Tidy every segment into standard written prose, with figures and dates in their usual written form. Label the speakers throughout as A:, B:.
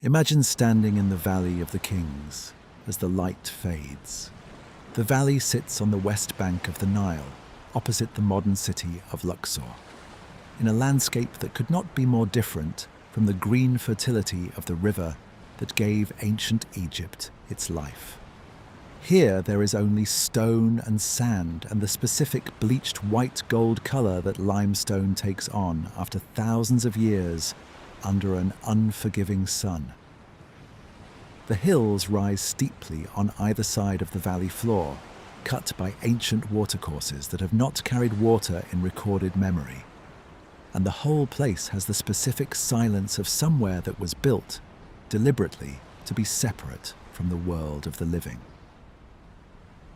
A: Imagine standing in the Valley of the Kings as the light fades. The valley sits on the west bank of the Nile, opposite the modern city of Luxor, in a landscape that could not be more different from the green fertility of the river that gave ancient Egypt its life. Here there is only stone and sand and the specific bleached white gold color that limestone takes on after thousands of years under an unforgiving sun. The hills rise steeply on either side of the valley floor, cut by ancient watercourses that have not carried water in recorded memory. And the whole place has the specific silence of somewhere that was built, deliberately, to be separate from the world of the living.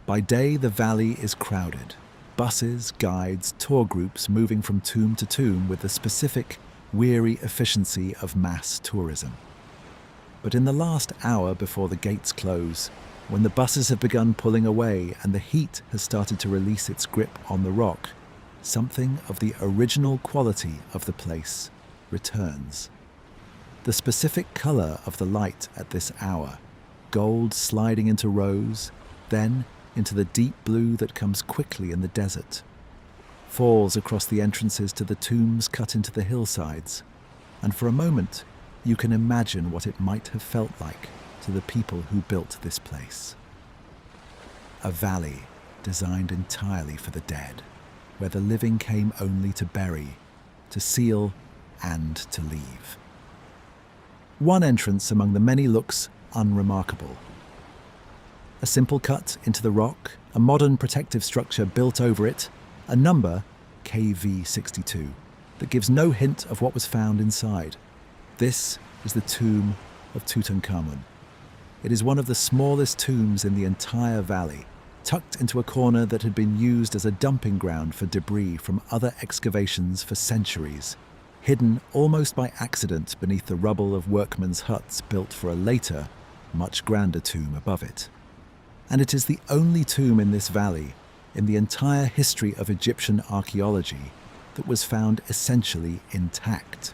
A: By day, the valley is crowded. Buses, guides, tour groups moving from tomb to tomb with the specific, weary efficiency of mass tourism. But in the last hour before the gates close, when the buses have begun pulling away and the heat has started to release its grip on the rock, something of the original quality of the place returns. The specific color of the light at this hour, gold sliding into rose, then into the deep blue that comes quickly in the desert, falls across the entrances to the tombs cut into the hillsides, and for a moment you can imagine what it might have felt like to the people who built this place. A valley designed entirely for the dead, where the living came only to bury, to seal, and to leave. One entrance among the many looks unremarkable. A simple cut into the rock, a modern protective structure built over it, a number, KV62, that gives no hint of what was found inside. This is the tomb of Tutankhamun. It is one of the smallest tombs in the entire valley, tucked into a corner that had been used as a dumping ground for debris from other excavations for centuries, hidden almost by accident beneath the rubble of workmen's huts built for a later, much grander tomb above it. And it is the only tomb in this valley, in the entire history of Egyptian archaeology, that was found essentially intact.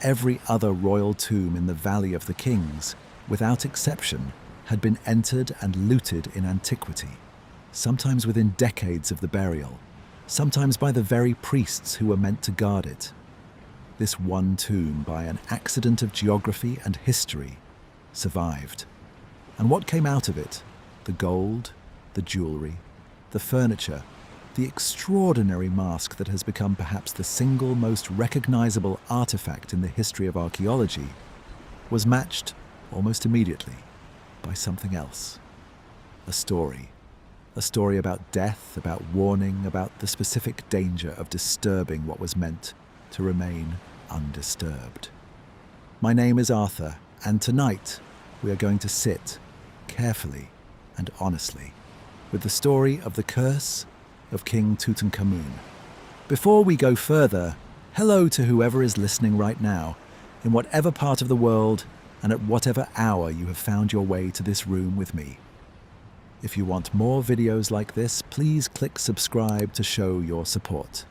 A: Every other royal tomb in the Valley of the Kings, without exception, had been entered and looted in antiquity, sometimes within decades of the burial, sometimes by the very priests who were meant to guard it. This one tomb, by an accident of geography and history, survived. And what came out of it? The gold, the jewelry, the furniture, the extraordinary mask that has become perhaps the single most recognizable artifact in the history of archaeology, was matched almost immediately by something else. A story. A story about death, about warning, about the specific danger of disturbing what was meant to remain undisturbed. My name is Arthur, and tonight we are going to sit carefully and honestly with the story of the curse of King Tutankhamun. Before we go further, hello to whoever is listening right now, in whatever part of the world and at whatever hour you have found your way to this room with me. If you want more videos like this, please click subscribe to show your support.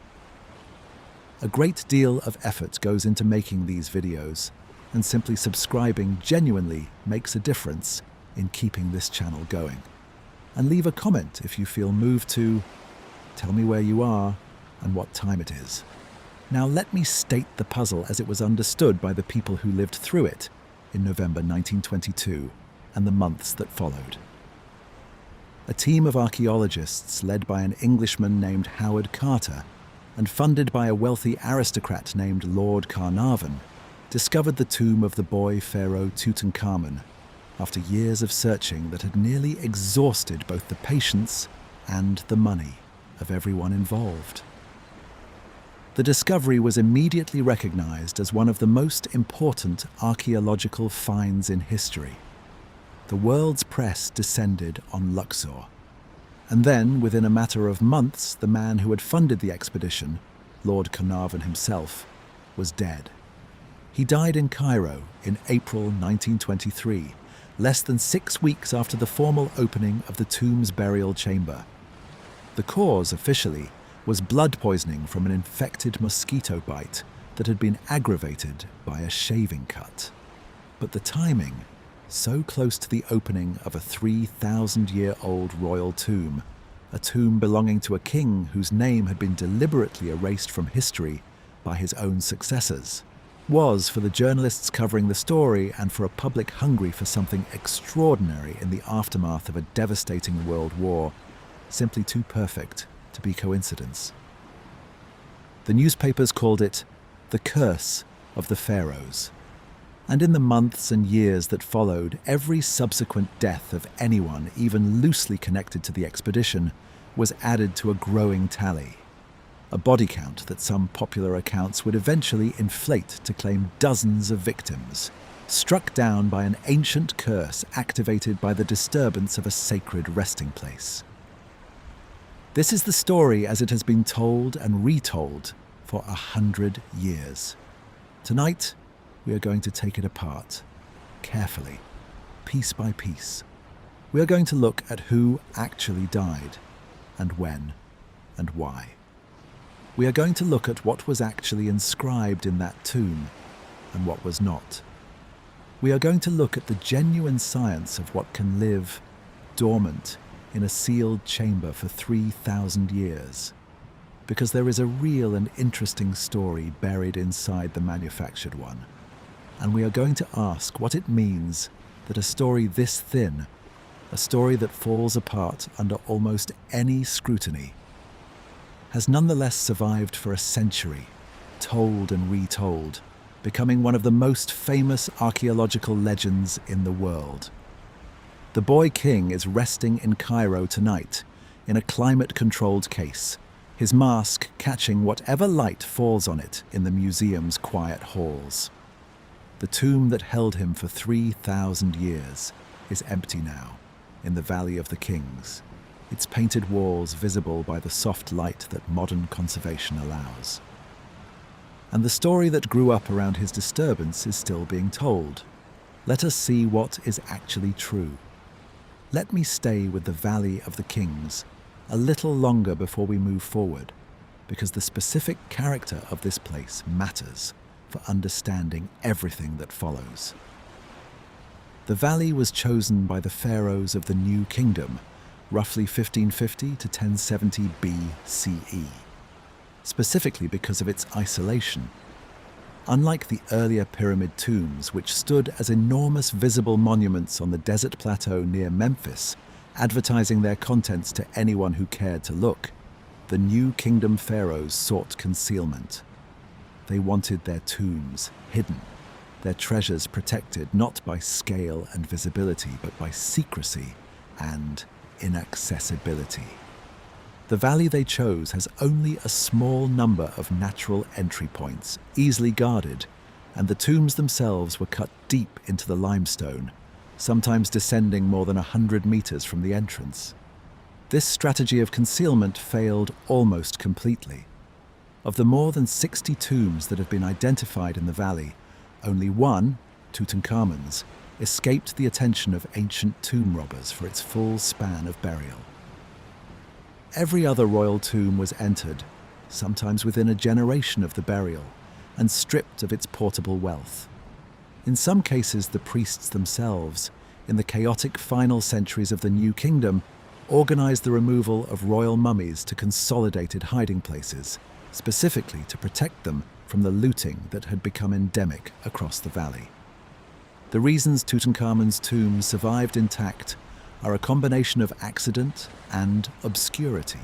A: A great deal of effort goes into making these videos, and simply subscribing genuinely makes a difference in keeping this channel going. And leave a comment if you feel moved to tell me where you are and what time it is. Now let me state the puzzle as it was understood by the people who lived through it in November 1922 and the months that followed. A team of archaeologists led by an Englishman named Howard Carter and funded by a wealthy aristocrat named Lord Carnarvon discovered the tomb of the boy pharaoh Tutankhamun after years of searching that had nearly exhausted both the patience and the money of everyone involved. The discovery was immediately recognized as one of the most important archaeological finds in history. The world's press descended on Luxor. And then, within a matter of months, the man who had funded the expedition, Lord Carnarvon himself, was dead. He died in Cairo in April 1923, less than 6 weeks after the formal opening of the tomb's burial chamber. The cause, officially, was blood poisoning from an infected mosquito bite that had been aggravated by a shaving cut. But the timing, so close to the opening of a 3,000-year-old royal tomb, a tomb belonging to a king whose name had been deliberately erased from history by his own successors, was, for the journalists covering the story and for a public hungry for something extraordinary in the aftermath of a devastating world war, simply too perfect to be coincidence. The newspapers called it the curse of the pharaohs. And in the months and years that followed, every subsequent death of anyone even loosely connected to the expedition was added to a growing tally. A body count that some popular accounts would eventually inflate to claim dozens of victims, struck down by an ancient curse activated by the disturbance of a sacred resting place. This is the story as it has been told and retold for 100 years. Tonight, we are going to take it apart, carefully, piece by piece. We are going to look at who actually died, and when, and why. We are going to look at what was actually inscribed in that tomb, and what was not. We are going to look at the genuine science of what can live dormant in a sealed chamber for 3,000 years, because there is a real and interesting story buried inside the manufactured one. And we are going to ask what it means that a story this thin, a story that falls apart under almost any scrutiny, has nonetheless survived for a century, told and retold, becoming one of the most famous archaeological legends in the world. The boy king is resting in Cairo tonight, in a climate-controlled case, his mask catching whatever light falls on it in the museum's quiet halls. The tomb that held him for 3,000 years is empty now, in the Valley of the Kings, its painted walls visible by the soft light that modern conservation allows. And the story that grew up around his disturbance is still being told. Let us see what is actually true. Let me stay with the Valley of the Kings a little longer before we move forward, because the specific character of this place matters for understanding everything that follows. The valley was chosen by the pharaohs of the New Kingdom, roughly 1550 to 1070 BCE, specifically because of its isolation. Unlike the earlier pyramid tombs, which stood as enormous visible monuments on the desert plateau near Memphis, advertising their contents to anyone who cared to look, the New Kingdom pharaohs sought concealment. They wanted their tombs hidden, their treasures protected not by scale and visibility, but by secrecy and inaccessibility. The valley they chose has only a small number of natural entry points, easily guarded, and the tombs themselves were cut deep into the limestone, sometimes descending more than 100 meters from the entrance. This strategy of concealment failed almost completely. Of the more than 60 tombs that have been identified in the valley, only one, Tutankhamun's, escaped the attention of ancient tomb robbers for its full span of burial. Every other royal tomb was entered, sometimes within a generation of the burial, and stripped of its portable wealth. In some cases, the priests themselves, in the chaotic final centuries of the New Kingdom, organized the removal of royal mummies to consolidated hiding places, specifically to protect them from the looting that had become endemic across the valley. The reasons Tutankhamun's tomb survived intact are a combination of accident and obscurity.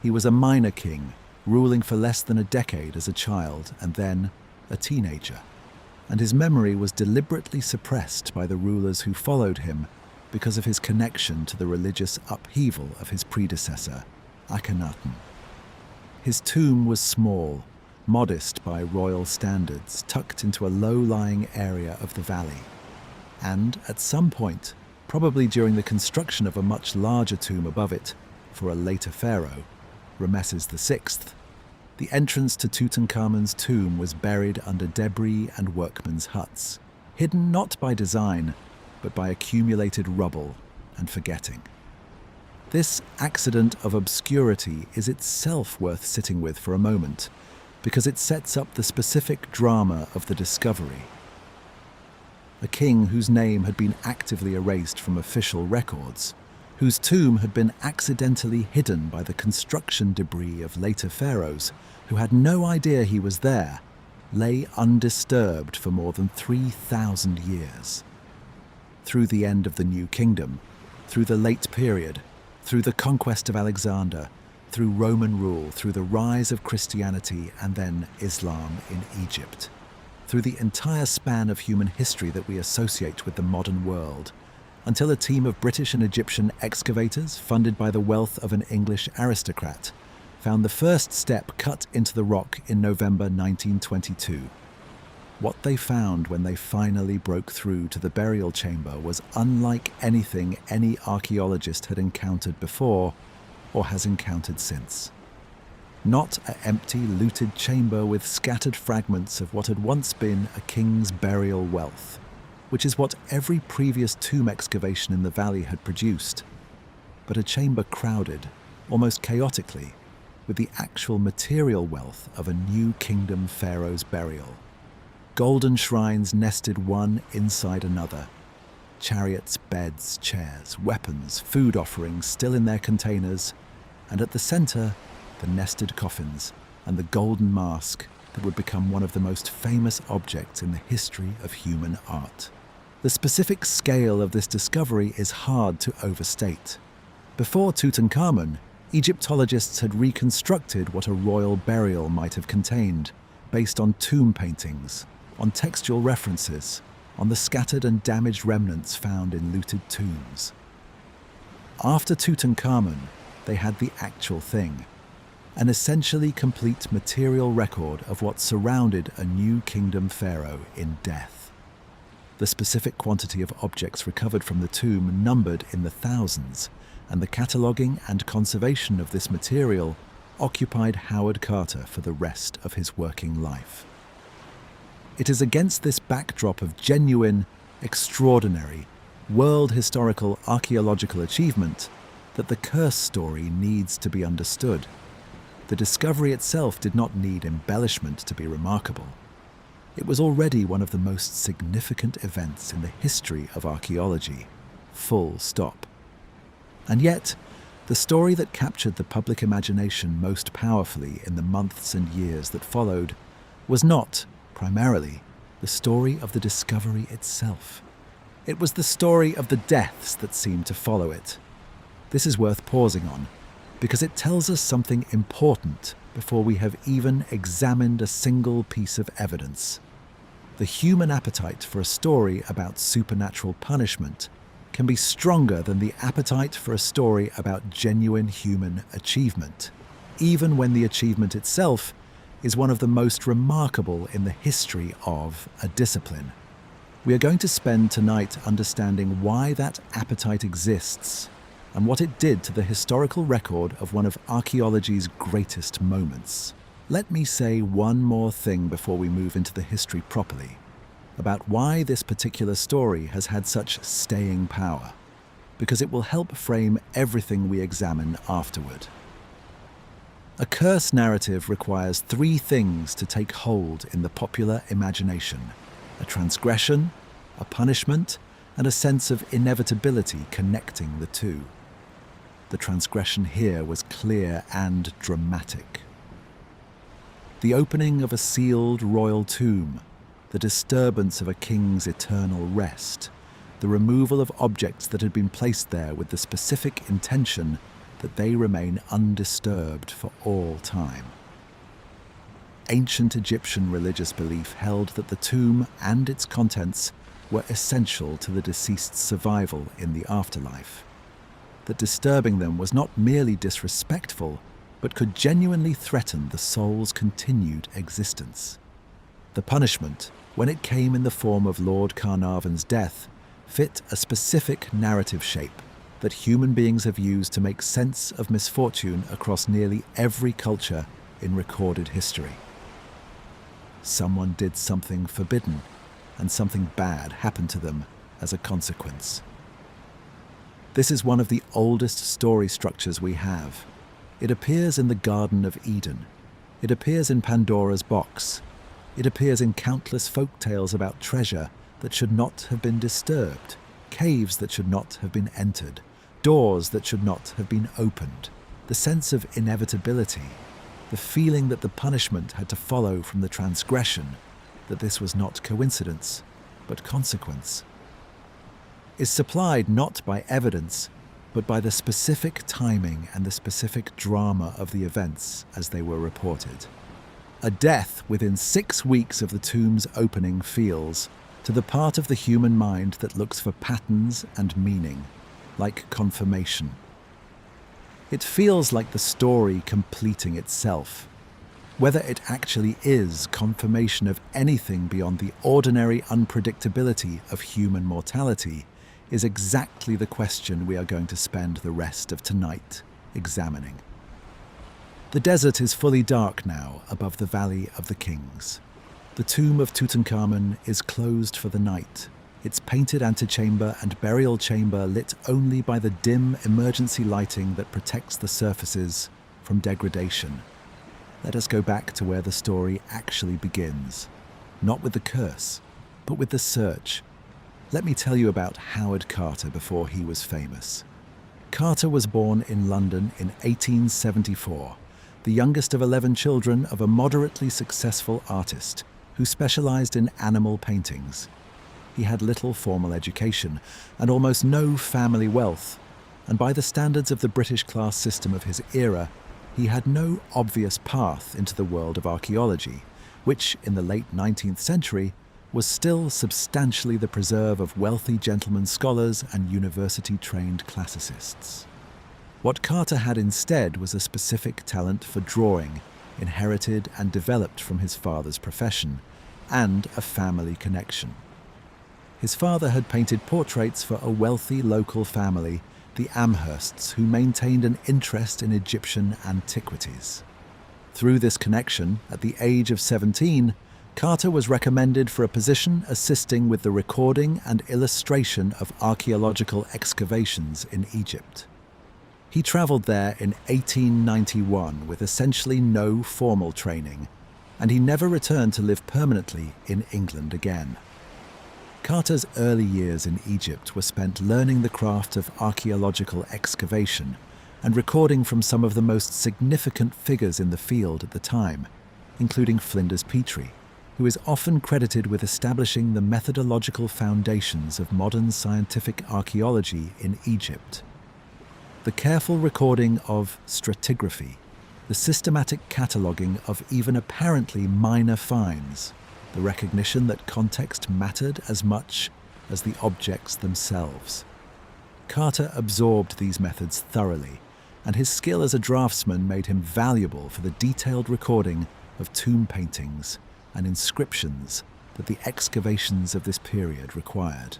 A: He was a minor king, ruling for less than a decade as a child and then a teenager, and his memory was deliberately suppressed by the rulers who followed him because of his connection to the religious upheaval of his predecessor, Akhenaten. His tomb was small, modest by royal standards, tucked into a low-lying area of the valley, and at some point, probably during the construction of a much larger tomb above it for a later pharaoh, Ramesses VI, the entrance to Tutankhamun's tomb was buried under debris and workmen's huts, hidden not by design, but by accumulated rubble and forgetting. This accident of obscurity is itself worth sitting with for a moment, because it sets up the specific drama of the discovery. a king whose name had been actively erased from official records, whose tomb had been accidentally hidden by the construction debris of later pharaohs who had no idea he was there, lay undisturbed for more than 3,000 years. Through the end of the New Kingdom, through the late period, through the conquest of Alexander, through Roman rule, through the rise of Christianity and then Islam in Egypt, through the entire span of human history that we associate with the modern world, until a team of British and Egyptian excavators, funded by the wealth of an English aristocrat, found the first step cut into the rock in November 1922. What they found when they finally broke through to the burial chamber was unlike anything any archaeologist had encountered before or has encountered since. Not an empty, looted chamber with scattered fragments of what had once been a king's burial wealth, which is what every previous tomb excavation in the valley had produced, but a chamber crowded, almost chaotically, with the actual material wealth of a new kingdom pharaoh's burial. Golden shrines nested one inside another. Chariots, beds, chairs, weapons, food offerings still in their containers, and at the center, the nested coffins and the golden mask that would become one of the most famous objects in the history of human art. The specific scale of this discovery is hard to overstate. Before Tutankhamun, Egyptologists had reconstructed what a royal burial might have contained, based on tomb paintings, on textual references, on the scattered and damaged remnants found in looted tombs. After Tutankhamun, they had the actual thing, an essentially complete material record of what surrounded a new kingdom pharaoh in death. The specific quantity of objects recovered from the tomb numbered in the thousands, and the cataloguing and conservation of this material occupied Howard Carter for the rest of his working life. It is against this backdrop of genuine, extraordinary, world historical archaeological achievement that the curse story needs to be understood. The discovery itself did not need embellishment to be remarkable. It was already one of the most significant events in the history of archaeology, full stop. And yet, the story that captured the public imagination most powerfully in the months and years that followed was not, primarily, the story of the discovery itself. It was the story of the deaths that seemed to follow it. This is worth pausing on, because it tells us something important before we have even examined a single piece of evidence. The human appetite for a story about supernatural punishment can be stronger than the appetite for a story about genuine human achievement, even when the achievement itself is one of the most remarkable in the history of a discipline. We are going to spend tonight understanding why that appetite exists and what it did to the historical record of one of archaeology's greatest moments. Let me say one more thing before we move into the history properly, about why this particular story has had such staying power, because it will help frame everything we examine afterward. A curse narrative requires three things to take hold in the popular imagination: a transgression, a punishment, and a sense of inevitability connecting the two. The transgression here was clear and dramatic. The opening of a sealed royal tomb, the disturbance of a king's eternal rest, the removal of objects that had been placed there with the specific intention that they remain undisturbed for all time. Ancient Egyptian religious belief held that the tomb and its contents were essential to the deceased's survival in the afterlife, that disturbing them was not merely disrespectful, but could genuinely threaten the soul's continued existence. The punishment, when it came in the form of Lord Carnarvon's death, fit a specific narrative shape that human beings have used to make sense of misfortune across nearly every culture in recorded history. Someone did something forbidden, and something bad happened to them as a consequence. This is one of the oldest story structures we have. It appears in the Garden of Eden. It appears in Pandora's box. It appears in countless folk tales about treasure that should not have been disturbed, caves that should not have been entered, doors that should not have been opened, the sense of inevitability, the feeling that the punishment had to follow from the transgression, that this was not coincidence, but consequence, is supplied not by evidence, but by the specific timing and the specific drama of the events as they were reported. A death within 6 weeks of the tomb's opening feels, to the part of the human mind that looks for patterns and meaning, like confirmation. It feels like the story completing itself. Whether it actually is confirmation of anything beyond the ordinary unpredictability of human mortality is exactly the question we are going to spend the rest of tonight examining. The desert is fully dark now above the Valley of the Kings. The tomb of Tutankhamun is closed for the night, its painted antechamber and burial chamber lit only by the dim emergency lighting that protects the surfaces from degradation. Let us go back to where the story actually begins, not with the curse, but with the search. Let me tell you about Howard Carter before he was famous. Carter was born in London in 1874, the youngest of 11 children of a moderately successful artist who specialized in animal paintings. He had little formal education and almost no family wealth, and by the standards of the British class system of his era, he had no obvious path into the world of archaeology, which in the late 19th century was still substantially the preserve of wealthy gentlemen scholars and university-trained classicists. What Carter had instead was a specific talent for drawing, inherited and developed from his father's profession, and a family connection. His father had painted portraits for a wealthy local family, the Amhersts, who maintained an interest in Egyptian antiquities. Through this connection, at the age of 17, Carter was recommended for a position assisting with the recording and illustration of archaeological excavations in Egypt. He traveled there in 1891 with essentially no formal training, and he never returned to live permanently in England again. Carter's early years in Egypt were spent learning the craft of archaeological excavation and recording from some of the most significant figures in the field at the time, including Flinders Petrie, who is often credited with establishing the methodological foundations of modern scientific archaeology in Egypt. The careful recording of stratigraphy, the systematic cataloguing of even apparently minor finds, the recognition that context mattered as much as the objects themselves. Carter absorbed these methods thoroughly, and his skill as a draftsman made him valuable for the detailed recording of tomb paintings and inscriptions that the excavations of this period required.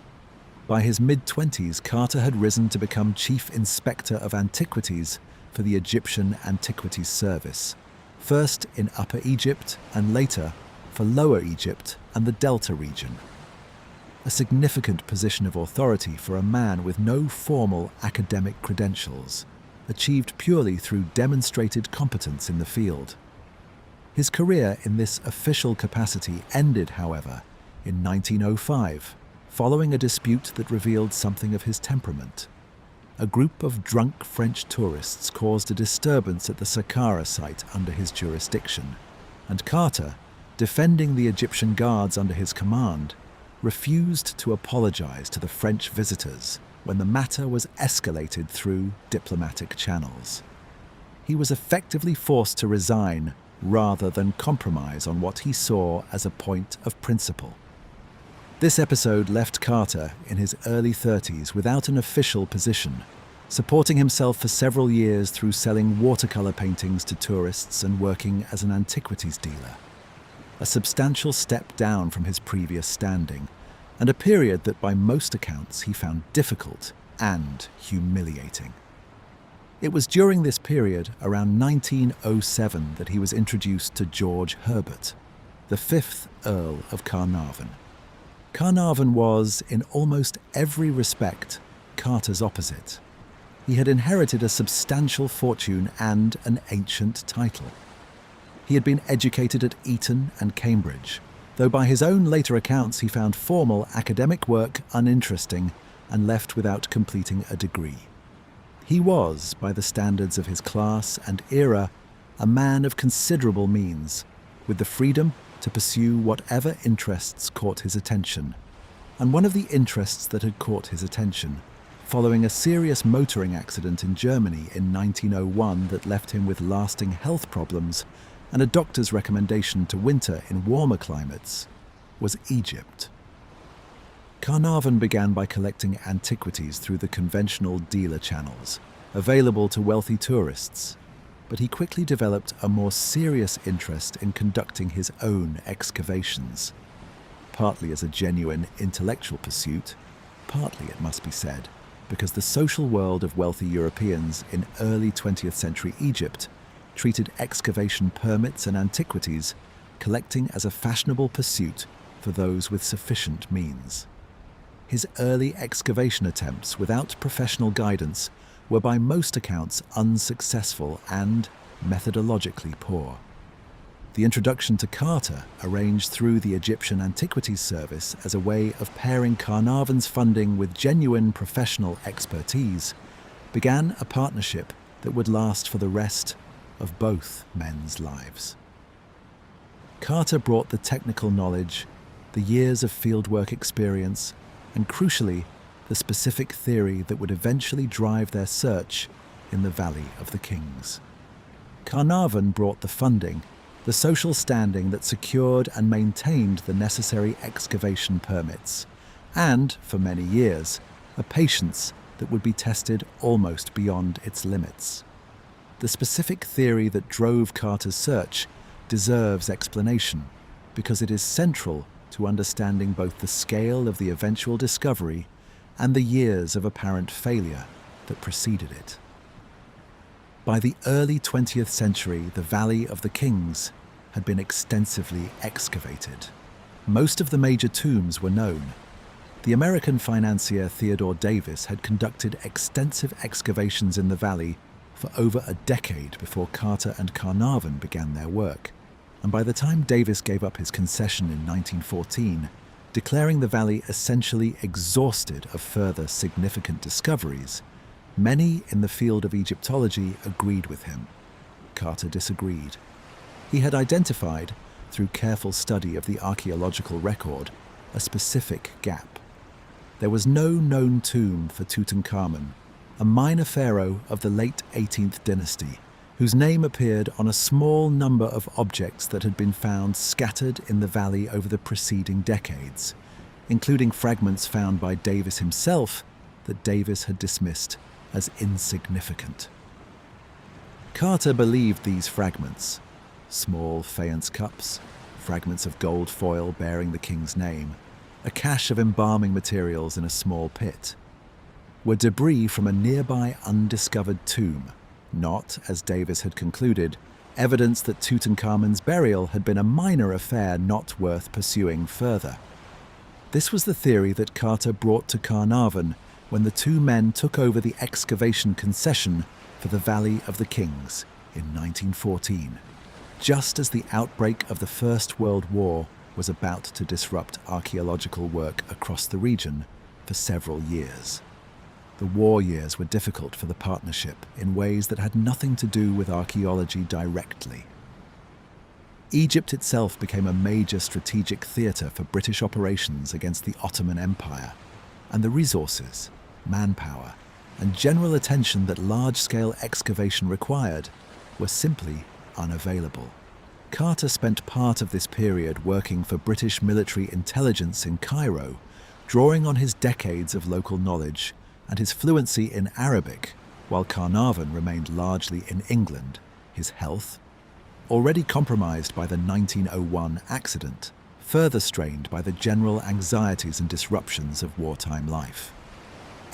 A: By his mid-20s, Carter had risen to become Chief Inspector of Antiquities for the Egyptian Antiquities Service, first in Upper Egypt and later for Lower Egypt and the Delta region. A significant position of authority for a man with no formal academic credentials, achieved purely through demonstrated competence in the field. His career in this official capacity ended, however, in 1905, following a dispute that revealed something of his temperament. A group of drunk French tourists caused a disturbance at the Saqqara site under his jurisdiction, and Carter, defending the Egyptian guards under his command, refused to apologize to the French visitors when the matter was escalated through diplomatic channels. He was effectively forced to resign rather than compromise on what he saw as a point of principle. This episode left Carter in his early 30s without an official position, supporting himself for several years through selling watercolor paintings to tourists and working as an antiquities dealer. A substantial step down from his previous standing, and a period that by most accounts he found difficult and humiliating. It was during this period, around 1907, that he was introduced to George Herbert, the 5th Earl of Carnarvon. Carnarvon was, in almost every respect, Carter's opposite. He had inherited a substantial fortune and an ancient title. He had been educated at Eton and Cambridge, though by his own later accounts he found formal academic work uninteresting and left without completing a degree. He was, by the standards of his class and era, a man of considerable means, with the freedom to pursue whatever interests caught his attention. And one of the interests that had caught his attention, following a serious motoring accident in Germany in 1901 that left him with lasting health problems and a doctor's recommendation to winter in warmer climates, was Egypt. Carnarvon began by collecting antiquities through the conventional dealer channels, available to wealthy tourists, but he quickly developed a more serious interest in conducting his own excavations, partly as a genuine intellectual pursuit, partly, it must be said, because the social world of wealthy Europeans in early 20th century Egypt treated excavation permits and antiquities collecting as a fashionable pursuit for those with sufficient means. His early excavation attempts without professional guidance were by most accounts unsuccessful and methodologically poor. The introduction to Carter, arranged through the Egyptian Antiquities Service as a way of pairing Carnarvon's funding with genuine professional expertise, began a partnership that would last for the rest of both men's lives. Carter brought the technical knowledge, the years of fieldwork experience, and crucially, the specific theory that would eventually drive their search in the Valley of the Kings. Carnarvon brought the funding, the social standing that secured and maintained the necessary excavation permits, and, for many years, a patience that would be tested almost beyond its limits. The specific theory that drove Carter's search deserves explanation because it is central to understanding both the scale of the eventual discovery and the years of apparent failure that preceded it. By the early 20th century, the Valley of the Kings had been extensively excavated. Most of the major tombs were known. The American financier Theodore Davis had conducted extensive excavations in the valley for over a decade before Carter and Carnarvon began their work, and by the time Davis gave up his concession in 1914, declaring the valley essentially exhausted of further significant discoveries, many in the field of Egyptology agreed with him. Carter disagreed. He had identified, through careful study of the archaeological record, a specific gap. There was no known tomb for Tutankhamun, a minor pharaoh of the late 18th dynasty, whose name appeared on a small number of objects that had been found scattered in the valley over the preceding decades, including fragments found by Davis himself that Davis had dismissed as insignificant. Carter believed these fragments, small faience cups, fragments of gold foil bearing the king's name, a cache of embalming materials in a small pit, were debris from a nearby undiscovered tomb, not, as Davis had concluded, evidence that Tutankhamun's burial had been a minor affair not worth pursuing further. This was the theory that Carter brought to Carnarvon when the two men took over the excavation concession for the Valley of the Kings in 1914, just as the outbreak of the First World War was about to disrupt archaeological work across the region for several years. The war years were difficult for the partnership in ways that had nothing to do with archaeology directly. Egypt itself became a major strategic theatre for British operations against the Ottoman Empire, and the resources, manpower, and general attention that large-scale excavation required were simply unavailable. Carter spent part of this period working for British military intelligence in Cairo, drawing on his decades of local knowledge and his fluency in Arabic, while Carnarvon remained largely in England, his health, already compromised by the 1901 accident, further strained by the general anxieties and disruptions of wartime life.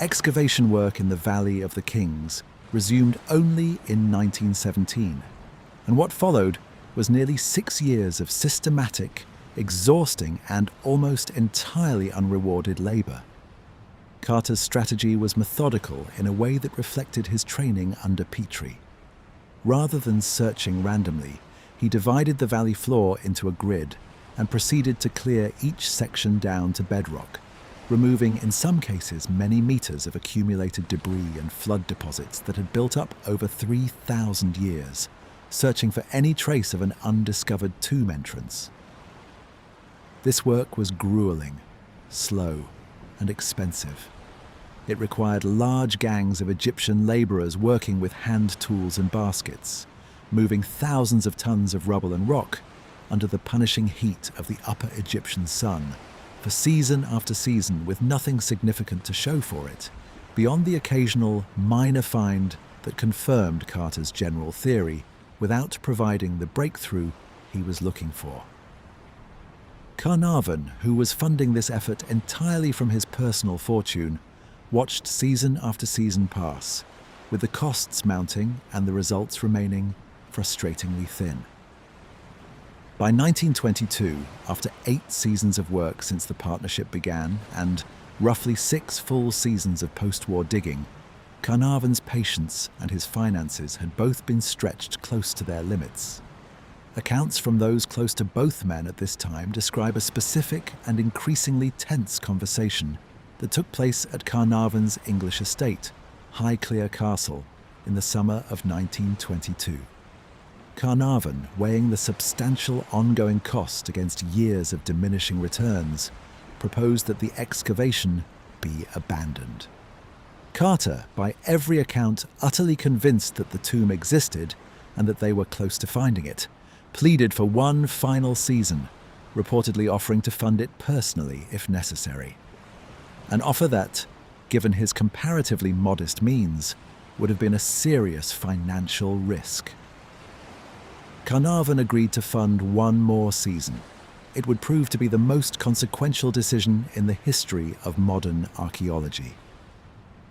A: Excavation work in the Valley of the Kings resumed only in 1917, and what followed was nearly 6 years of systematic, exhausting, and almost entirely unrewarded labor. Carter's strategy was methodical in a way that reflected his training under Petrie. Rather than searching randomly, he divided the valley floor into a grid and proceeded to clear each section down to bedrock, removing in some cases many meters of accumulated debris and flood deposits that had built up over 3,000 years, searching for any trace of an undiscovered tomb entrance. This work was grueling, slow, and expensive. It required large gangs of Egyptian laborers working with hand tools and baskets, moving thousands of tons of rubble and rock under the punishing heat of the upper Egyptian sun, for season after season with nothing significant to show for it, beyond the occasional minor find that confirmed Carter's general theory without providing the breakthrough he was looking for. Carnarvon, who was funding this effort entirely from his personal fortune, watched season after season pass, with the costs mounting and the results remaining frustratingly thin. By 1922, after 8 seasons of work since the partnership began and roughly 6 full seasons of post-war digging, Carnarvon's patience and his finances had both been stretched close to their limits. Accounts from those close to both men at this time describe a specific and increasingly tense conversation that took place at Carnarvon's English estate, Highclere Castle, in the summer of 1922. Carnarvon, weighing the substantial ongoing cost against years of diminishing returns, proposed that the excavation be abandoned. Carter, by every account utterly convinced that the tomb existed and that they were close to finding it, pleaded for one final season, reportedly offering to fund it personally if necessary. An offer that, given his comparatively modest means, would have been a serious financial risk. Carnarvon agreed to fund one more season. It would prove to be the most consequential decision in the history of modern archaeology.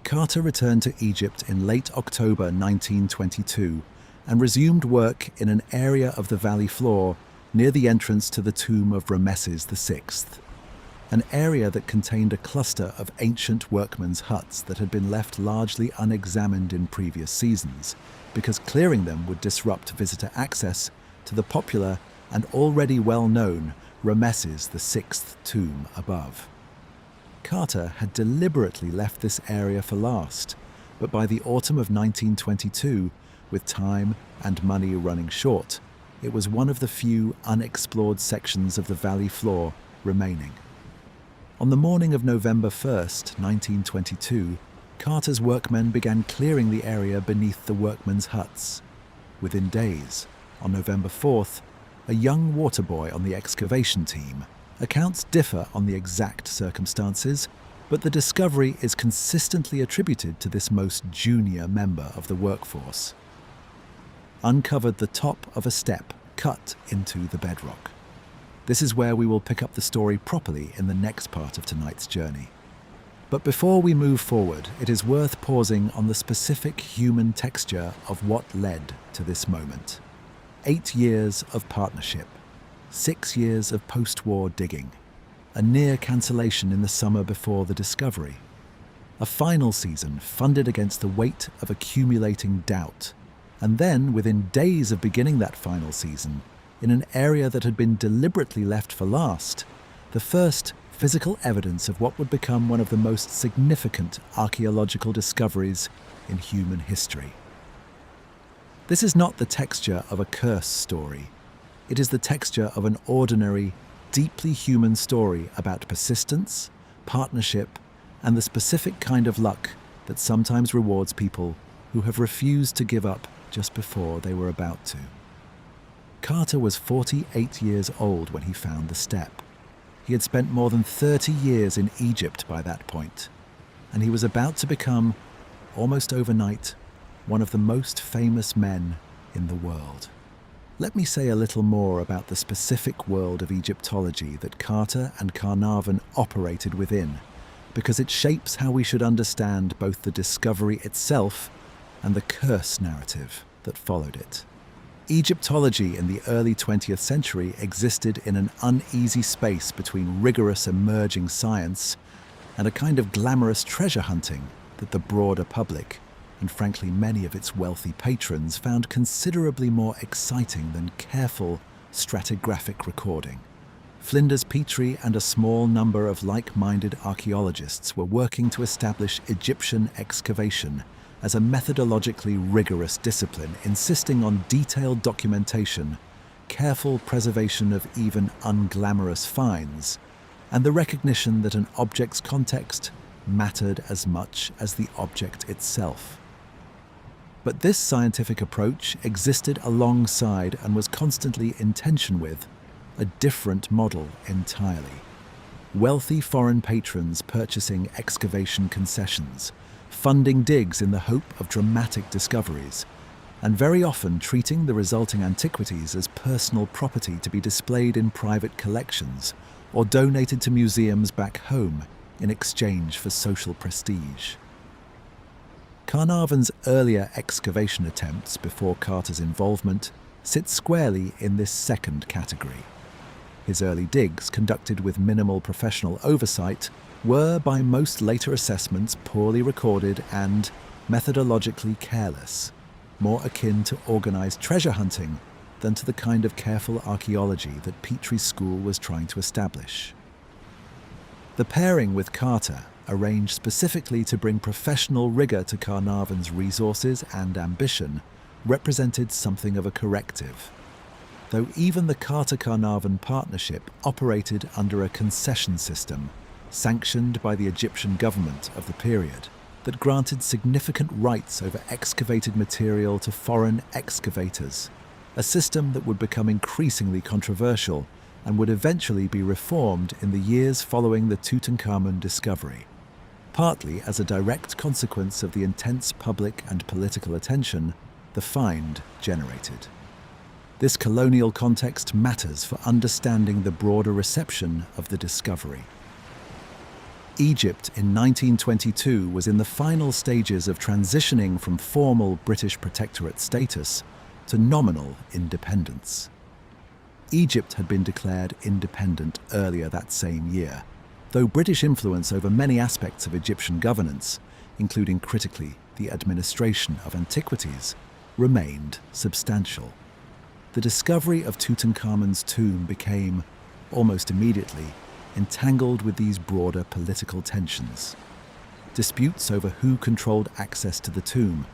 A: Carter returned to Egypt in late October 1922 and resumed work in an area of the valley floor near the entrance to the tomb of Rameses VI, an area that contained a cluster of ancient workmen's huts that had been left largely unexamined in previous seasons, because clearing them would disrupt visitor access to the popular and already well-known Rameses VI tomb above. Carter had deliberately left this area for last, but by the autumn of 1922, with time and money running short, it was one of the few unexplored sections of the valley floor remaining. On the morning of November 1st, 1922, Carter's workmen began clearing the area beneath the workmen's huts. Within days, on November 4th, a young water boy on the excavation team. Accounts differ on the exact circumstances, but the discovery is consistently attributed to this most junior member of the workforce. Uncovered the top of a step cut into the bedrock. This is where we will pick up the story properly in the next part of tonight's journey. But before we move forward, it is worth pausing on the specific human texture of what led to this moment. 8 years of partnership, 6 years of post-war digging, a near cancellation in the summer before the discovery, a final season funded against the weight of accumulating doubt, and then, within days of beginning that final season, in an area that had been deliberately left for last, the first physical evidence of what would become one of the most significant archaeological discoveries in human history. This is not the texture of a curse story. It is the texture of an ordinary, deeply human story about persistence, partnership, and the specific kind of luck that sometimes rewards people who have refused to give up just before they were about to. Carter was 48 years old when he found the step. He had spent more than 30 years in Egypt by that point, and he was about to become, almost overnight, one of the most famous men in the world. Let me say a little more about the specific world of Egyptology that Carter and Carnarvon operated within, because it shapes how we should understand both the discovery itself and the curse narrative that followed it. Egyptology in the early 20th century existed in an uneasy space between rigorous emerging science and a kind of glamorous treasure hunting that the broader public, and frankly many of its wealthy patrons, found considerably more exciting than careful stratigraphic recording. Flinders Petrie and a small number of like-minded archaeologists were working to establish Egyptian excavation as a methodologically rigorous discipline, insisting on detailed documentation, careful preservation of even unglamorous finds, and the recognition that an object's context mattered as much as the object itself. But this scientific approach existed alongside and was constantly in tension with a different model entirely. Wealthy foreign patrons purchasing excavation concessions, funding digs in the hope of dramatic discoveries, and very often treating the resulting antiquities as personal property to be displayed in private collections or donated to museums back home in exchange for social prestige. Carnarvon's earlier excavation attempts before Carter's involvement sit squarely in this second category. His early digs, conducted with minimal professional oversight, were, by most later assessments, poorly recorded and methodologically careless, more akin to organized treasure hunting than to the kind of careful archaeology that Petrie's school was trying to establish. The pairing with Carter, arranged specifically to bring professional rigor to Carnarvon's resources and ambition, represented something of a corrective. Though even the Carter-Carnarvon partnership operated under a concession system, sanctioned by the Egyptian government of the period, that granted significant rights over excavated material to foreign excavators, a system that would become increasingly controversial and would eventually be reformed in the years following the Tutankhamun discovery, partly as a direct consequence of the intense public and political attention the find generated. This colonial context matters for understanding the broader reception of the discovery. Egypt in 1922 was in the final stages of transitioning from formal British protectorate status to nominal independence. Egypt had been declared independent earlier that same year, though British influence over many aspects of Egyptian governance, including critically the administration of antiquities, remained substantial. The discovery of Tutankhamun's tomb became, almost immediately, entangled with these broader political tensions. Disputes over who controlled access to the tomb,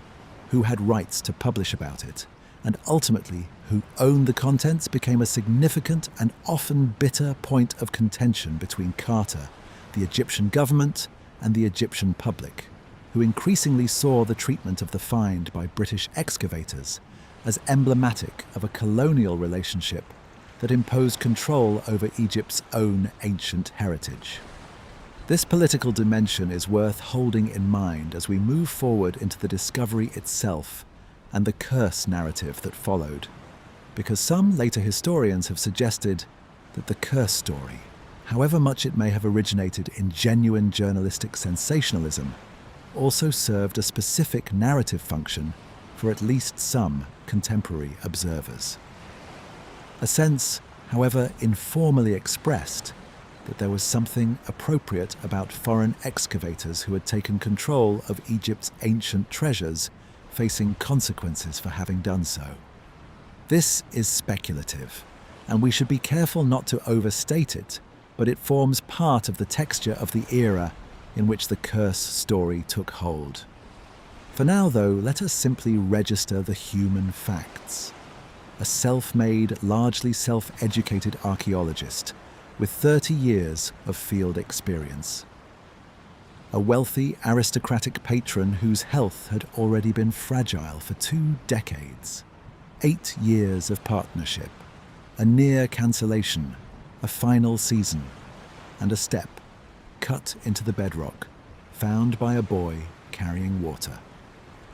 A: who had rights to publish about it, and ultimately who owned the contents became a significant and often bitter point of contention between Carter, the Egyptian government, and the Egyptian public, who increasingly saw the treatment of the find by British excavators as emblematic of a colonial relationship that imposed control over Egypt's own ancient heritage. This political dimension is worth holding in mind as we move forward into the discovery itself and the curse narrative that followed, because some later historians have suggested that the curse story, however much it may have originated in genuine journalistic sensationalism, also served a specific narrative function for at least some contemporary observers. A sense, however informally expressed, that there was something appropriate about foreign excavators who had taken control of Egypt's ancient treasures, facing consequences for having done so. This is speculative, and we should be careful not to overstate it, but it forms part of the texture of the era in which the curse story took hold. For now, though, let us simply register the human facts. A self-made, largely self-educated archaeologist with 30 years of field experience. A wealthy, aristocratic patron whose health had already been fragile for 2 decades. 8 years of partnership, a near cancellation, a final season, and a step cut into the bedrock, found by a boy carrying water.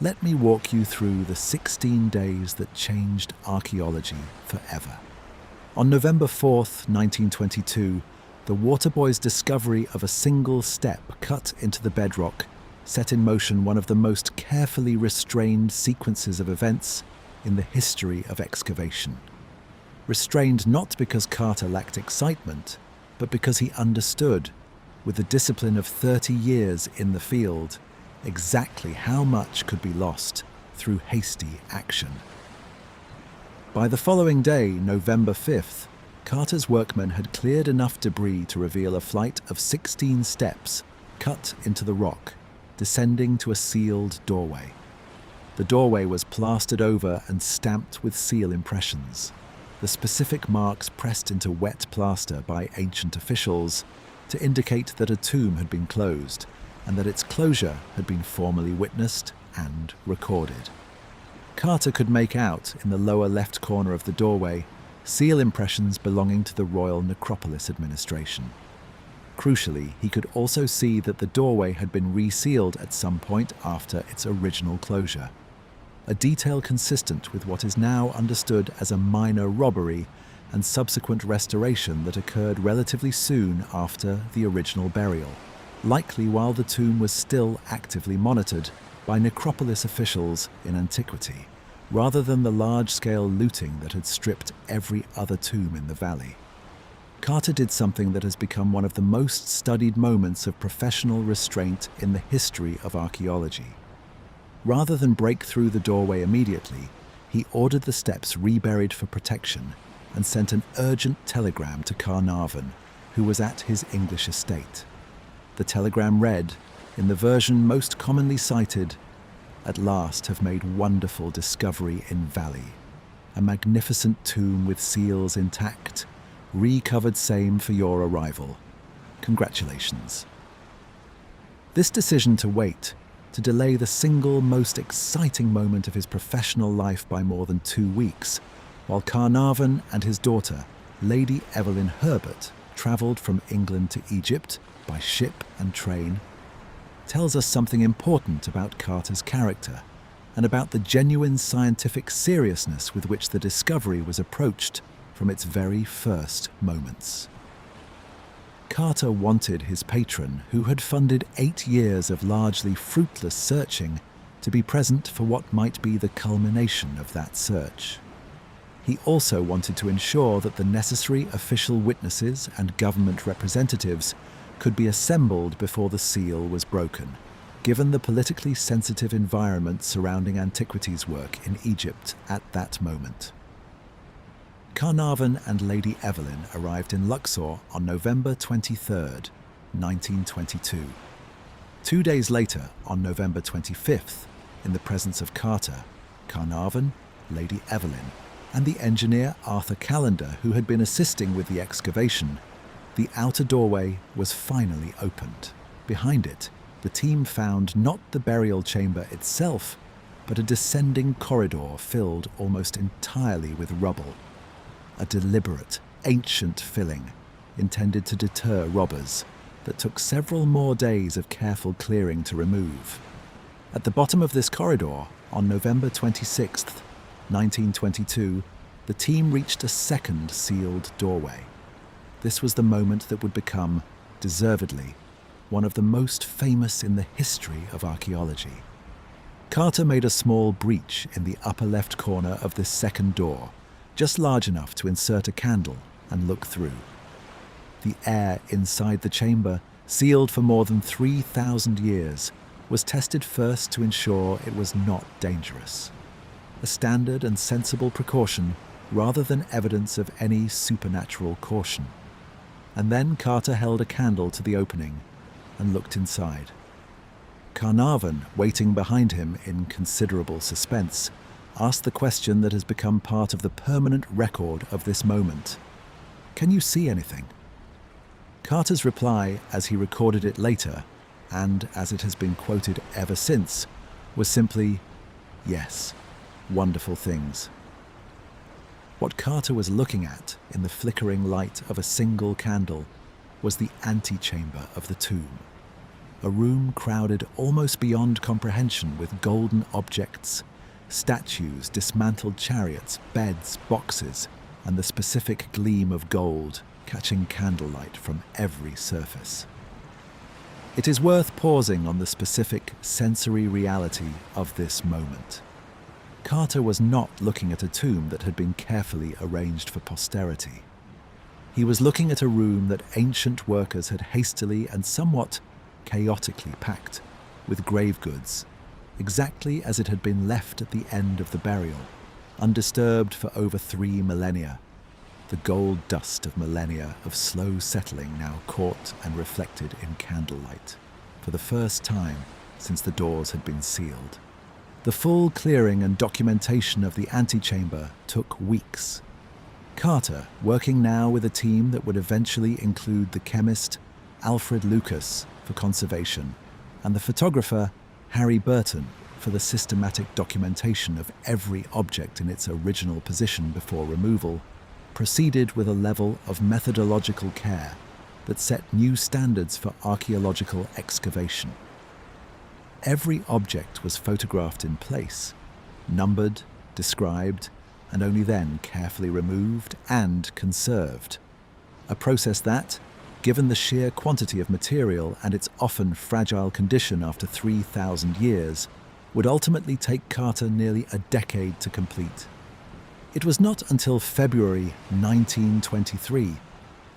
A: Let me walk you through the 16 days that changed archaeology forever. On November 4th, 1922, the water boy's discovery of a single step cut into the bedrock set in motion one of the most carefully restrained sequences of events in the history of excavation. Restrained not because Carter lacked excitement, but because he understood, with the discipline of 30 years in the field, exactly how much could be lost through hasty action. By the following day, November 5th, Carter's workmen had cleared enough debris to reveal a flight of 16 steps cut into the rock, descending to a sealed doorway. The doorway was plastered over and stamped with seal impressions, the specific marks pressed into wet plaster by ancient officials to indicate that a tomb had been closed and that its closure had been formally witnessed and recorded. Carter could make out, in the lower left corner of the doorway, seal impressions belonging to the Royal Necropolis Administration. Crucially, he could also see that the doorway had been resealed at some point after its original closure, a detail consistent with what is now understood as a minor robbery and subsequent restoration that occurred relatively soon after the original burial, likely while the tomb was still actively monitored by necropolis officials in antiquity, rather than the large-scale looting that had stripped every other tomb in the valley. Carter did something that has become one of the most studied moments of professional restraint in the history of archaeology. Rather than break through the doorway immediately, he ordered the steps reburied for protection and sent an urgent telegram to Carnarvon, who was at his English estate. The telegram read, in the version most commonly cited, "At last have made wonderful discovery in valley. A magnificent tomb with seals intact, recovered same for your arrival. Congratulations." This decision to wait, to delay the single most exciting moment of his professional life by more than 2 weeks, while Carnarvon and his daughter, Lady Evelyn Herbert, travelled from England to Egypt by ship and train, tells us something important about Carter's character and about the genuine scientific seriousness with which the discovery was approached from its very first moments. Carter wanted his patron, who had funded 8 years of largely fruitless searching, to be present for what might be the culmination of that search. He also wanted to ensure that the necessary official witnesses and government representatives could be assembled before the seal was broken, given the politically sensitive environment surrounding antiquities work in Egypt at that moment. Carnarvon and Lady Evelyn arrived in Luxor on November 23, 1922. 2 days later, on November 25th, in the presence of Carter, Carnarvon, Lady Evelyn, and the engineer Arthur Callender, who had been assisting with the excavation, the outer doorway was finally opened. Behind it, the team found not the burial chamber itself, but a descending corridor filled almost entirely with rubble. A deliberate, ancient filling intended to deter robbers that took several more days of careful clearing to remove. At the bottom of this corridor, on November 26, 1922, the team reached a second sealed doorway. This was the moment that would become, deservedly, one of the most famous in the history of archaeology. Carter made a small breach in the upper left corner of this second door, just large enough to insert a candle and look through. The air inside the chamber, sealed for more than 3,000 years, was tested first to ensure it was not dangerous. A standard and sensible precaution rather than evidence of any supernatural caution. And then Carter held a candle to the opening and looked inside. Carnarvon, waiting behind him in considerable suspense, asked the question that has become part of the permanent record of this moment. "Can you see anything?" Carter's reply, as he recorded it later, and as it has been quoted ever since, was simply, "Yes, wonderful things." What Carter was looking at in the flickering light of a single candle was the antechamber of the tomb, a room crowded almost beyond comprehension with golden objects, statues, dismantled chariots, beds, boxes, and the specific gleam of gold catching candlelight from every surface. It is worth pausing on the specific sensory reality of this moment. Carter was not looking at a tomb that had been carefully arranged for posterity. He was looking at a room that ancient workers had hastily and somewhat chaotically packed with grave goods, exactly as it had been left at the end of the burial, undisturbed for over 3 millennia. the gold dust of millennia of slow settling now caught and reflected in candlelight, for the first time since the doors had been sealed. The full clearing and documentation of the antechamber took weeks. Carter, working now with a team that would eventually include the chemist Alfred Lucas for conservation and the photographer Harry Burton for the systematic documentation of every object in its original position before removal, proceeded with a level of methodological care that set new standards for archaeological excavation. Every object was photographed in place, numbered, described, and only then carefully removed and conserved. A process that, given the sheer quantity of material and its often fragile condition after 3,000 years, would ultimately take Carter nearly a decade to complete. It was not until February 1923,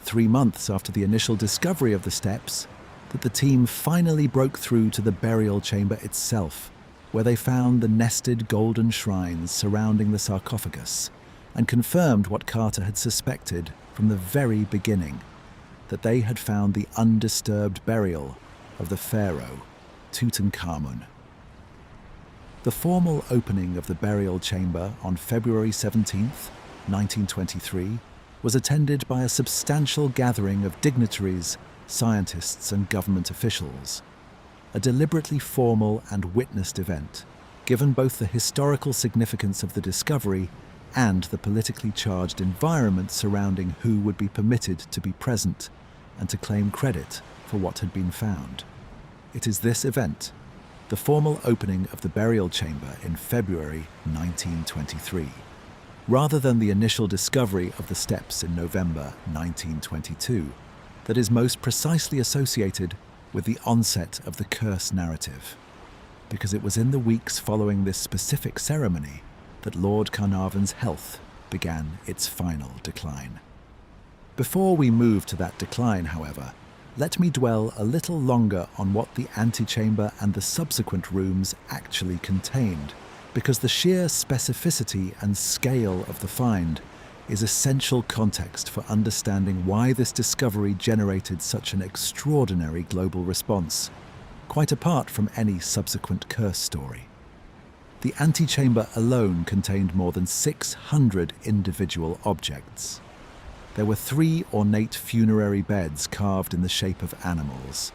A: 3 months after the initial discovery of the steps, that the team finally broke through to the burial chamber itself, where they found the nested golden shrines surrounding the sarcophagus, and confirmed what Carter had suspected from the very beginning, that they had found the undisturbed burial of the pharaoh Tutankhamun. The formal opening of the burial chamber on February 17, 1923, was attended by a substantial gathering of dignitaries, scientists, and government officials. A deliberately formal and witnessed event, given both the historical significance of the discovery and the politically charged environment surrounding who would be permitted to be present and to claim credit for what had been found. It is this event, the formal opening of the burial chamber in February 1923, rather than the initial discovery of the steps in November 1922, that is most precisely associated with the onset of the curse narrative, because it was in the weeks following this specific ceremony that Lord Carnarvon's health began its final decline. Before we move to that decline, however, let me dwell a little longer on what the antechamber and the subsequent rooms actually contained, because the sheer specificity and scale of the find is essential context for understanding why this discovery generated such an extraordinary global response, quite apart from any subsequent curse story. The antechamber alone contained more than 600 individual objects. There were 3 ornate funerary beds carved in the shape of animals: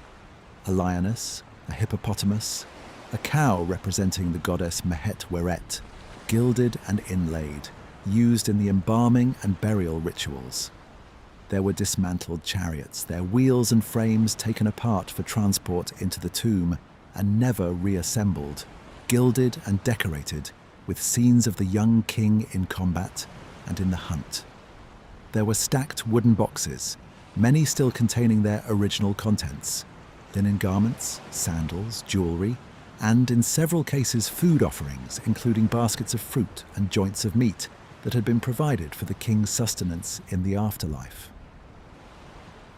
A: a lioness, a hippopotamus, a cow representing the goddess Mehet Weret, gilded and inlaid, used in the embalming and burial rituals. There were dismantled chariots, their wheels and frames taken apart for transport into the tomb and never reassembled, gilded and decorated with scenes of the young king in combat and in the hunt. There were stacked wooden boxes, many still containing their original contents: linen garments, sandals, jewelry, and in several cases food offerings, including baskets of fruit and joints of meat that had been provided for the king's sustenance in the afterlife.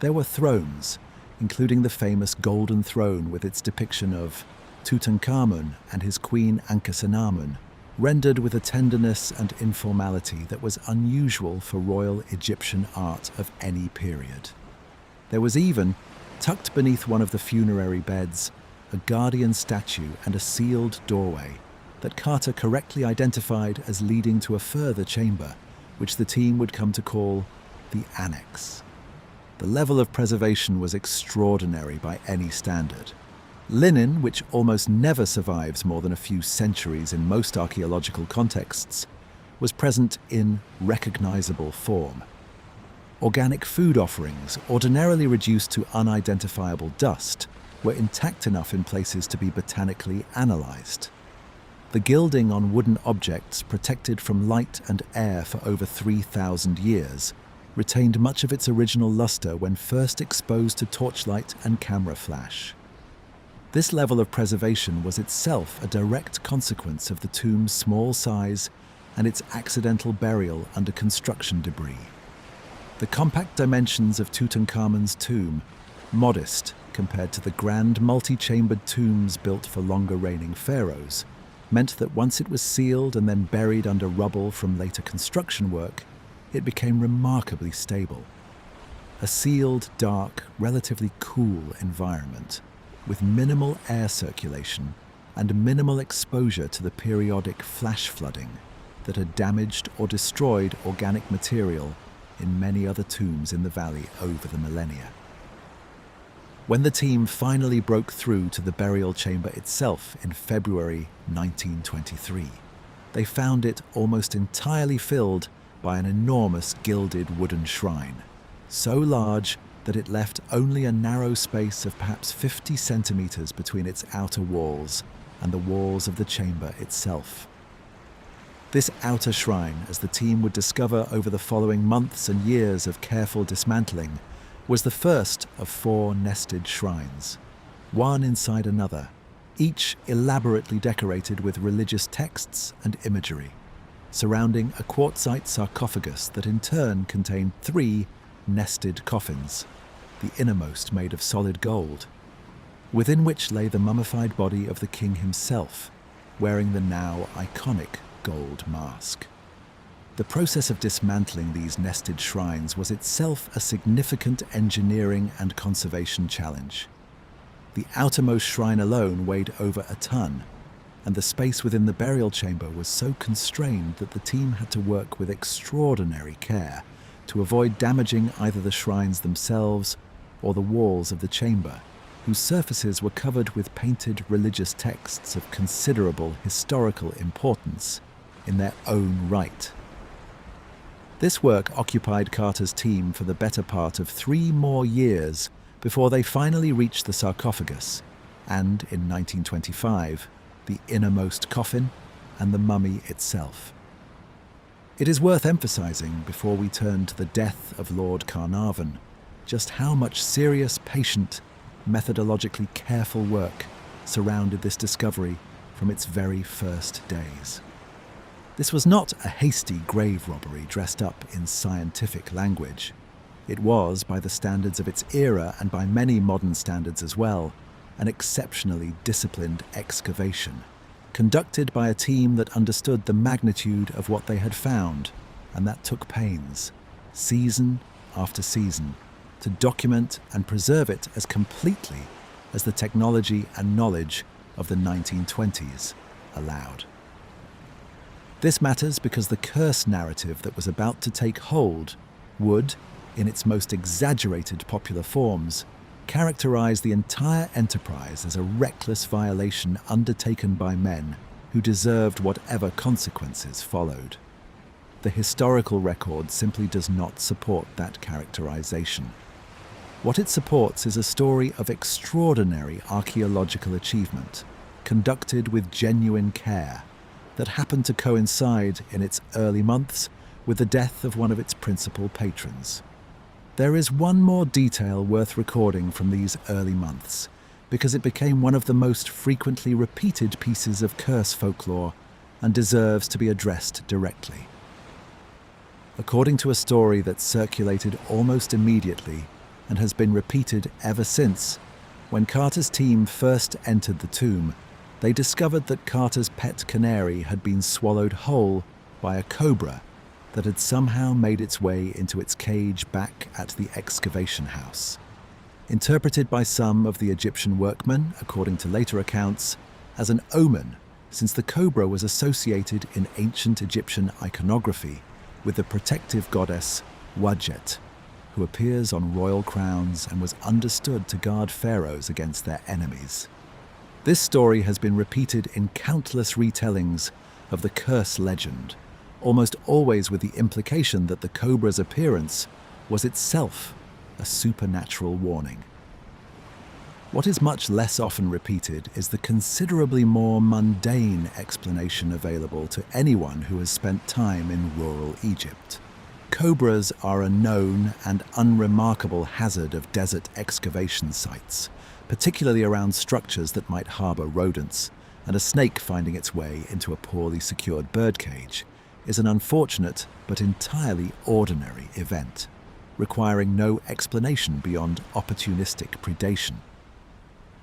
A: There were thrones, including the famous golden throne with its depiction of Tutankhamun and his queen Ankhesenamun, rendered with a tenderness and informality that was unusual for royal Egyptian art of any period. There was even, tucked beneath one of the funerary beds, a guardian statue and a sealed doorway that Carter correctly identified as leading to a further chamber, which the team would come to call the Annex. The level of preservation was extraordinary by any standard. Linen, which almost never survives more than a few centuries in most archaeological contexts, was present in recognizable form. Organic food offerings, ordinarily reduced to unidentifiable dust, were intact enough in places to be botanically analyzed. The gilding on wooden objects, protected from light and air for over 3,000 years, retained much of its original luster when first exposed to torchlight and camera flash. This level of preservation was itself a direct consequence of the tomb's small size and its accidental burial under construction debris. The compact dimensions of Tutankhamun's tomb, modest compared to the grand multi-chambered tombs built for longer reigning pharaohs, meant that once it was sealed and then buried under rubble from later construction work, it became remarkably stable. A sealed, dark, relatively cool environment with minimal air circulation and minimal exposure to the periodic flash flooding that had damaged or destroyed organic material in many other tombs in the valley over the millennia. When the team finally broke through to the burial chamber itself in February 1923, they found it almost entirely filled by an enormous gilded wooden shrine, so large that it left only a narrow space of perhaps 50 centimeters between its outer walls and the walls of the chamber itself. This outer shrine, as the team would discover over the following months and years of careful dismantling, was the first of 4 nested shrines, one inside another, each elaborately decorated with religious texts and imagery, surrounding a quartzite sarcophagus that in turn contained 3 nested coffins, the innermost made of solid gold, within which lay the mummified body of the king himself, wearing the now iconic gold mask. The process of dismantling these nested shrines was itself a significant engineering and conservation challenge. The outermost shrine alone weighed over a ton, and the space within the burial chamber was so constrained that the team had to work with extraordinary care to avoid damaging either the shrines themselves or the walls of the chamber, whose surfaces were covered with painted religious texts of considerable historical importance in their own right. This work occupied Carter's team for the better part of 3 more years before they finally reached the sarcophagus and, in 1925, the innermost coffin and the mummy itself. It is worth emphasizing, before we turn to the death of Lord Carnarvon, just how much serious, patient, methodologically careful work surrounded this discovery from its very first days. This was not a hasty grave robbery dressed up in scientific language. It was, by the standards of its era and by many modern standards as well, an exceptionally disciplined excavation, conducted by a team that understood the magnitude of what they had found and that took pains, season after season, to document and preserve it as completely as the technology and knowledge of the 1920s allowed. This matters because the curse narrative that was about to take hold would, in its most exaggerated popular forms, characterize the entire enterprise as a reckless violation undertaken by men who deserved whatever consequences followed. The historical record simply does not support that characterization. What it supports is a story of extraordinary archaeological achievement, conducted with genuine care, that happened to coincide in its early months with the death of one of its principal patrons. There is one more detail worth recording from these early months, because it became one of the most frequently repeated pieces of curse folklore and deserves to be addressed directly. According to a story that circulated almost immediately and has been repeated ever since, when Carter's team first entered the tomb, they discovered that Carter's pet canary had been swallowed whole by a cobra that had somehow made its way into its cage back at the excavation house. Interpreted by some of the Egyptian workmen, according to later accounts, as an omen, since the cobra was associated in ancient Egyptian iconography with the protective goddess Wadjet, who appears on royal crowns and was understood to guard pharaohs against their enemies. This story has been repeated in countless retellings of the curse legend, almost always with the implication that the cobra's appearance was itself a supernatural warning. What is much less often repeated is the considerably more mundane explanation available to anyone who has spent time in rural Egypt. Cobras are a known and unremarkable hazard of desert excavation sites, particularly around structures that might harbour rodents, and a snake finding its way into a poorly secured birdcage is an unfortunate but entirely ordinary event, requiring no explanation beyond opportunistic predation.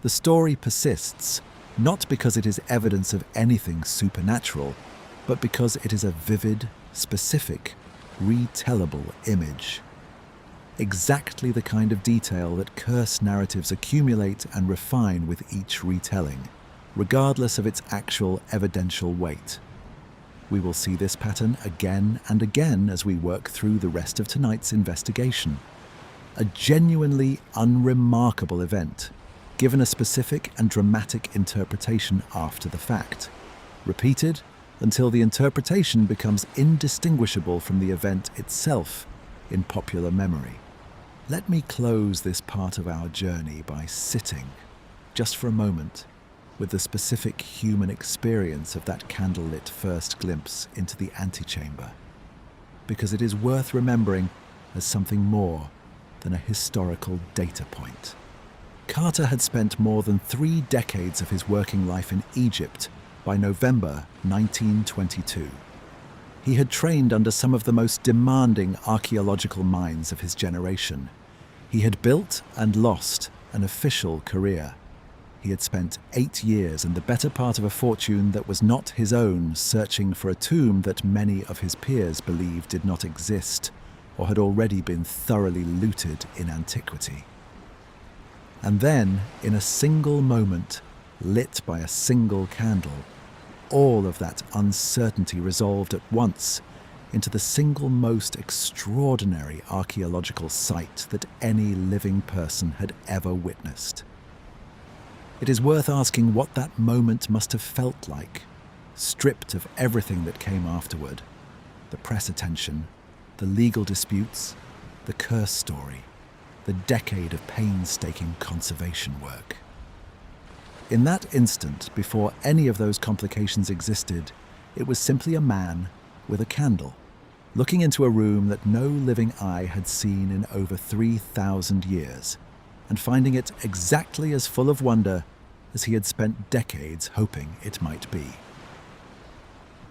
A: The story persists, not because it is evidence of anything supernatural, but because it is a vivid, specific, retellable image. Exactly the kind of detail that curse narratives accumulate and refine with each retelling, regardless of its actual evidential weight. We will see this pattern again and again as we work through the rest of tonight's investigation. A genuinely unremarkable event, given a specific and dramatic interpretation after the fact, repeated until the interpretation becomes indistinguishable from the event itself in popular memory. Let me close this part of our journey by sitting, just for a moment, with the specific human experience of that candlelit first glimpse into the antechamber, because it is worth remembering as something more than a historical data point. Carter had spent more than 3 decades of his working life in Egypt by November 1922. He had trained under some of the most demanding archaeological minds of his generation. He had built and lost an official career. He had spent 8 years and the better part of a fortune that was not his own searching for a tomb that many of his peers believed did not exist or had already been thoroughly looted in antiquity. And then, in a single moment, lit by a single candle, all of that uncertainty resolved at once into the single most extraordinary archaeological site that any living person had ever witnessed. It is worth asking what that moment must have felt like, stripped of everything that came afterward, the press attention, the legal disputes, the curse story, the decade of painstaking conservation work. In that instant, before any of those complications existed, it was simply a man with a candle, looking into a room that no living eye had seen in over 3,000 years, and finding it exactly as full of wonder as he had spent decades hoping it might be.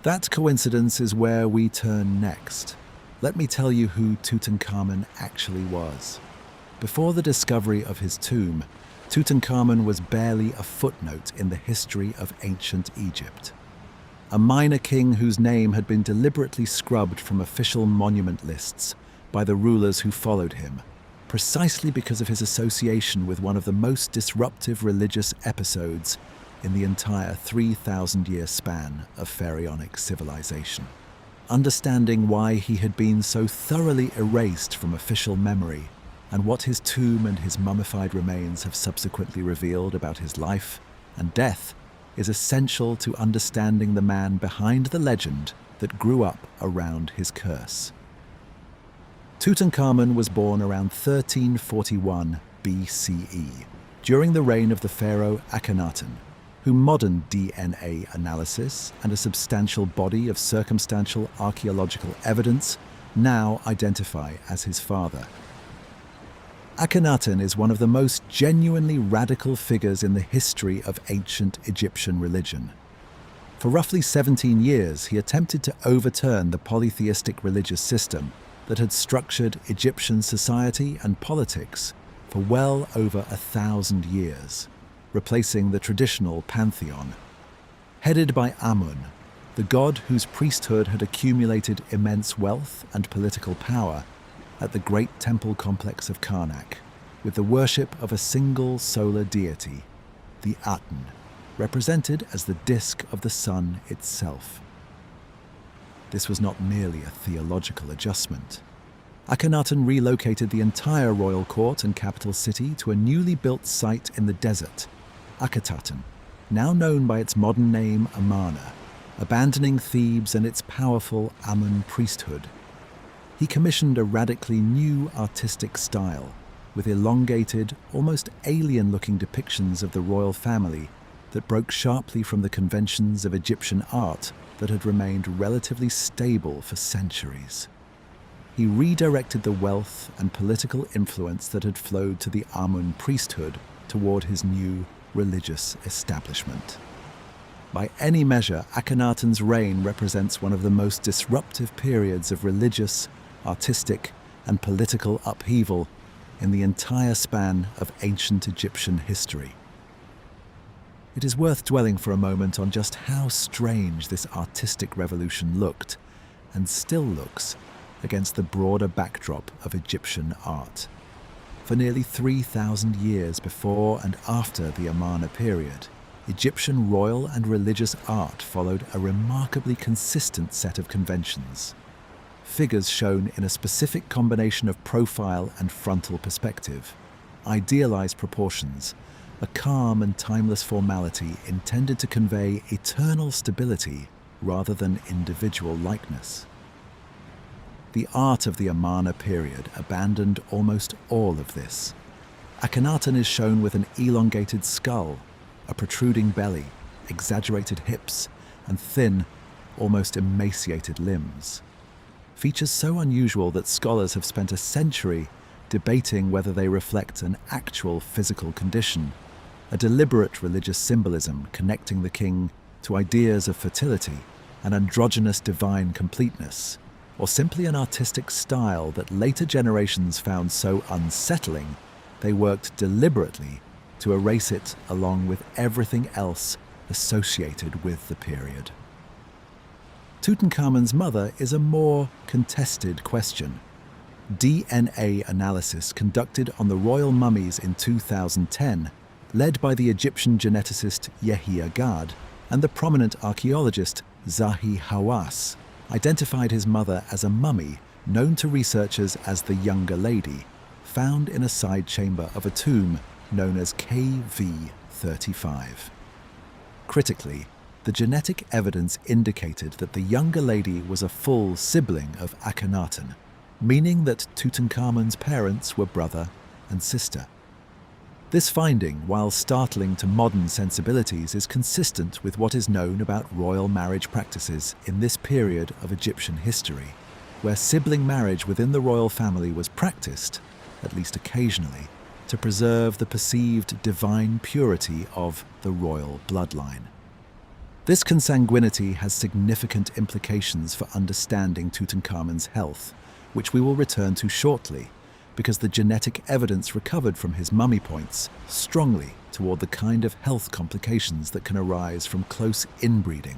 A: That coincidence is where we turn next. Let me tell you who Tutankhamun actually was. Before the discovery of his tomb, Tutankhamun was barely a footnote in the history of ancient Egypt. A minor king whose name had been deliberately scrubbed from official monument lists by the rulers who followed him, precisely because of his association with one of the most disruptive religious episodes in the entire 3,000-year span of pharaonic civilization. Understanding why he had been so thoroughly erased from official memory and what his tomb and his mummified remains have subsequently revealed about his life and death is essential to understanding the man behind the legend that grew up around his curse. Tutankhamun was born around 1341 BCE, during the reign of the pharaoh Akhenaten, whom modern DNA analysis and a substantial body of circumstantial archaeological evidence now identify as his father. Akhenaten is one of the most genuinely radical figures in the history of ancient Egyptian religion. For roughly 17 years, he attempted to overturn the polytheistic religious system that had structured Egyptian society and politics for well over 1,000 years, replacing the traditional pantheon. Headed by Amun, the god whose priesthood had accumulated immense wealth and political power at the great temple complex of Karnak, with the worship of a single solar deity, the Aten, represented as the disk of the sun itself. This was not merely a theological adjustment. Akhenaten relocated the entire royal court and capital city to a newly built site in the desert, Akhetaten, now known by its modern name Amarna, abandoning Thebes and its powerful Amun priesthood. He commissioned a radically new artistic style, with elongated, almost alien-looking depictions of the royal family that broke sharply from the conventions of Egyptian art that had remained relatively stable for centuries. He redirected the wealth and political influence that had flowed to the Amun priesthood toward his new religious establishment. By any measure, Akhenaten's reign represents one of the most disruptive periods of religious, artistic, and political upheaval in the entire span of ancient Egyptian history. It is worth dwelling for a moment on just how strange this artistic revolution looked, and still looks, against the broader backdrop of Egyptian art. For nearly 3,000 years before and after the Amarna period, Egyptian royal and religious art followed a remarkably consistent set of conventions. Figures shown in a specific combination of profile and frontal perspective, idealized proportions, a calm and timeless formality intended to convey eternal stability rather than individual likeness. The art of the Amarna period abandoned almost all of this. Akhenaten is shown with an elongated skull, a protruding belly, exaggerated hips, and thin, almost emaciated limbs. Features so unusual that scholars have spent a century debating whether they reflect an actual physical condition, a deliberate religious symbolism connecting the king to ideas of fertility and androgynous divine completeness, or simply an artistic style that later generations found so unsettling they worked deliberately to erase it along with everything else associated with the period. Tutankhamun's mother is a more contested question. DNA analysis conducted on the royal mummies in 2010, led by the Egyptian geneticist Yehi Agad and the prominent archaeologist Zahi Hawass, identified his mother as a mummy known to researchers as the Younger Lady, found in a side chamber of a tomb known as KV35. Critically, the genetic evidence indicated that the Younger Lady was a full sibling of Akhenaten, meaning that Tutankhamun's parents were brother and sister. This finding, while startling to modern sensibilities, is consistent with what is known about royal marriage practices in this period of Egyptian history, where sibling marriage within the royal family was practiced, at least occasionally, to preserve the perceived divine purity of the royal bloodline. This consanguinity has significant implications for understanding Tutankhamun's health, which we will return to shortly, because the genetic evidence recovered from his mummy points strongly toward the kind of health complications that can arise from close inbreeding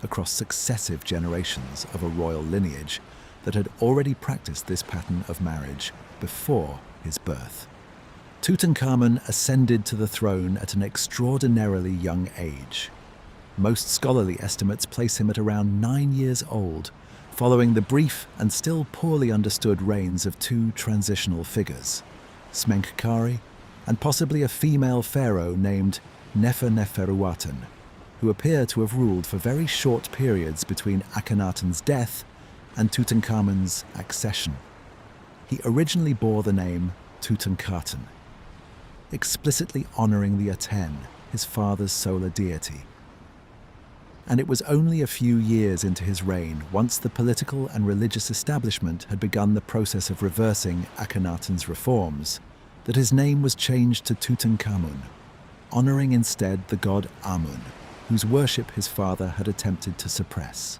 A: across successive generations of a royal lineage that had already practiced this pattern of marriage before his birth. Tutankhamun ascended to the throne at an extraordinarily young age. Most scholarly estimates place him at around 9 years old, following the brief and still poorly understood reigns of two transitional figures, Smenkhkare and possibly a female pharaoh named Nefer-Neferuaten, who appear to have ruled for very short periods between Akhenaten's death and Tutankhamun's accession. He originally bore the name Tutankhaten, explicitly honoring the Aten, his father's solar deity. And it was only a few years into his reign, once the political and religious establishment had begun the process of reversing Akhenaten's reforms, that his name was changed to Tutankhamun, honoring instead the god Amun, whose worship his father had attempted to suppress.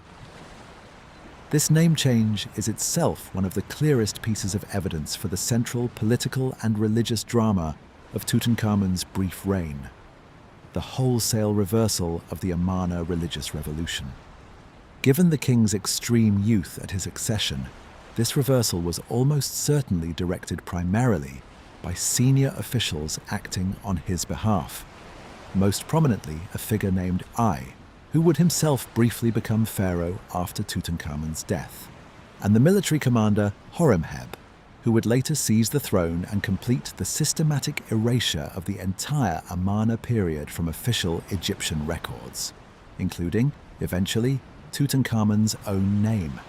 A: This name change is itself one of the clearest pieces of evidence for the central political and religious drama of Tutankhamun's brief reign, the wholesale reversal of the Amarna religious revolution. Given the king's extreme youth at his accession, this reversal was almost certainly directed primarily by senior officials acting on his behalf, most prominently a figure named Ai, who would himself briefly become pharaoh after Tutankhamun's death, and the military commander Horemheb, who would later seize the throne and complete the systematic erasure of the entire Amarna period from official Egyptian records, including, eventually, Tutankhamun's own name.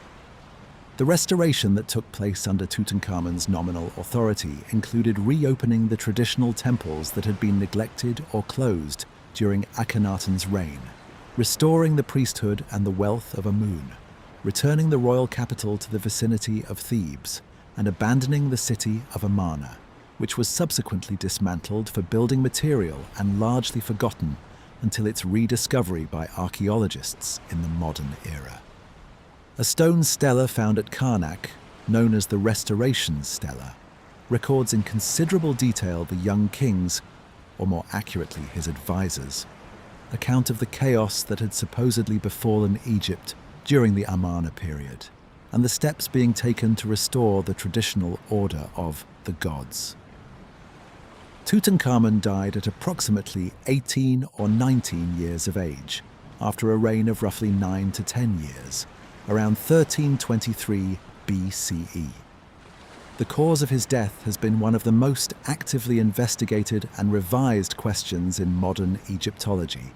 A: The restoration that took place under Tutankhamun's nominal authority included reopening the traditional temples that had been neglected or closed during Akhenaten's reign, restoring the priesthood and the wealth of Amun, returning the royal capital to the vicinity of Thebes, and abandoning the city of Amarna, which was subsequently dismantled for building material and largely forgotten until its rediscovery by archaeologists in the modern era. A stone stela found at Karnak, known as the Restoration Stela, records in considerable detail the young king's, or more accurately his advisors', account of the chaos that had supposedly befallen Egypt during the Amarna period, and the steps being taken to restore the traditional order of the gods. Tutankhamun died at approximately 18 or 19 years of age, after a reign of roughly 9 to 10 years, around 1323 BCE. The cause of his death has been one of the most actively investigated and revised questions in modern Egyptology,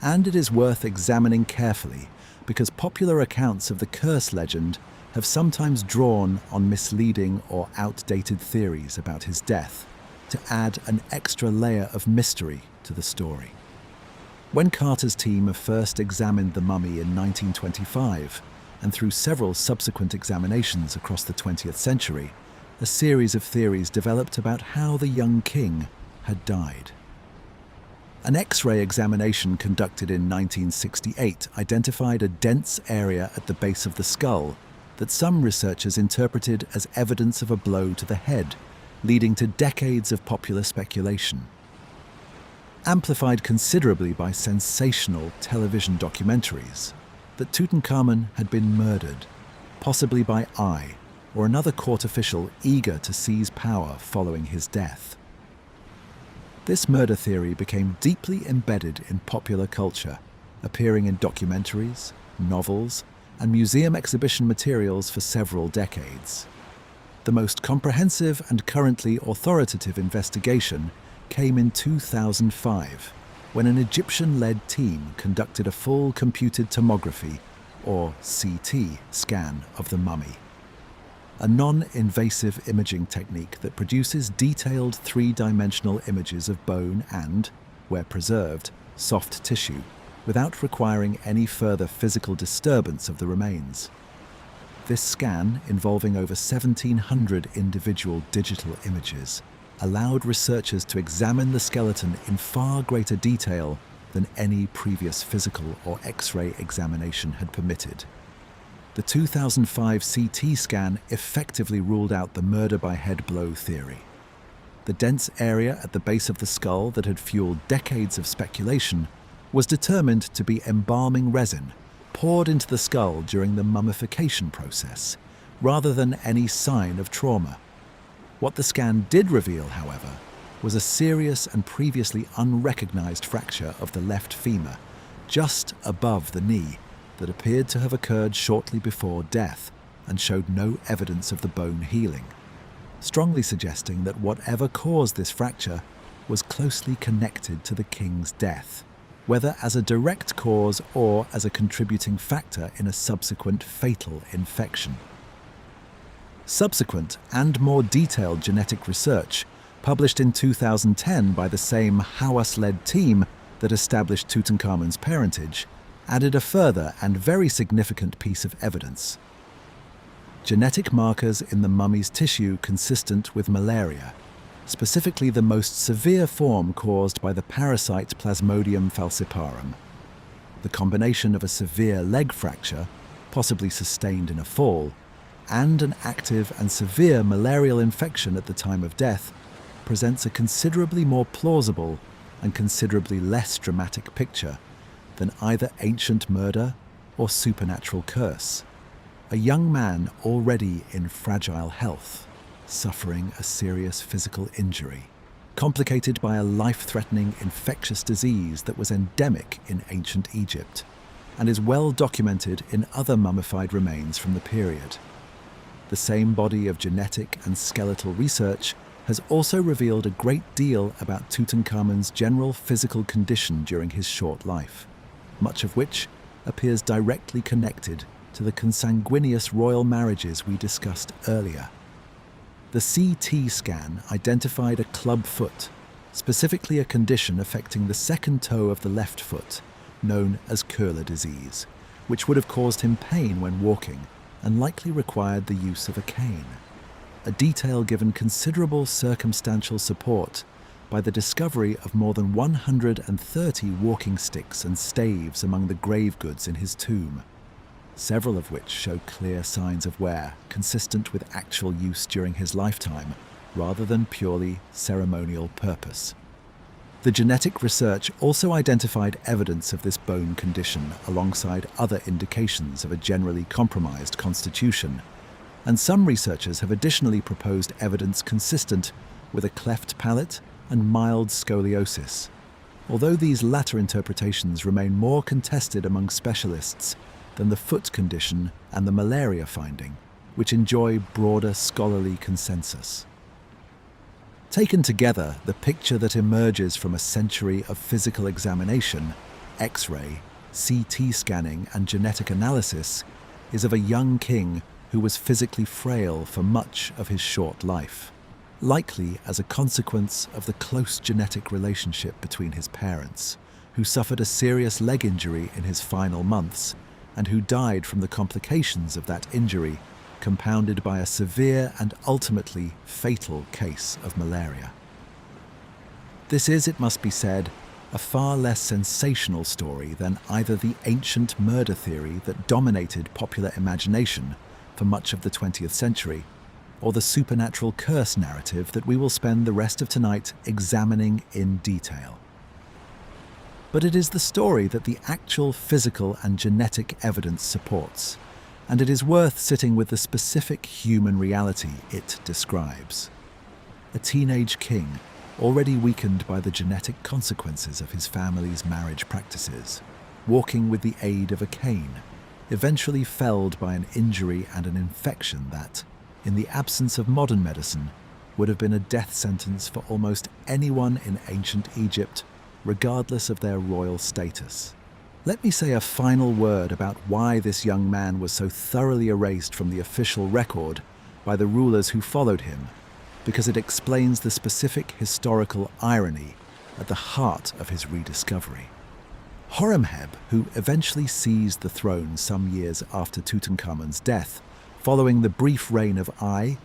A: and it is worth examining carefully because popular accounts of the curse legend have sometimes drawn on misleading or outdated theories about his death to add an extra layer of mystery to the story. When Carter's team first examined the mummy in 1925, and through several subsequent examinations across the 20th century, a series of theories developed about how the young king had died. An X-ray examination conducted in 1968 identified a dense area at the base of the skull that some researchers interpreted as evidence of a blow to the head, leading to decades of popular speculation. Amplified considerably by sensational television documentaries, that Tutankhamun had been murdered, possibly by Ai, or another court official eager to seize power following his death. This murder theory became deeply embedded in popular culture, appearing in documentaries, novels, and museum exhibition materials for several decades. The most comprehensive and currently authoritative investigation came in 2005, when an Egyptian-led team conducted a full computed tomography, or CT, scan of the mummy. A non-invasive imaging technique that produces detailed three-dimensional images of bone and, where preserved, soft tissue, without requiring any further physical disturbance of the remains. This scan, involving over 1,700 individual digital images, allowed researchers to examine the skeleton in far greater detail than any previous physical or X-ray examination had permitted. The 2005 CT scan effectively ruled out the murder by head blow theory. The dense area at the base of the skull that had fueled decades of speculation was determined to be embalming resin poured into the skull during the mummification process, rather than any sign of trauma. What the scan did reveal, however, was a serious and previously unrecognized fracture of the left femur, just above the knee, that appeared to have occurred shortly before death and showed no evidence of the bone healing, strongly suggesting that whatever caused this fracture was closely connected to the king's death, whether as a direct cause or as a contributing factor in a subsequent fatal infection. Subsequent and more detailed genetic research, published in 2010 by the same Hawass-led team that established Tutankhamun's parentage, added a further and very significant piece of evidence. Genetic markers in the mummy's tissue consistent with malaria, specifically the most severe form caused by the parasite Plasmodium falciparum. The combination of a severe leg fracture, possibly sustained in a fall, and an active and severe malarial infection at the time of death presents a considerably more plausible and considerably less dramatic picture than either ancient murder or supernatural curse. A young man already in fragile health, suffering a serious physical injury, complicated by a life-threatening infectious disease that was endemic in ancient Egypt and is well documented in other mummified remains from the period. The same body of genetic and skeletal research has also revealed a great deal about Tutankhamun's general physical condition during his short life, much of which appears directly connected to the consanguineous royal marriages we discussed earlier. The CT scan identified a club foot, specifically a condition affecting the second toe of the left foot, known as Curler disease, which would have caused him pain when walking and likely required the use of a cane. A detail given considerable circumstantial support by the discovery of more than 130 walking sticks and staves among the grave goods in his tomb, several of which show clear signs of wear consistent with actual use during his lifetime rather than purely ceremonial purpose. The genetic research also identified evidence of this bone condition alongside other indications of a generally compromised constitution, and some researchers have additionally proposed evidence consistent with a cleft palate and mild scoliosis, although these latter interpretations remain more contested among specialists than the foot condition and the malaria finding, which enjoy broader scholarly consensus. Taken together, the picture that emerges from a century of physical examination, X-ray, CT scanning, and genetic analysis is of a young king who was physically frail for much of his short life, likely as a consequence of the close genetic relationship between his parents, who suffered a serious leg injury in his final months and who died from the complications of that injury, compounded by a severe and ultimately fatal case of malaria. This is, it must be said, a far less sensational story than either the ancient murder theory that dominated popular imagination for much of the 20th century, or the supernatural curse narrative that we will spend the rest of tonight examining in detail. But it is the story that the actual physical and genetic evidence supports, and it is worth sitting with the specific human reality it describes. A teenage king, already weakened by the genetic consequences of his family's marriage practices, walking with the aid of a cane, eventually felled by an injury and an infection that, in the absence of modern medicine, would have been a death sentence for almost anyone in ancient Egypt, regardless of their royal status. Let me say a final word about why this young man was so thoroughly erased from the official record by the rulers who followed him, because it explains the specific historical irony at the heart of his rediscovery. Horemheb, who eventually seized the throne some years after Tutankhamun's death, following the brief reign of Ai,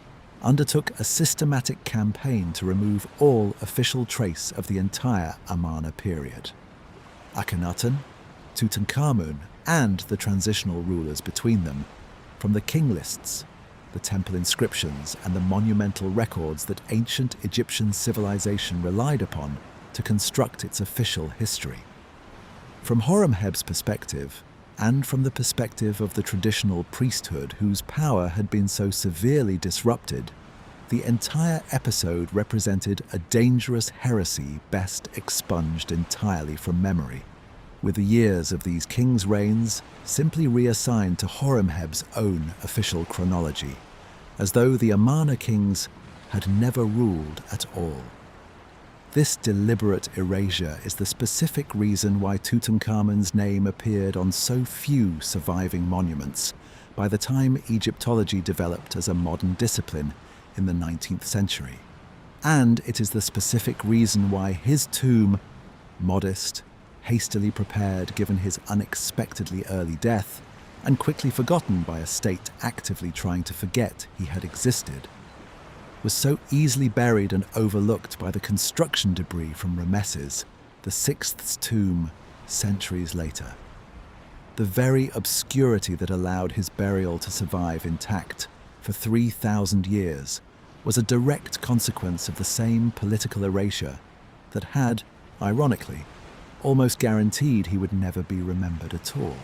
A: undertook a systematic campaign to remove all official trace of the entire Amarna period. Akhenaten, Tutankhamun, and the transitional rulers between them, from the king lists, the temple inscriptions, and the monumental records that ancient Egyptian civilization relied upon to construct its official history. From Horemheb's perspective, and from the perspective of the traditional priesthood whose power had been so severely disrupted, the entire episode represented a dangerous heresy best expunged entirely from memory, with the years of these kings' reigns simply reassigned to Horemheb's own official chronology, as though the Amarna kings had never ruled at all. This deliberate erasure is the specific reason why Tutankhamun's name appeared on so few surviving monuments by the time Egyptology developed as a modern discipline in the 19th century. And it is the specific reason why his tomb, modest, hastily prepared given his unexpectedly early death, and quickly forgotten by a state actively trying to forget he had existed, was so easily buried and overlooked by the construction debris from Ramesses, the sixth's tomb, centuries later. The very obscurity that allowed his burial to survive intact for 3,000 years was a direct consequence of the same political erasure that had, ironically, almost guaranteed he would never be remembered at all.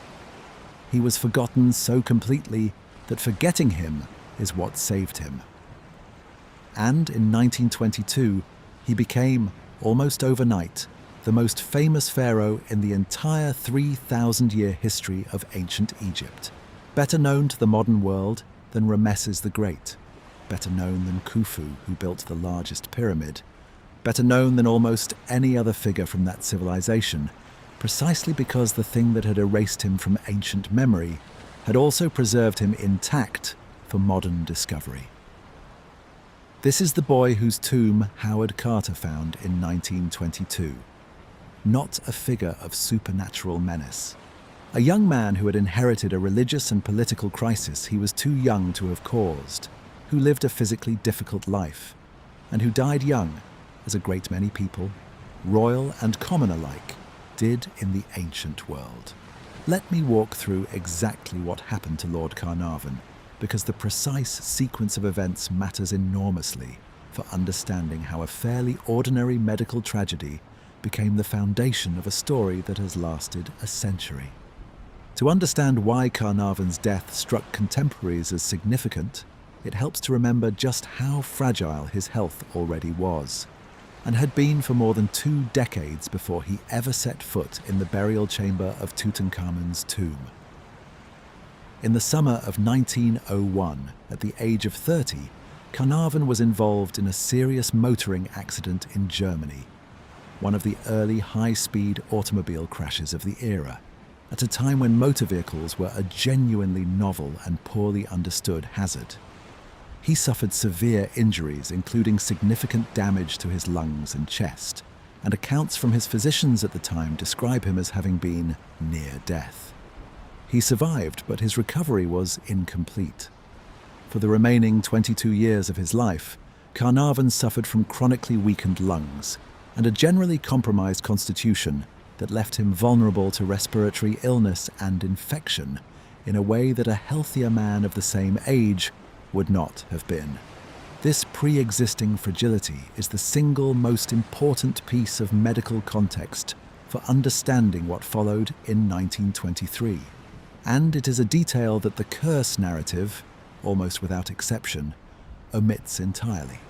A: He was forgotten so completely that forgetting him is what saved him. And in 1922, he became, almost overnight, the most famous pharaoh in the entire 3,000-year history of ancient Egypt, better known to the modern world than Ramesses the Great, better known than Khufu, who built the largest pyramid, better known than almost any other figure from that civilization, precisely because the thing that had erased him from ancient memory had also preserved him intact for modern discovery. This is the boy whose tomb Howard Carter found in 1922. Not a figure of supernatural menace. A young man who had inherited a religious and political crisis he was too young to have caused, who lived a physically difficult life, and who died young, as a great many people, royal and common alike, did in the ancient world. Let me walk through exactly what happened to Lord Carnarvon, because the precise sequence of events matters enormously for understanding how a fairly ordinary medical tragedy became the foundation of a story that has lasted a century. To understand why Carnarvon's death struck contemporaries as significant, it helps to remember just how fragile his health already was, and had been for more than 2 decades before he ever set foot in the burial chamber of Tutankhamun's tomb. In the summer of 1901, at the age of 30, Carnarvon was involved in a serious motoring accident in Germany, one of the early high-speed automobile crashes of the era, at a time when motor vehicles were a genuinely novel and poorly understood hazard. He suffered severe injuries, including significant damage to his lungs and chest, and accounts from his physicians at the time describe him as having been near death. He survived, but his recovery was incomplete. For the remaining 22 years of his life, Carnarvon suffered from chronically weakened lungs and a generally compromised constitution that left him vulnerable to respiratory illness and infection in a way that a healthier man of the same age would not have been. This pre-existing fragility is the single most important piece of medical context for understanding what followed in 1923, and it is a detail that the curse narrative, almost without exception, omits entirely.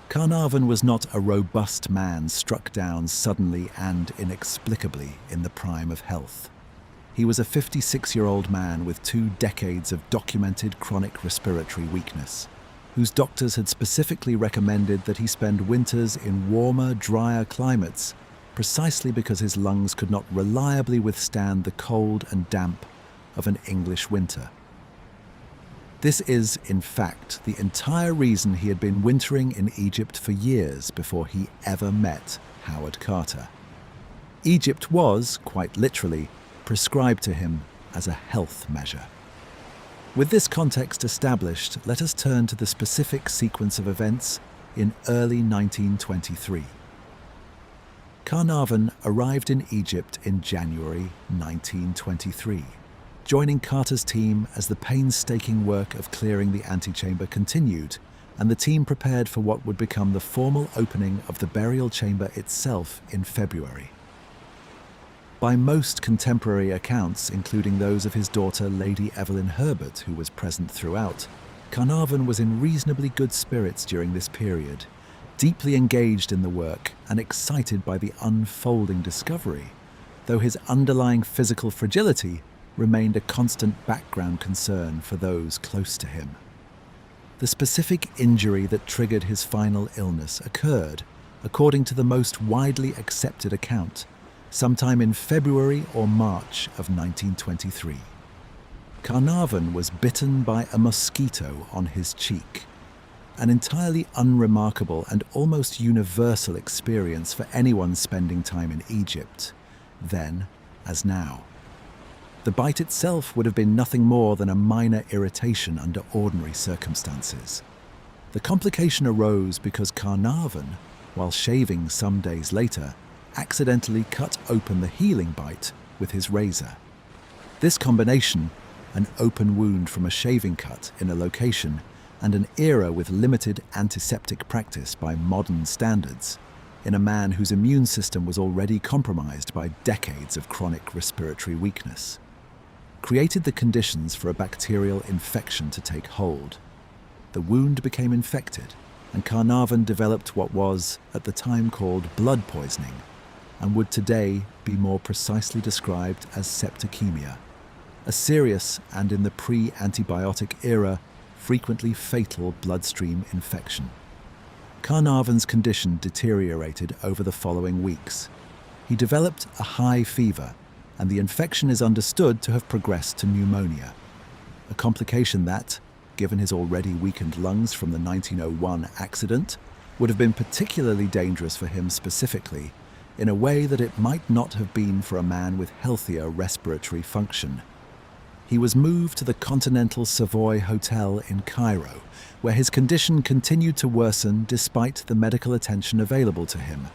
A: Carnarvon was not a robust man struck down suddenly and inexplicably in the prime of health. He was a 56-year-old man with 2 decades of documented chronic respiratory weakness, whose doctors had specifically recommended that he spend winters in warmer, drier climates precisely because his lungs could not reliably withstand the cold and damp of an English winter. This is, in fact, the entire reason he had been wintering in Egypt for years before he ever met Howard Carter. Egypt was, quite literally, prescribed to him as a health measure. With this context established, let us turn to the specific sequence of events in early 1923. Carnarvon arrived in Egypt in January 1923. Joining Carter's team as the painstaking work of clearing the antechamber continued, and the team prepared for what would become the formal opening of the burial chamber itself in February. By most contemporary accounts, including those of his daughter Lady Evelyn Herbert, who was present throughout, Carnarvon was in reasonably good spirits during this period, deeply engaged in the work and excited by the unfolding discovery, though his underlying physical fragility remained a constant background concern for those close to him. The specific injury that triggered his final illness occurred, according to the most widely accepted account, sometime in February or March of 1923. Carnarvon was bitten by a mosquito on his cheek, an entirely unremarkable and almost universal experience for anyone spending time in Egypt, then as now. The bite itself would have been nothing more than a minor irritation under ordinary circumstances. The complication arose because Carnarvon, while shaving some days later, accidentally cut open the healing bite with his razor. This combination, an open wound from a shaving cut in a location and an era with limited antiseptic practice by modern standards, in a man whose immune system was already compromised by decades of chronic respiratory weakness, created the conditions for a bacterial infection to take hold. The wound became infected, and Carnarvon developed what was, at the time, called blood poisoning, and would today be more precisely described as septicemia, a serious and, in the pre-antibiotic era, frequently fatal bloodstream infection. Carnarvon's condition deteriorated over the following weeks. He developed a high fever, and the infection is understood to have progressed to pneumonia, a complication that, given his already weakened lungs from the 1901 accident, would have been particularly dangerous for him specifically, in a way that it might not have been for a man with healthier respiratory function. He was moved to the Continental Savoy Hotel in Cairo, where his condition continued to worsen despite the medical attention available to him,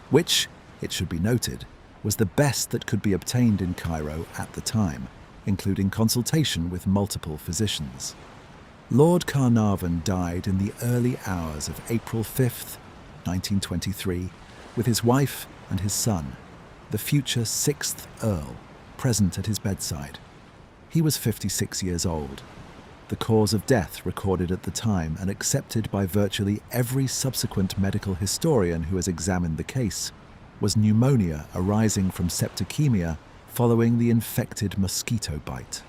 A: which, it should be noted, was the best that could be obtained in Cairo at the time, including consultation with multiple physicians. Lord Carnarvon died in the early hours of April 5th, 1923, with his wife and his son, the future 6th Earl, present at his bedside. He was 56 years old. The cause of death recorded at the time and accepted by virtually every subsequent medical historian who has examined the case was pneumonia arising from septicemia following the infected mosquito bite.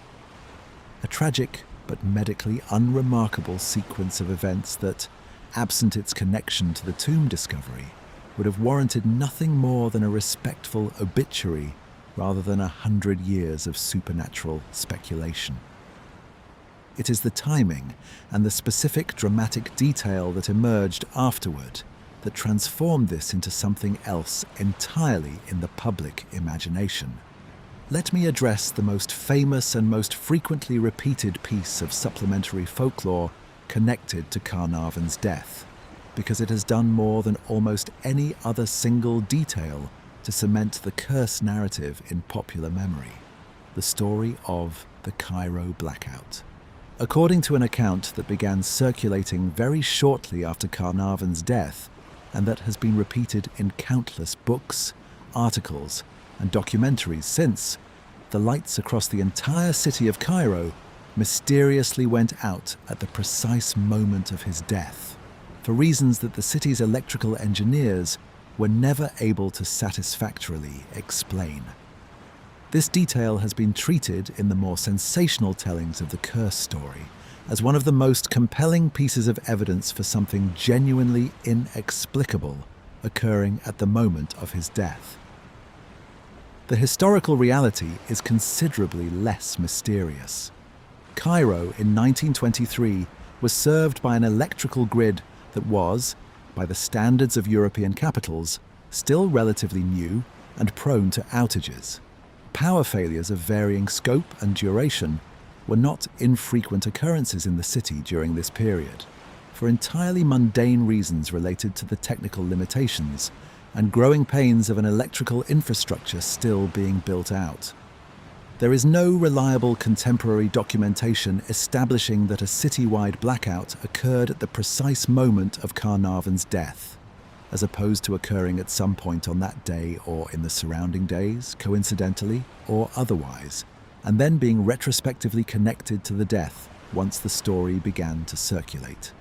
A: A tragic but medically unremarkable sequence of events that, absent its connection to the tomb discovery, would have warranted nothing more than a respectful obituary rather than 100 years of supernatural speculation. It is the timing and the specific dramatic detail that emerged afterward that transformed this into something else entirely in the public imagination. Let me address the most famous and most frequently repeated piece of supplementary folklore connected to Carnarvon's death, because it has done more than almost any other single detail to cement the curse narrative in popular memory: the story of the Cairo blackout. According to an account that began circulating very shortly after Carnarvon's death, and that has been repeated in countless books, articles, and documentaries since, the lights across the entire city of Cairo mysteriously went out at the precise moment of his death, for reasons that the city's electrical engineers were never able to satisfactorily explain. This detail has been treated in the more sensational tellings of the curse story as one of the most compelling pieces of evidence for something genuinely inexplicable occurring at the moment of his death. The historical reality is considerably less mysterious. Cairo in 1923 was served by an electrical grid that was, by the standards of European capitals, still relatively new and prone to outages. Power failures of varying scope and duration were not infrequent occurrences in the city during this period, for entirely mundane reasons related to the technical limitations and growing pains of an electrical infrastructure still being built out. There is no reliable contemporary documentation establishing that a citywide blackout occurred at the precise moment of Carnarvon's death, as opposed to occurring at some point on that day or in the surrounding days, coincidentally or otherwise, and then being retrospectively connected to the death once the story began to circulate.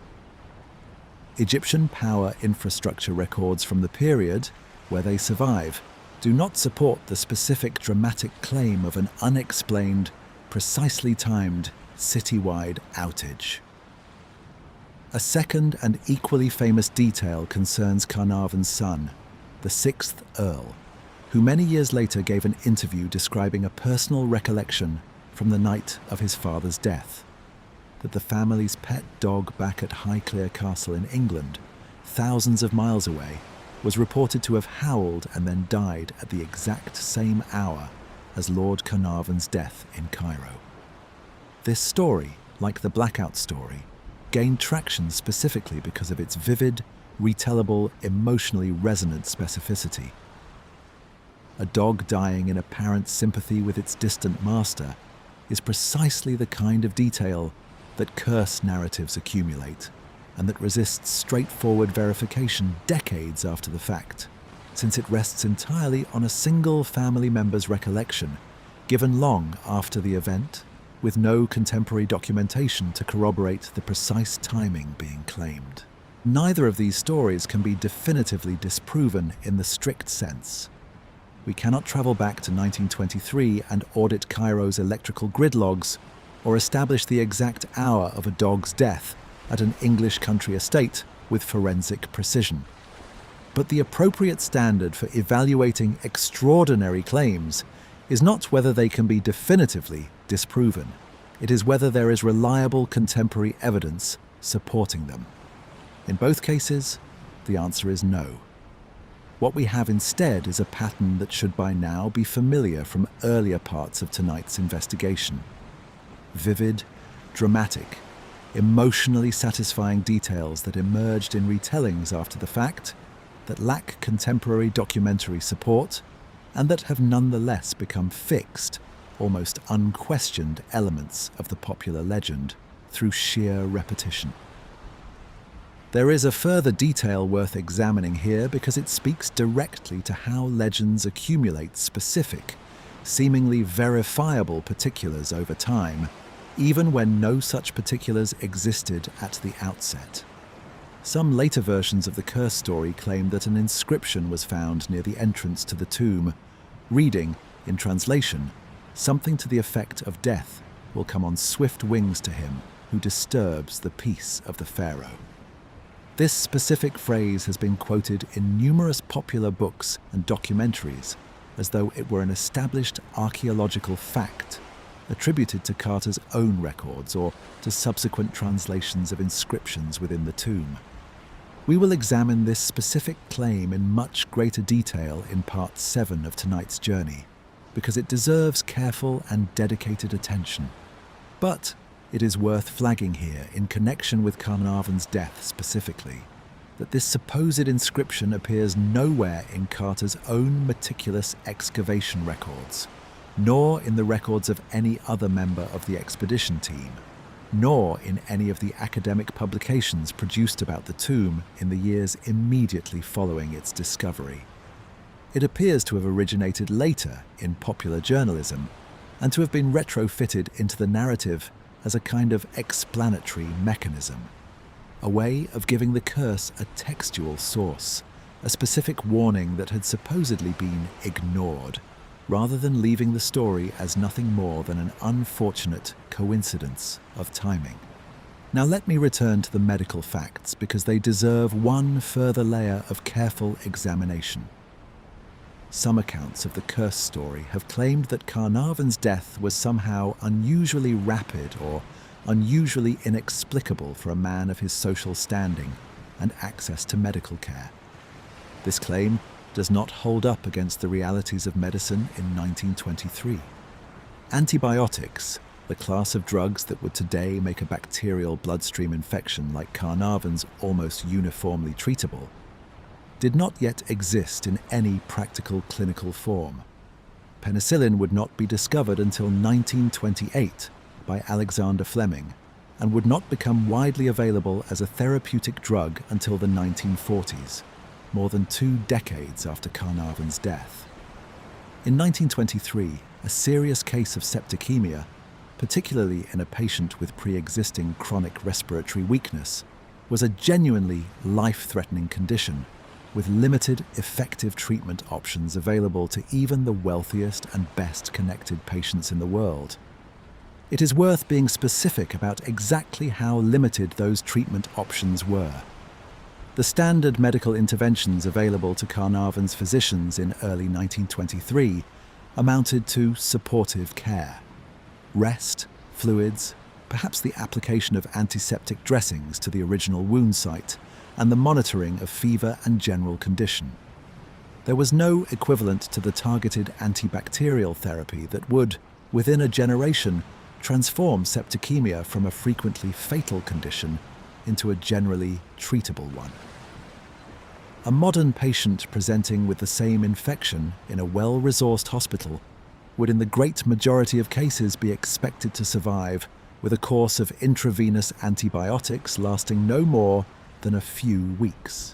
A: Egyptian power infrastructure records from the period where they survive do not support the specific dramatic claim of an unexplained, precisely timed, citywide outage. A second and equally famous detail concerns Carnarvon's son, the 6th Earl, who many years later gave an interview describing a personal recollection from the night of his father's death, that the family's pet dog back at Highclere Castle in England, thousands of miles away, was reported to have howled and then died at the exact same hour as Lord Carnarvon's death in Cairo. This story, like the blackout story, gained traction specifically because of its vivid, retellable, emotionally resonant specificity. A dog dying in apparent sympathy with its distant master is precisely the kind of detail that curse narratives accumulate, and that resists straightforward verification decades after the fact, since it rests entirely on a single family member's recollection, given long after the event, with no contemporary documentation to corroborate the precise timing being claimed. Neither of these stories can be definitively disproven in the strict sense. We cannot travel back to 1923 and audit Cairo's electrical grid logs, or establish the exact hour of a dog's death at an English country estate with forensic precision. But the appropriate standard for evaluating extraordinary claims is not whether they can be definitively disproven. It is whether there is reliable contemporary evidence supporting them. In both cases, the answer is no. What we have instead is a pattern that should by now be familiar from earlier parts of tonight's investigation. Vivid, dramatic, emotionally satisfying details that emerged in retellings after the fact, that lack contemporary documentary support, and that have nonetheless become fixed, almost unquestioned elements of the popular legend through sheer repetition. There is a further detail worth examining here because it speaks directly to how legends accumulate specific, seemingly verifiable particulars over time, even when no such particulars existed at the outset. Some later versions of the curse story claim that an inscription was found near the entrance to the tomb, reading, in translation, something to the effect of death will come on swift wings to him who disturbs the peace of the pharaoh. This specific phrase has been quoted in numerous popular books and documentaries as though it were an established archaeological fact, attributed to Carter's own records or to subsequent translations of inscriptions within the tomb. We will examine this specific claim in much greater detail in Part 7 of tonight's journey, because it deserves careful and dedicated attention. But it is worth flagging here, in connection with Carnarvon's death specifically, that this supposed inscription appears nowhere in Carter's own meticulous excavation records, nor in the records of any other member of the expedition team, nor in any of the academic publications produced about the tomb in the years immediately following its discovery. It appears to have originated later in popular journalism and to have been retrofitted into the narrative as a kind of explanatory mechanism, a way of giving the curse a textual source, a specific warning that had supposedly been ignored, rather than leaving the story as nothing more than an unfortunate coincidence of timing. Now let me return to the medical facts because they deserve one further layer of careful examination. Some accounts of the curse story have claimed that Carnarvon's death was somehow unusually rapid or unusually inexplicable for a man of his social standing and access to medical care. This claim does not hold up against the realities of medicine in 1923. Antibiotics, the class of drugs that would today make a bacterial bloodstream infection like Carnarvon's almost uniformly treatable, did not yet exist in any practical clinical form. Penicillin would not be discovered until 1928 by Alexander Fleming and would not become widely available as a therapeutic drug until the 1940s, more than 2 decades after Carnarvon's death. In 1923, a serious case of septicemia, particularly in a patient with pre-existing chronic respiratory weakness, was a genuinely life-threatening condition, with limited effective treatment options available to even the wealthiest and best-connected patients in the world. It is worth being specific about exactly how limited those treatment options were. The standard medical interventions available to Carnarvon's physicians in early 1923 amounted to supportive care. Rest, fluids, perhaps the application of antiseptic dressings to the original wound site, and the monitoring of fever and general condition. There was no equivalent to the targeted antibacterial therapy that would, within a generation, transform septicemia from a frequently fatal condition into a generally treatable one. A modern patient presenting with the same infection in a well-resourced hospital would in the great majority of cases be expected to survive with a course of intravenous antibiotics lasting no more than a few weeks.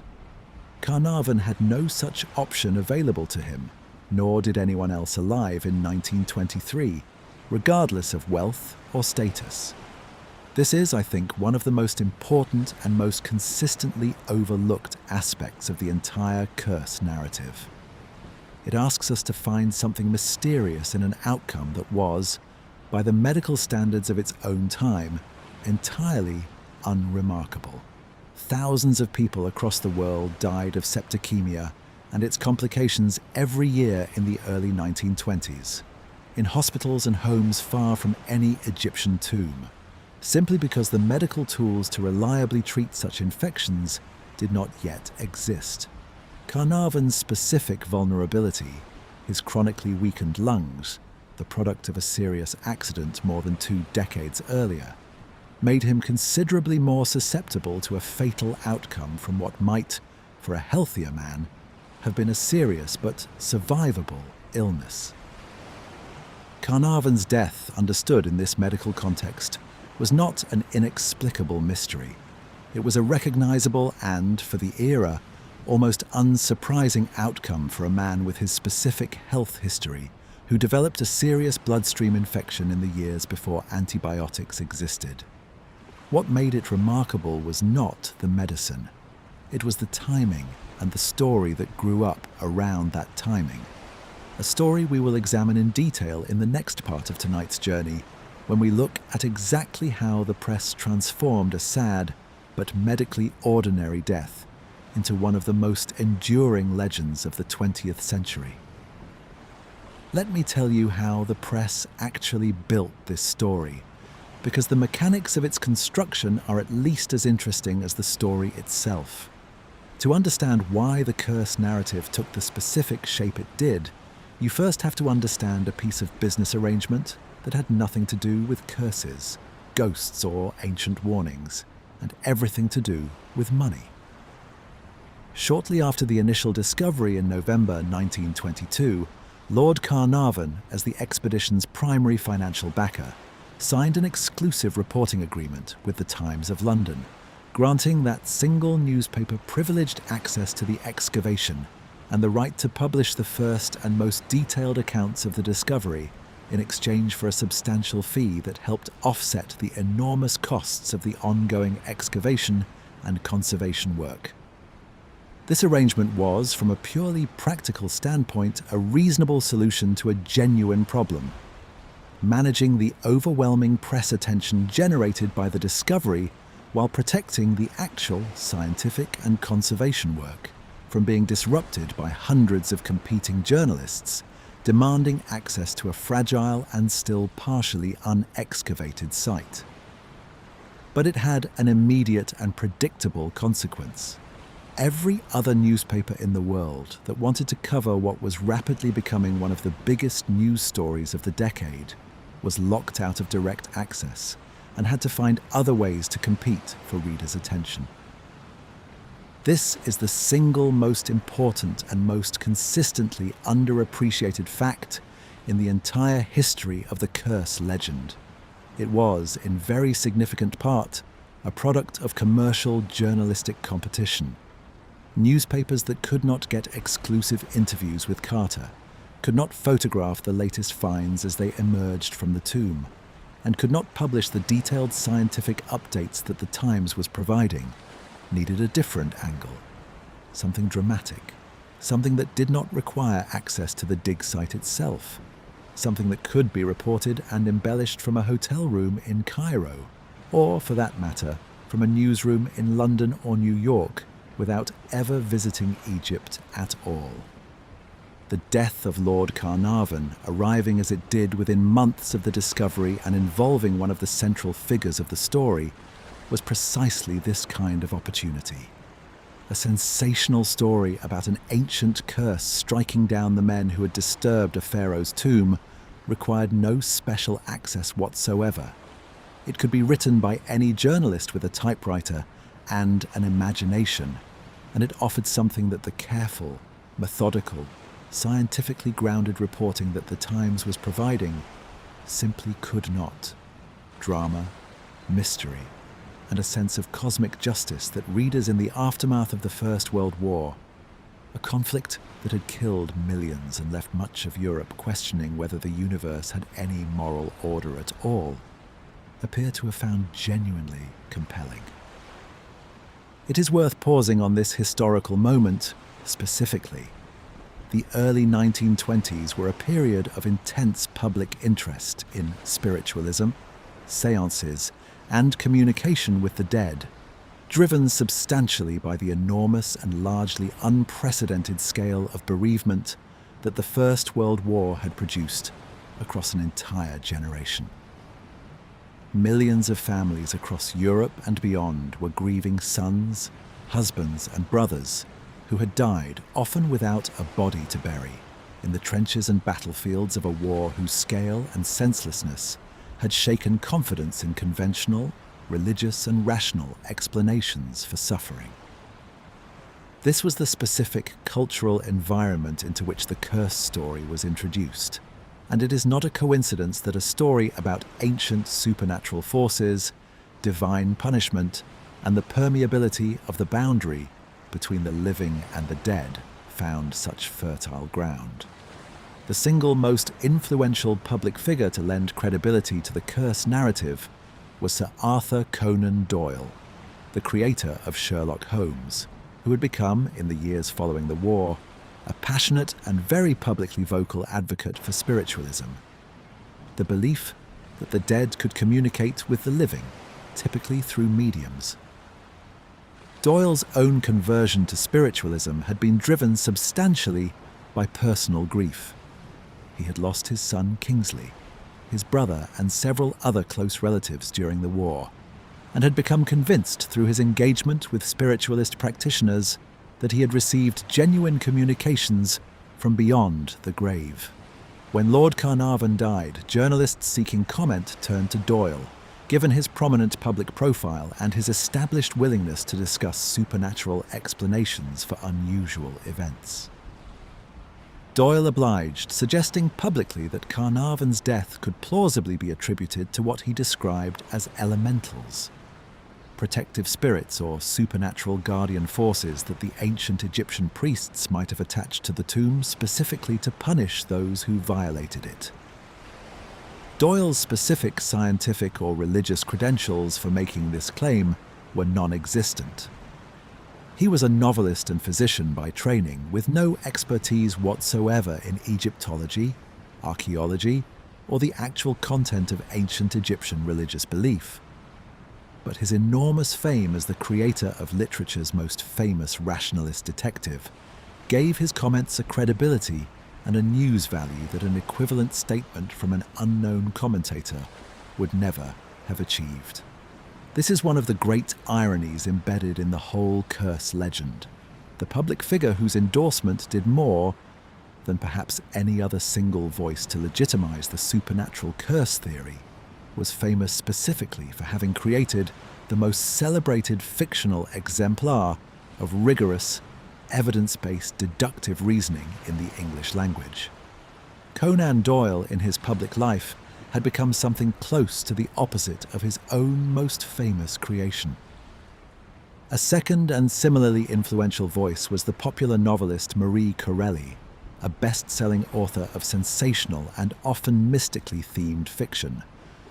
A: Carnarvon had no such option available to him, nor did anyone else alive in 1923, regardless of wealth or status. This is, I think, one of the most important and most consistently overlooked aspects of the entire curse narrative. It asks us to find something mysterious in an outcome that was, by the medical standards of its own time, entirely unremarkable. Thousands of people across the world died of septicemia and its complications every year in the early 1920s, in hospitals and homes far from any Egyptian tomb, simply because the medical tools to reliably treat such infections did not yet exist. Carnarvon's specific vulnerability, his chronically weakened lungs, the product of a serious accident more than 2 decades earlier, made him considerably more susceptible to a fatal outcome from what might, for a healthier man, have been a serious but survivable illness. Carnarvon's death, understood in this medical context, was not an inexplicable mystery. It was a recognizable and, for the era, almost unsurprising outcome for a man with his specific health history who developed a serious bloodstream infection in the years before antibiotics existed. What made it remarkable was not the medicine. It was the timing and the story that grew up around that timing. A story we will examine in detail in the next part of tonight's journey, when we look at exactly how the press transformed a sad but medically ordinary death into one of the most enduring legends of the 20th century. Let me tell you how the press actually built this story, because the mechanics of its construction are at least as interesting as the story itself. To understand why the curse narrative took the specific shape it did, you first have to understand a piece of business arrangement that had nothing to do with curses, ghosts, or ancient warnings, and everything to do with money. Shortly after the initial discovery in November 1922, Lord Carnarvon, as the expedition's primary financial backer, signed an exclusive reporting agreement with the Times of London, granting that single newspaper privileged access to the excavation and the right to publish the first and most detailed accounts of the discovery in exchange for a substantial fee that helped offset the enormous costs of the ongoing excavation and conservation work. This arrangement was, from a purely practical standpoint, a reasonable solution to a genuine problem: managing the overwhelming press attention generated by the discovery while protecting the actual scientific and conservation work from being disrupted by hundreds of competing journalists demanding access to a fragile and still partially unexcavated site. But it had an immediate and predictable consequence. Every other newspaper in the world that wanted to cover what was rapidly becoming one of the biggest news stories of the decade was locked out of direct access and had to find other ways to compete for readers' attention. This is the single most important and most consistently underappreciated fact in the entire history of the curse legend. It was, in very significant part, a product of commercial journalistic competition. Newspapers that could not get exclusive interviews with Carter, could not photograph the latest finds as they emerged from the tomb, and could not publish the detailed scientific updates that the Times was providing, needed a different angle, something dramatic, something that did not require access to the dig site itself, something that could be reported and embellished from a hotel room in Cairo, or, for that matter, from a newsroom in London or New York, without ever visiting Egypt at all. The death of Lord Carnarvon, arriving as it did within months of the discovery and involving one of the central figures of the story, was precisely this kind of opportunity. A sensational story about an ancient curse striking down the men who had disturbed a pharaoh's tomb required no special access whatsoever. It could be written by any journalist with a typewriter and an imagination, and it offered something that the careful, methodical, scientifically grounded reporting that the Times was providing simply could not. Drama, mystery, and a sense of cosmic justice that readers in the aftermath of the First World War, a conflict that had killed millions and left much of Europe questioning whether the universe had any moral order at all, appear to have found genuinely compelling. It is worth pausing on this historical moment specifically. The early 1920s were a period of intense public interest in spiritualism, seances, and communication with the dead, driven substantially by the enormous and largely unprecedented scale of bereavement that the First World War had produced across an entire generation. Millions of families across Europe and beyond were grieving sons, husbands, and brothers who had died, often without a body to bury, in the trenches and battlefields of a war whose scale and senselessness had shaken confidence in conventional, religious, and rational explanations for suffering. This was the specific cultural environment into which the curse story was introduced, and it is not a coincidence that a story about ancient supernatural forces, divine punishment, and the permeability of the boundary between the living and the dead found such fertile ground. The single most influential public figure to lend credibility to the curse narrative was Sir Arthur Conan Doyle, the creator of Sherlock Holmes, who had become, in the years following the war, a passionate and very publicly vocal advocate for spiritualism. The belief that the dead could communicate with the living, typically through mediums. Doyle's own conversion to spiritualism had been driven substantially by personal grief. He had lost his son Kingsley, his brother and several other close relatives during the war, and had become convinced through his engagement with spiritualist practitioners that he had received genuine communications from beyond the grave. When Lord Carnarvon died, journalists seeking comment turned to Doyle, given his prominent public profile and his established willingness to discuss supernatural explanations for unusual events. Doyle obliged, suggesting publicly that Carnarvon's death could plausibly be attributed to what he described as elementals, protective spirits or supernatural guardian forces that the ancient Egyptian priests might have attached to the tomb specifically to punish those who violated it. Doyle's specific scientific or religious credentials for making this claim were non-existent. He was a novelist and physician by training, with no expertise whatsoever in Egyptology, archaeology, or the actual content of ancient Egyptian religious belief. But his enormous fame as the creator of literature's most famous rationalist detective gave his comments a credibility and a news value that an equivalent statement from an unknown commentator would never have achieved. This is one of the great ironies embedded in the whole curse legend. The public figure whose endorsement did more than perhaps any other single voice to legitimize the supernatural curse theory was famous specifically for having created the most celebrated fictional exemplar of rigorous, evidence-based deductive reasoning in the English language. Conan Doyle, in his public life, had become something close to the opposite of his own most famous creation. A second and similarly influential voice was the popular novelist Marie Corelli, a best-selling author of sensational and often mystically themed fiction,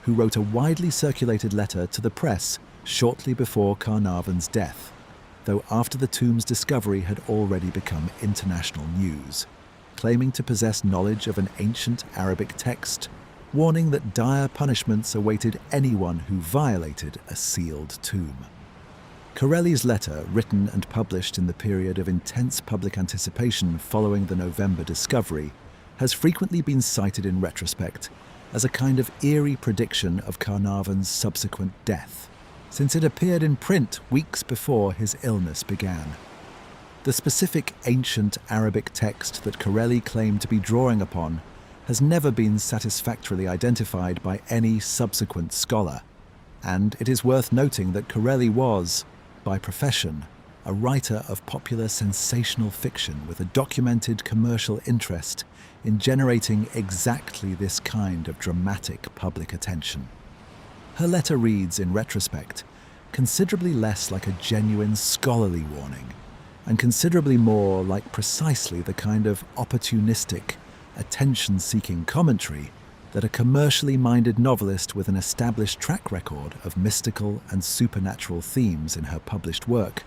A: who wrote a widely circulated letter to the press shortly before Carnarvon's death, though after the tomb's discovery had already become international news, claiming to possess knowledge of an ancient Arabic text, warning that dire punishments awaited anyone who violated a sealed tomb. Corelli's letter, written and published in the period of intense public anticipation following the November discovery, has frequently been cited in retrospect as a kind of eerie prediction of Carnarvon's subsequent death, since it appeared in print weeks before his illness began. The specific ancient Arabic text that Corelli claimed to be drawing upon has never been satisfactorily identified by any subsequent scholar, and it is worth noting that Corelli was, by profession, a writer of popular sensational fiction with a documented commercial interest in generating exactly this kind of dramatic public attention. Her letter reads, in retrospect, considerably less like a genuine scholarly warning, and considerably more like precisely the kind of opportunistic, attention-seeking commentary that a commercially minded novelist with an established track record of mystical and supernatural themes in her published work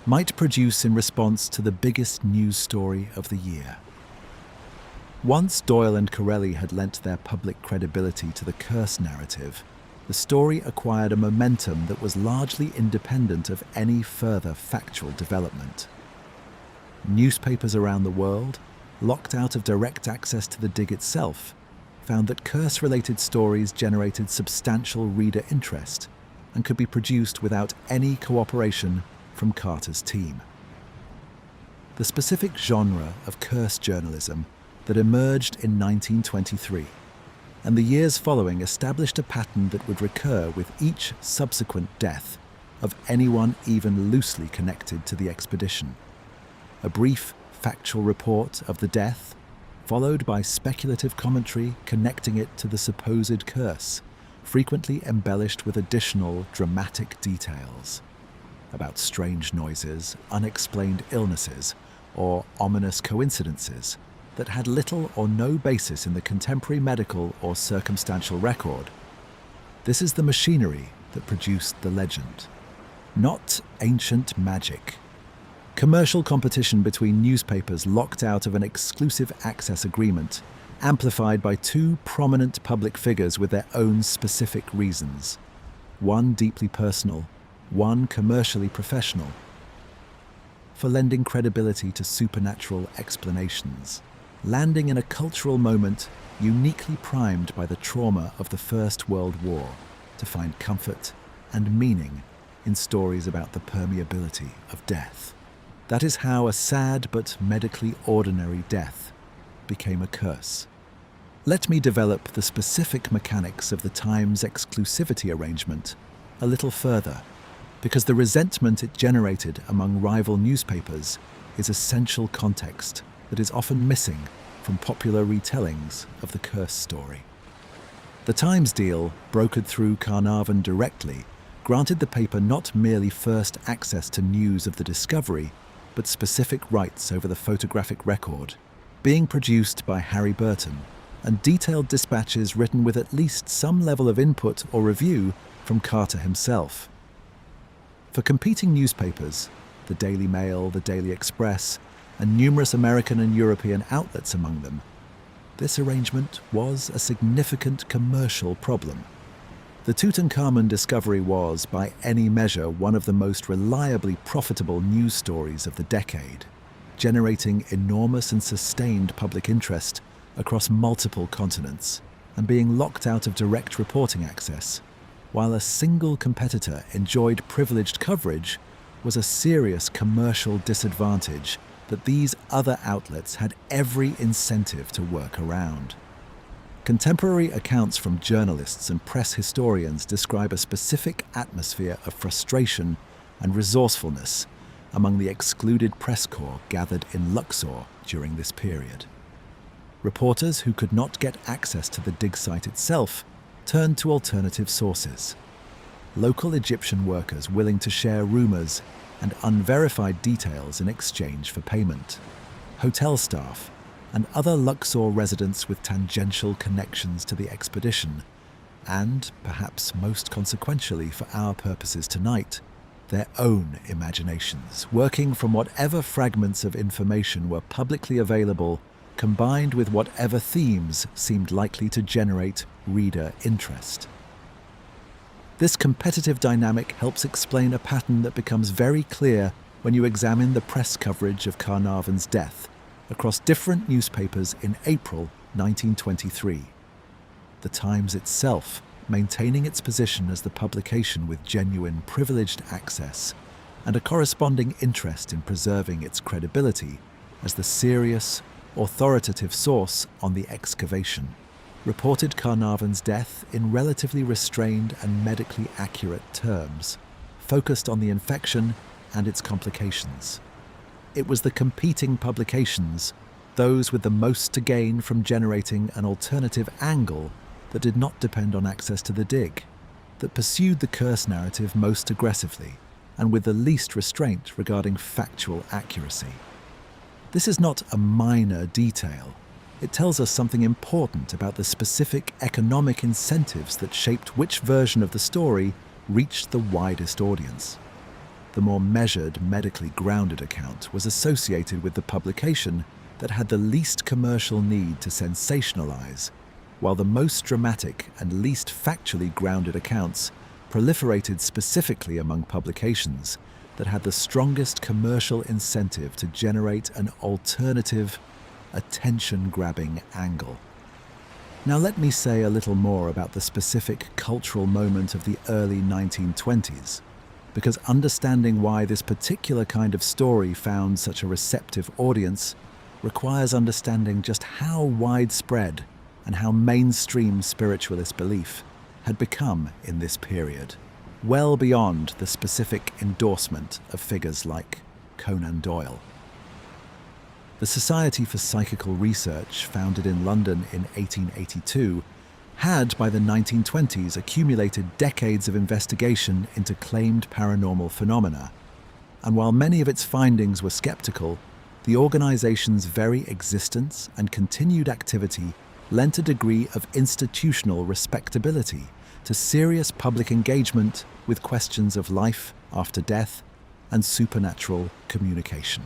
A: might produce in response to the biggest news story of the year. Once Doyle and Corelli had lent their public credibility to the curse narrative, the story acquired a momentum that was largely independent of any further factual development. Newspapers around the world, locked out of direct access to the dig itself, found that curse-related stories generated substantial reader interest and could be produced without any cooperation from Carter's team. The specific genre of curse journalism that emerged in 1923 and the years following established a pattern that would recur with each subsequent death of anyone even loosely connected to the expedition. A brief, factual report of the death, followed by speculative commentary connecting it to the supposed curse, frequently embellished with additional dramatic details. about strange noises, unexplained illnesses, or ominous coincidences that had little or no basis in the contemporary medical or circumstantial record. This is the machinery that produced the legend, not ancient magic. Commercial competition between newspapers locked out of an exclusive access agreement, amplified by two prominent public figures with their own specific reasons. One deeply personal, one commercially professional. For lending credibility to supernatural explanations, landing in a cultural moment uniquely primed by the trauma of the First World War to find comfort and meaning in stories about the permeability of death. That is how a sad but medically ordinary death became a curse. Let me develop the specific mechanics of the Times exclusivity arrangement a little further, because the resentment it generated among rival newspapers is essential context that is often missing from popular retellings of the curse story. The Times deal, brokered through Carnarvon directly, granted the paper not merely first access to news of the discovery, but specific rights over the photographic record, being produced by Harry Burton, and detailed dispatches written with at least some level of input or review from Carter himself. For competing newspapers, the Daily Mail, the Daily Express, and numerous American and European outlets among them, this arrangement was a significant commercial problem. The Tutankhamun discovery was, by any measure, one of the most reliably profitable news stories of the decade, generating enormous and sustained public interest across multiple continents and being locked out of direct reporting access, while a single competitor enjoyed privileged coverage, was a serious commercial disadvantage that these other outlets had every incentive to work around. Contemporary accounts from journalists and press historians describe a specific atmosphere of frustration and resourcefulness among the excluded press corps gathered in Luxor during this period. Reporters who could not get access to the dig site itself turned to alternative sources. Local Egyptian workers willing to share rumors and unverified details in exchange for payment. Hotel staff and other Luxor residents with tangential connections to the expedition, and, perhaps most consequentially for our purposes tonight, their own imaginations, working from whatever fragments of information were publicly available, combined with whatever themes seemed likely to generate reader interest. This competitive dynamic helps explain a pattern that becomes very clear when you examine the press coverage of Carnarvon's death across different newspapers in April 1923. The Times itself maintaining its position as the publication with genuine privileged access and a corresponding interest in preserving its credibility as the serious, authoritative source on the excavation, reported Carnarvon's death in relatively restrained and medically accurate terms, focused on the infection and its complications. It was the competing publications, those with the most to gain from generating an alternative angle that did not depend on access to the dig, that pursued the curse narrative most aggressively and with the least restraint regarding factual accuracy. This is not a minor detail. It tells us something important about the specific economic incentives that shaped which version of the story reached the widest audience. The more measured, medically grounded account was associated with the publication that had the least commercial need to sensationalize, while the most dramatic and least factually grounded accounts proliferated specifically among publications that had the strongest commercial incentive to generate an alternative, attention-grabbing angle. Now let me say a little more about the specific cultural moment of the early 1920s, because understanding why this particular kind of story found such a receptive audience requires understanding just how widespread and how mainstream spiritualist belief had become in this period, well beyond the specific endorsement of figures like Conan Doyle. The Society for Psychical Research, founded in London in 1882, had by the 1920s accumulated decades of investigation into claimed paranormal phenomena and while many of its findings were skeptical, the organization's very existence and continued activity lent a degree of institutional respectability to serious public engagement with questions of life after death and supernatural communication.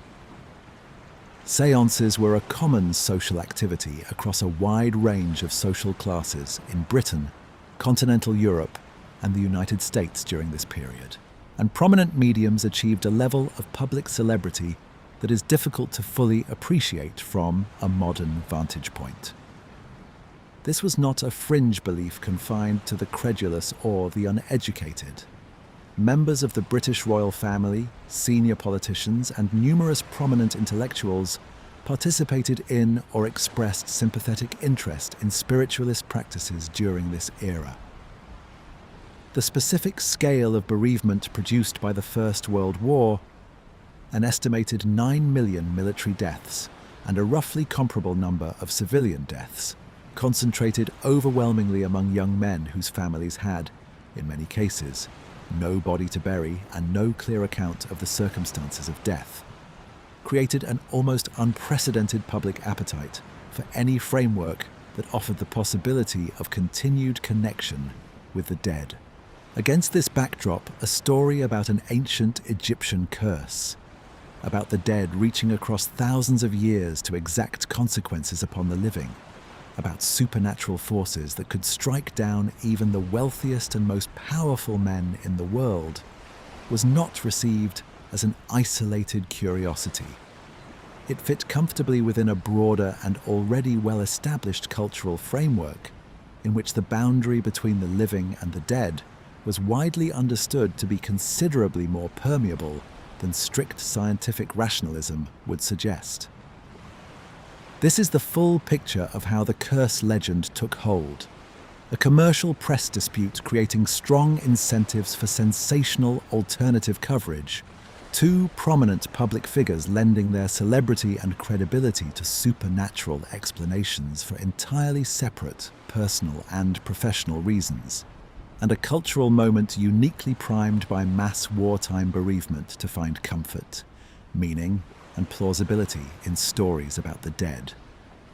A: Séances were a common social activity across a wide range of social classes in Britain, continental Europe, and the United States during this period, and prominent mediums achieved a level of public celebrity that is difficult to fully appreciate from a modern vantage point. This was not a fringe belief confined to the credulous or the uneducated. Members of the British royal family, senior politicians, and numerous prominent intellectuals participated in or expressed sympathetic interest in spiritualist practices during this era. The specific scale of bereavement produced by the First World War, an estimated 9 million military deaths and a roughly comparable number of civilian deaths, concentrated overwhelmingly among young men whose families had, in many cases, no body to bury and no clear account of the circumstances of death, created an almost unprecedented public appetite for any framework that offered the possibility of continued connection with the dead. Against this backdrop, a story about an ancient Egyptian curse, about the dead reaching across thousands of years to exact consequences upon the living, about supernatural forces that could strike down even the wealthiest and most powerful men in the world, was not received as an isolated curiosity. It fit comfortably within a broader and already well-established cultural framework in which the boundary between the living and the dead was widely understood to be considerably more permeable than strict scientific rationalism would suggest. This is the full picture of how the curse legend took hold. A commercial press dispute creating strong incentives for sensational alternative coverage, two prominent public figures lending their celebrity and credibility to supernatural explanations for entirely separate personal and professional reasons, and a cultural moment uniquely primed by mass wartime bereavement to find comfort, meaning, and plausibility in stories about the dead,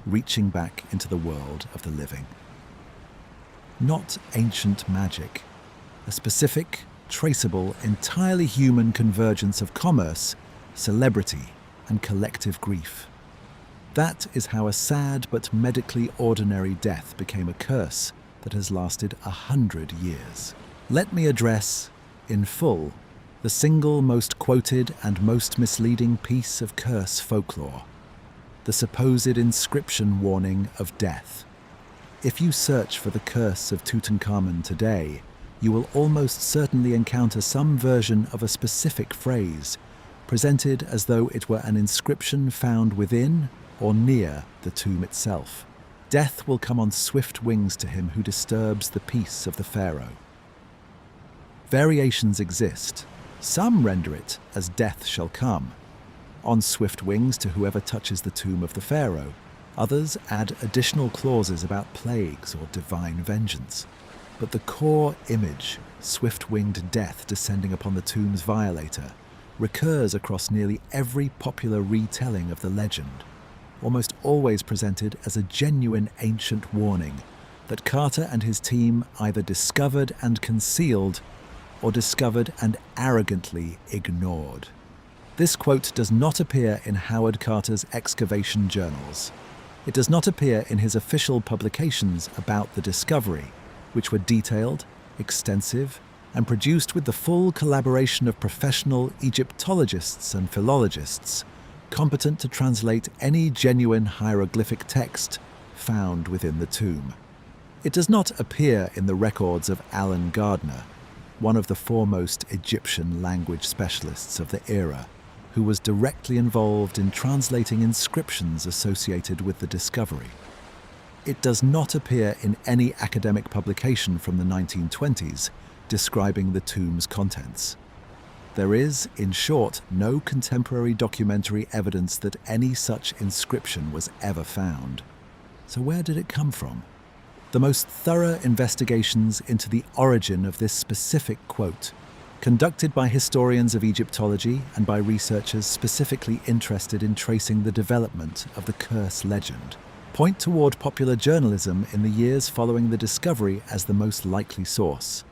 A: reaching back into the world of the living. Not ancient magic, a specific, traceable, entirely human convergence of commerce, celebrity, and collective grief. That is how a sad but medically ordinary death became a curse that has lasted 100 years. Let me address, in full, the single most quoted and most misleading piece of curse folklore, the supposed inscription warning of death. If you search for the curse of Tutankhamun today, you will almost certainly encounter some version of a specific phrase, presented as though it were an inscription found within or near the tomb itself. Death will come on swift wings to him who disturbs the peace of the pharaoh. Variations exist. Some render it as death shall come, on swift wings to whoever touches the tomb of the pharaoh. Others add additional clauses about plagues or divine vengeance. But the core image, swift-winged death descending upon the tomb's violator, recurs across nearly every popular retelling of the legend, almost always presented as a genuine ancient warning that Carter and his team either discovered and concealed or discovered and arrogantly ignored. This quote does not appear in Howard Carter's excavation journals. It does not appear in his official publications about the discovery, which were detailed, extensive, and produced with the full collaboration of professional Egyptologists and philologists, competent to translate any genuine hieroglyphic text found within the tomb. It does not appear in the records of Alan Gardner, one of the foremost Egyptian language specialists of the era, who was directly involved in translating inscriptions associated with the discovery. It does not appear in any academic publication from the 1920s describing the tomb's contents. There is, in short, no contemporary documentary evidence that any such inscription was ever found. So where did it come from? The most thorough investigations into the origin of this specific quote conducted by historians of Egyptology and by researchers specifically interested in tracing the development of the curse legend, point toward popular journalism in the years following the discovery as the most likely source,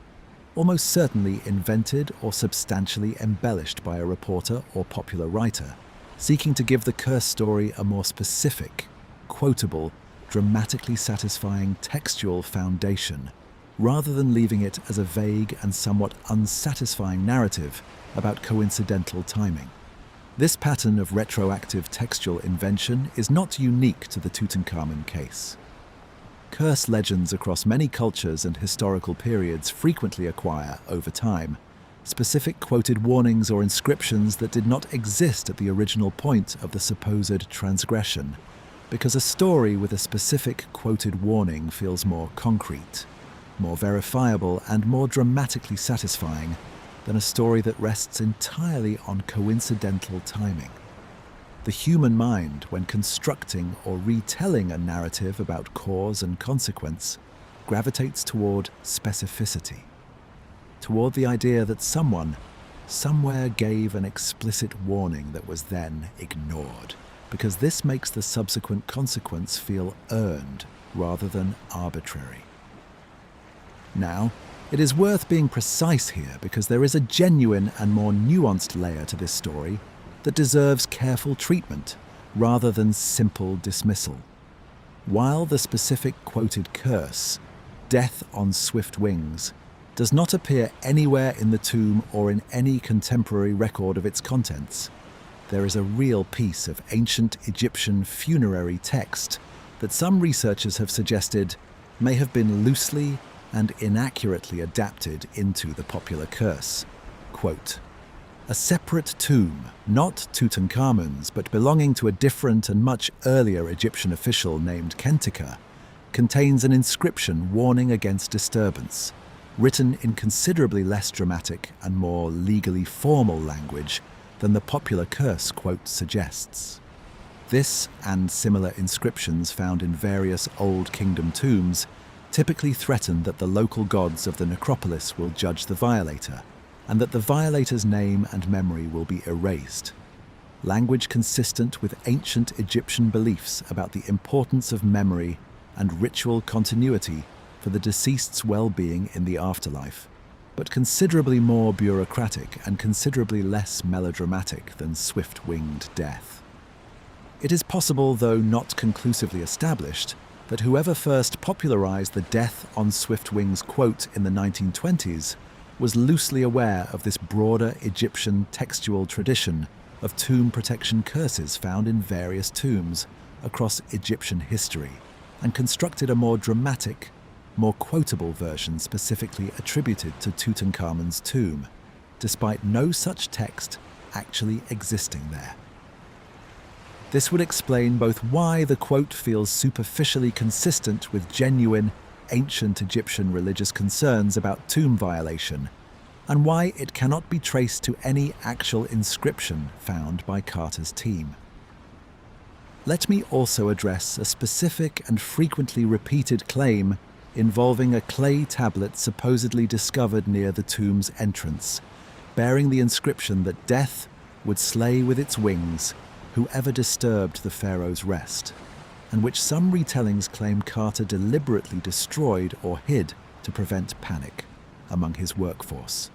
A: almost certainly invented or substantially embellished by a reporter or popular writer, seeking to give the curse story a more specific, quotable, dramatically satisfying textual foundation, rather than leaving it as a vague and somewhat unsatisfying narrative about coincidental timing. This pattern of retroactive textual invention is not unique to the Tutankhamun case. Curse legends across many cultures and historical periods frequently acquire, over time, specific quoted warnings or inscriptions that did not exist at the original point of the supposed transgression, because a story with a specific quoted warning feels more concrete, more verifiable, and more dramatically satisfying than a story that rests entirely on coincidental timing. The human mind, when constructing or retelling a narrative about cause and consequence, gravitates toward specificity, toward the idea that someone, somewhere gave an explicit warning that was then ignored, because this makes the subsequent consequence feel earned rather than arbitrary. Now, it is worth being precise here because there is a genuine and more nuanced layer to this story that deserves careful treatment rather than simple dismissal. While the specific quoted curse, death on swift wings, does not appear anywhere in the tomb or in any contemporary record of its contents, there is a real piece of ancient Egyptian funerary text that some researchers have suggested may have been loosely and inaccurately adapted into the popular curse. Quote, "A separate tomb, not Tutankhamun's, but belonging to a different and much earlier Egyptian official named Kentika, contains an inscription warning against disturbance, written in considerably less dramatic and more legally formal language than the popular curse quote suggests. This and similar inscriptions found in various Old Kingdom tombs typically threaten that the local gods of the necropolis will judge the violator, and that the violator's name and memory will be erased. Language consistent with ancient Egyptian beliefs about the importance of memory and ritual continuity for the deceased's well-being in the afterlife, but considerably more bureaucratic and considerably less melodramatic than swift-winged death. It is possible, though not conclusively established, that whoever first popularized the death on swift wings quote in the 1920s was loosely aware of this broader Egyptian textual tradition of tomb protection curses found in various tombs across Egyptian history, and constructed a more dramatic, more quotable version specifically attributed to Tutankhamun's tomb, despite no such text actually existing there. This would explain both why the quote feels superficially consistent with genuine, ancient Egyptian religious concerns about tomb violation, and why it cannot be traced to any actual inscription found by Carter's team. Let me also address a specific and frequently repeated claim involving a clay tablet supposedly discovered near the tomb's entrance, bearing the inscription that death would slay with its wings whoever disturbed the pharaoh's rest, and which some retellings claim Carter deliberately destroyed or hid to prevent panic among his workforce.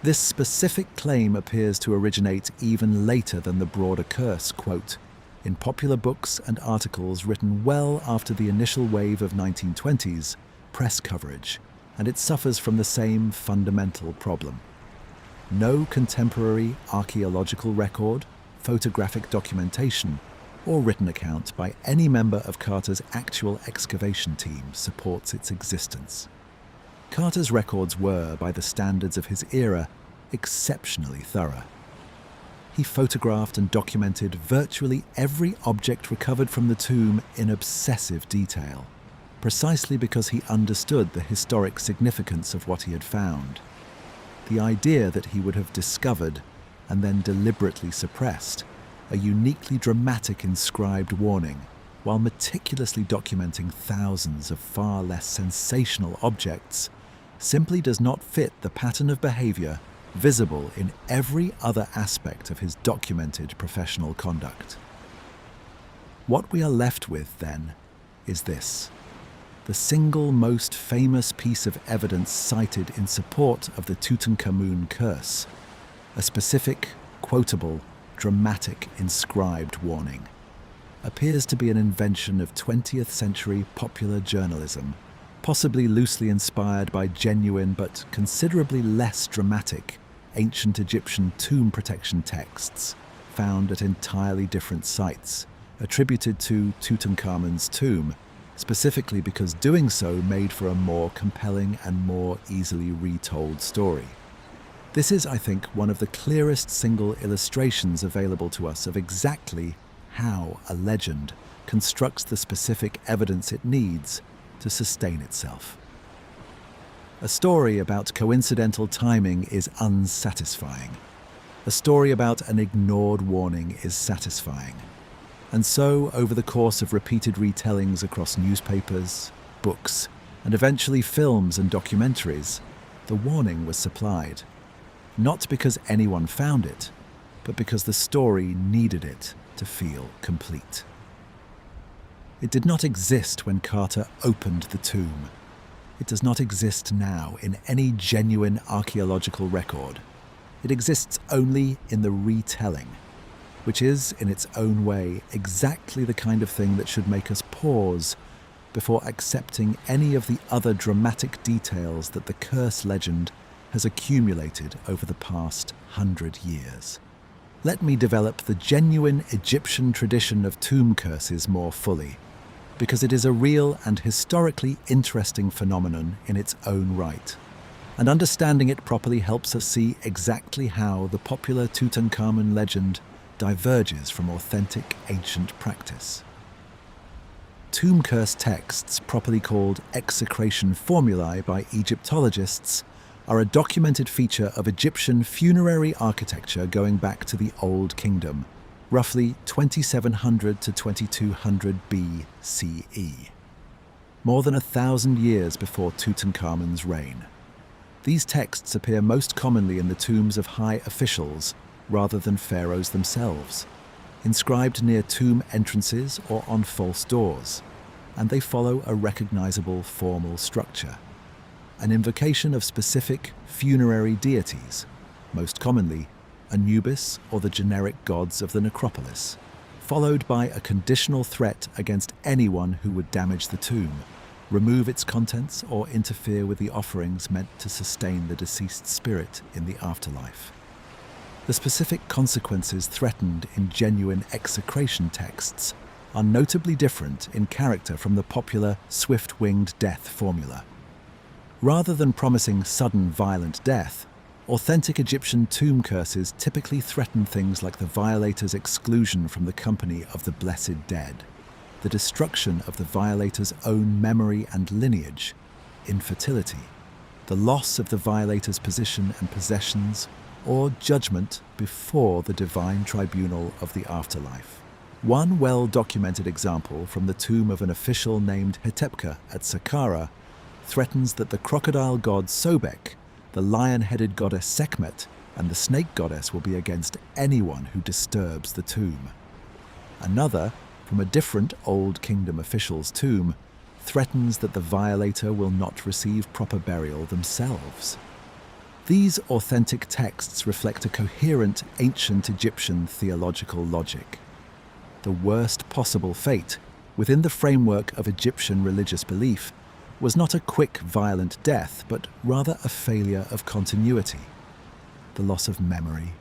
A: This specific claim appears to originate even later than the broader curse quote, in popular books and articles written well after the initial wave of 1920s press coverage, and it suffers from the same fundamental problem. No contemporary archaeological record, photographic documentation, or written account by any member of Carter's actual excavation team supports its existence. Carter's records were, by the standards of his era, exceptionally thorough. He photographed and documented virtually every object recovered from the tomb in obsessive detail, precisely because he understood the historic significance of what he had found. The idea that he would have discovered and then deliberately suppressed a uniquely dramatic inscribed warning while meticulously documenting thousands of far less sensational objects simply does not fit the pattern of behavior visible in every other aspect of his documented professional conduct. What we are left with, then, is this: the single most famous piece of evidence cited in support of the Tutankhamun curse, a specific, quotable, dramatic, inscribed warning, appears to be an invention of 20th century popular journalism, possibly loosely inspired by genuine but considerably less dramatic ancient Egyptian tomb protection texts found at entirely different sites, attributed to Tutankhamun's tomb, specifically because doing so made for a more compelling and more easily retold story. This is, I think, one of the clearest single illustrations available to us of exactly how a legend constructs the specific evidence it needs to sustain itself. A story about coincidental timing is unsatisfying. A story about an ignored warning is satisfying. And so, over the course of repeated retellings across newspapers, books, and eventually films and documentaries, the warning was supplied. Not because anyone found it, but because the story needed it to feel complete. It did not exist when Carter opened the tomb. It does not exist now in any genuine archaeological record. It exists only in the retelling, which is, in its own way, exactly the kind of thing that should make us pause before accepting any of the other dramatic details that the curse legend has accumulated over the past 100 years. Let me develop the genuine Egyptian tradition of tomb curses more fully, because it is a real and historically interesting phenomenon in its own right, and understanding it properly helps us see exactly how the popular Tutankhamun legend diverges from authentic ancient practice. Tomb curse texts, properly called execration formulae by Egyptologists, are a documented feature of Egyptian funerary architecture going back to the Old Kingdom, roughly 2700 to 2200 BCE, more than 1,000 years before Tutankhamun's reign. These texts appear most commonly in the tombs of high officials rather than pharaohs themselves, inscribed near tomb entrances or on false doors, and they follow a recognizable formal structure. An invocation of specific funerary deities, most commonly Anubis or the generic gods of the necropolis, followed by a conditional threat against anyone who would damage the tomb, remove its contents, or interfere with the offerings meant to sustain the deceased spirit in the afterlife. The specific consequences threatened in genuine execration texts are notably different in character from the popular swift-winged death formula. Rather than promising sudden violent death, authentic Egyptian tomb curses typically threaten things like the violator's exclusion from the company of the blessed dead, the destruction of the violator's own memory and lineage, infertility, the loss of the violator's position and possessions, or judgment before the divine tribunal of the afterlife. One well-documented example from the tomb of an official named Hetepka at Saqqara threatens that the crocodile god Sobek, the lion-headed goddess Sekhmet, and the snake goddess will be against anyone who disturbs the tomb. Another, from a different Old Kingdom official's tomb, threatens that the violator will not receive proper burial themselves. These authentic texts reflect a coherent ancient Egyptian theological logic. The worst possible fate, within the framework of Egyptian religious belief, was not a quick, violent death, but rather a failure of continuity. The loss of memory,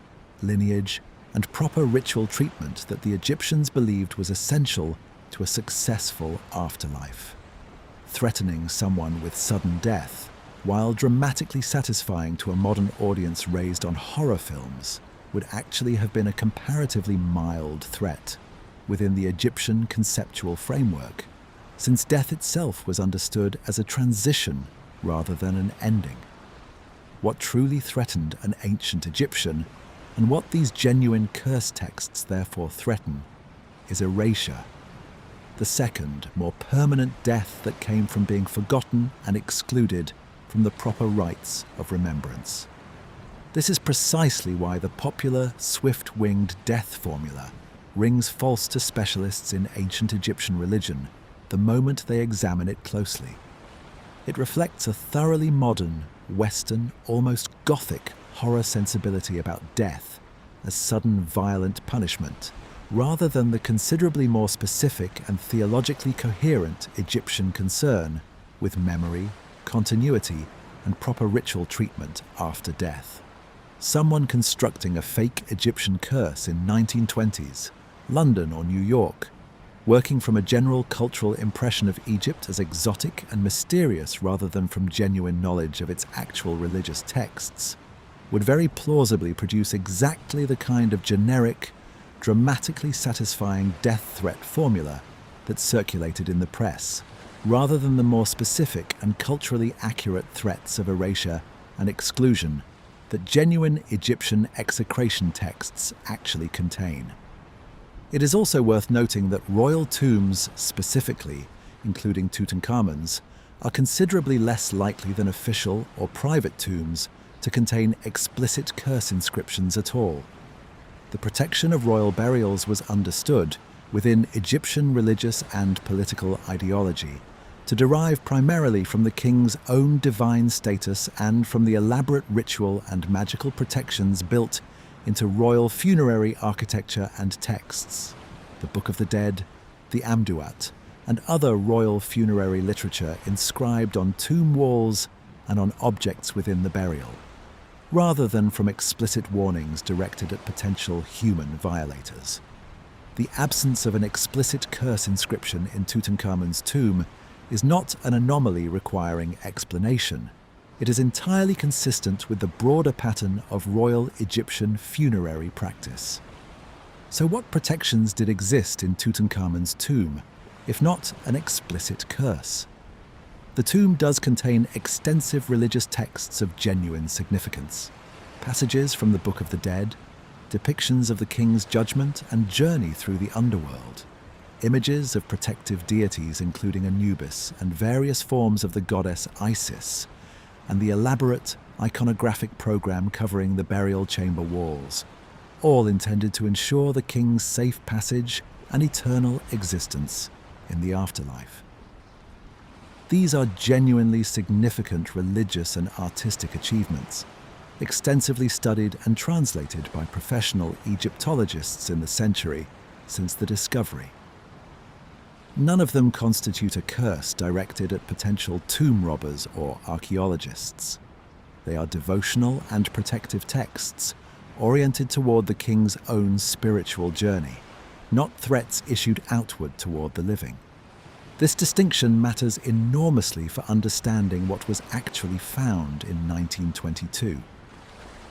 A: lineage, and proper ritual treatment that the Egyptians believed was essential to a successful afterlife. Threatening someone with sudden death, while dramatically satisfying to a modern audience raised on horror films, would actually have been a comparatively mild threat within the Egyptian conceptual framework, since death itself was understood as a transition rather than an ending. What truly threatened an ancient Egyptian, and what these genuine curse texts therefore threaten, is erasure, the second, more permanent death that came from being forgotten and excluded from the proper rites of remembrance. This is precisely why the popular swift-winged death formula rings false to specialists in ancient Egyptian religion the moment they examine it closely. It reflects a thoroughly modern, Western, almost Gothic horror sensibility about death as sudden violent punishment, rather than the considerably more specific and theologically coherent Egyptian concern with memory, continuity, and proper ritual treatment after death. Someone constructing a fake Egyptian curse in 1920s, London or New York, working from a general cultural impression of Egypt as exotic and mysterious rather than from genuine knowledge of its actual religious texts, would very plausibly produce exactly the kind of generic, dramatically satisfying death threat formula that circulated in the press, rather than the more specific and culturally accurate threats of erasure and exclusion that genuine Egyptian execration texts actually contain. It is also worth noting that royal tombs specifically, including Tutankhamun's, are considerably less likely than official or private tombs to contain explicit curse inscriptions at all. The protection of royal burials was understood within Egyptian religious and political ideology to derive primarily from the king's own divine status and from the elaborate ritual and magical protections built into royal funerary architecture and texts, the Book of the Dead, the Amduat, and other royal funerary literature inscribed on tomb walls and on objects within the burial, rather than from explicit warnings directed at potential human violators. The absence of an explicit curse inscription in Tutankhamun's tomb is not an anomaly requiring explanation. It is entirely consistent with the broader pattern of royal Egyptian funerary practice. So what protections did exist in Tutankhamun's tomb, if not an explicit curse? The tomb does contain extensive religious texts of genuine significance, passages from the Book of the Dead, depictions of the king's judgment and journey through the underworld, images of protective deities including Anubis and various forms of the goddess Isis, and the elaborate iconographic program covering the burial chamber walls, all intended to ensure the king's safe passage and eternal existence in the afterlife. These are genuinely significant religious and artistic achievements, extensively studied and translated by professional Egyptologists in the century since the discovery. None of them constitute a curse directed at potential tomb robbers or archaeologists. They are devotional and protective texts oriented toward the king's own spiritual journey, not threats issued outward toward the living. This distinction matters enormously for understanding what was actually found in 1922.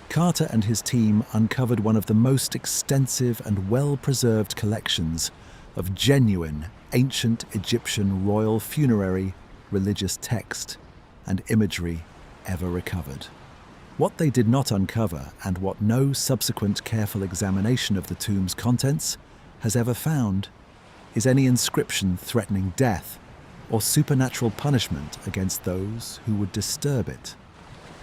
A: Carter and his team uncovered one of the most extensive and well-preserved collections of genuine ancient Egyptian royal funerary religious text and imagery ever recovered. What they did not uncover, and what no subsequent careful examination of the tomb's contents has ever found, is any inscription threatening death or supernatural punishment against those who would disturb it.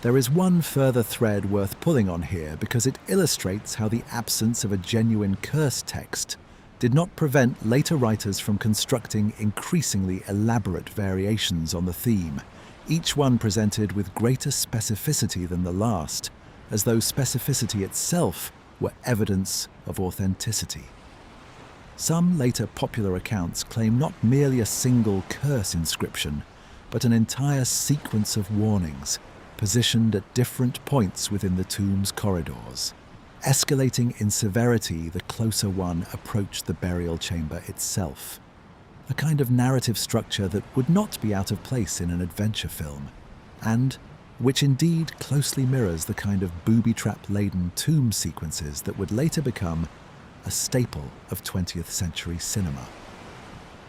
A: There is one further thread worth pulling on here because it illustrates how the absence of a genuine curse text did not prevent later writers from constructing increasingly elaborate variations on the theme, each one presented with greater specificity than the last, as though specificity itself were evidence of authenticity. Some later popular accounts claim not merely a single curse inscription, but an entire sequence of warnings, positioned at different points within the tomb's corridors, escalating in severity the closer one approached the burial chamber itself. A kind of narrative structure that would not be out of place in an adventure film, and which indeed closely mirrors the kind of booby-trap-laden tomb sequences that would later become a staple of 20th century cinema.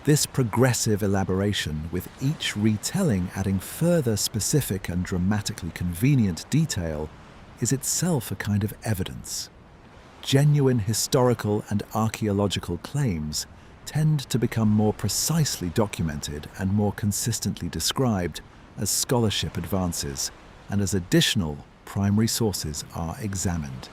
A: This progressive elaboration, with each retelling adding further specific and dramatically convenient detail, is itself a kind of evidence. Genuine historical and archaeological claims tend to become more precisely documented and more consistently described as scholarship advances and as additional primary sources are examined.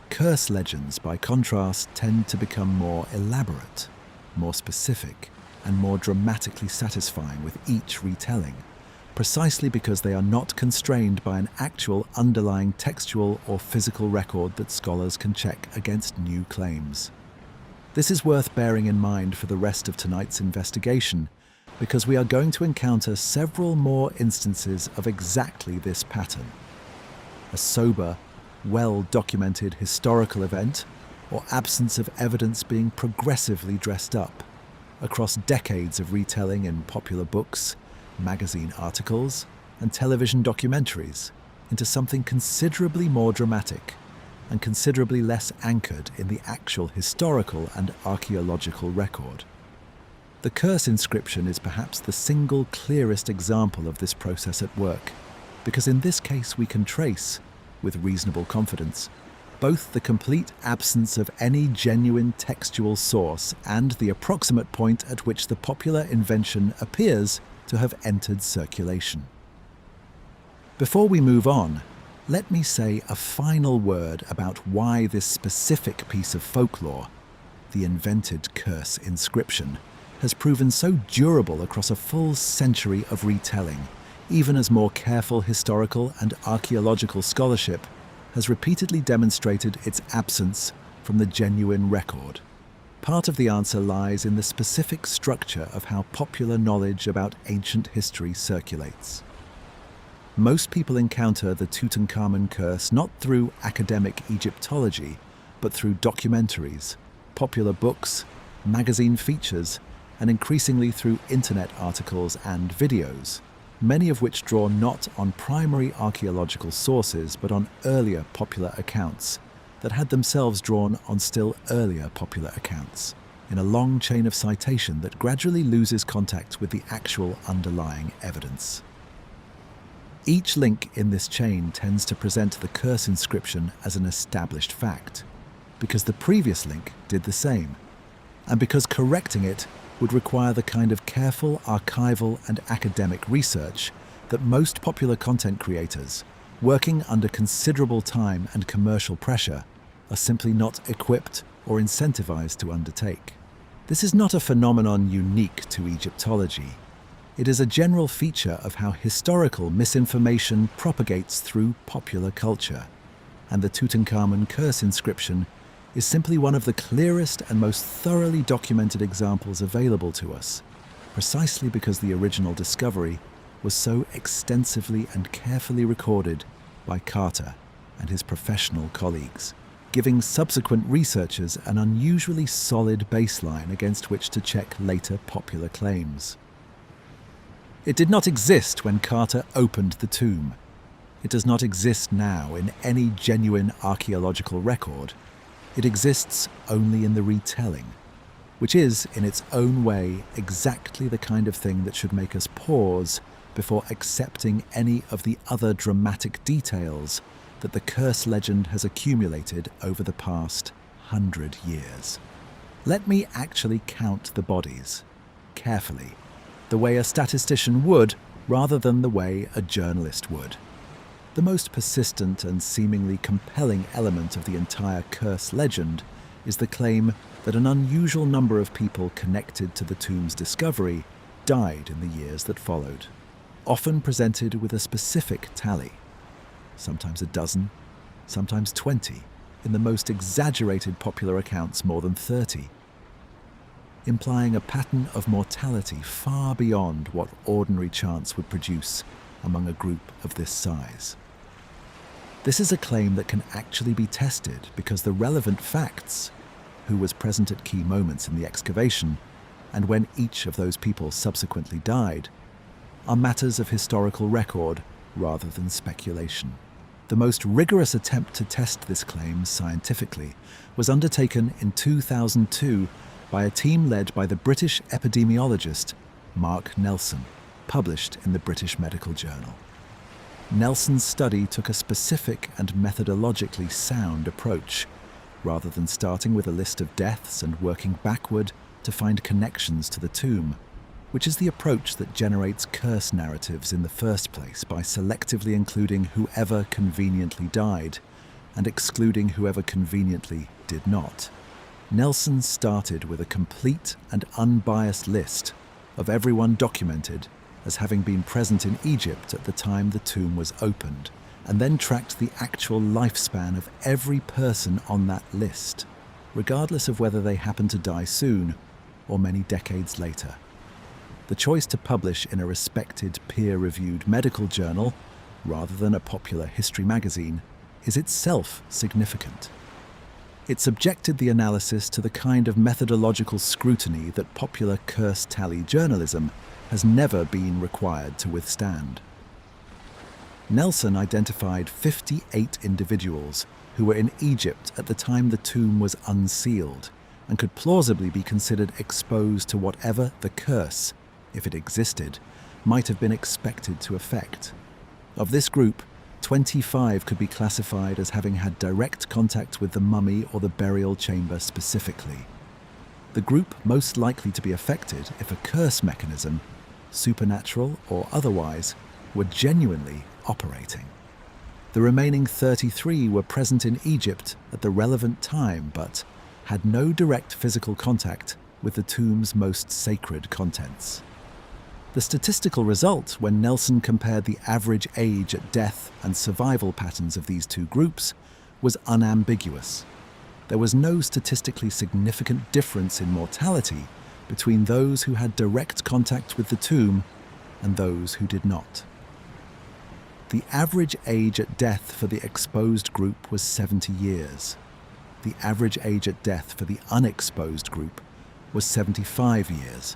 A: Curse legends, by contrast, tend to become more elaborate, more specific, and more dramatically satisfying with each retelling, precisely because they are not constrained by an actual underlying textual or physical record that scholars can check against new claims. This is worth bearing in mind for the rest of tonight's investigation, because we are going to encounter several more instances of exactly this pattern. A sober, well-documented historical event, or absence of evidence being progressively dressed up, across decades of retelling in popular books, magazine articles, and television documentaries, into something considerably more dramatic and considerably less anchored in the actual historical and archaeological record. The curse inscription is perhaps the single clearest example of this process at work, because in this case we can trace, with reasonable confidence, both the complete absence of any genuine textual source and the approximate point at which the popular invention appears to have entered circulation. Before we move on, let me say a final word about why this specific piece of folklore, the invented curse inscription, has proven so durable across a full century of retelling, even as more careful historical and archaeological scholarship has repeatedly demonstrated its absence from the genuine record. Part of the answer lies in the specific structure of how popular knowledge about ancient history circulates. Most people encounter the Tutankhamun curse not through academic Egyptology, but through documentaries, popular books, magazine features, and increasingly through internet articles and videos, many of which draw not on primary archaeological sources but on earlier popular accounts that had themselves drawn on still earlier popular accounts, in a long chain of citation that gradually loses contact with the actual underlying evidence. Each link in this chain tends to present the curse inscription as an established fact, because the previous link did the same, and because correcting it would require the kind of careful archival and academic research that most popular content creators, working under considerable time and commercial pressure, are simply not equipped or incentivized to undertake. This is not a phenomenon unique to Egyptology. It is a general feature of how historical misinformation propagates through popular culture, and the Tutankhamun curse inscription is simply one of the clearest and most thoroughly documented examples available to us, precisely because the original discovery was so extensively and carefully recorded by Carter and his professional colleagues, giving subsequent researchers an unusually solid baseline against which to check later popular claims. It did not exist when Carter opened the tomb. It does not exist now in any genuine archaeological record. It exists only in the retelling, which is, in its own way, exactly the kind of thing that should make us pause before accepting any of the other dramatic details that the curse legend has accumulated over the past 100 years. Let me actually count the bodies, carefully, the way a statistician would rather than the way a journalist would. The most persistent and seemingly compelling element of the entire curse legend is the claim that an unusual number of people connected to the tomb's discovery died in the years that followed, often presented with a specific tally, sometimes a dozen, sometimes 20, in the most exaggerated popular accounts more than 30, implying a pattern of mortality far beyond what ordinary chance would produce among a group of this size. This is a claim that can actually be tested because the relevant facts, who was present at key moments in the excavation, and when each of those people subsequently died, are matters of historical record rather than speculation. The most rigorous attempt to test this claim scientifically was undertaken in 2002 by a team led by the British epidemiologist Mark Nelson, published in the British Medical Journal. Nelson's study took a specific and methodologically sound approach, rather than starting with a list of deaths and working backward to find connections to the tomb. which is the approach that generates curse narratives in the first place by selectively including whoever conveniently died and excluding whoever conveniently did not. Nelson started with a complete and unbiased list of everyone documented as having been present in Egypt at the time the tomb was opened, and then tracked the actual lifespan of every person on that list, regardless of whether they happened to die soon or many decades later. The choice to publish in a respected, peer-reviewed medical journal, rather than a popular history magazine, is itself significant. It subjected the analysis to the kind of methodological scrutiny that popular curse tally journalism has never been required to withstand. Nelson identified 58 individuals who were in Egypt at the time the tomb was unsealed and could plausibly be considered exposed to whatever the curse, if it existed, might have been expected to affect. Of this group, 25 could be classified as having had direct contact with the mummy or the burial chamber specifically. The group most likely to be affected if a curse mechanism, supernatural or otherwise, were genuinely operating. The remaining 33 were present in Egypt at the relevant time but had no direct physical contact with the tomb's most sacred contents. The statistical result, when Nelson compared the average age at death and survival patterns of these two groups, was unambiguous. There was no statistically significant difference in mortality between those who had direct contact with the tomb and those who did not. The average age at death for the exposed group was 70 years. The average age at death for the unexposed group was 75 years.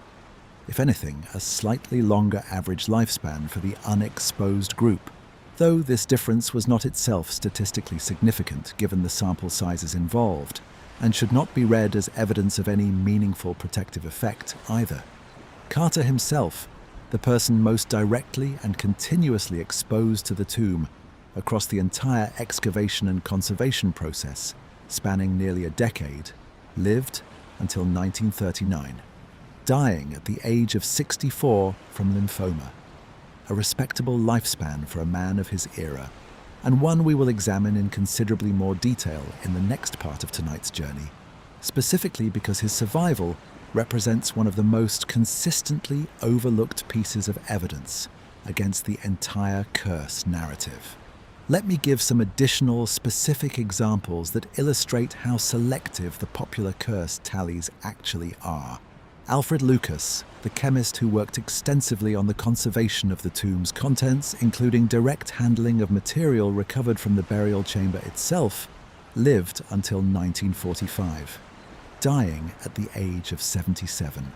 A: If anything, a slightly longer average lifespan for the unexposed group, though this difference was not itself statistically significant given the sample sizes involved, and should not be read as evidence of any meaningful protective effect either. Carter himself, the person most directly and continuously exposed to the tomb across the entire excavation and conservation process, spanning nearly a decade, lived until 1939. Dying at the age of 64 from lymphoma, a respectable lifespan for a man of his era, and one we will examine in considerably more detail in the next part of tonight's journey, specifically because his survival represents one of the most consistently overlooked pieces of evidence against the entire curse narrative. Let me give some additional specific examples that illustrate how selective the popular curse tallies actually are. Alfred Lucas, the chemist who worked extensively on the conservation of the tomb's contents, including direct handling of material recovered from the burial chamber itself, lived until 1945, dying at the age of 77.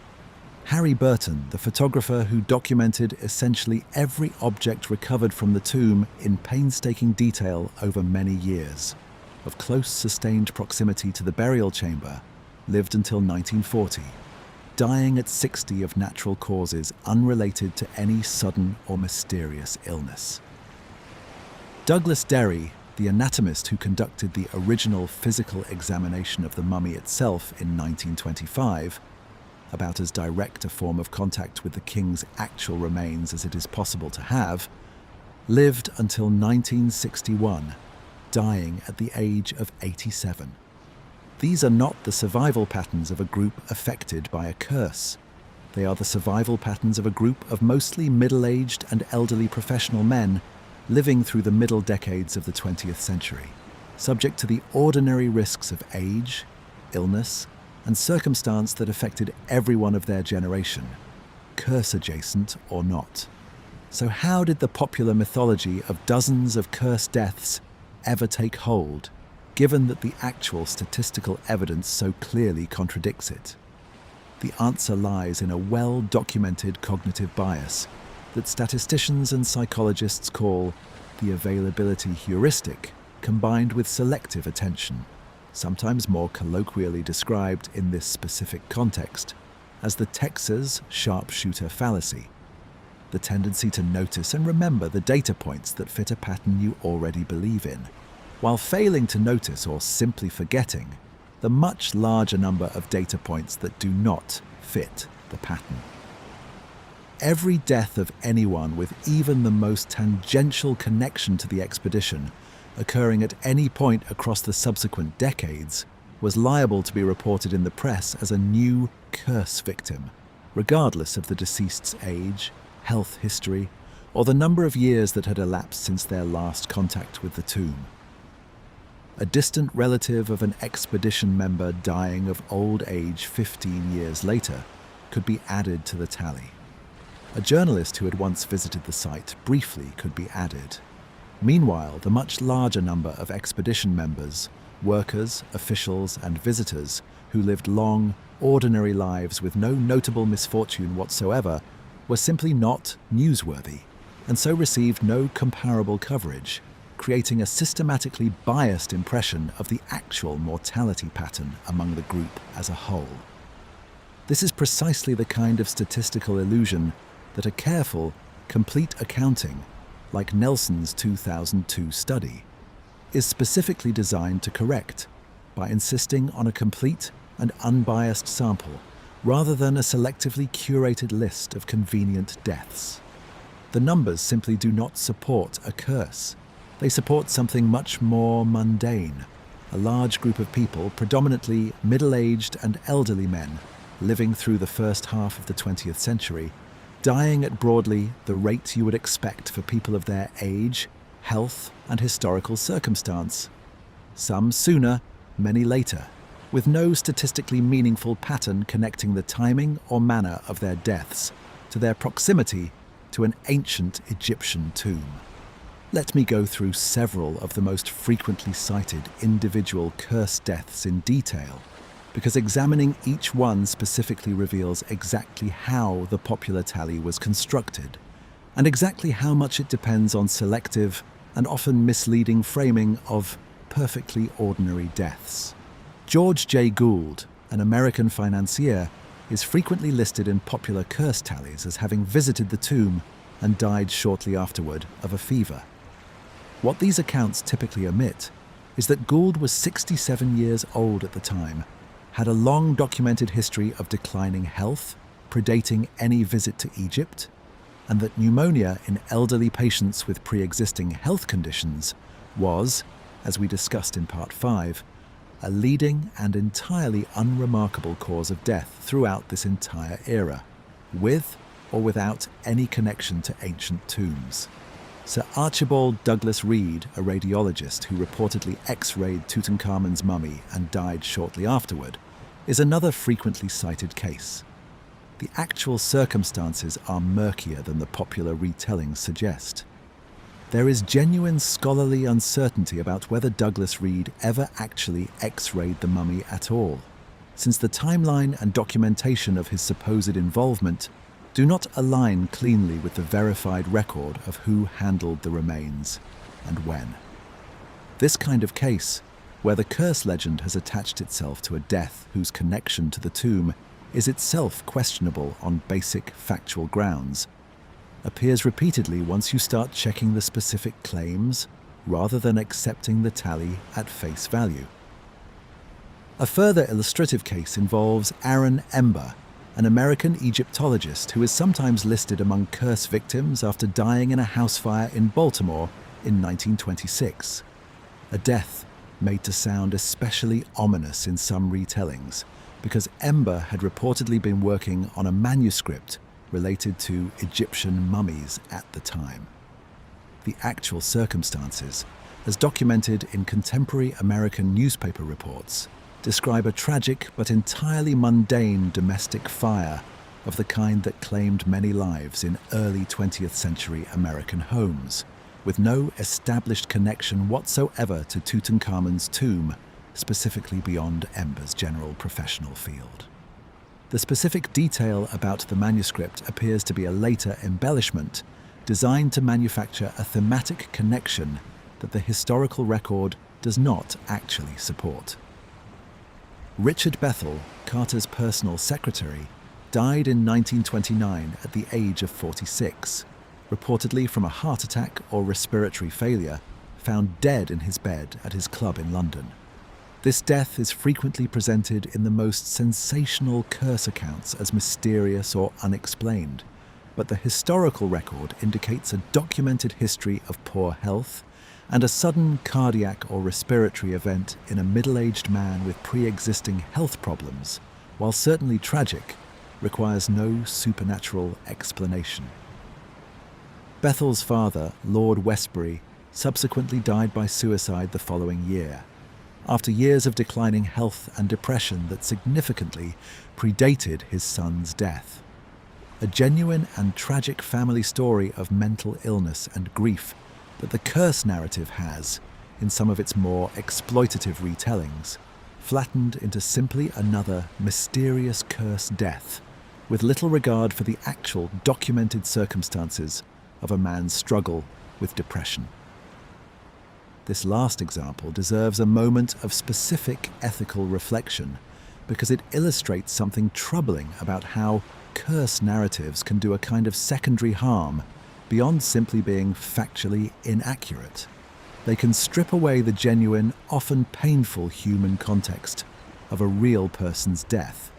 A: Harry Burton, the photographer who documented essentially every object recovered from the tomb in painstaking detail over many years, of close sustained proximity to the burial chamber, lived until 1940. Dying at 60 of natural causes unrelated to any sudden or mysterious illness. Douglas Derry, the anatomist who conducted the original physical examination of the mummy itself in 1925, about as direct a form of contact with the king's actual remains as it is possible to have, lived until 1961, dying at the age of 87. These are not the survival patterns of a group affected by a curse. They are the survival patterns of a group of mostly middle-aged and elderly professional men living through the middle decades of the 20th century, subject to the ordinary risks of age, illness, and circumstance that affected everyone of their generation, curse-adjacent or not. So how did the popular mythology of dozens of curse deaths ever take hold, given that the actual statistical evidence so clearly contradicts it? The answer lies in a well-documented cognitive bias that statisticians and psychologists call the availability heuristic, combined with selective attention, sometimes more colloquially described in this specific context as the Texas sharpshooter fallacy, the tendency to notice and remember the data points that fit a pattern you already believe in, while failing to notice or simply forgetting the much larger number of data points that do not fit the pattern. every death of anyone with even the most tangential connection to the expedition, occurring at any point across the subsequent decades, was liable to be reported in the press as a new curse victim, regardless of the deceased's age, health history, or the number of years that had elapsed since their last contact with the tomb. A distant relative of an expedition member dying of old age 15 years later could be added to the tally. A journalist who had once visited the site briefly could be added. Meanwhile, the much larger number of expedition members, workers, officials, and visitors who lived long, ordinary lives with no notable misfortune whatsoever were simply not newsworthy, and so received no comparable coverage, creating a systematically biased impression of the actual mortality pattern among the group as a whole. This is precisely the kind of statistical illusion that a careful, complete accounting, like Nelson's 2002 study, is specifically designed to correct by insisting on a complete and unbiased sample rather than a selectively curated list of convenient deaths. The numbers simply do not support a curse. They support something much more mundane, a large group of people, predominantly middle-aged and elderly men, living through the first half of the 20th century, dying at broadly the rate you would expect for people of their age, health, and historical circumstance. Some sooner, many later, with no statistically meaningful pattern connecting the timing or manner of their deaths to their proximity to an ancient Egyptian tomb. Let me go through several of the most frequently cited individual curse deaths in detail, because examining each one specifically reveals exactly how the popular tally was constructed, and exactly how much it depends on selective and often misleading framing of perfectly ordinary deaths. George J. Gould, an American financier, is frequently listed in popular curse tallies as having visited the tomb and died shortly afterward of a fever. What these accounts typically omit is that Gould was 67 years old at the time, had a long documented history of declining health, predating any visit to Egypt, and that pneumonia in elderly patients with pre-existing health conditions was, as we discussed in Part 5, a leading and entirely unremarkable cause of death throughout this entire era, with or without any connection to ancient tombs. Sir Archibald Douglas Reed, a radiologist who reportedly X-rayed Tutankhamun's mummy and died shortly afterward, is another frequently cited case. The actual circumstances are murkier than the popular retellings suggest. There is genuine scholarly uncertainty about whether Douglas Reed ever actually X-rayed the mummy at all, since the timeline and documentation of his supposed involvement do not align cleanly with the verified record of who handled the remains and when. This kind of case, where the curse legend has attached itself to a death whose connection to the tomb is itself questionable on basic factual grounds, appears repeatedly once you start checking the specific claims rather than accepting the tally at face value. A further illustrative case involves Aaron Ember, an American Egyptologist who is sometimes listed among curse victims after dying in a house fire in Baltimore in 1926, a death made to sound especially ominous in some retellings because Ember had reportedly been working on a manuscript related to Egyptian mummies at the time. The actual circumstances, as documented in contemporary American newspaper reports, describe a tragic but entirely mundane domestic fire of the kind that claimed many lives in early 20th century American homes, with no established connection whatsoever to Tutankhamun's tomb, specifically beyond Ember's general professional field. The specific detail about the manuscript appears to be a later embellishment designed to manufacture a thematic connection that the historical record does not actually support. Richard Bethel, Carter's personal secretary, died in 1929 at the age of 46, reportedly from a heart attack or respiratory failure, found dead in his bed at his club in London. This death is frequently presented in the most sensational curse accounts as mysterious or unexplained, but the historical record indicates a documented history of poor health and a sudden cardiac or respiratory event in a middle-aged man with pre-existing health problems, while certainly tragic, requires no supernatural explanation. Bethel's father, Lord Westbury, subsequently died by suicide the following year, after years of declining health and depression that significantly predated his son's death. A genuine and tragic family story of mental illness and grief that the curse narrative has, in some of its more exploitative retellings, flattened into simply another mysterious curse death, with little regard for the actual documented circumstances of a man's struggle with depression. This last example deserves a moment of specific ethical reflection because it illustrates something troubling about how curse narratives can do a kind of secondary harm beyond simply being factually inaccurate. They can strip away the genuine, often painful human context of a real person's death.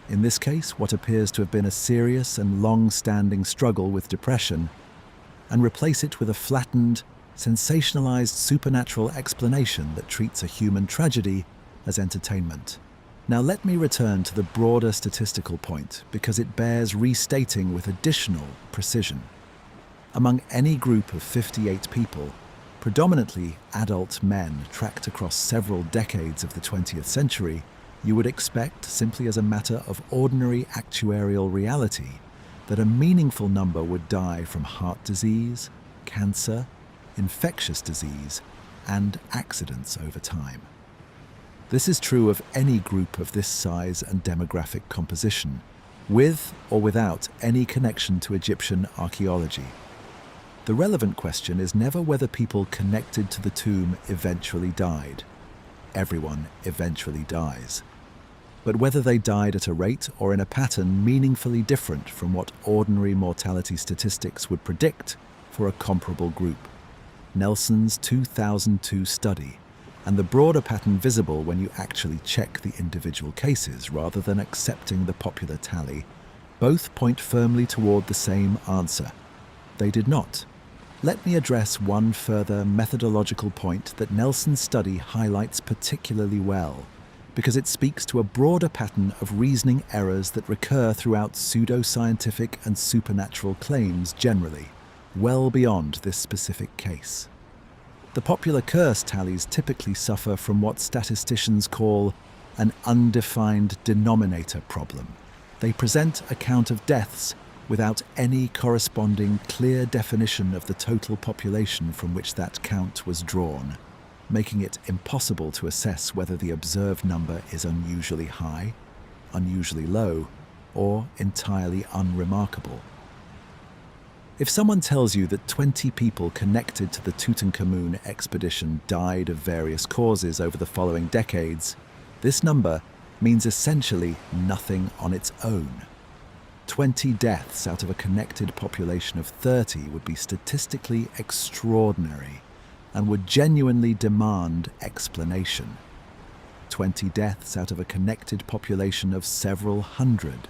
A: In this case, what appears to have been a serious and long-standing struggle with depression, and replace it with a flattened, sensationalized supernatural explanation that treats a human tragedy as entertainment. Now let me return to the broader statistical point because it bears restating with additional precision. Among any group of 58 people, predominantly adult men tracked across several decades of the 20th century, you would expect, simply as a matter of ordinary actuarial reality, that a meaningful number would die from heart disease, cancer, infectious disease, and accidents over time. This is true of any group of this size and demographic composition, with or without any connection to Egyptian archaeology. The relevant question is never whether people connected to the tomb eventually died. Everyone eventually dies. But whether they died at a rate or in a pattern meaningfully different from what ordinary mortality statistics would predict for a comparable group. Nelson's 2002 study, and the broader pattern visible when you actually check the individual cases rather than accepting the popular tally, both point firmly toward the same answer. They did not. Let me address one further methodological point that Nelson's study highlights particularly well, because it speaks to a broader pattern of reasoning errors that recur throughout pseudo-scientific and supernatural claims generally, well beyond this specific case. The popular curse tallies typically suffer from what statisticians call an undefined denominator problem. They present a count of deaths without any corresponding clear definition of the total population from which that count was drawn, making it impossible to assess whether the observed number is unusually high, unusually low, or entirely unremarkable. If someone tells you that 20 people connected to the Tutankhamun expedition died of various causes over the following decades, this number means essentially nothing on its own. 20 deaths out of a connected population of 30 would be statistically extraordinary and would genuinely demand explanation. 20 deaths out of a connected population of several hundred,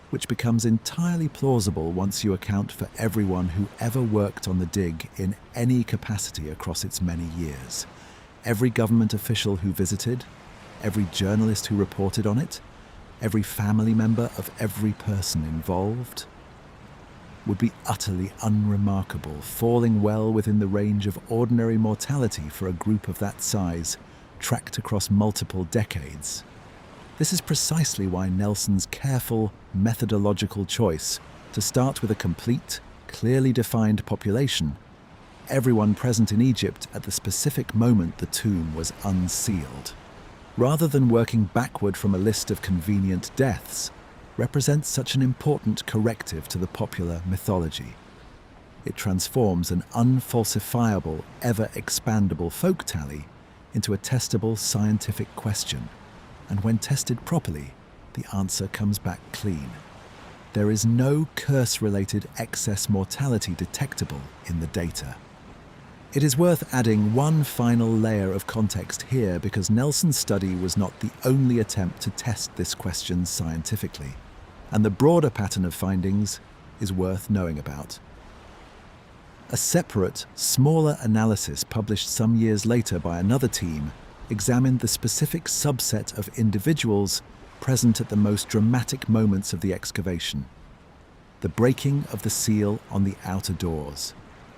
A: which becomes entirely plausible once you account for everyone who ever worked on the dig in any capacity across its many years, every government official who visited, every journalist who reported on it, every family member of every person involved, would be utterly unremarkable, falling well within the range of ordinary mortality for a group of that size, tracked across multiple decades. This is precisely why Nelson's careful, methodological choice to start with a complete, clearly defined population, everyone present in Egypt at the specific moment the tomb was unsealed, rather than working backward from a list of convenient deaths, represents such an important corrective to the popular mythology. It transforms an unfalsifiable, ever-expandable folk tally into a testable scientific question, and when tested properly, the answer comes back clean. There is no curse-related excess mortality detectable in the data. It is worth adding one final layer of context here because Nelson's study was not the only attempt to test this question scientifically, and the broader pattern of findings is worth knowing about. A separate, smaller analysis published some years later by another team examined the specific subset of individuals present at the most dramatic moments of the excavation: the breaking of the seal on the outer doors,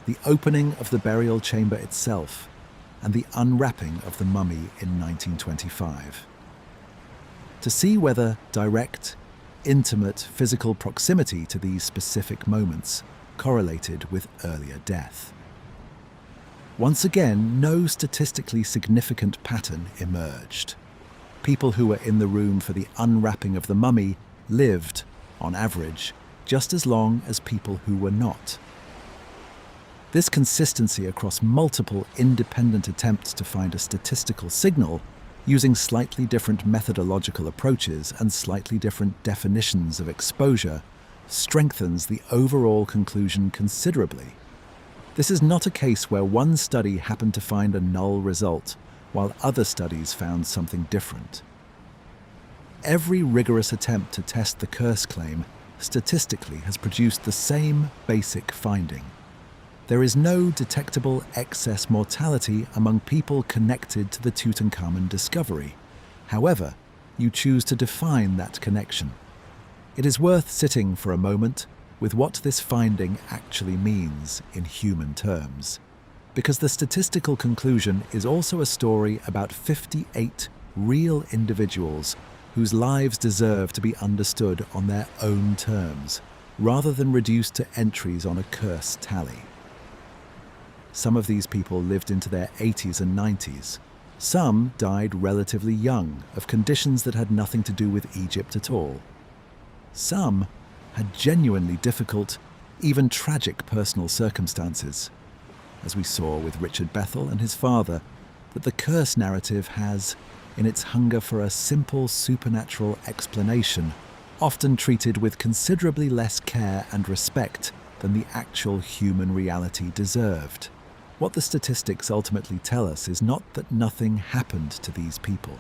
A: the opening of the burial chamber itself, and the unwrapping of the mummy in 1925. To see whether direct, intimate physical proximity to these specific moments correlated with earlier death. Once again, no statistically significant pattern emerged. People who were in the room for the unwrapping of the mummy lived, on average, just as long as people who were not. This consistency across multiple independent attempts to find a statistical signal using slightly different methodological approaches and slightly different definitions of exposure strengthens the overall conclusion considerably. This is not a case where one study happened to find a null result, while other studies found something different. Every rigorous attempt to test the curse claim statistically has produced the same basic finding. There is no detectable excess mortality among people connected to the Tutankhamun discovery. However, you choose to define that connection. It is worth sitting for a moment with what this finding actually means in human terms, because the statistical conclusion is also a story about 58 real individuals whose lives deserve to be understood on their own terms, rather than reduced to entries on a curse tally. Some of these people lived into their 80s and 90s. Some died relatively young, of conditions that had nothing to do with Egypt at all. Some had genuinely difficult, even tragic personal circumstances, as we saw with Richard Bethel and his father, that the curse narrative has, in its hunger for a simple supernatural explanation, often treated with considerably less care and respect than the actual human reality deserved. What the statistics ultimately tell us is not that nothing happened to these people.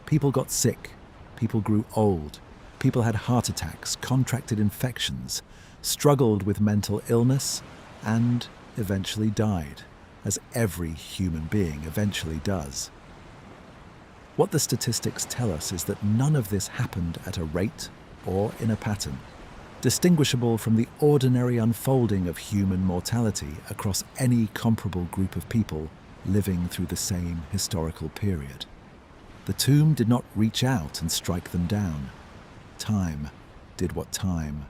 A: People got sick, people grew old, people had heart attacks, contracted infections, struggled with mental illness, and eventually died, as every human being eventually does. What the statistics tell us is that none of this happened at a rate or in a pattern, distinguishable from the ordinary unfolding of human mortality across any comparable group of people living through the same historical period. The tomb did not reach out and strike them down. Time did what time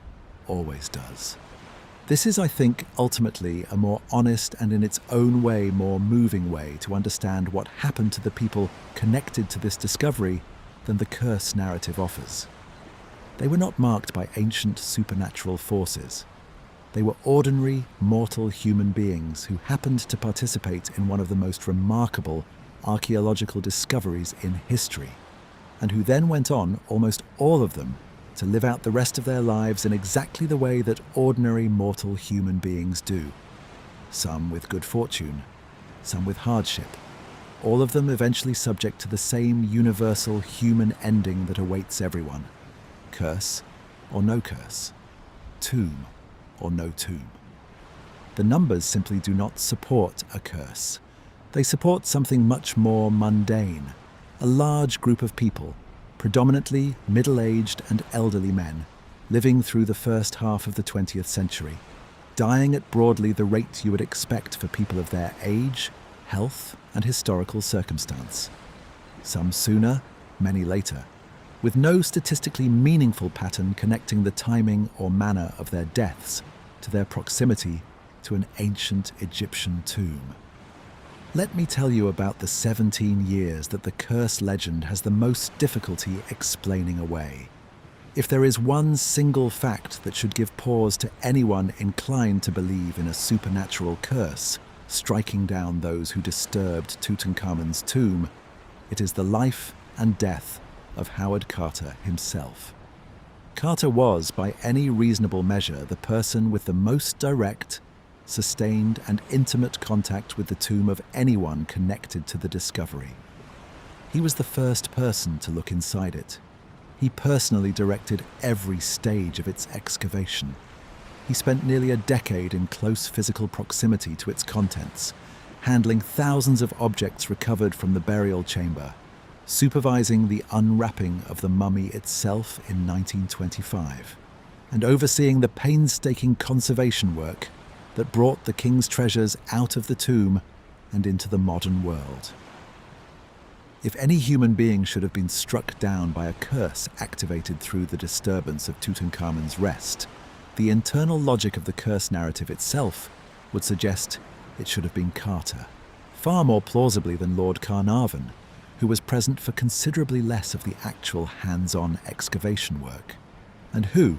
A: always does. This is, I think, ultimately a more honest and in its own way more moving way to understand what happened to the people connected to this discovery than the curse narrative offers. They were not marked by ancient supernatural forces. They were ordinary, mortal human beings who happened to participate in one of the most remarkable archaeological discoveries in history, and who then went on, almost all of them, to live out the rest of their lives in exactly the way that ordinary mortal human beings do. Some with good fortune, some with hardship, all of them eventually subject to the same universal human ending that awaits everyone: curse or no curse, tomb or no tomb. The numbers simply do not support a curse. They support something much more mundane: a large group of people, predominantly middle-aged and elderly men, living through the first half of the 20th century, dying at broadly the rate you would expect for people of their age, health, and historical circumstance. Some sooner, many later, with no statistically meaningful pattern connecting the timing or manner of their deaths to their proximity to an ancient Egyptian tomb. Let me tell you about the 17 years that the curse legend has the most difficulty explaining away. If there is one single fact that should give pause to anyone inclined to believe in a supernatural curse striking down those who disturbed Tutankhamun's tomb, it is the life and death of Howard Carter himself. Carter was, by any reasonable measure, the person with the most direct, sustained and intimate contact with the tomb of anyone connected to the discovery. He was the first person to look inside it. He personally directed every stage of its excavation. He spent nearly a decade in close physical proximity to its contents, handling thousands of objects recovered from the burial chamber, supervising the unwrapping of the mummy itself in 1925, and overseeing the painstaking conservation work that brought the king's treasures out of the tomb and into the modern world. If any human being should have been struck down by a curse activated through the disturbance of Tutankhamun's rest, the internal logic of the curse narrative itself would suggest it should have been Carter, far more plausibly than Lord Carnarvon, who was present for considerably less of the actual hands-on excavation work, and who,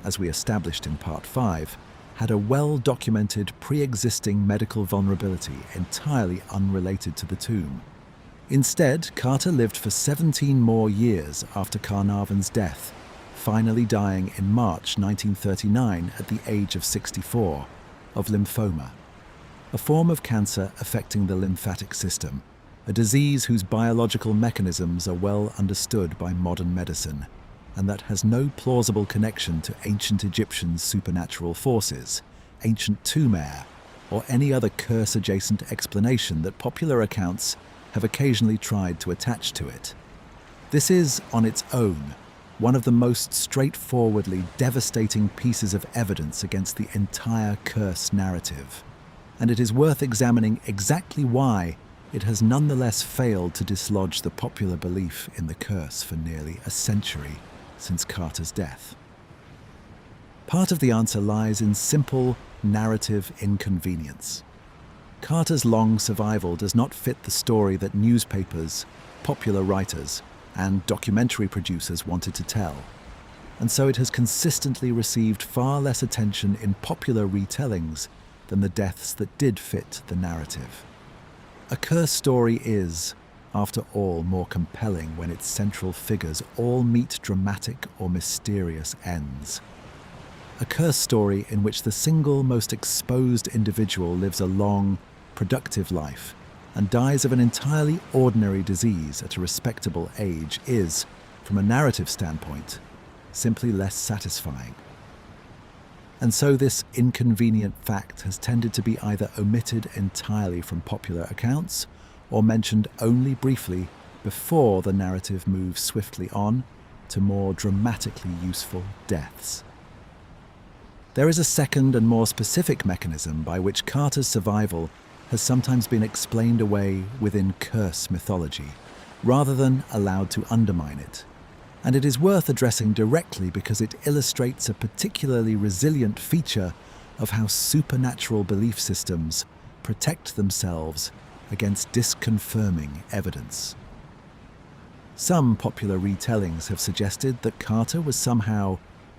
A: as we established in Part 5, had a well-documented pre-existing medical vulnerability entirely unrelated to the tomb. Instead, Carter lived for 17 more years after Carnarvon's death, finally dying in March 1939 at the age of 64, of lymphoma, a form of cancer affecting the lymphatic system, a disease whose biological mechanisms are well understood by modern medicine, and that has no plausible connection to ancient Egyptian supernatural forces, ancient tomb air, or any other curse-adjacent explanation that popular accounts have occasionally tried to attach to it. This is, on its own, one of the most straightforwardly devastating pieces of evidence against the entire curse narrative, and it is worth examining exactly why it has nonetheless failed to dislodge the popular belief in the curse for nearly a century since Carter's death. Part of the answer lies in simple narrative inconvenience. Carter's long survival does not fit the story that newspapers, popular writers, and documentary producers wanted to tell, and so it has consistently received far less attention in popular retellings than the deaths that did fit the narrative. A curse story is, after all, more compelling when its central figures all meet dramatic or mysterious ends. A curse story in which the single most exposed individual lives a long, productive life and dies of an entirely ordinary disease at a respectable age is, from a narrative standpoint, simply less satisfying. And so this inconvenient fact has tended to be either omitted entirely from popular accounts or mentioned only briefly before the narrative moves swiftly on to more dramatically useful deaths. There is a second and more specific mechanism by which Carter's survival has sometimes been explained away within curse mythology, rather than allowed to undermine it. And it is worth addressing directly because it illustrates a particularly resilient feature of how supernatural belief systems protect themselves against disconfirming evidence. Some popular retellings have suggested that Carter was somehow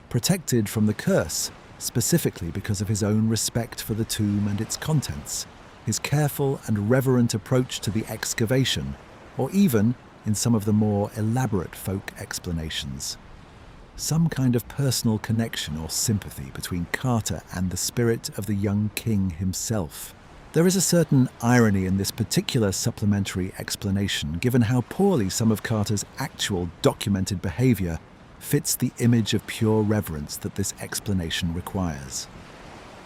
A: protected from the curse specifically because of his own respect for the tomb and its contents, his careful and reverent approach to the excavation, or even, in some of the more elaborate folk explanations, some kind of personal connection or sympathy between Carter and the spirit of the young king himself. There is a certain irony in this particular supplementary explanation, given how poorly some of Carter's actual documented behavior fits the image of pure reverence that this explanation requires.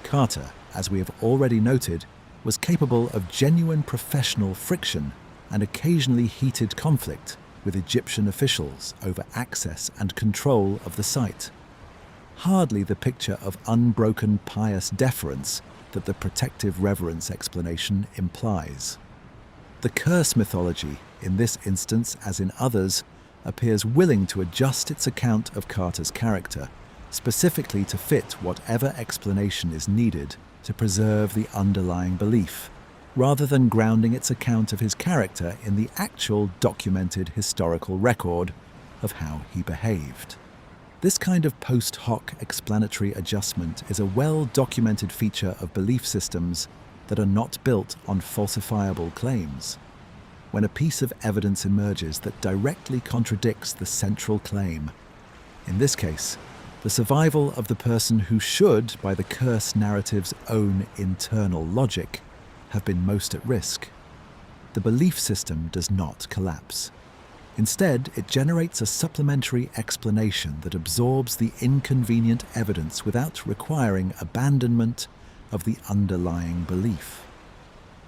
A: Carter, as we have already noted, was capable of genuine professional friction and occasionally heated conflict with Egyptian officials over access and control of the site. Hardly the picture of unbroken pious deference that the protective reverence explanation implies. The curse mythology, in this instance as in others, appears willing to adjust its account of Carter's character, specifically to fit whatever explanation is needed to preserve the underlying belief, rather than grounding its account of his character in the actual documented historical record of how he behaved. This kind of post hoc explanatory adjustment is a well-documented feature of belief systems that are not built on falsifiable claims. When a piece of evidence emerges that directly contradicts the central claim, in this case, the survival of the person who should, by the curse narrative's own internal logic, have been most at risk, the belief system does not collapse. Instead, it generates a supplementary explanation that absorbs the inconvenient evidence without requiring abandonment of the underlying belief.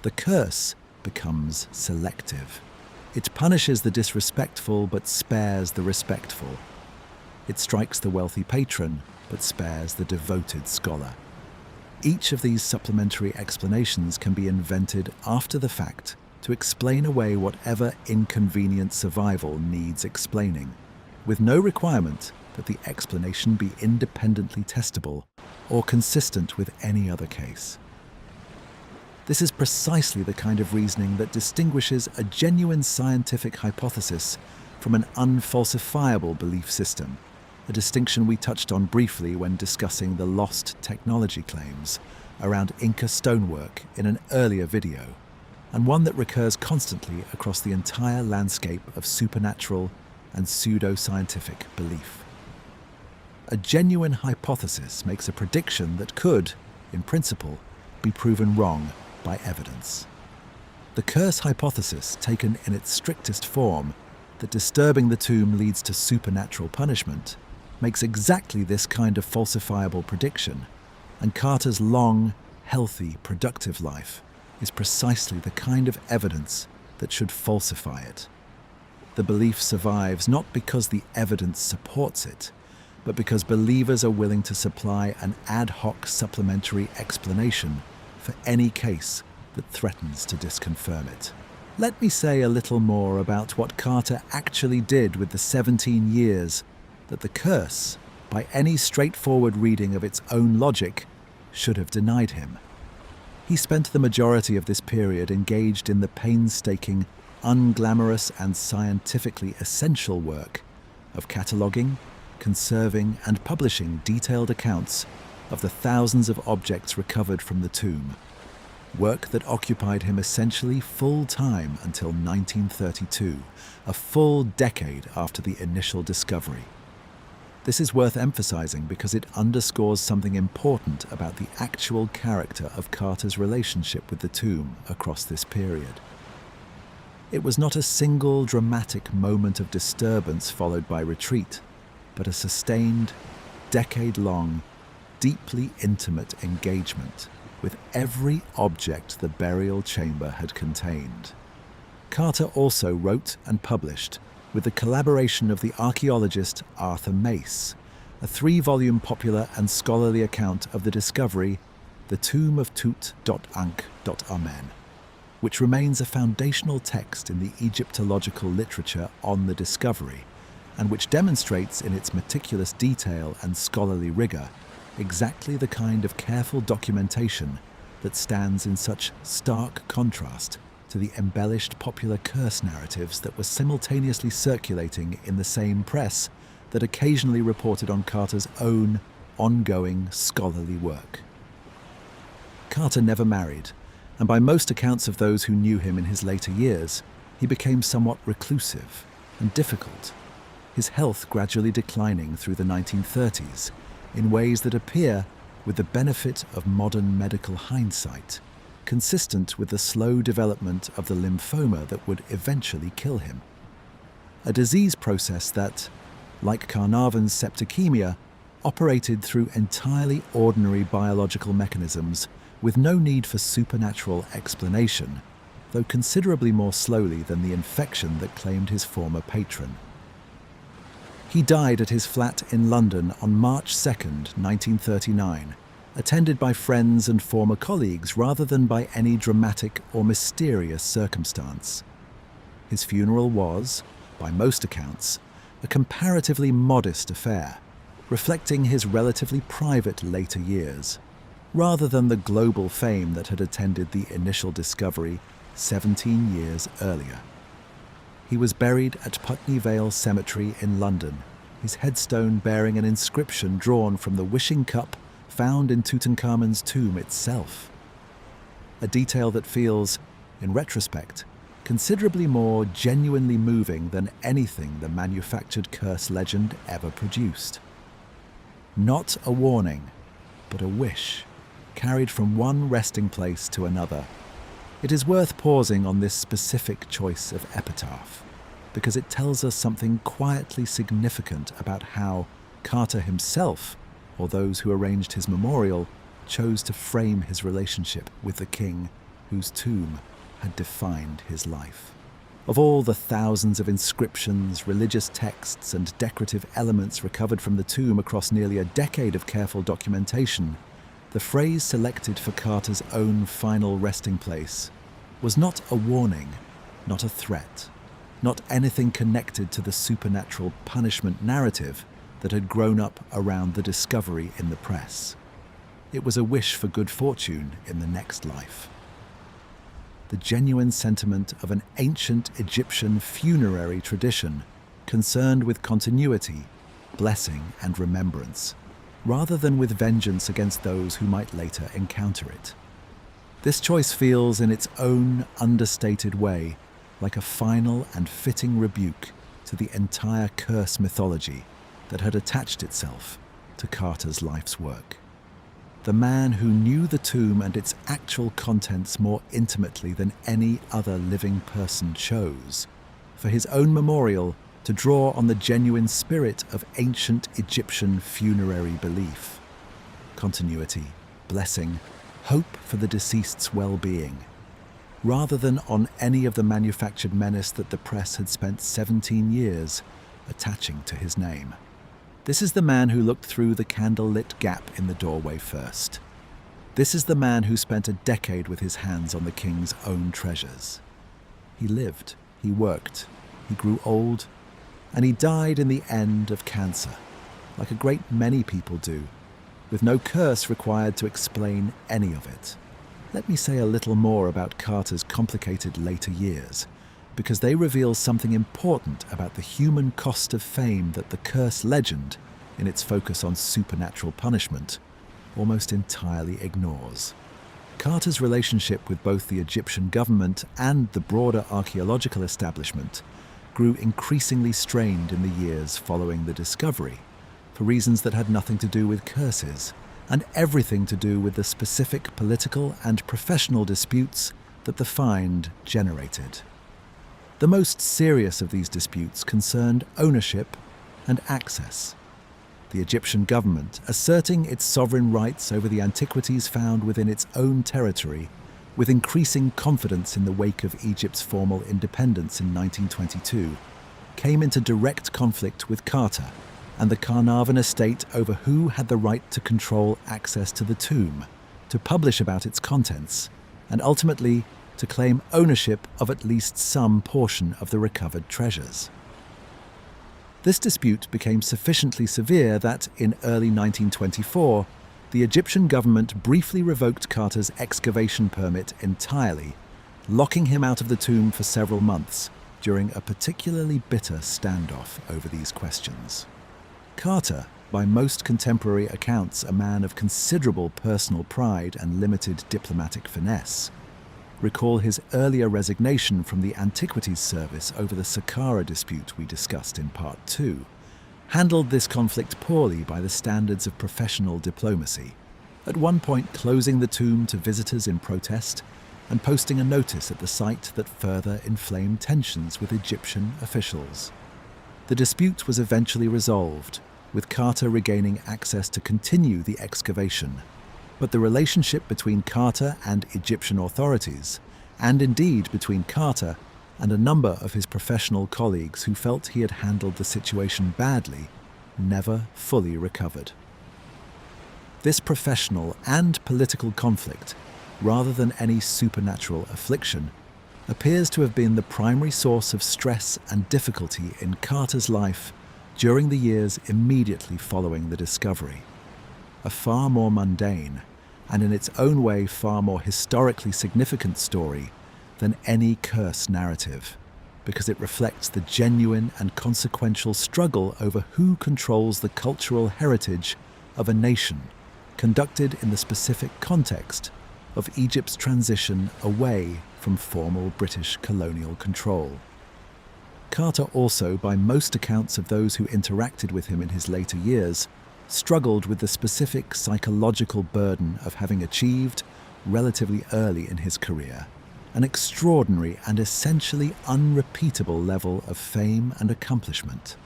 A: The curse becomes selective. It punishes the disrespectful but spares the respectful. It strikes the wealthy patron but spares the devoted scholar. Each of these supplementary explanations can be invented after the fact to explain away whatever inconvenient survival needs explaining, with no requirement that the explanation be independently testable or consistent with any other case. This is precisely the kind of reasoning that distinguishes a genuine scientific hypothesis from an unfalsifiable belief system, a distinction we touched on briefly when discussing the lost technology claims around Inca stonework in an earlier video, and one that recurs constantly across the entire landscape of supernatural and pseudo-scientific belief. A genuine hypothesis makes a prediction that could, in principle, be proven wrong by evidence. The curse hypothesis, taken in its strictest form, that disturbing the tomb leads to supernatural punishment, makes exactly this kind of falsifiable prediction, and Carter's long, healthy, productive life is precisely the kind of evidence that should falsify it. The belief survives not because the evidence supports it, but because believers are willing to supply an ad hoc supplementary explanation for any case that threatens to disconfirm it. Let me say a little more about what Carter actually did with the 17 years that the curse, by any straightforward reading of its own logic, should have denied him. He spent the majority of this period engaged in the painstaking, unglamorous and scientifically essential work of cataloguing, conserving and publishing detailed accounts of the thousands of objects recovered from the tomb, work that occupied him essentially full-time until 1932, a full decade after the initial discovery. This is worth emphasizing because it underscores something important about the actual character of Carter's relationship with the tomb across this period. It was not a single dramatic moment of disturbance followed by retreat, but a sustained, decade-long, deeply intimate engagement with every object the burial chamber had contained. Carter also wrote and published, with the collaboration of the archaeologist Arthur Mace, a 3-volume popular and scholarly account of the discovery, The Tomb of Tutankhamun, which remains a foundational text in the Egyptological literature on the discovery, and which demonstrates in its meticulous detail and scholarly rigor exactly the kind of careful documentation that stands in such stark contrast to the embellished popular curse narratives that were simultaneously circulating in the same press that occasionally reported on Carter's own ongoing scholarly work. Carter never married, and by most accounts of those who knew him in his later years, he became somewhat reclusive and difficult, his health gradually declining through the 1930s in ways that appear, with the benefit of modern medical hindsight, consistent with the slow development of the lymphoma that would eventually kill him. A disease process that, like Carnarvon's septicemia, operated through entirely ordinary biological mechanisms with no need for supernatural explanation, though considerably more slowly than the infection that claimed his former patron. He died at his flat in London on March 2nd, 1939, attended by friends and former colleagues rather than by any dramatic or mysterious circumstance. His funeral was, by most accounts, a comparatively modest affair, reflecting his relatively private later years, rather than the global fame that had attended the initial discovery 17 years earlier. He was buried at Putney Vale Cemetery in London, his headstone bearing an inscription drawn from the wishing cup found in Tutankhamun's tomb itself. A detail that feels, in retrospect, considerably more genuinely moving than anything the manufactured curse legend ever produced. Not a warning, but a wish, carried from one resting place to another. It is worth pausing on this specific choice of epitaph. because it tells us something quietly significant about how Carter himself, or those who arranged his memorial, chose to frame his relationship with the king whose tomb had defined his life. Of all the thousands of inscriptions, religious texts, and decorative elements recovered from the tomb across nearly a decade of careful documentation, the phrase selected for Carter's own final resting place was not a warning, not a threat, not anything connected to the supernatural punishment narrative that had grown up around the discovery in the press. It was a wish for good fortune in the next life. The genuine sentiment of an ancient Egyptian funerary tradition concerned with continuity, blessing, and remembrance, rather than with vengeance against those who might later encounter it. This choice feels, in its own understated way, like a final and fitting rebuke to the entire curse mythology that had attached itself to Carter's life's work. The man who knew the tomb and its actual contents more intimately than any other living person chose, for his own memorial, to draw on the genuine spirit of ancient Egyptian funerary belief. Continuity, blessing, hope for the deceased's well-being, rather than on any of the manufactured menace that the press had spent 17 years attaching to his name. This is the man who looked through the candlelit gap in the doorway first. This is the man who spent a decade with his hands on the king's own treasures. He lived, he worked, he grew old, and he died in the end of cancer, like a great many people do, with no curse required to explain any of it. Let me say a little more about Carter's complicated later years, because they reveal something important about the human cost of fame that the curse legend, in its focus on supernatural punishment, almost entirely ignores. Carter's relationship with both the Egyptian government and the broader archaeological establishment grew increasingly strained in the years following the discovery, for reasons that had nothing to do with curses, and everything to do with the specific political and professional disputes that the find generated. The most serious of these disputes concerned ownership and access. The Egyptian government, asserting its sovereign rights over the antiquities found within its own territory, with increasing confidence in the wake of Egypt's formal independence in 1922, came into direct conflict with Carter and the Carnarvon estate over who had the right to control access to the tomb, to publish about its contents, and ultimately to claim ownership of at least some portion of the recovered treasures. This dispute became sufficiently severe that, in early 1924, the Egyptian government briefly revoked Carter's excavation permit entirely, locking him out of the tomb for several months during a particularly bitter standoff over these questions. Carter, by most contemporary accounts a man of considerable personal pride and limited diplomatic finesse, recall his earlier resignation from the Antiquities Service over the Saqqara dispute we discussed in Part 2, handled this conflict poorly by the standards of professional diplomacy, at one point closing the tomb to visitors in protest and posting a notice at the site that further inflamed tensions with Egyptian officials. The dispute was eventually resolved, with Carter regaining access to continue the excavation, but the relationship between Carter and Egyptian authorities, and indeed between Carter and a number of his professional colleagues who felt he had handled the situation badly, never fully recovered. This professional and political conflict, rather than any supernatural affliction, appears to have been the primary source of stress and difficulty in Carter's life during the years immediately following the discovery. A far more mundane, and in its own way far more historically significant story than any curse narrative, because it reflects the genuine and consequential struggle over who controls the cultural heritage of a nation, conducted in the specific context of Egypt's transition away from formal British colonial control. Carter also, by most accounts of those who interacted with him in his later years, struggled with the specific psychological burden of having achieved, relatively early in his career, an extraordinary and essentially unrepeatable level of fame and accomplishment.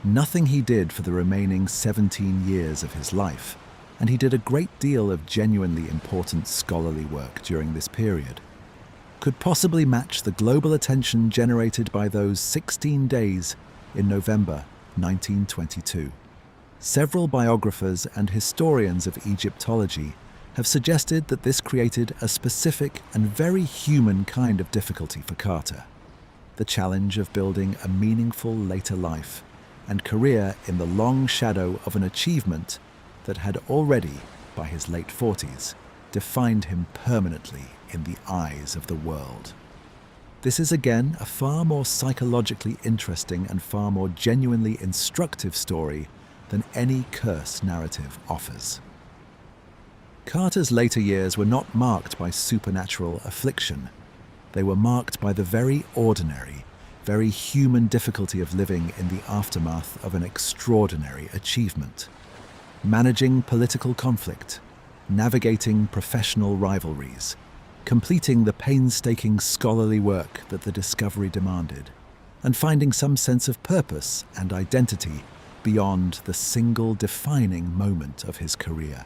A: Nothing he did for the remaining 17 years of his life, and he did a great deal of genuinely important scholarly work during this period, could possibly match the global attention generated by those 16 days in November 1922. Several biographers and historians of Egyptology have suggested that this created a specific and very human kind of difficulty for Carter: the challenge of building a meaningful later life and career in the long shadow of an achievement that had already, by his late 40s, defined him permanently in the eyes of the world. This is again a far more psychologically interesting and far more genuinely instructive story than any curse narrative offers. Carter's later years were not marked by supernatural affliction. They were marked by the very ordinary, very human difficulty of living in the aftermath of an extraordinary achievement. Managing political conflict, navigating professional rivalries, completing the painstaking scholarly work that the discovery demanded, and finding some sense of purpose and identity beyond the single defining moment of his career.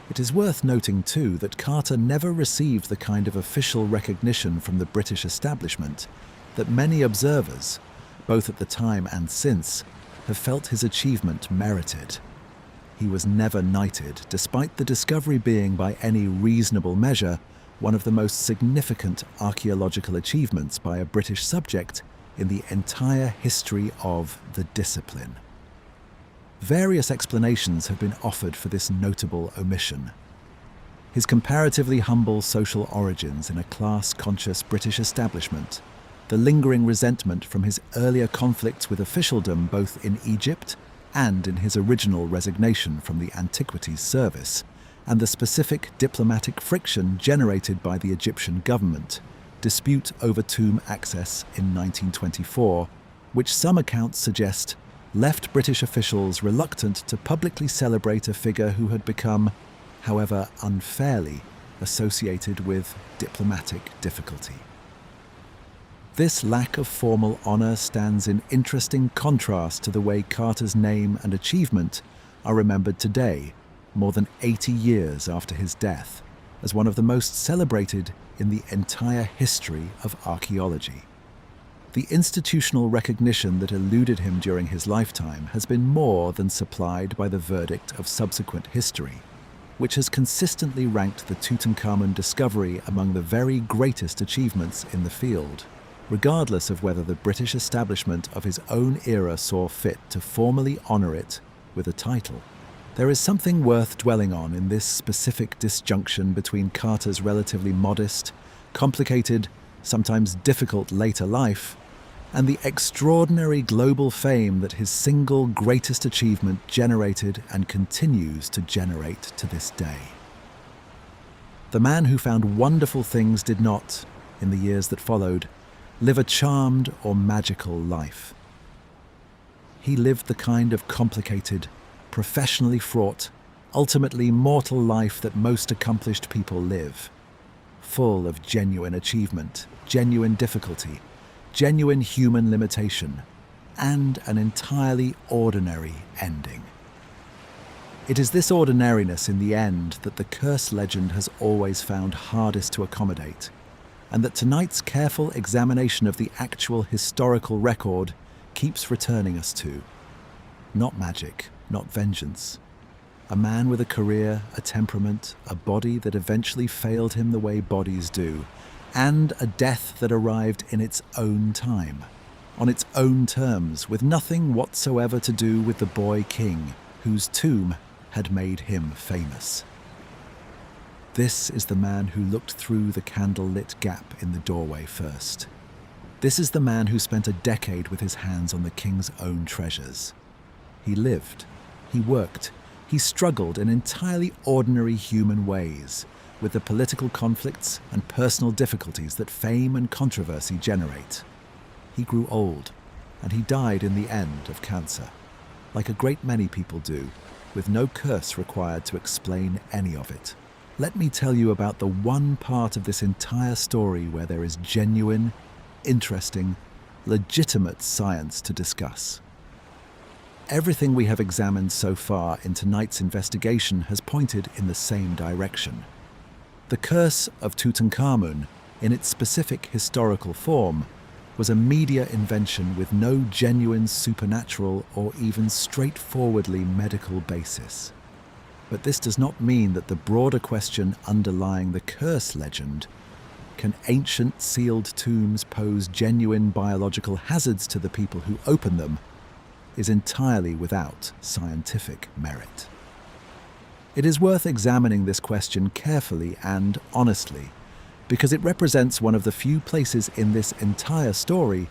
A: It is worth noting, too, that Carter never received the kind of official recognition from the British establishment that many observers, both at the time and since, have felt his achievement merited. He was never knighted, despite the discovery being, by any reasonable measure, one of the most significant archaeological achievements by a British subject in the entire history of the discipline. Various explanations have been offered for this notable omission. His comparatively humble social origins in a class-conscious British establishment, the lingering resentment from his earlier conflicts with officialdom both in Egypt and in his original resignation from the Antiquities Service, and the specific diplomatic friction generated by the Egyptian government, dispute over tomb access in 1924, which some accounts suggest left British officials reluctant to publicly celebrate a figure who had become, however unfairly, associated with diplomatic difficulty. This lack of formal honour stands in interesting contrast to the way Carter's name and achievement are remembered today, more than 80 years after his death, as one of the most celebrated in the entire history of archaeology. The institutional recognition that eluded him during his lifetime has been more than supplied by the verdict of subsequent history, which has consistently ranked the Tutankhamun discovery among the very greatest achievements in the field, regardless of whether the British establishment of his own era saw fit to formally honour it with a title. There is something worth dwelling on in this specific disjunction between Carter's relatively modest, complicated, sometimes difficult later life, and the extraordinary global fame that his single greatest achievement generated and continues to generate to this day. The man who found wonderful things did not, in the years that followed, live a charmed or magical life. He lived the kind of complicated, professionally fraught, ultimately mortal life that most accomplished people live, full of genuine achievement, genuine difficulty, genuine human limitation, and an entirely ordinary ending. It is this ordinariness in the end that the curse legend has always found hardest to accommodate, and that tonight's careful examination of the actual historical record keeps returning us to. Not magic, not vengeance. A man with a career, a temperament, a body that eventually failed him the way bodies do, and a death that arrived in its own time, on its own terms, with nothing whatsoever to do with the boy king whose tomb had made him famous. This is the man who looked through the candlelit gap in the doorway first. This is the man who spent a decade with his hands on the king's own treasures. He lived, he worked, he struggled in entirely ordinary human ways with the political conflicts and personal difficulties that fame and controversy generate. He grew old, and he died in the end of cancer, like a great many people do, with no curse required to explain any of it. let me tell you about the one part of this entire story where there is genuine, interesting, legitimate science to discuss. Everything we have examined so far in tonight's investigation has pointed in the same direction. The curse of Tutankhamun, in its specific historical form, was a media invention with no genuine supernatural or even straightforwardly medical basis. But this does not mean that the broader question underlying the curse legend, can ancient sealed tombs pose genuine biological hazards to the people who open them, is entirely without scientific merit. It is worth examining this question carefully and honestly, because it represents one of the few places in this entire story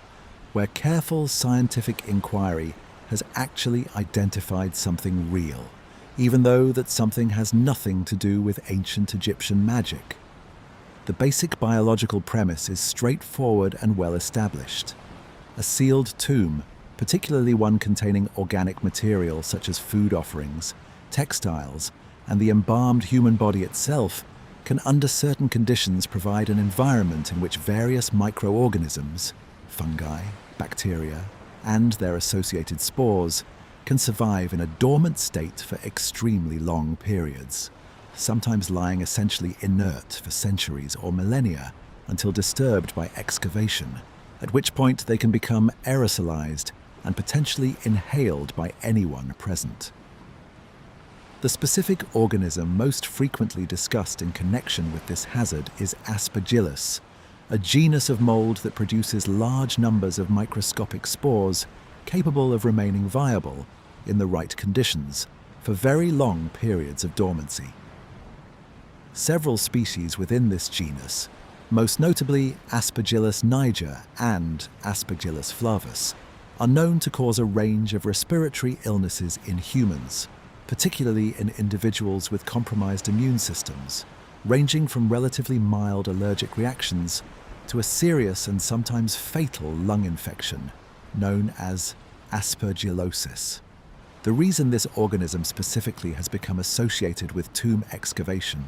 A: where careful scientific inquiry has actually identified something real, even though that something has nothing to do with ancient Egyptian magic. The basic biological premise is straightforward and well established. A sealed tomb, particularly one containing organic material such as food offerings, textiles, and the embalmed human body itself, can under certain conditions provide an environment in which various microorganisms, fungi, bacteria, and their associated spores, can survive in a dormant state for extremely long periods, sometimes lying essentially inert for centuries or millennia until disturbed by excavation, at which point they can become aerosolized and potentially inhaled by anyone present. The specific organism most frequently discussed in connection with this hazard is Aspergillus, a genus of mold that produces large numbers of microscopic spores capable of remaining viable, in the right conditions, for very long periods of dormancy. Several species within this genus, most notably Aspergillus niger and Aspergillus flavus, are known to cause a range of respiratory illnesses in humans, particularly in individuals with compromised immune systems, ranging from relatively mild allergic reactions to a serious and sometimes fatal lung infection known as aspergillosis. The reason this organism specifically has become associated with tomb excavation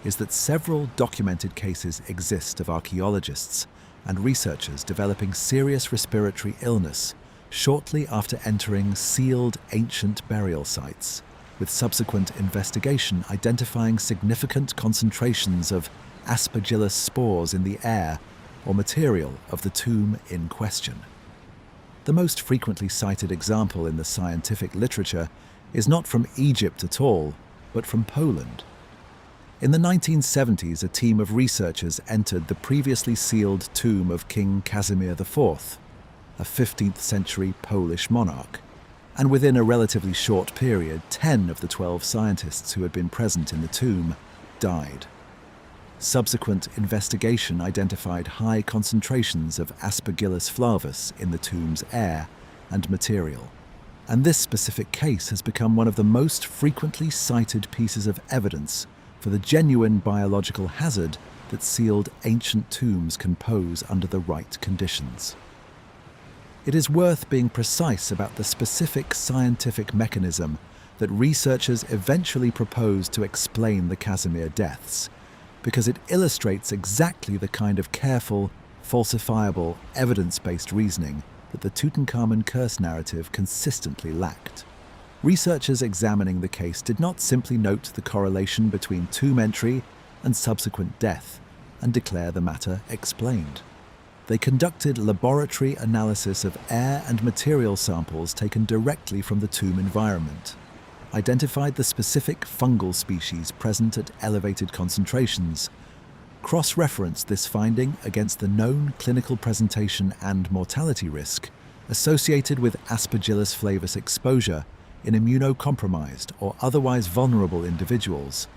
A: is that several documented cases exist of archaeologists and researchers developing serious respiratory illness shortly after entering sealed ancient burial sites, with subsequent investigation identifying significant concentrations of Aspergillus spores in the air or material of the tomb in question. The most frequently cited example in the scientific literature is not from Egypt at all, but from Poland. In the 1970s, a team of researchers entered the previously sealed tomb of King Casimir IV, a 15th century Polish monarch, and within a relatively short period, 10 of the 12 scientists who had been present in the tomb died. Subsequent investigation identified high concentrations of Aspergillus flavus in the tomb's air and material, and this specific case has become one of the most frequently cited pieces of evidence for the genuine biological hazard that sealed ancient tombs can pose under the right conditions. It is worth being precise about the specific scientific mechanism that researchers eventually proposed to explain the Casimir deaths, because it illustrates exactly the kind of careful, falsifiable, evidence-based reasoning that the Tutankhamun curse narrative consistently lacked. Researchers examining the case did not simply note the correlation between tomb entry and subsequent death and declare the matter explained. They conducted laboratory analysis of air and material samples taken directly from the tomb environment, identified the specific fungal species present at elevated concentrations, cross-referenced this finding against the known clinical presentation and mortality risk associated with Aspergillus flavus exposure in immunocompromised or otherwise vulnerable individuals,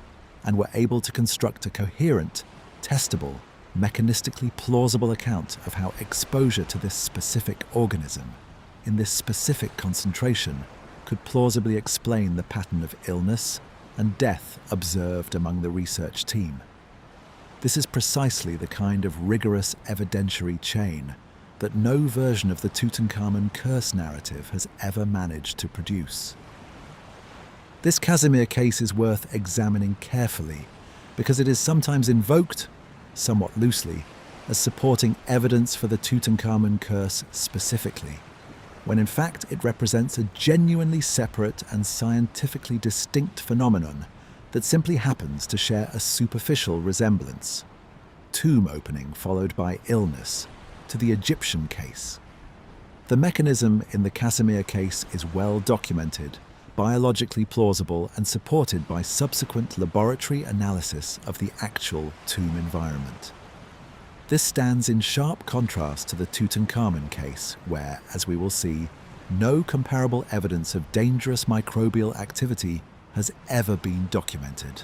A: and were able to construct a coherent, testable, mechanistically plausible account of how exposure to this specific organism, in this specific concentration, could plausibly explain the pattern of illness and death observed among the research team. This is precisely the kind of rigorous evidentiary chain that no version of the Tutankhamun curse narrative has ever managed to produce. This Casimir case is worth examining carefully because it is sometimes invoked, somewhat loosely, as supporting evidence for the Tutankhamun curse specifically, when in fact it represents a genuinely separate and scientifically distinct phenomenon that simply happens to share a superficial resemblance, tomb opening followed by illness, to the Egyptian case. The mechanism in the Casimir case is well documented, biologically plausible, and supported by subsequent laboratory analysis of the actual tomb environment. This stands in sharp contrast to the Tutankhamun case, where, as we will see, no comparable evidence of dangerous microbial activity has ever been documented.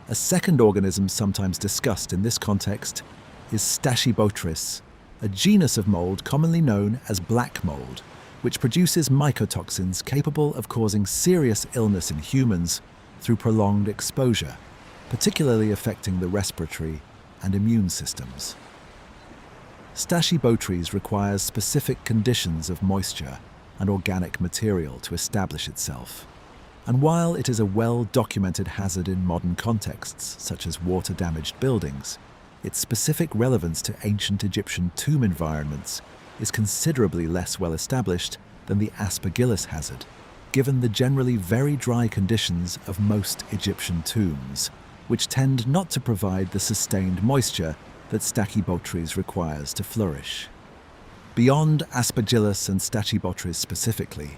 A: A second organism sometimes discussed in this context is Stachybotrys, a genus of mold commonly known as black mold, which produces mycotoxins capable of causing serious illness in humans through prolonged exposure, particularly affecting the respiratory and immune systems. Stachybotrys requires specific conditions of moisture and organic material to establish itself. And while it is a well-documented hazard in modern contexts, such as water-damaged buildings, its specific relevance to ancient Egyptian tomb environments is considerably less well established than the Aspergillus hazard, given the generally very dry conditions of most Egyptian tombs, which tend not to provide the sustained moisture that Stachybotrys requires to flourish. Beyond Aspergillus and Stachybotrys specifically,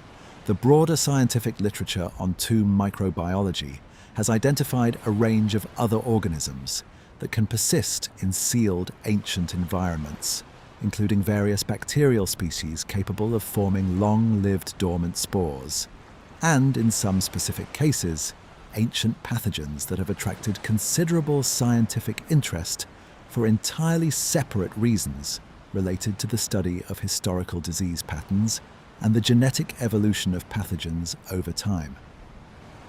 A: the broader scientific literature on tomb microbiology has identified a range of other organisms that can persist in sealed ancient environments, including various bacterial species capable of forming long-lived dormant spores, and, in some specific cases, ancient pathogens that have attracted considerable scientific interest for entirely separate reasons related to the study of historical disease patterns and the genetic evolution of pathogens over time.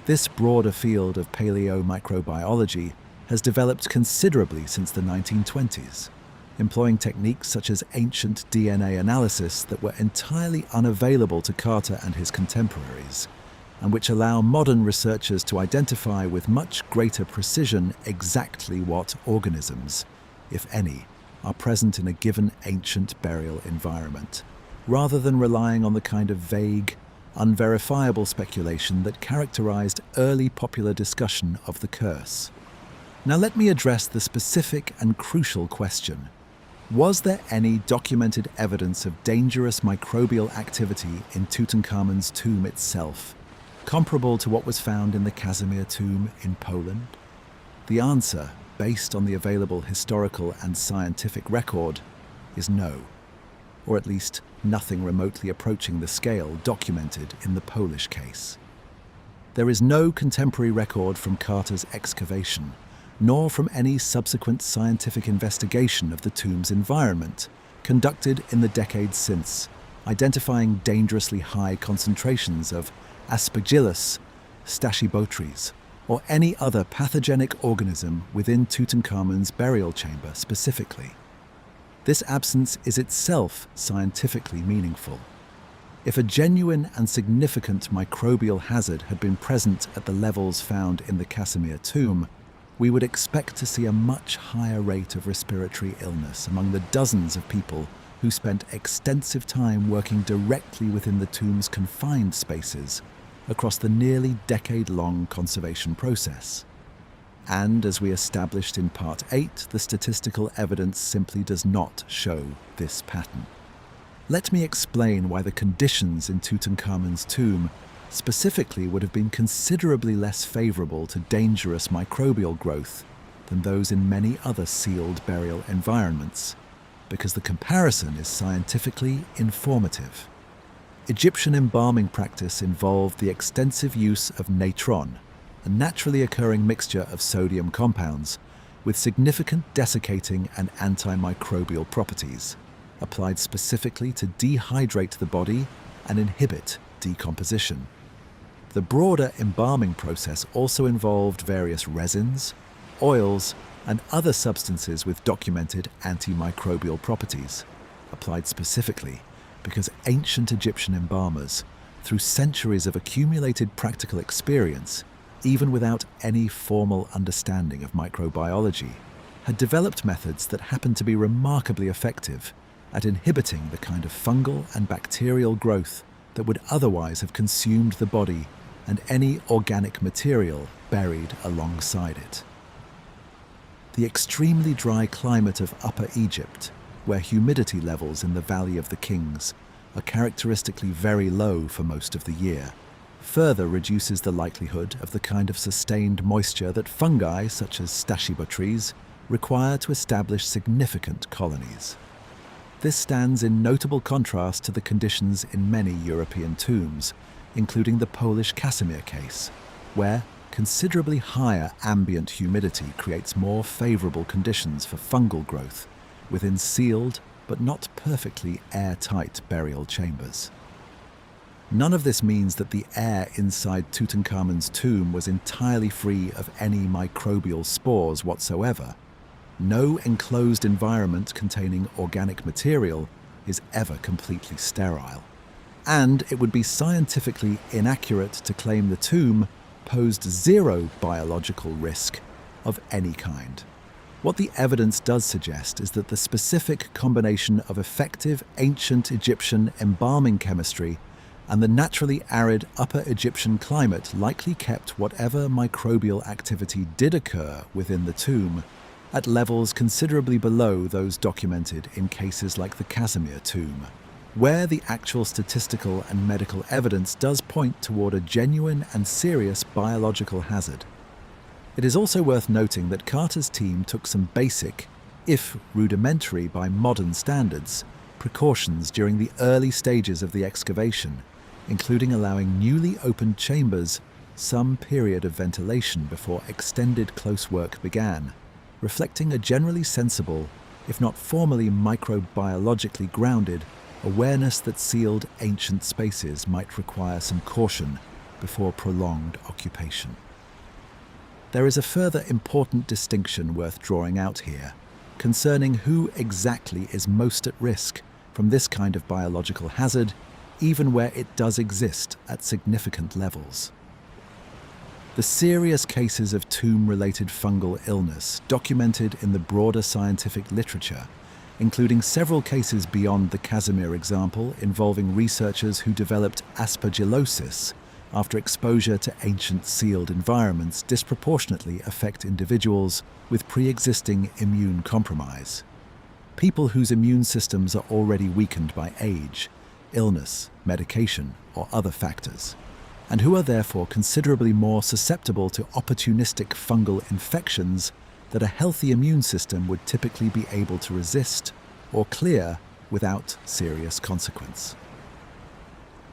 A: This broader field of paleomicrobiology has developed considerably since the 1920s, employing techniques such as ancient DNA analysis that were entirely unavailable to Carter and his contemporaries, and which allow modern researchers to identify with much greater precision exactly what organisms, if any, are present in a given ancient burial environment, rather than relying on the kind of vague, unverifiable speculation that characterized early popular discussion of the curse. Now let me address the specific and crucial question. Was there any documented evidence of dangerous microbial activity in Tutankhamun's tomb itself, comparable to what was found in the Casimir tomb in Poland? The answer, based on the available historical and scientific record, is no, or at least nothing remotely approaching the scale documented in the Polish case. There is no contemporary record from Carter's excavation, nor from any subsequent scientific investigation of the tomb's environment conducted in the decades since, identifying dangerously high concentrations of Aspergillus, Stachybotrys, or any other pathogenic organism within Tutankhamun's burial chamber specifically. This absence is itself scientifically meaningful. If a genuine and significant microbial hazard had been present at the levels found in the Casimir tomb, we would expect to see a much higher rate of respiratory illness among the dozens of people who spent extensive time working directly within the tomb's confined spaces across the nearly decade-long conservation process. And as we established in Part 8, the statistical evidence simply does not show this pattern. Let me explain why the conditions in Tutankhamun's tomb specifically would have been considerably less favorable to dangerous microbial growth than those in many other sealed burial environments, because the comparison is scientifically informative. Egyptian embalming practice involved the extensive use of natron, a naturally occurring mixture of sodium compounds with significant desiccating and antimicrobial properties, applied specifically to dehydrate the body and inhibit decomposition. The broader embalming process also involved various resins, oils, and other substances with documented antimicrobial properties, applied specifically because ancient Egyptian embalmers, through centuries of accumulated practical experience, even without any formal understanding of microbiology, had developed methods that happened to be remarkably effective at inhibiting the kind of fungal and bacterial growth that would otherwise have consumed the body and any organic material buried alongside it. The extremely dry climate of Upper Egypt, where humidity levels in the Valley of the Kings are characteristically very low for most of the year, further reduces the likelihood of the kind of sustained moisture that fungi, such as stachyba trees, require to establish significant colonies. This stands in notable contrast to the conditions in many European tombs, including the Polish Casimir case, where considerably higher ambient humidity creates more favorable conditions for fungal growth within sealed but not perfectly airtight burial chambers. None of this means that the air inside Tutankhamun's tomb was entirely free of any microbial spores whatsoever. No enclosed environment containing organic material is ever completely sterile. And it would be scientifically inaccurate to claim the tomb posed zero biological risk of any kind. What the evidence does suggest is that the specific combination of effective ancient Egyptian embalming chemistry and the naturally arid Upper Egyptian climate likely kept whatever microbial activity did occur within the tomb at levels considerably below those documented in cases like the Casimir tomb, where the actual statistical and medical evidence does point toward a genuine and serious biological hazard. It is also worth noting that Carter's team took some basic, if rudimentary by modern standards, precautions during the early stages of the excavation, including allowing newly opened chambers some period of ventilation before extended close work began, reflecting a generally sensible, if not formally microbiologically grounded, awareness that sealed ancient spaces might require some caution before prolonged occupation. There is a further important distinction worth drawing out here, concerning who exactly is most at risk from this kind of biological hazard, even where it does exist at significant levels. The serious cases of tomb-related fungal illness documented in the broader scientific literature, including several cases beyond the Casimir example involving researchers who developed aspergillosis after exposure to ancient sealed environments, disproportionately affect individuals with pre-existing immune compromise. People whose immune systems are already weakened by age, illness, medication, or other factors, and who are therefore considerably more susceptible to opportunistic fungal infections that a healthy immune system would typically be able to resist or clear without serious consequence.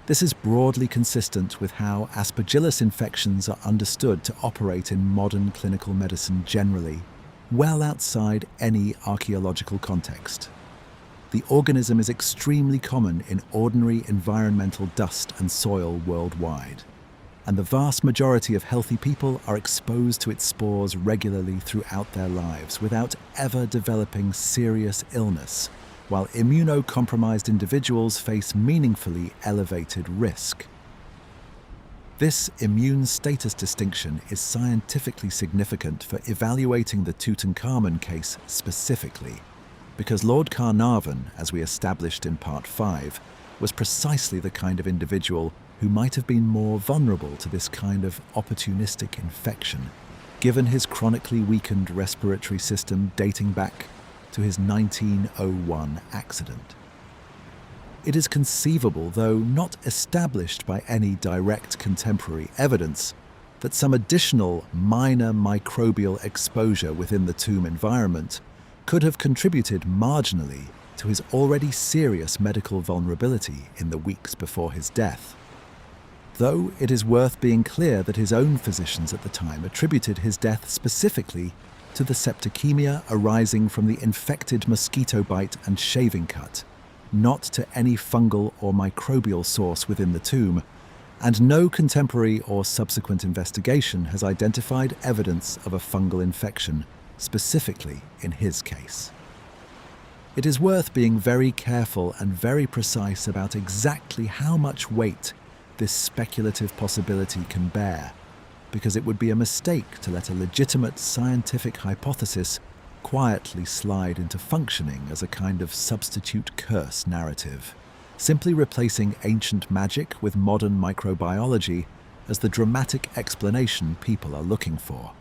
A: This is broadly consistent with how Aspergillus infections are understood to operate in modern clinical medicine generally, well outside any archaeological context. The organism is extremely common in ordinary environmental dust and soil worldwide, and the vast majority of healthy people are exposed to its spores regularly throughout their lives without ever developing serious illness, while immunocompromised individuals face meaningfully elevated risk. This immune status distinction is scientifically significant for evaluating the Tutankhamun case specifically, because Lord Carnarvon, as we established in Part 5, was precisely the kind of individual who might have been more vulnerable to this kind of opportunistic infection, given his chronically weakened respiratory system dating back to his 1901 accident. It is conceivable, though not established by any direct contemporary evidence, that some additional minor microbial exposure within the tomb environment could have contributed marginally to his already serious medical vulnerability in the weeks before his death. Though it is worth being clear that his own physicians at the time attributed his death specifically to the septicemia arising from the infected mosquito bite and shaving cut, not to any fungal or microbial source within the tomb, and no contemporary or subsequent investigation has identified evidence of a fungal infection specifically in his case. It is worth being very careful and very precise about exactly how much weight this speculative possibility can bear, because it would be a mistake to let a legitimate scientific hypothesis quietly slide into functioning as a kind of substitute curse narrative, simply replacing ancient magic with modern microbiology as the dramatic explanation people are looking for.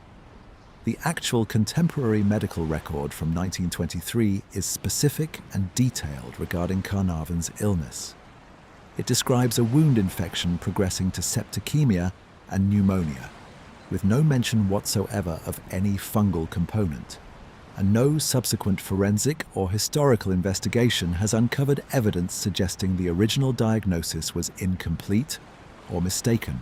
A: The actual contemporary medical record from 1923 is specific and detailed regarding Carnarvon's illness. It describes a wound infection progressing to septicemia and pneumonia, with no mention whatsoever of any fungal component, and no subsequent forensic or historical investigation has uncovered evidence suggesting the original diagnosis was incomplete or mistaken.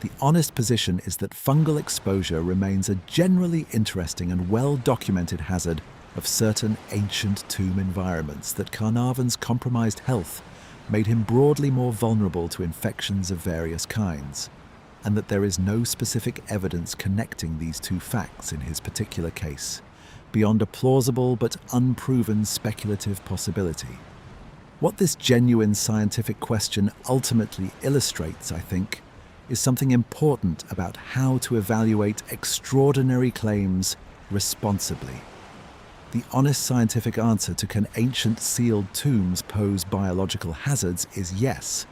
A: The honest position is that fungal exposure remains a generally interesting and well-documented hazard of certain ancient tomb environments, that Carnarvon's compromised health made him broadly more vulnerable to infections of various kinds, and that there is no specific evidence connecting these two facts in his particular case, beyond a plausible but unproven speculative possibility. What this genuine scientific question ultimately illustrates, I think, is something important about how to evaluate extraordinary claims responsibly. The honest scientific answer to can ancient sealed tombs pose biological hazards is yes.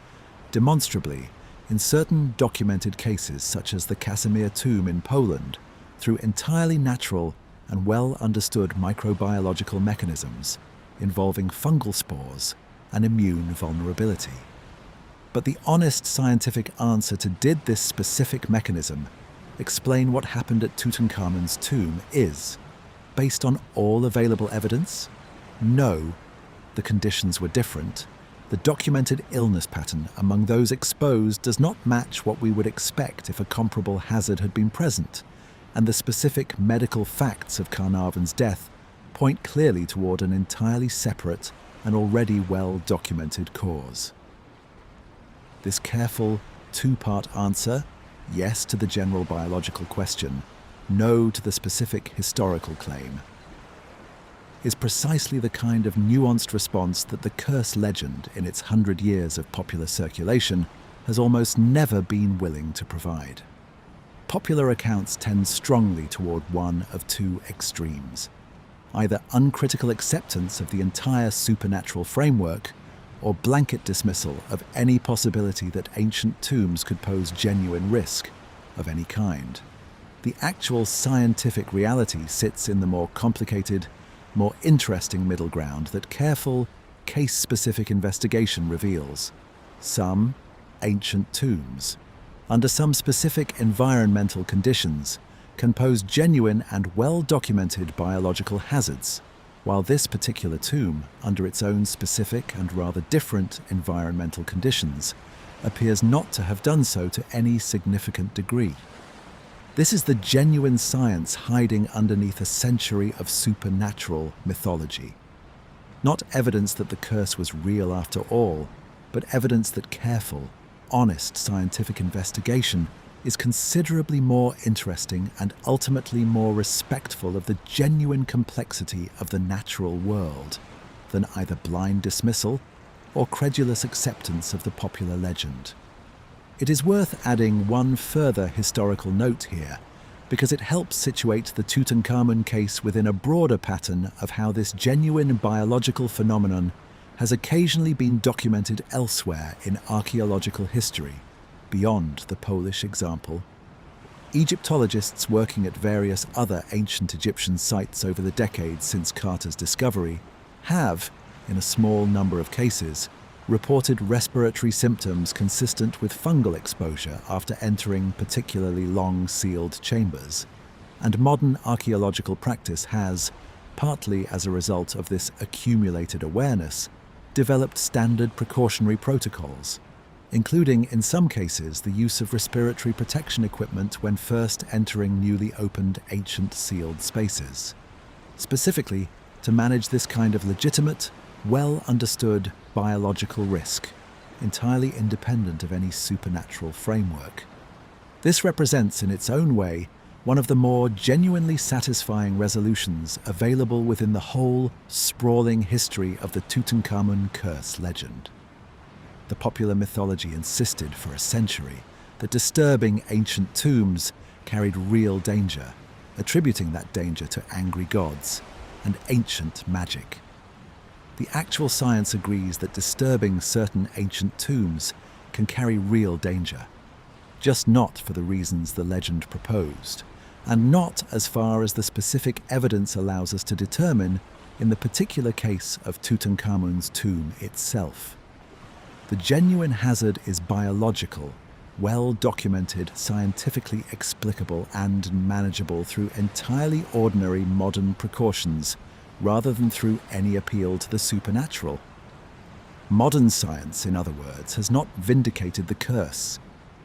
A: Demonstrably, in certain documented cases, such as the Casimir tomb in Poland, through entirely natural and well-understood microbiological mechanisms involving fungal spores and immune vulnerability. But the honest scientific answer to did this specific mechanism explain what happened at Tutankhamun's tomb is, based on all available evidence, no, the conditions were different. The documented illness pattern among those exposed does not match what we would expect if a comparable hazard had been present, and the specific medical facts of Carnarvon's death point clearly toward an entirely separate and already well-documented cause. This careful, two-part answer, yes to the general biological question, no to the specific historical claim, is precisely the kind of nuanced response that the curse legend, in its 100 years of popular circulation, has almost never been willing to provide. Popular accounts tend strongly toward one of two extremes: either uncritical acceptance of the entire supernatural framework, or blanket dismissal of any possibility that ancient tombs could pose genuine risk of any kind. The actual scientific reality sits in the more complicated, more interesting middle ground that careful, case-specific investigation reveals. Some ancient tombs, under some specific environmental conditions, can pose genuine and well-documented biological hazards, while this particular tomb, under its own specific and rather different environmental conditions, appears not to have done so to any significant degree. This is the genuine science hiding underneath a century of supernatural mythology. Not evidence that the curse was real after all, but evidence that careful, honest scientific investigation is considerably more interesting and ultimately more respectful of the genuine complexity of the natural world than either blind dismissal or credulous acceptance of the popular legend. It is worth adding one further historical note here, because it helps situate the Tutankhamun case within a broader pattern of how this genuine biological phenomenon has occasionally been documented elsewhere in archaeological history, beyond the Polish example. Egyptologists working at various other ancient Egyptian sites over the decades since Carter's discovery have, in a small number of cases, reported respiratory symptoms consistent with fungal exposure after entering particularly long sealed chambers, and modern archaeological practice has, partly as a result of this accumulated awareness, developed standard precautionary protocols, including, in some cases, the use of respiratory protection equipment when first entering newly opened ancient sealed spaces, specifically to manage this kind of legitimate, well-understood biological risk, entirely independent of any supernatural framework. This represents, in its own way, one of the more genuinely satisfying resolutions available within the whole sprawling history of the Tutankhamun curse legend. The popular mythology insisted for a century that disturbing ancient tombs carried real danger, attributing that danger to angry gods and ancient magic. The actual science agrees that disturbing certain ancient tombs can carry real danger, just not for the reasons the legend proposed, and not as far as the specific evidence allows us to determine in the particular case of Tutankhamun's tomb itself. The genuine hazard is biological, well-documented, scientifically explicable and manageable through entirely ordinary modern precautions, rather than through any appeal to the supernatural. Modern science, in other words, has not vindicated the curse.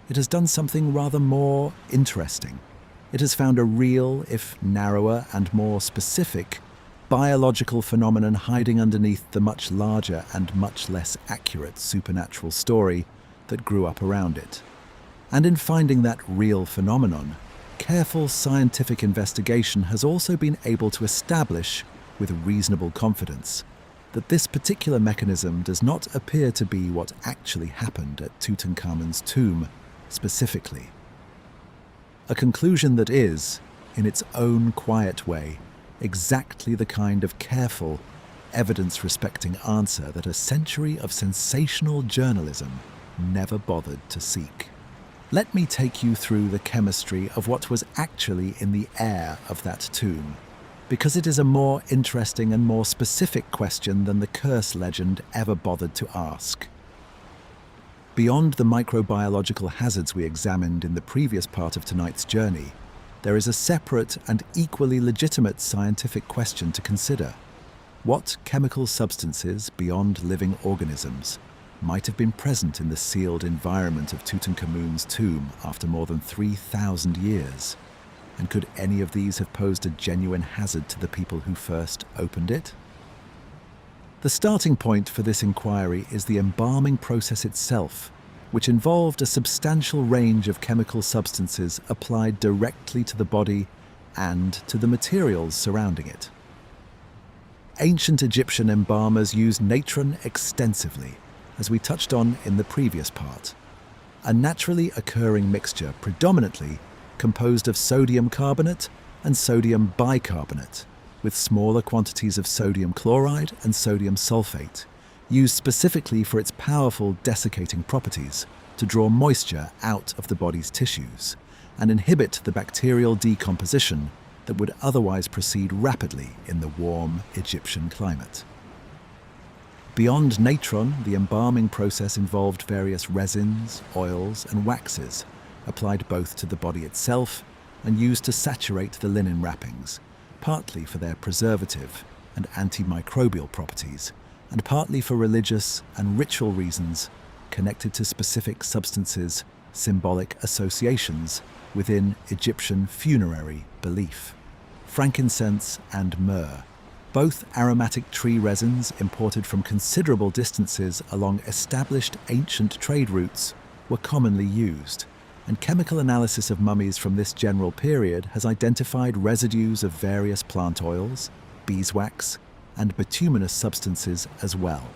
A: It has done something rather more interesting. It has found a real, if narrower and more specific, biological phenomenon hiding underneath the much larger and much less accurate supernatural story that grew up around it. And in finding that real phenomenon, careful scientific investigation has also been able to establish, with reasonable confidence, that this particular mechanism does not appear to be what actually happened at Tutankhamun's tomb specifically. A conclusion that is, in its own quiet way, exactly the kind of careful, evidence-respecting answer that a century of sensational journalism never bothered to seek. Let me take you through the chemistry of what was actually in the air of that tomb, because it is a more interesting and more specific question than the curse legend ever bothered to ask. Beyond the microbiological hazards we examined in the previous part of tonight's journey, there is a separate and equally legitimate scientific question to consider. What chemical substances beyond living organisms might have been present in the sealed environment of Tutankhamun's tomb after more than 3,000 years? And could any of these have posed a genuine hazard to the people who first opened it? The starting point for this inquiry is the embalming process itself, which involved a substantial range of chemical substances applied directly to the body and to the materials surrounding it. Ancient Egyptian embalmers used natron extensively, as we touched on in the previous part, a naturally occurring mixture predominantly composed of sodium carbonate and sodium bicarbonate, with smaller quantities of sodium chloride and sodium sulfate, used specifically for its powerful desiccating properties to draw moisture out of the body's tissues and inhibit the bacterial decomposition that would otherwise proceed rapidly in the warm Egyptian climate. Beyond natron, the embalming process involved various resins, oils, and waxes, applied both to the body itself and used to saturate the linen wrappings, partly for their preservative and antimicrobial properties, and partly for religious and ritual reasons connected to specific substances, symbolic associations within Egyptian funerary belief. Frankincense and myrrh, both aromatic tree resins imported from considerable distances along established ancient trade routes, were commonly used, and chemical analysis of mummies from this general period has identified residues of various plant oils, beeswax, and bituminous substances as well.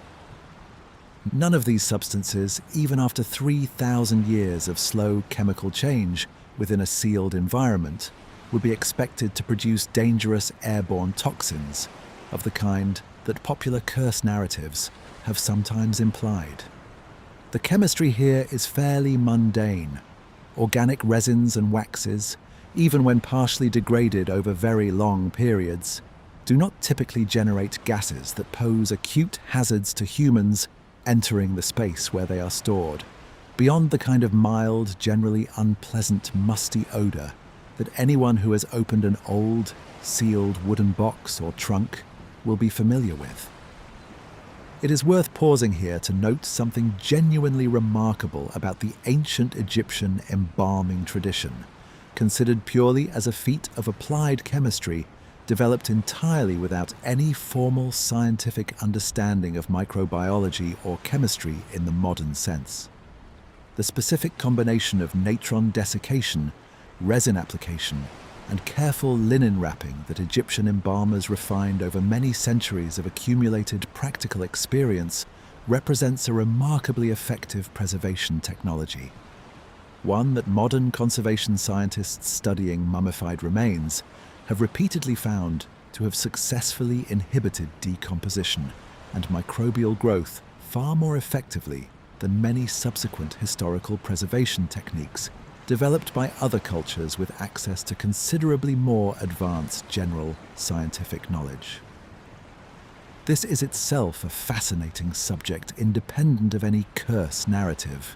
A: None of these substances, even after 3,000 years of slow chemical change within a sealed environment, would be expected to produce dangerous airborne toxins of the kind that popular curse narratives have sometimes implied. The chemistry here is fairly mundane. Organic resins and waxes, even when partially degraded over very long periods, do not typically generate gases that pose acute hazards to humans entering the space where they are stored, beyond the kind of mild, generally unpleasant, musty odor that anyone who has opened an old, sealed wooden box or trunk will be familiar with. It is worth pausing here to note something genuinely remarkable about the ancient Egyptian embalming tradition, considered purely as a feat of applied chemistry developed entirely without any formal scientific understanding of microbiology or chemistry in the modern sense. The specific combination of natron desiccation, resin application, and careful linen wrapping that Egyptian embalmers refined over many centuries of accumulated practical experience represents a remarkably effective preservation technology. one that modern conservation scientists studying mummified remains have repeatedly found to have successfully inhibited decomposition and microbial growth far more effectively than many subsequent historical preservation techniques developed by other cultures with access to considerably more advanced general scientific knowledge. This is itself a fascinating subject independent of any curse narrative,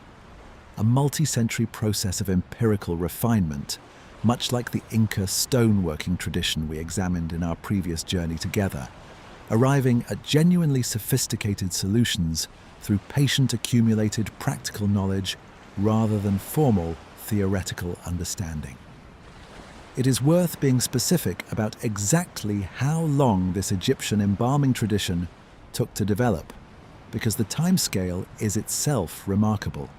A: a multi-century process of empirical refinement, much like the Inca stoneworking tradition we examined in our previous journey together, arriving at genuinely sophisticated solutions through patient-accumulated practical knowledge rather than formal theoretical understanding. It is worth being specific about exactly how long this Egyptian embalming tradition took to develop, because the timescale is itself remarkable.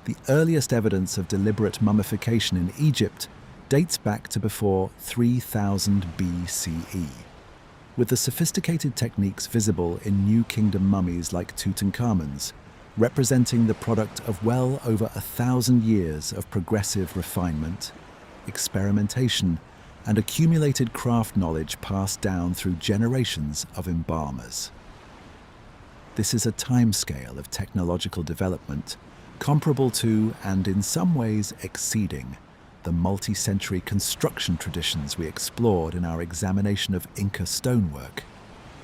A: The earliest evidence of deliberate mummification in Egypt dates back to before 3000 BCE, with the sophisticated techniques visible in New Kingdom mummies like Tutankhamun's, representing the product of well over 1,000 years of progressive refinement, experimentation, and accumulated craft knowledge passed down through generations of embalmers. This is a timescale of technological development comparable to, and in some ways exceeding, the multi-century construction traditions we explored in our examination of Inca stonework,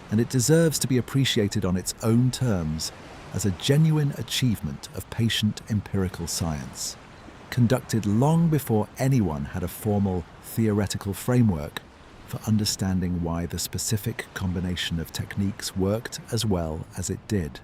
A: and it deserves to be appreciated on its own terms as a genuine achievement of patient empirical science, conducted long before anyone had a formal theoretical framework for understanding why the specific combination of techniques worked as well as it did.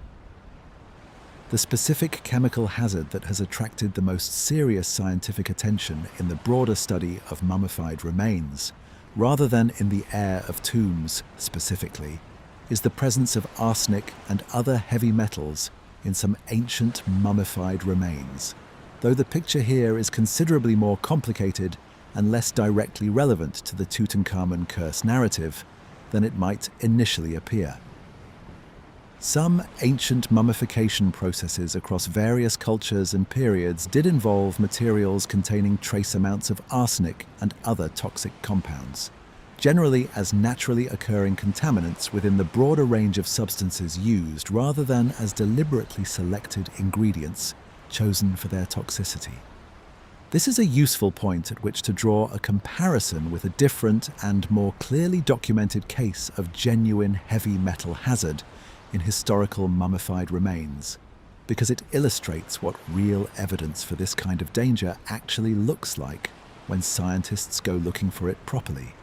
A: The specific chemical hazard that has attracted the most serious scientific attention in the broader study of mummified remains, rather than in the air of tombs specifically, is the presence of arsenic and other heavy metals in some ancient mummified remains, though the picture here is considerably more complicated and less directly relevant to the Tutankhamun curse narrative than it might initially appear. Some ancient mummification processes across various cultures and periods did involve materials containing trace amounts of arsenic and other toxic compounds, generally as naturally occurring contaminants within the broader range of substances used rather than as deliberately selected ingredients chosen for their toxicity. This is a useful point at which to draw a comparison with a different and more clearly documented case of genuine heavy metal hazard in historical mummified remains, because it illustrates what real evidence for this kind of danger actually looks like when scientists go looking for it properly.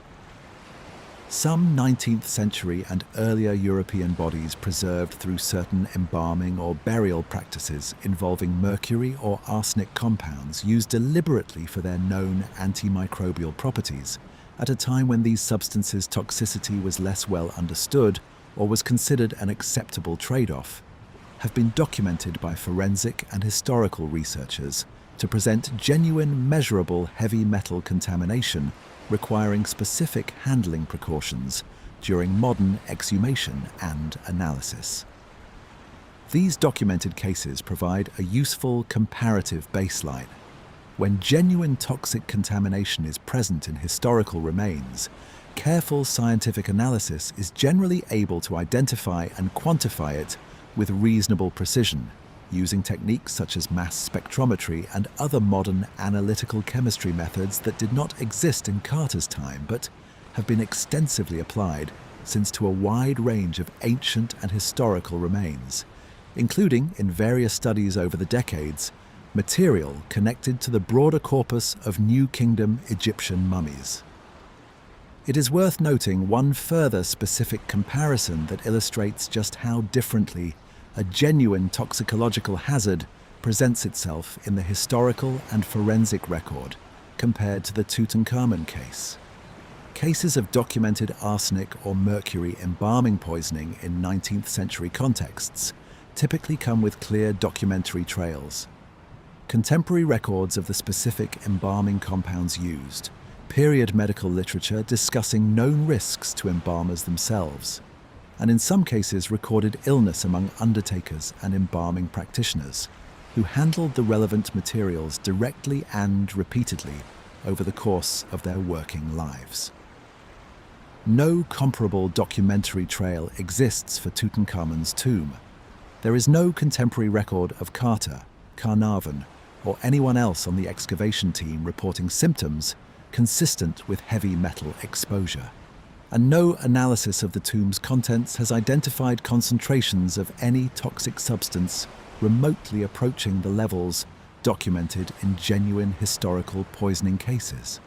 A: Some 19th century and earlier European bodies preserved through certain embalming or burial practices involving mercury or arsenic compounds used deliberately for their known antimicrobial properties at a time when these substances' toxicity was less well understood or was considered an acceptable trade-off, have been documented by forensic and historical researchers to present genuine, measurable heavy metal contamination requiring specific handling precautions during modern exhumation and analysis. These documented cases provide a useful comparative baseline. When genuine toxic contamination is present in historical remains, careful scientific analysis is generally able to identify and quantify it with reasonable precision, using techniques such as mass spectrometry and other modern analytical chemistry methods that did not exist in Carter's time but have been extensively applied since to a wide range of ancient and historical remains, including, in various studies over the decades, material connected to the broader corpus of New Kingdom Egyptian mummies. It is worth noting one further specific comparison that illustrates just how differently a genuine toxicological hazard presents itself in the historical and forensic record compared to the Tutankhamun case. Cases of documented arsenic or mercury embalming poisoning in 19th century contexts typically come with clear documentary trails. Contemporary records of the specific embalming compounds used, period medical literature discussing known risks to embalmers themselves, and in some cases recorded illness among undertakers and embalming practitioners, who handled the relevant materials directly and repeatedly over the course of their working lives. No comparable documentary trail exists for Tutankhamun's tomb. There is no contemporary record of Carter, Carnarvon, or anyone else on the excavation team reporting symptoms consistent with heavy metal exposure. And no analysis of the tomb's contents has identified concentrations of any toxic substance remotely approaching the levels documented in genuine historical poisoning cases.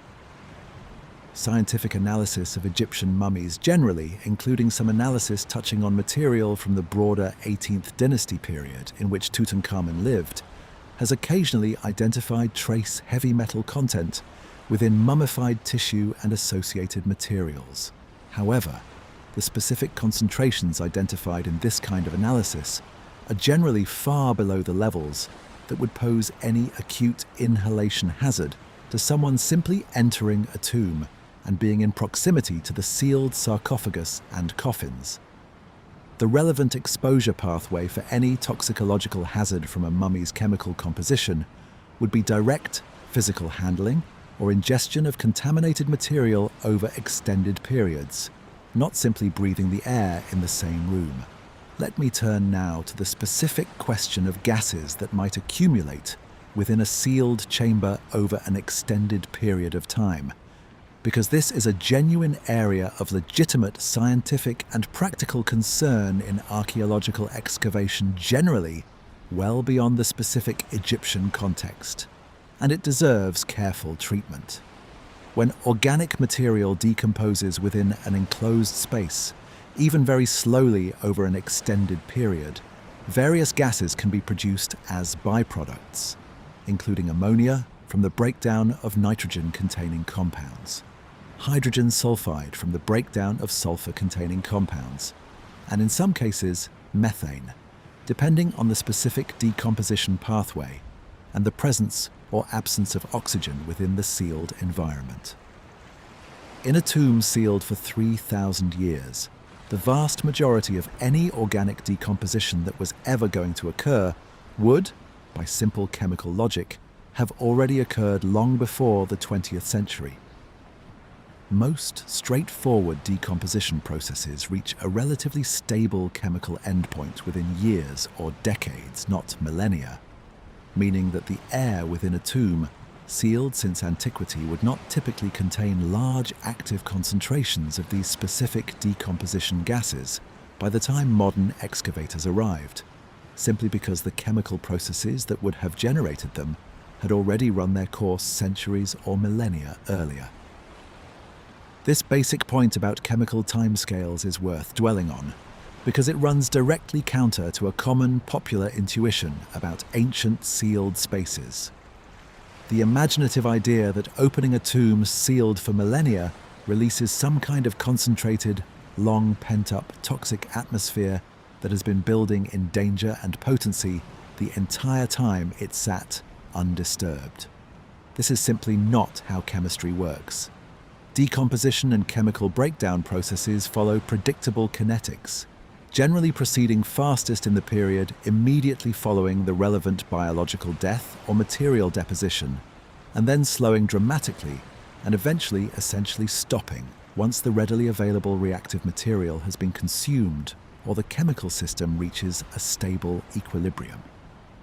A: Scientific analysis of Egyptian mummies generally, including some analysis touching on material from the broader 18th dynasty period in which Tutankhamun lived, has occasionally identified trace heavy metal content within mummified tissue and associated materials. However, the specific concentrations identified in this kind of analysis are generally far below the levels that would pose any acute inhalation hazard to someone simply entering a tomb and being in proximity to the sealed sarcophagus and coffins. The relevant exposure pathway for any toxicological hazard from a mummy's chemical composition would be direct physical handling or ingestion of contaminated material over extended periods, not simply breathing the air in the same room. Let me turn now to the specific question of gases that might accumulate within a sealed chamber over an extended period of time, because this is a genuine area of legitimate scientific and practical concern in archaeological excavation generally, well beyond the specific Egyptian context, and it deserves careful treatment. When organic material decomposes within an enclosed space, even very slowly over an extended period, various gases can be produced as byproducts, including ammonia from the breakdown of nitrogen-containing compounds, hydrogen sulfide from the breakdown of sulfur-containing compounds, and in some cases, methane, depending on the specific decomposition pathway and the presence or absence of oxygen within the sealed environment. In a tomb sealed for 3,000 years, the vast majority of any organic decomposition that was ever going to occur would, by simple chemical logic, have already occurred long before the 20th century. Most straightforward decomposition processes reach a relatively stable chemical endpoint within years or decades, not millennia, meaning that the air within a tomb sealed since antiquity would not typically contain large active concentrations of these specific decomposition gases by the time modern excavators arrived, simply because the chemical processes that would have generated them had already run their course centuries or millennia earlier. This basic point about chemical timescales is worth dwelling on, because it runs directly counter to a common popular intuition about ancient sealed spaces. The imaginative idea that opening a tomb sealed for millennia releases some kind of concentrated, long pent-up toxic atmosphere that has been building in danger and potency the entire time it sat undisturbed. This is simply not how chemistry works. Decomposition and chemical breakdown processes follow predictable kinetics, generally proceeding fastest in the period immediately following the relevant biological death or material deposition, and then slowing dramatically and eventually essentially stopping once the readily available reactive material has been consumed or the chemical system reaches a stable equilibrium.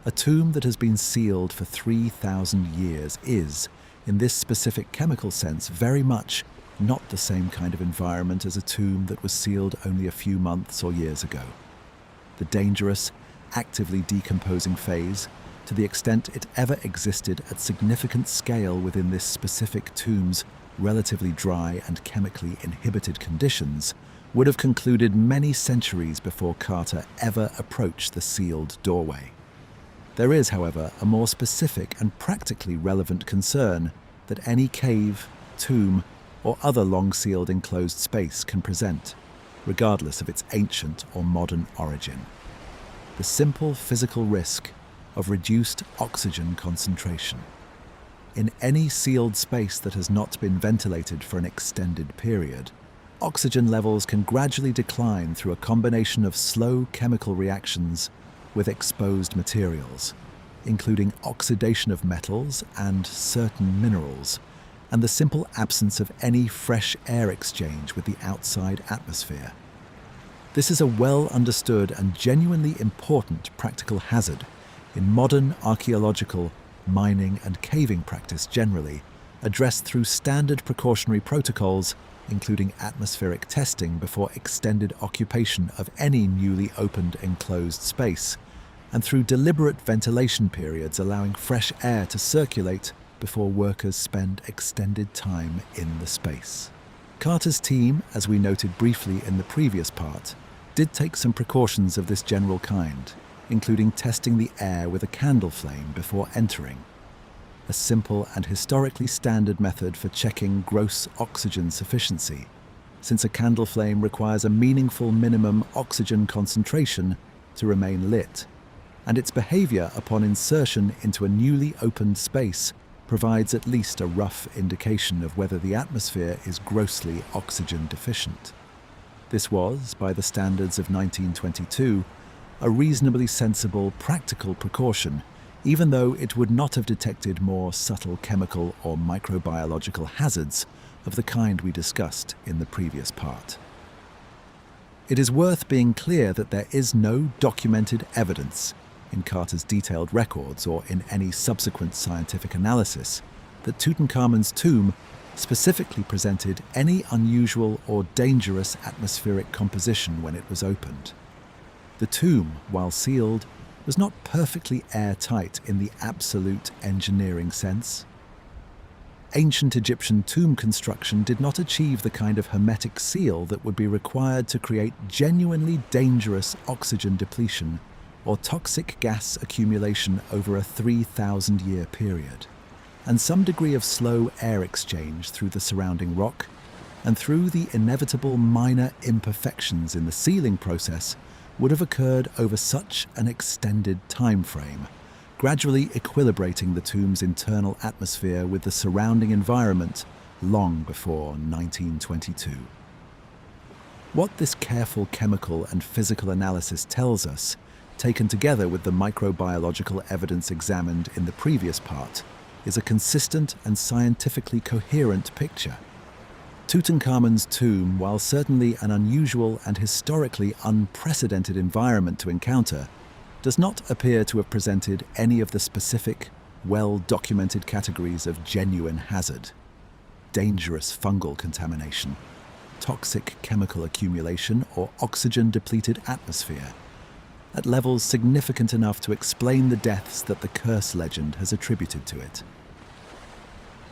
A: A tomb that has been sealed for 3,000 years is, in this specific chemical sense, very much not the same kind of environment as a tomb that was sealed only a few months or years ago. The dangerous, actively decomposing phase, to the extent it ever existed at significant scale within this specific tomb's relatively dry and chemically inhibited conditions, would have concluded many centuries before Carter ever approached the sealed doorway. There is, however, a more specific and practically relevant concern that any cave, tomb, or other long-sealed enclosed space can present, regardless of its ancient or modern origin. The simple physical risk of reduced oxygen concentration. In any sealed space that has not been ventilated for an extended period, oxygen levels can gradually decline through a combination of slow chemical reactions with exposed materials, including oxidation of metals and certain minerals, and the simple absence of any fresh air exchange with the outside atmosphere. This is a well-understood and genuinely important practical hazard in modern archaeological, mining and caving practice generally, addressed through standard precautionary protocols, including atmospheric testing before extended occupation of any newly opened enclosed space, and through deliberate ventilation periods allowing fresh air to circulate before workers spend extended time in the space. Carter's team, as we noted briefly in the previous part, did take some precautions of this general kind, including testing the air with a candle flame before entering, a simple and historically standard method for checking gross oxygen sufficiency, since a candle flame requires a meaningful minimum oxygen concentration to remain lit, and its behavior upon insertion into a newly opened space provides at least a rough indication of whether the atmosphere is grossly oxygen deficient. This was, by the standards of 1922, a reasonably sensible, practical precaution, even though it would not have detected more subtle chemical or microbiological hazards of the kind we discussed in the previous part. It is worth being clear that there is no documented evidence in Carter's detailed records or in any subsequent scientific analysis that Tutankhamun's tomb specifically presented any unusual or dangerous atmospheric composition when it was opened. The tomb, while sealed, was not perfectly airtight in the absolute engineering sense. Ancient Egyptian tomb construction did not achieve the kind of hermetic seal that would be required to create genuinely dangerous oxygen depletion or toxic gas accumulation over a 3,000-year period, and some degree of slow air exchange through the surrounding rock, and through the inevitable minor imperfections in the sealing process would have occurred over such an extended time frame, gradually equilibrating the tomb's internal atmosphere with the surrounding environment long before 1922. What this careful chemical and physical analysis tells us, taken together with the microbiological evidence examined in the previous part, is a consistent and scientifically coherent picture. Tutankhamun's tomb, while certainly an unusual and historically unprecedented environment to encounter, does not appear to have presented any of the specific, well-documented categories of genuine hazard: dangerous fungal contamination, toxic chemical accumulation, or oxygen-depleted atmosphere, at levels significant enough to explain the deaths that the curse legend has attributed to it.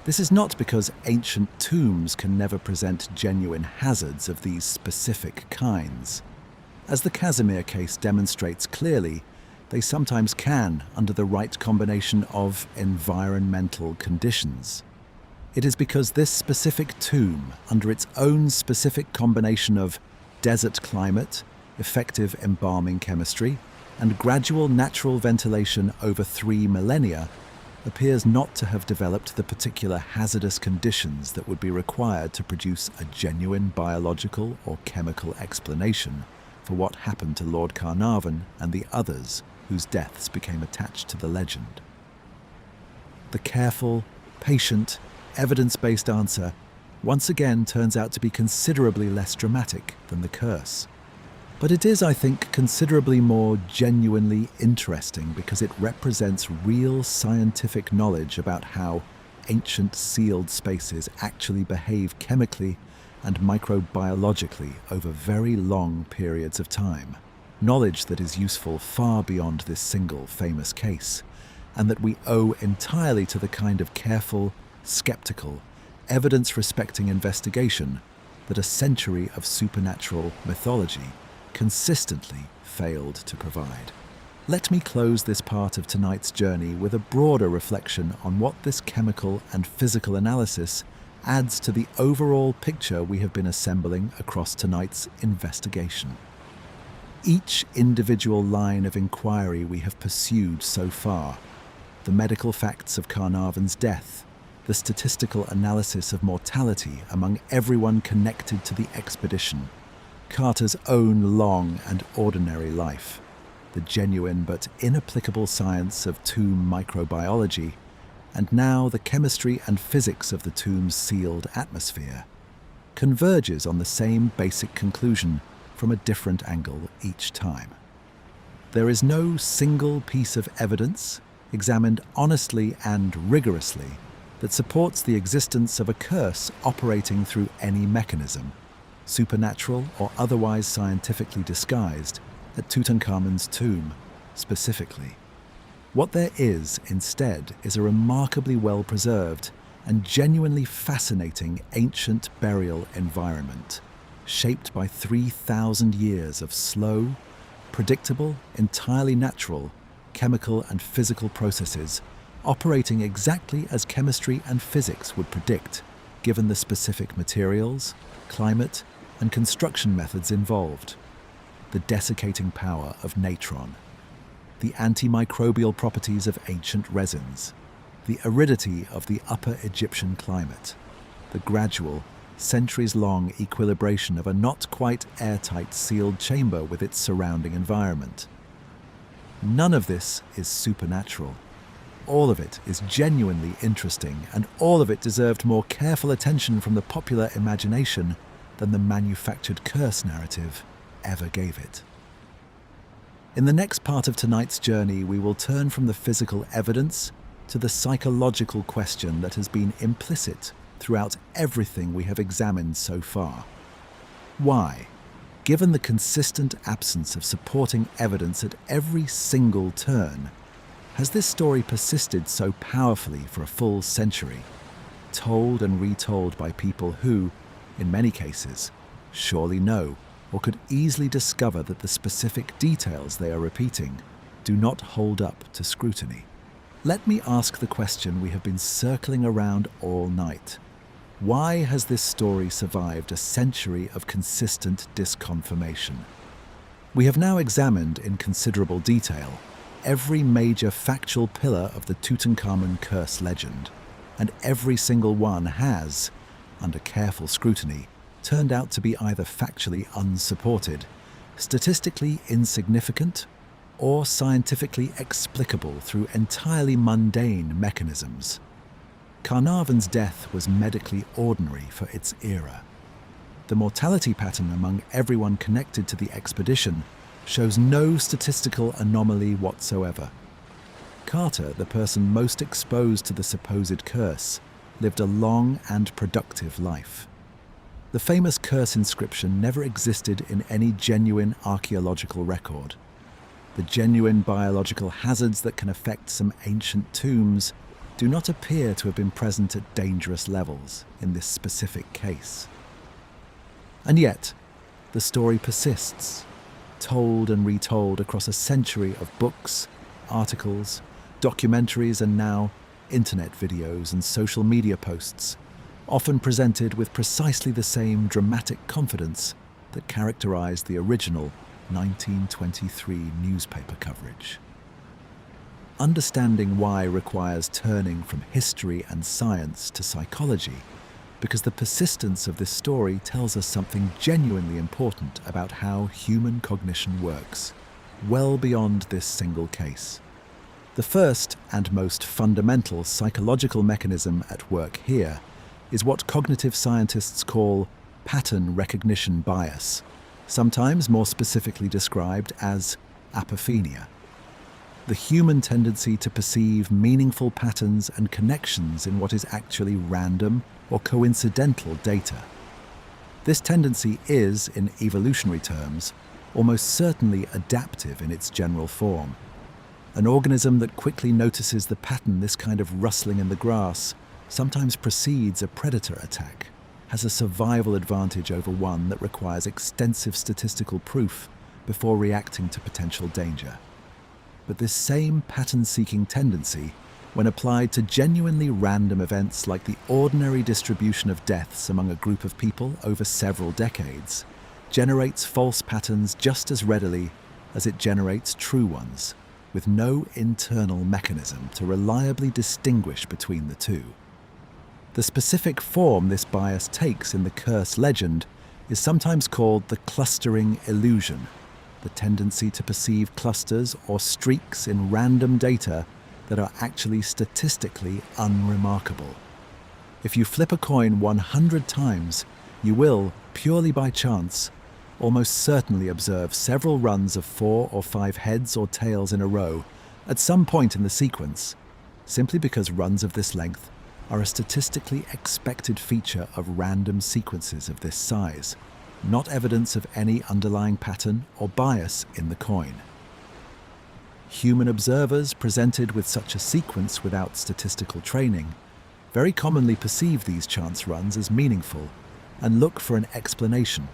A: This is not because ancient tombs can never present genuine hazards of these specific kinds. As the Casimir case demonstrates clearly, they sometimes can under the right combination of environmental conditions. It is because this specific tomb, under its own specific combination of desert climate, effective embalming chemistry, and gradual natural ventilation over 3 millennia, appears not to have developed the particular hazardous conditions that would be required to produce a genuine biological or chemical explanation for what happened to Lord Carnarvon and the others whose deaths became attached to the legend. The careful, patient, evidence-based answer once again turns out to be considerably less dramatic than the curse. But it is, I think, considerably more genuinely interesting because it represents real scientific knowledge about how ancient sealed spaces actually behave chemically and microbiologically over very long periods of time. Knowledge that is useful far beyond this single famous case, and that we owe entirely to the kind of careful, skeptical, evidence-respecting investigation that a century of supernatural mythology consistently failed to provide. Let me close this part of tonight's journey with a broader reflection on what this chemical and physical analysis adds to the overall picture we have been assembling across tonight's investigation. Each individual line of inquiry we have pursued so far, the medical facts of Carnarvon's death, the statistical analysis of mortality among everyone connected to the expedition, Carter's own long and ordinary life, the genuine but inapplicable science of tomb microbiology, and now the chemistry and physics of the tomb's sealed atmosphere, converges on the same basic conclusion from a different angle each time. There is no single piece of evidence, examined honestly and rigorously, that supports the existence of a curse operating through any mechanism, supernatural or otherwise scientifically disguised, at Tutankhamun's tomb specifically. What there is, instead, is a remarkably well-preserved and genuinely fascinating ancient burial environment, shaped by 3,000 years of slow, predictable, entirely natural, chemical and physical processes operating exactly as chemistry and physics would predict, given the specific materials, climate, and construction methods involved. The desiccating power of natron, the antimicrobial properties of ancient resins, the aridity of the Upper Egyptian climate, the gradual, centuries-long equilibration of a not quite airtight sealed chamber with its surrounding environment. None of this is supernatural. All of it is genuinely interesting, and all of it deserved more careful attention from the popular imagination than the manufactured curse narrative ever gave it. In the next part of tonight's journey, we will turn from the physical evidence to the psychological question that has been implicit throughout everything we have examined so far. Why, given the consistent absence of supporting evidence at every single turn, has this story persisted so powerfully for a full century, told and retold by people who, in many cases, surely know or could easily discover that the specific details they are repeating do not hold up to scrutiny? Let me ask the question we have been circling around all night. Why has this story survived a century of consistent disconfirmation? We have now examined in considerable detail every major factual pillar of the Tutankhamun curse legend, and every single one has, under careful scrutiny, turned out to be either factually unsupported, statistically insignificant, or scientifically explicable through entirely mundane mechanisms. Carnarvon's death was medically ordinary for its era. The mortality pattern among everyone connected to the expedition shows no statistical anomaly whatsoever. Carter, the person most exposed to the supposed curse, lived a long and productive life. The famous curse inscription never existed in any genuine archaeological record. The genuine biological hazards that can affect some ancient tombs do not appear to have been present at dangerous levels in this specific case. And yet, the story persists, told and retold across a century of books, articles, documentaries, and now internet videos and social media posts, often presented with precisely the same dramatic confidence that characterized the original 1923 newspaper coverage. Understanding why requires turning from history and science to psychology, because the persistence of this story tells us something genuinely important about how human cognition works, well beyond this single case. The first and most fundamental psychological mechanism at work here is what cognitive scientists call pattern recognition bias, sometimes more specifically described as apophenia. The human tendency to perceive meaningful patterns and connections in what is actually random or coincidental data. This tendency is, in evolutionary terms, almost certainly adaptive in its general form. An organism that quickly notices the pattern this kind of rustling in the grass sometimes precedes a predator attack, has a survival advantage over one that requires extensive statistical proof before reacting to potential danger. But this same pattern-seeking tendency, when applied to genuinely random events like the ordinary distribution of deaths among a group of people over several decades, generates false patterns just as readily as it generates true ones, with no internal mechanism to reliably distinguish between the two. The specific form this bias takes in the curse legend is sometimes called the clustering illusion. the tendency to perceive clusters or streaks in random data that are actually statistically unremarkable. If you flip a coin 100 times, you will, purely by chance, almost certainly observe several runs of 4 or 5 heads or tails in a row at some point in the sequence, simply because runs of this length are a statistically expected feature of random sequences of this size, not evidence of any underlying pattern or bias in the coin. Human observers presented with such a sequence without statistical training very commonly perceive these chance runs as meaningful and look for an explanation,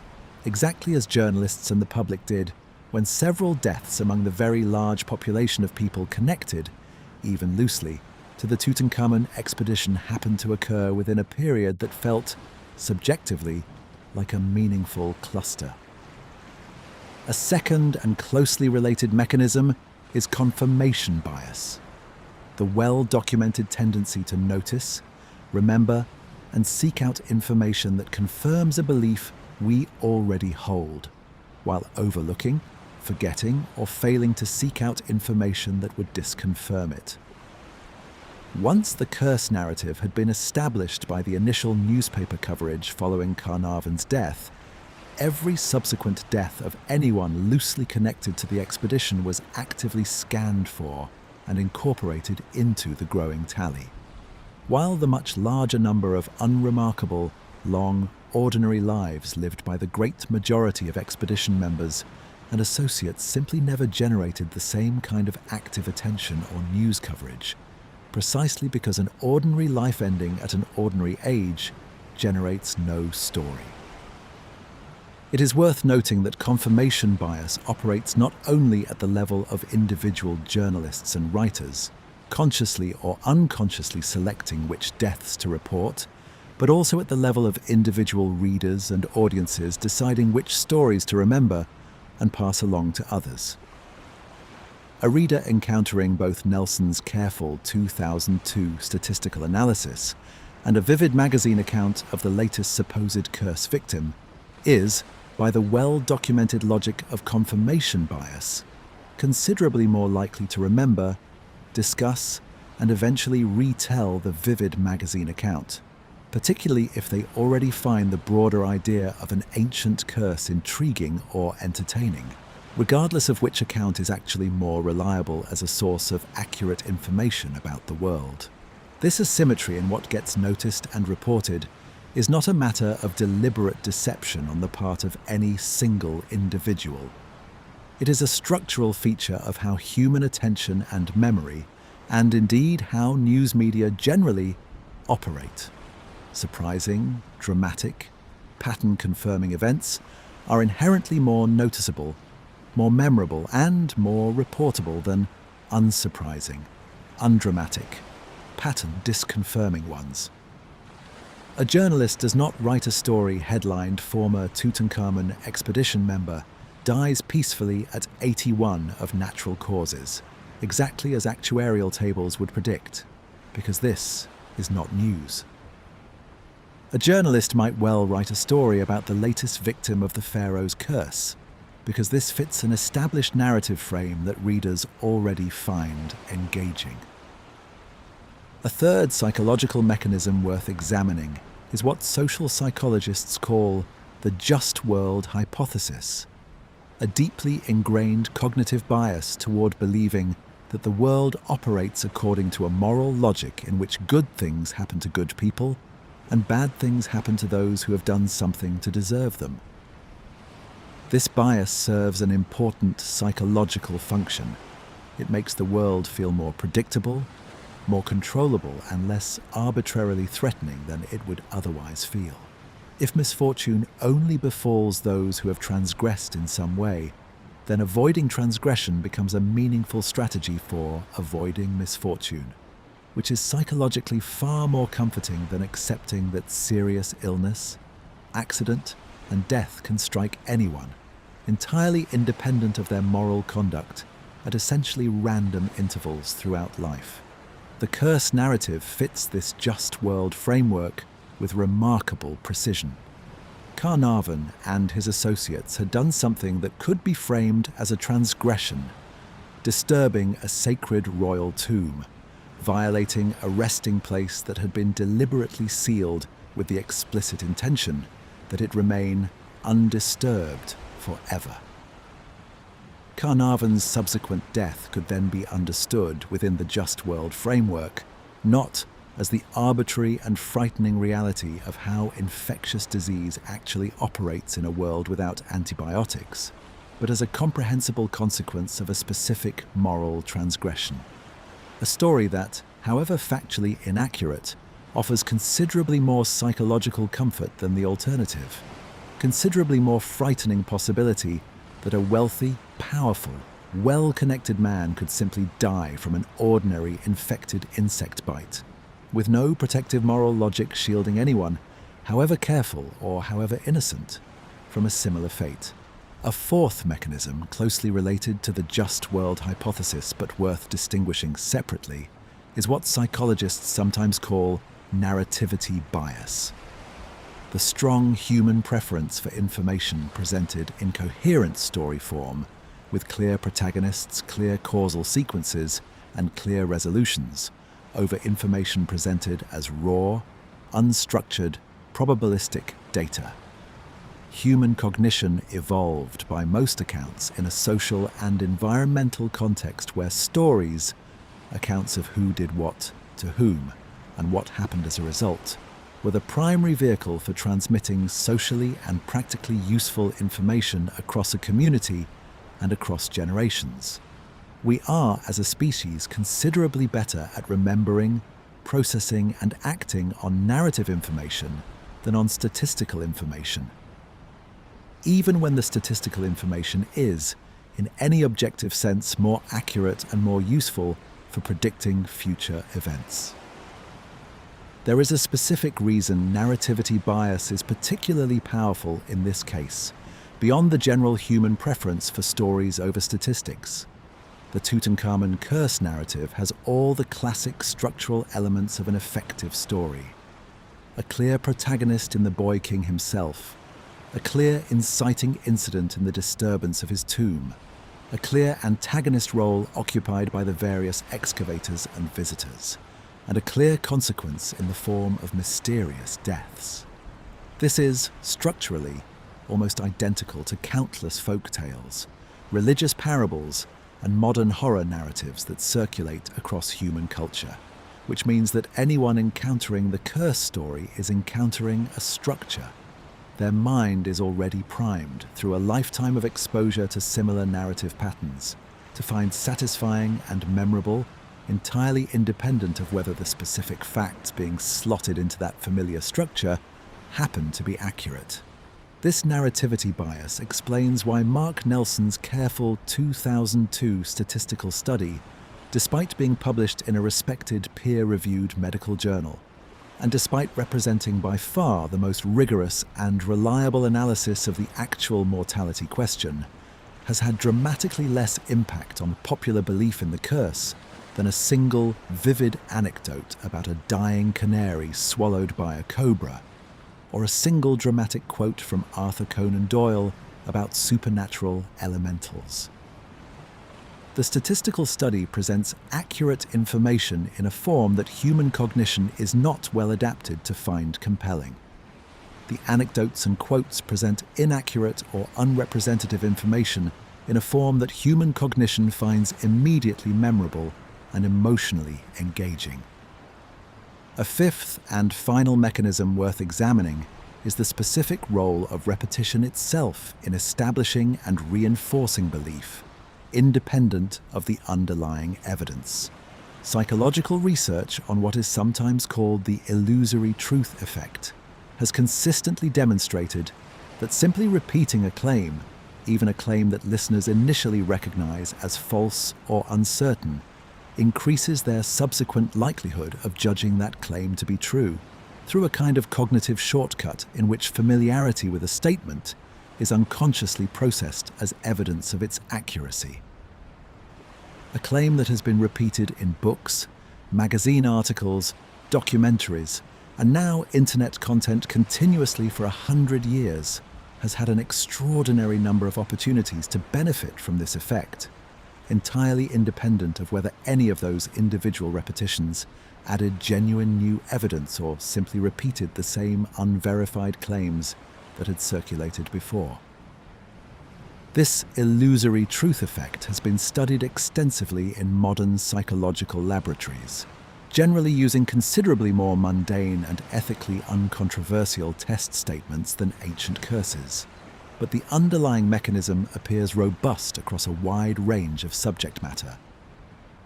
A: exactly as journalists and the public did when several deaths among the very large population of people connected, even loosely, to the Tutankhamun expedition happened to occur within a period that felt, subjectively, like a meaningful cluster. A second and closely related mechanism is confirmation bias, the well-documented tendency to notice, remember, and seek out information that confirms a belief we already hold, while overlooking, forgetting, or failing to seek out information that would disconfirm it. Once the curse narrative had been established by the initial newspaper coverage following Carnarvon's death, every subsequent death of anyone loosely connected to the expedition was actively scanned for and incorporated into the growing tally. While the much larger number of unremarkable, long, ordinary lives lived by the great majority of expedition members and associates simply never generated the same kind of active attention or news coverage, precisely because an ordinary life ending at an ordinary age generates no story. It is worth noting that confirmation bias operates not only at the level of individual journalists and writers, consciously or unconsciously selecting which deaths to report, but also at the level of individual readers and audiences deciding which stories to remember and pass along to others. A reader encountering both Nelson's careful 2002 statistical analysis and a vivid magazine account of the latest supposed curse victim is, by the well-documented logic of confirmation bias, considerably more likely to remember, discuss, and eventually retell the vivid magazine account, particularly if they already find the broader idea of an ancient curse intriguing or entertaining, regardless of which account is actually more reliable as a source of accurate information about the world. This asymmetry in what gets noticed and reported is not a matter of deliberate deception on the part of any single individual. It is a structural feature of how human attention and memory, and indeed how news media generally, operate. Surprising, dramatic, pattern-confirming events are inherently more noticeable, more memorable, and more reportable than unsurprising, undramatic, pattern-disconfirming ones. A journalist does not write a story headlined "Former Tutankhamun expedition member dies peacefully at 81 of natural causes," exactly as actuarial tables would predict, because this is not news. A journalist might well write a story about the latest victim of the pharaoh's curse, because this fits an established narrative frame that readers already find engaging. A third psychological mechanism worth examining is what social psychologists call the just world hypothesis, a deeply ingrained cognitive bias toward believing that the world operates according to a moral logic in which good things happen to good people and bad things happen to those who have done something to deserve them. This bias serves an important psychological function. It makes the world feel more predictable, more controllable, and less arbitrarily threatening than it would otherwise feel. If misfortune only befalls those who have transgressed in some way, then avoiding transgression becomes a meaningful strategy for avoiding misfortune, which is psychologically far more comforting than accepting that serious illness, accident, and death can strike anyone, entirely independent of their moral conduct, at essentially random intervals throughout life. The curse narrative fits this just world framework with remarkable precision. Carnarvon and his associates had done something that could be framed as a transgression, disturbing a sacred royal tomb, violating a resting place that had been deliberately sealed with the explicit intention that it remain undisturbed forever. Carnarvon's subsequent death could then be understood within the just world framework, not as the arbitrary and frightening reality of how infectious disease actually operates in a world without antibiotics, but as a comprehensible consequence of a specific moral transgression. A story that, however factually inaccurate, offers considerably more psychological comfort than the alternative, considerably more frightening possibility that a wealthy, powerful, well-connected man could simply die from an ordinary infected insect bite, with no protective moral logic shielding anyone, however careful or however innocent, from a similar fate. A fourth mechanism closely related to the just world hypothesis but worth distinguishing separately is what psychologists sometimes call narrativity bias. The strong human preference for information presented in coherent story form, with clear protagonists, clear causal sequences, and clear resolutions, over information presented as raw, unstructured, probabilistic data. Human cognition evolved, by most accounts, in a social and environmental context where stories, accounts of who did what to whom and what happened as a result, were the primary vehicle for transmitting socially and practically useful information across a community and across generations. We are, as a species, considerably better at remembering, processing, and acting on narrative information than on statistical information, even when the statistical information is, in any objective sense, more accurate and more useful for predicting future events. There is a specific reason narrativity bias is particularly powerful in this case, beyond the general human preference for stories over statistics. The Tutankhamun curse narrative has all the classic structural elements of an effective story. A clear protagonist in the boy king himself, a clear inciting incident in the disturbance of his tomb, a clear antagonist role occupied by the various excavators and visitors, and a clear consequence in the form of mysterious deaths. This is, structurally, almost identical to countless folk tales, religious parables, and modern horror narratives that circulate across human culture, which means that anyone encountering the curse story is encountering a structure. Their mind is already primed through a lifetime of exposure to similar narrative patterns to find satisfying and memorable, entirely independent of whether the specific facts being slotted into that familiar structure happen to be accurate. This narrativity bias explains why Mark Nelson's careful 2002 statistical study, despite being published in a respected peer-reviewed medical journal, and despite representing by far the most rigorous and reliable analysis of the actual mortality question, has had dramatically less impact on popular belief in the curse than a single vivid anecdote about a dying canary swallowed by a cobra, or a single dramatic quote from Arthur Conan Doyle about supernatural elementals. The statistical study presents accurate information in a form that human cognition is not well adapted to find compelling. The anecdotes and quotes present inaccurate or unrepresentative information in a form that human cognition finds immediately memorable and emotionally engaging. A fifth and final mechanism worth examining is the specific role of repetition itself in establishing and reinforcing belief, independent of the underlying evidence. Psychological research on what is sometimes called the illusory truth effect has consistently demonstrated that simply repeating a claim, even a claim that listeners initially recognize as false or uncertain, increases their subsequent likelihood of judging that claim to be true, through a kind of cognitive shortcut in which familiarity with a statement is unconsciously processed as evidence of its accuracy. A claim that has been repeated in books, magazine articles, documentaries, And now internet content continuously for 100 years has had an extraordinary number of opportunities to benefit from this effect, entirely independent of whether any of those individual repetitions added genuine new evidence or simply repeated the same unverified claims that had circulated before. This illusory truth effect has been studied extensively in modern psychological laboratories, generally using considerably more mundane and ethically uncontroversial test statements than ancient curses. But the underlying mechanism appears robust across a wide range of subject matter.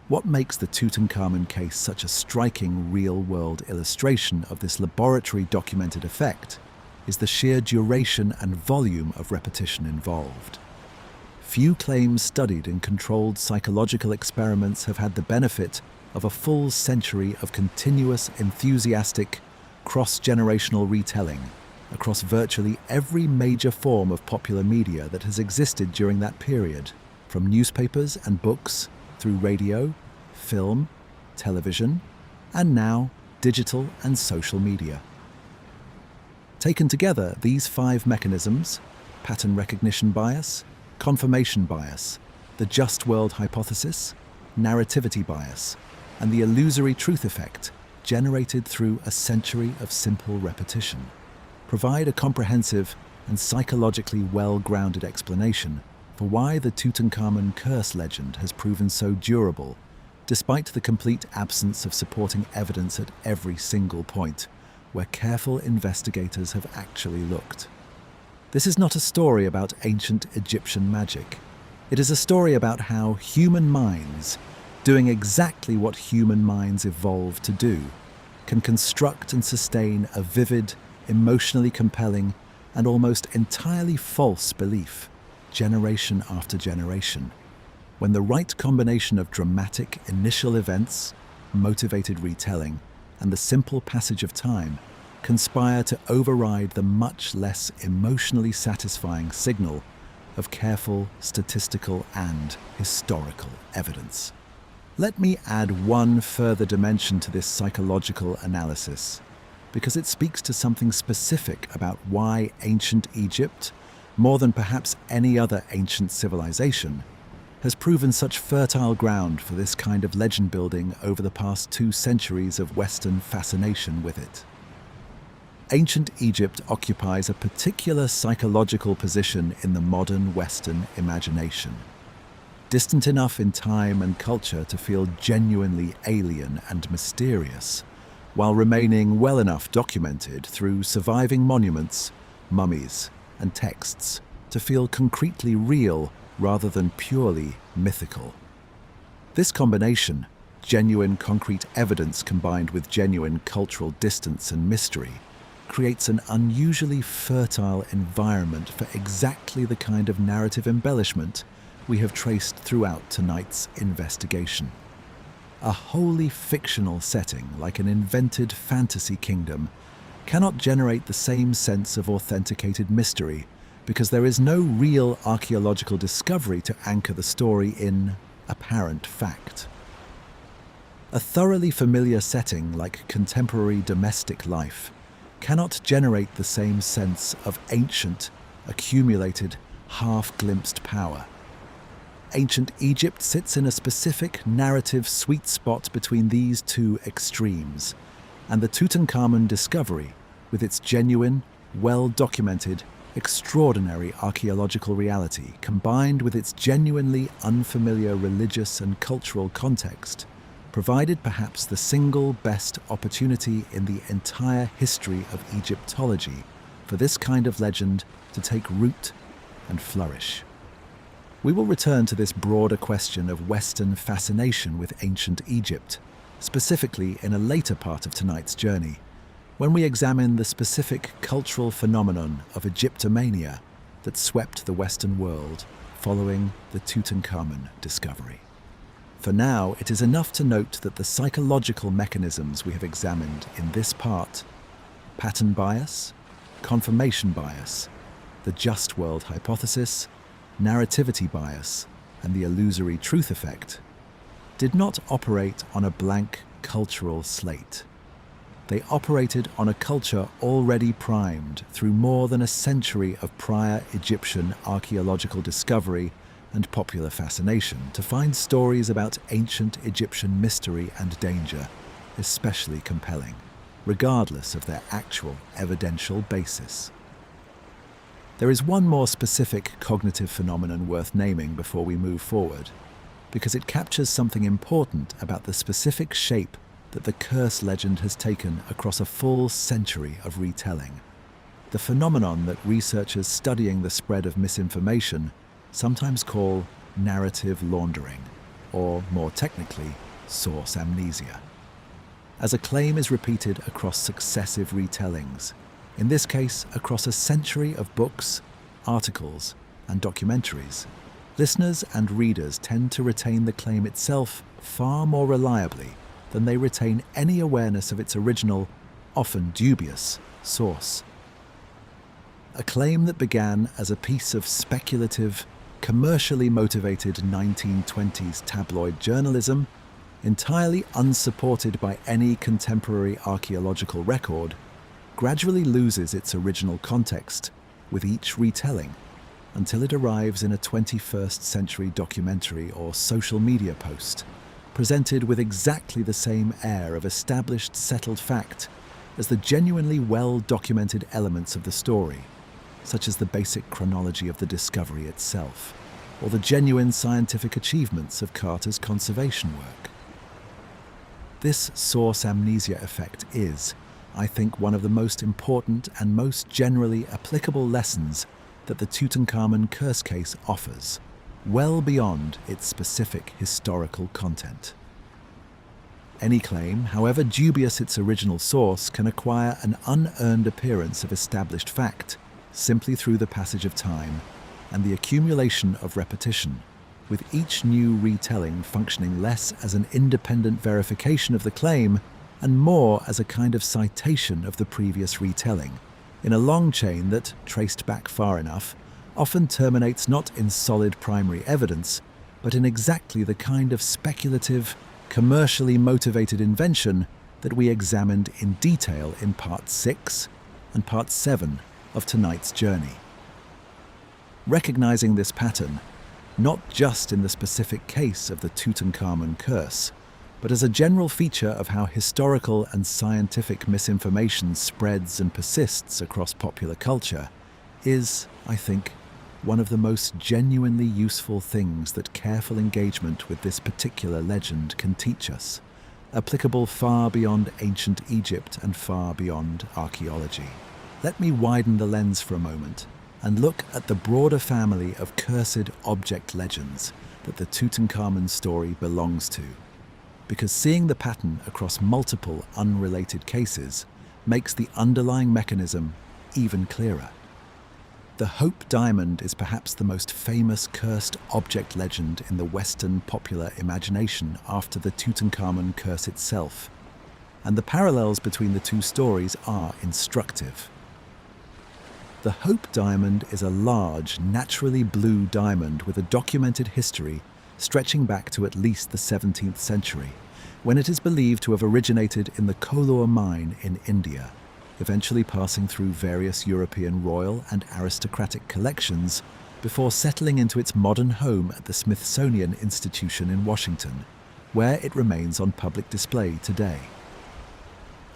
A: What makes the Tutankhamun case such a striking real-world illustration of this laboratory-documented effect is the sheer duration and volume of repetition involved. Few claims studied in controlled psychological experiments have had the benefit of a full century of continuous, enthusiastic, cross-generational retelling across virtually every major form of popular media that has existed during that period, from newspapers and books through radio, film, television, and now digital and social media. Taken together, these 5 mechanisms, pattern recognition bias, confirmation bias, the just world hypothesis, narrativity bias, and the illusory truth effect generated through a century of simple repetition, provide a comprehensive and psychologically well-grounded explanation for why the Tutankhamun curse legend has proven so durable, despite the complete absence of supporting evidence at every single point where careful investigators have actually looked. This is not a story about ancient Egyptian magic. It is a story about how human minds, doing exactly what human minds evolved to do, can construct and sustain a vivid, emotionally compelling, and almost entirely false belief, generation after generation, when the right combination of dramatic initial events, motivated retelling, and the simple passage of time conspire to override the much less emotionally satisfying signal of careful statistical and historical evidence. Let me add one further dimension to this psychological analysis, because it speaks to something specific about why ancient Egypt, more than perhaps any other ancient civilization, has proven such fertile ground for this kind of legend building over the past 2 centuries of Western fascination with it. Ancient Egypt occupies a particular psychological position in the modern Western imagination, distant enough in time and culture to feel genuinely alien and mysterious, while remaining well enough documented through surviving monuments, mummies, and texts to feel concretely real rather than purely mythical. This combination, genuine concrete evidence combined with genuine cultural distance and mystery, creates an unusually fertile environment for exactly the kind of narrative embellishment we have traced throughout tonight's investigation. A wholly fictional setting, like an invented fantasy kingdom, cannot generate the same sense of authenticated mystery because there is no real archaeological discovery to anchor the story in apparent fact. A thoroughly familiar setting like contemporary domestic life cannot generate the same sense of ancient, accumulated, half-glimpsed power. Ancient Egypt sits in a specific narrative sweet spot between these 2 extremes, and the Tutankhamun discovery, with its genuine, well-documented, extraordinary archaeological reality, combined with its genuinely unfamiliar religious and cultural context, provided perhaps the single best opportunity in the entire history of Egyptology for this kind of legend to take root and flourish. We will return to this broader question of Western fascination with ancient Egypt, specifically in a later part of tonight's journey, when we examine the specific cultural phenomenon of Egyptomania that swept the Western world following the Tutankhamun discovery. For now, it is enough to note that the psychological mechanisms we have examined in this part, pattern bias, confirmation bias, the just world hypothesis, narrativity bias, and the illusory truth effect, did not operate on a blank cultural slate. They operated on a culture already primed through more than a century of prior Egyptian archaeological discovery and popular fascination to find stories about ancient Egyptian mystery and danger especially compelling, regardless of their actual evidential basis. There is one more specific cognitive phenomenon worth naming before we move forward, because it captures something important about the specific shape that the curse legend has taken across a full century of retelling. The phenomenon that researchers studying the spread of misinformation sometimes call narrative laundering, or more technically, source amnesia. As a claim is repeated across successive retellings, in this case across a century of books, articles, and documentaries, listeners and readers tend to retain the claim itself far more reliably than they retain any awareness of its original, often dubious, source. A claim that began as a piece of speculative, commercially motivated 1920s tabloid journalism, entirely unsupported by any contemporary archaeological record, gradually loses its original context with each retelling until it arrives in a 21st century documentary or social media post, presented with exactly the same air of established settled fact as the genuinely well-documented elements of the story, such as the basic chronology of the discovery itself, or the genuine scientific achievements of Carter's conservation work. This source amnesia effect is, I think, one of the most important and most generally applicable lessons that the Tutankhamun curse case offers, well beyond its specific historical content. Any claim, however dubious its original source, can acquire an unearned appearance of established fact simply through the passage of time and the accumulation of repetition, with each new retelling functioning less as an independent verification of the claim and more as a kind of citation of the previous retelling, in a long chain that, traced back far enough, often terminates not in solid primary evidence, but in exactly the kind of speculative, commercially motivated invention that we examined in detail in Part 6 and Part 7 of tonight's journey. Recognizing this pattern, not just in the specific case of the Tutankhamun curse, but as a general feature of how historical and scientific misinformation spreads and persists across popular culture, is, I think, one of the most genuinely useful things that careful engagement with this particular legend can teach us, applicable far beyond ancient Egypt and far beyond archaeology. Let me widen the lens for a moment and look at the broader family of cursed object legends that the Tutankhamun story belongs to, because seeing the pattern across multiple unrelated cases makes the underlying mechanism even clearer. The Hope Diamond is perhaps the most famous cursed object legend in the Western popular imagination after the Tutankhamun curse itself, and the parallels between the two stories are instructive. The Hope Diamond is a large, naturally blue diamond with a documented history stretching back to at least the 17th century, when it is believed to have originated in the Kollur mine in India, eventually passing through various European royal and aristocratic collections before settling into its modern home at the Smithsonian Institution in Washington, where it remains on public display today.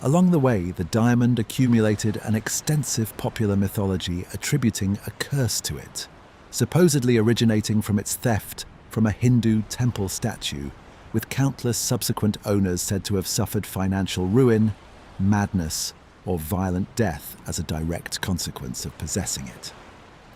A: Along the way, the diamond accumulated an extensive popular mythology attributing a curse to it, supposedly originating from its theft from a Hindu temple statue, with countless subsequent owners said to have suffered financial ruin, madness, or violent death as a direct consequence of possessing it.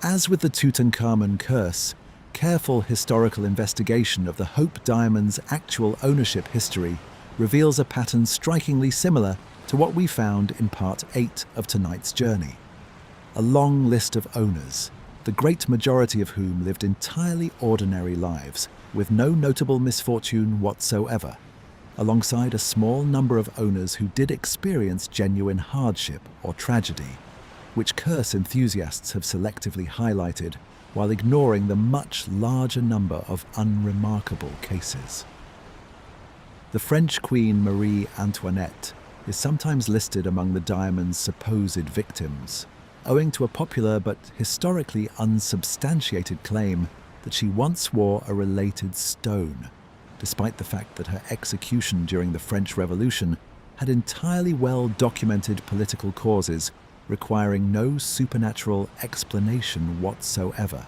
A: As with the Tutankhamun curse, careful historical investigation of the Hope Diamond's actual ownership history reveals a pattern strikingly similar to what we found in Part 8 of tonight's journey. A long list of owners, the great majority of whom lived entirely ordinary lives, with no notable misfortune whatsoever, alongside a small number of owners who did experience genuine hardship or tragedy, which curse enthusiasts have selectively highlighted while ignoring the much larger number of unremarkable cases. The French Queen Marie Antoinette is sometimes listed among the diamond's supposed victims, owing to a popular but historically unsubstantiated claim that she once wore a related stone, despite the fact that her execution during the French Revolution had entirely well-documented political causes requiring no supernatural explanation whatsoever.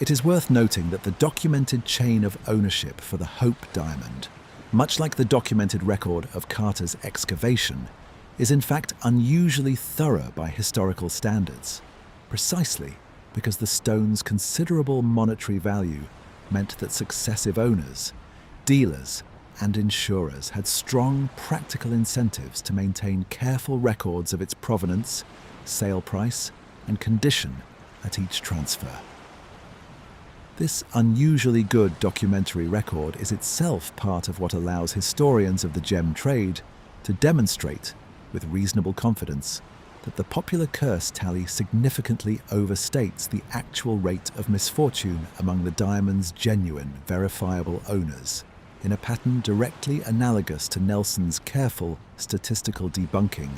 A: It is worth noting that the documented chain of ownership for the Hope diamond, much like the documented record of Carter's excavation, is in fact unusually thorough by historical standards, precisely because the stone's considerable monetary value meant that successive owners, dealers, and insurers had strong practical incentives to maintain careful records of its provenance, sale price, and condition at each transfer. This unusually good documentary record is itself part of what allows historians of the gem trade to demonstrate, with reasonable confidence, that the popular curse tally significantly overstates the actual rate of misfortune among the diamond's genuine, verifiable owners, in a pattern directly analogous to Nelson's careful statistical debunking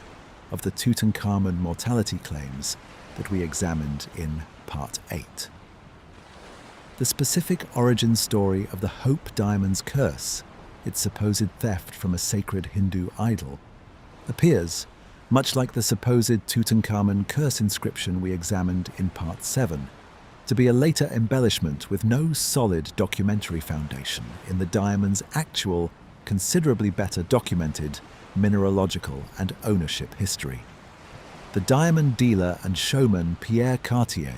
A: of the Tutankhamun mortality claims that we examined in Part 8. The specific origin story of the Hope diamond's curse, its supposed theft from a sacred Hindu idol, appears, much like the supposed Tutankhamun curse inscription we examined in Part 7, to be a later embellishment with no solid documentary foundation in the diamond's actual, considerably better documented mineralogical and ownership history. The diamond dealer and showman Pierre Cartier,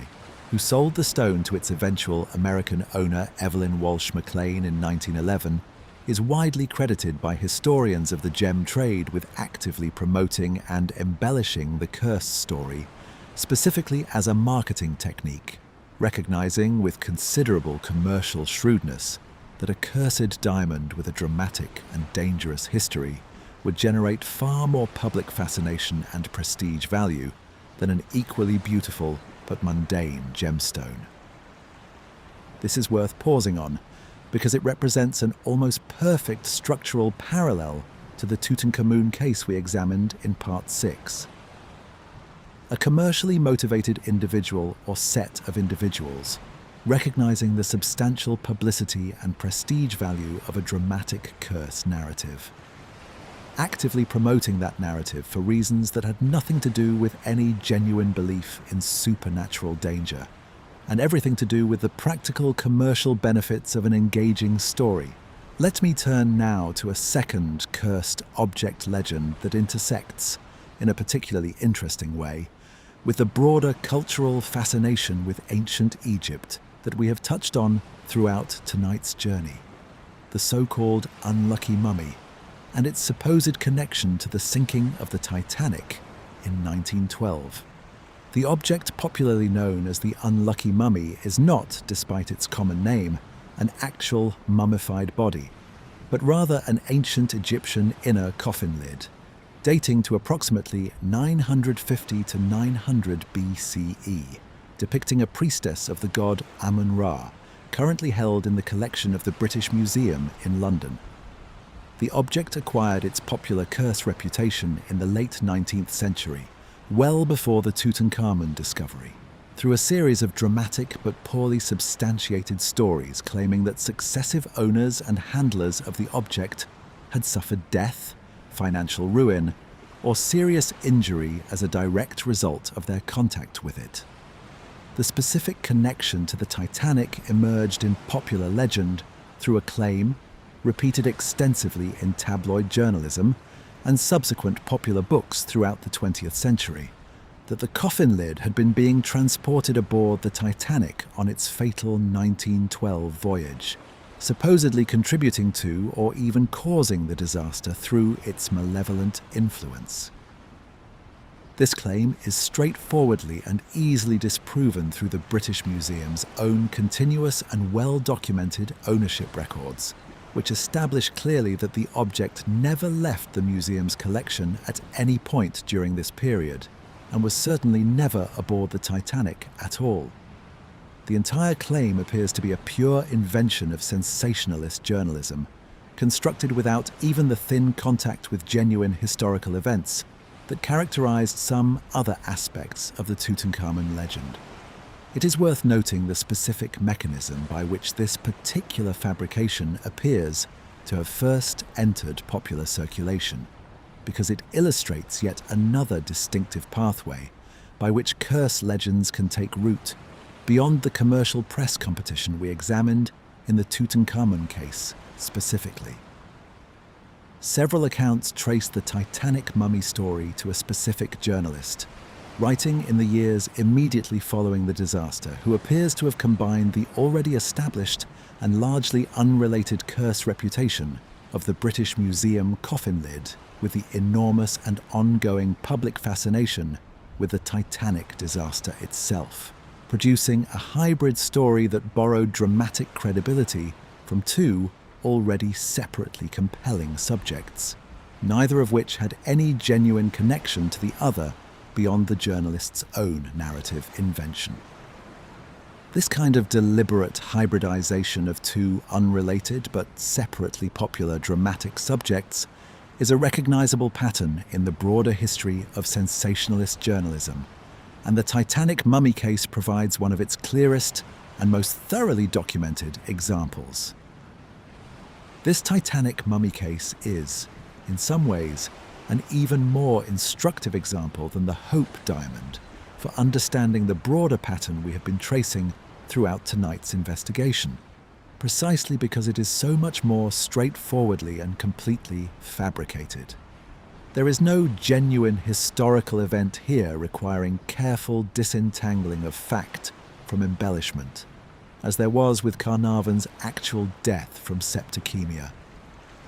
A: who sold the stone to its eventual American owner Evelyn Walsh McLean in 1911, is widely credited by historians of the gem trade with actively promoting and embellishing the curse story, specifically as a marketing technique, recognizing with considerable commercial shrewdness that a cursed diamond with a dramatic and dangerous history would generate far more public fascination and prestige value than an equally beautiful but mundane gemstone. This is worth pausing on because it represents an almost perfect structural parallel to the Tutankhamun case we examined in Part 6. A commercially motivated individual or set of individuals, recognizing the substantial publicity and prestige value of a dramatic curse narrative, actively promoting that narrative for reasons that had nothing to do with any genuine belief in supernatural danger, and everything to do with the practical commercial benefits of an engaging story. Let me turn now to a second cursed object legend that intersects, in a particularly interesting way, with the broader cultural fascination with ancient Egypt that we have touched on throughout tonight's journey, the so-called unlucky mummy, and its supposed connection to the sinking of the Titanic in 1912. The object popularly known as the unlucky mummy is not, despite its common name, an actual mummified body, but rather an ancient Egyptian inner coffin lid, dating to approximately 950 to 900 BCE, depicting a priestess of the god Amun-Ra, currently held in the collection of the British Museum in London. The object acquired its popular curse reputation in the late 19th century, well before the Tutankhamun discovery, through a series of dramatic but poorly substantiated stories claiming that successive owners and handlers of the object had suffered death, financial ruin, or serious injury as a direct result of their contact with it. The specific connection to the Titanic emerged in popular legend through a claim, repeated extensively in tabloid journalism and subsequent popular books throughout the 20th century, that the coffin lid had been being transported aboard the Titanic on its fatal 1912 voyage, supposedly contributing to or even causing the disaster through its malevolent influence. This claim is straightforwardly and easily disproven through the British Museum's own continuous and well-documented ownership records, which establish clearly that the object never left the museum's collection at any point during this period, and was certainly never aboard the Titanic at all. The entire claim appears to be a pure invention of sensationalist journalism, constructed without even the thin contact with genuine historical events that characterized some other aspects of the Tutankhamun legend. It is worth noting the specific mechanism by which this particular fabrication appears to have first entered popular circulation, because it illustrates yet another distinctive pathway by which curse legends can take root beyond the commercial press competition we examined in the Tutankhamun case specifically. Several accounts trace the Titanic mummy story to a specific journalist, writing in the years immediately following the disaster, who appears to have combined the already established and largely unrelated curse reputation of the British Museum coffin lid with the enormous and ongoing public fascination with the Titanic disaster itself, producing a hybrid story that borrowed dramatic credibility from two already separately compelling subjects, neither of which had any genuine connection to the other beyond the journalist's own narrative invention. This kind of deliberate hybridization of two unrelated but separately popular dramatic subjects is a recognizable pattern in the broader history of sensationalist journalism, and the Titanic mummy case provides one of its clearest and most thoroughly documented examples. This Titanic mummy case is, in some ways, an even more instructive example than the Hope Diamond for understanding the broader pattern we have been tracing throughout tonight's investigation, precisely because it is so much more straightforwardly and completely fabricated. There is no genuine historical event here requiring careful disentangling of fact from embellishment, as there was with Carnarvon's actual death from septicemia.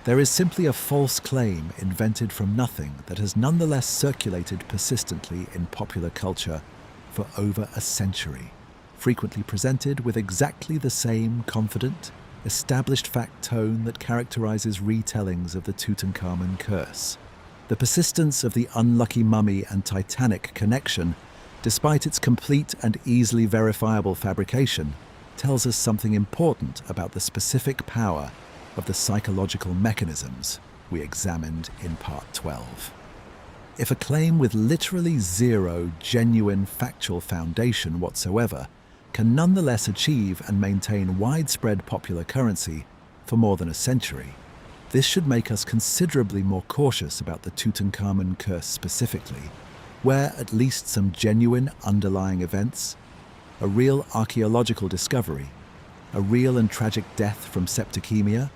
A: There is simply a false claim invented from nothing that has nonetheless circulated persistently in popular culture for over a century, frequently presented with exactly the same confident, established fact tone that characterizes retellings of the Tutankhamun curse. The persistence of the unlucky mummy and Titanic connection, despite its complete and easily verifiable fabrication, tells us something important about the specific power of the psychological mechanisms we examined in Part 12. If a claim with literally zero genuine factual foundation whatsoever can nonetheless achieve and maintain widespread popular currency for more than a century, this should make us considerably more cautious about the Tutankhamun curse specifically, where at least some genuine underlying events, a real archaeological discovery, a real and tragic death from septicemia,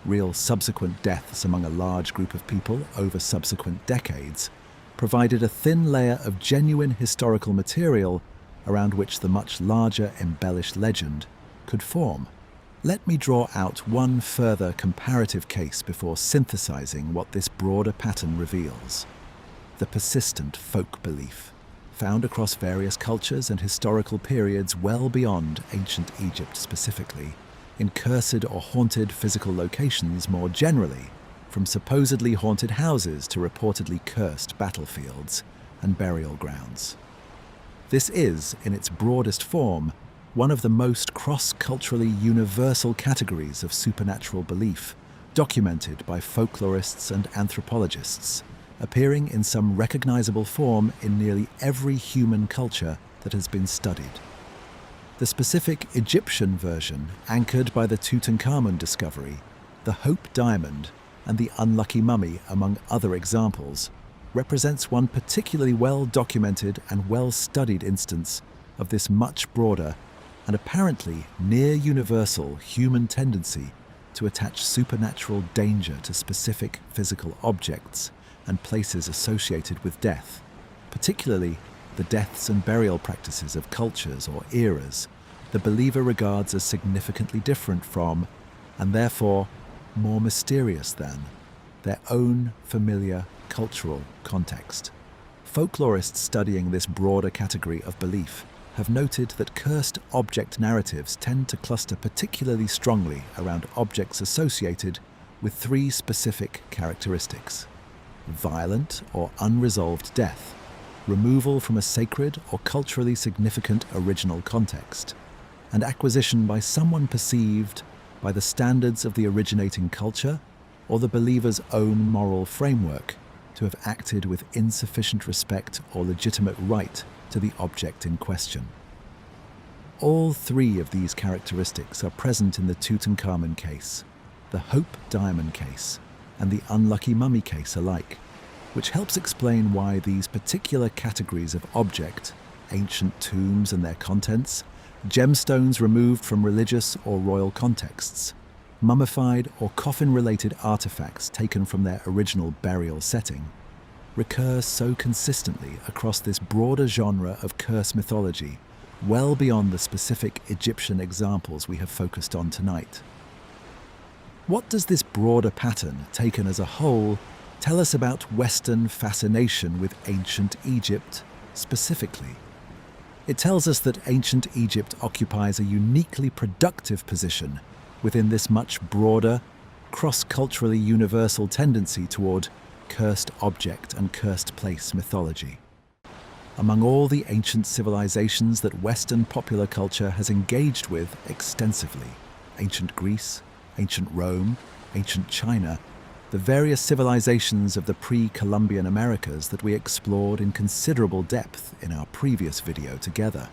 A: real subsequent deaths among a large group of people over subsequent decades, provided a thin layer of genuine historical material around which the much larger embellished legend could form. Let me draw out one further comparative case before synthesizing what this broader pattern reveals: the persistent folk belief, found across various cultures and historical periods well beyond ancient Egypt specifically, in cursed or haunted physical locations more generally, from supposedly haunted houses to reportedly cursed battlefields and burial grounds. This is, in its broadest form, one of the most cross-culturally universal categories of supernatural belief, documented by folklorists and anthropologists, appearing in some recognizable form in nearly every human culture that has been studied. The specific Egyptian version, anchored by the Tutankhamun discovery, the Hope Diamond, and the unlucky mummy, among other examples, represents one particularly well-documented and well-studied instance of this much broader and apparently near-universal human tendency to attach supernatural danger to specific physical objects and places associated with death, particularly the deaths and burial practices of cultures or eras the believer regards as significantly different from, and therefore more mysterious than, their own familiar cultural context. Folklorists studying this broader category of belief have noted that cursed object narratives tend to cluster particularly strongly around objects associated with three specific characteristics: violent or unresolved death, removal from a sacred or culturally significant original context, and acquisition by someone perceived, by the standards of the originating culture, or the believer's own moral framework to have acted with insufficient respect or legitimate right to the object in question. All three of these characteristics are present in the Tutankhamun case, the Hope Diamond case, and the Unlucky Mummy case alike, which helps explain why these particular categories of object, ancient tombs and their contents, gemstones removed from religious or royal contexts, mummified or coffin-related artifacts taken from their original burial setting, recur so consistently across this broader genre of curse mythology, well beyond the specific Egyptian examples we have focused on tonight. What does this broader pattern, taken as a whole, tell us about Western fascination with ancient Egypt specifically? It tells us that ancient Egypt occupies a uniquely productive position within this much broader, cross-culturally universal tendency toward cursed object and cursed place mythology. Among all the ancient civilizations that Western popular culture has engaged with extensively, ancient Greece, ancient Rome, ancient China, the various civilizations of the pre-Columbian Americas that we explored in considerable depth in our previous video together.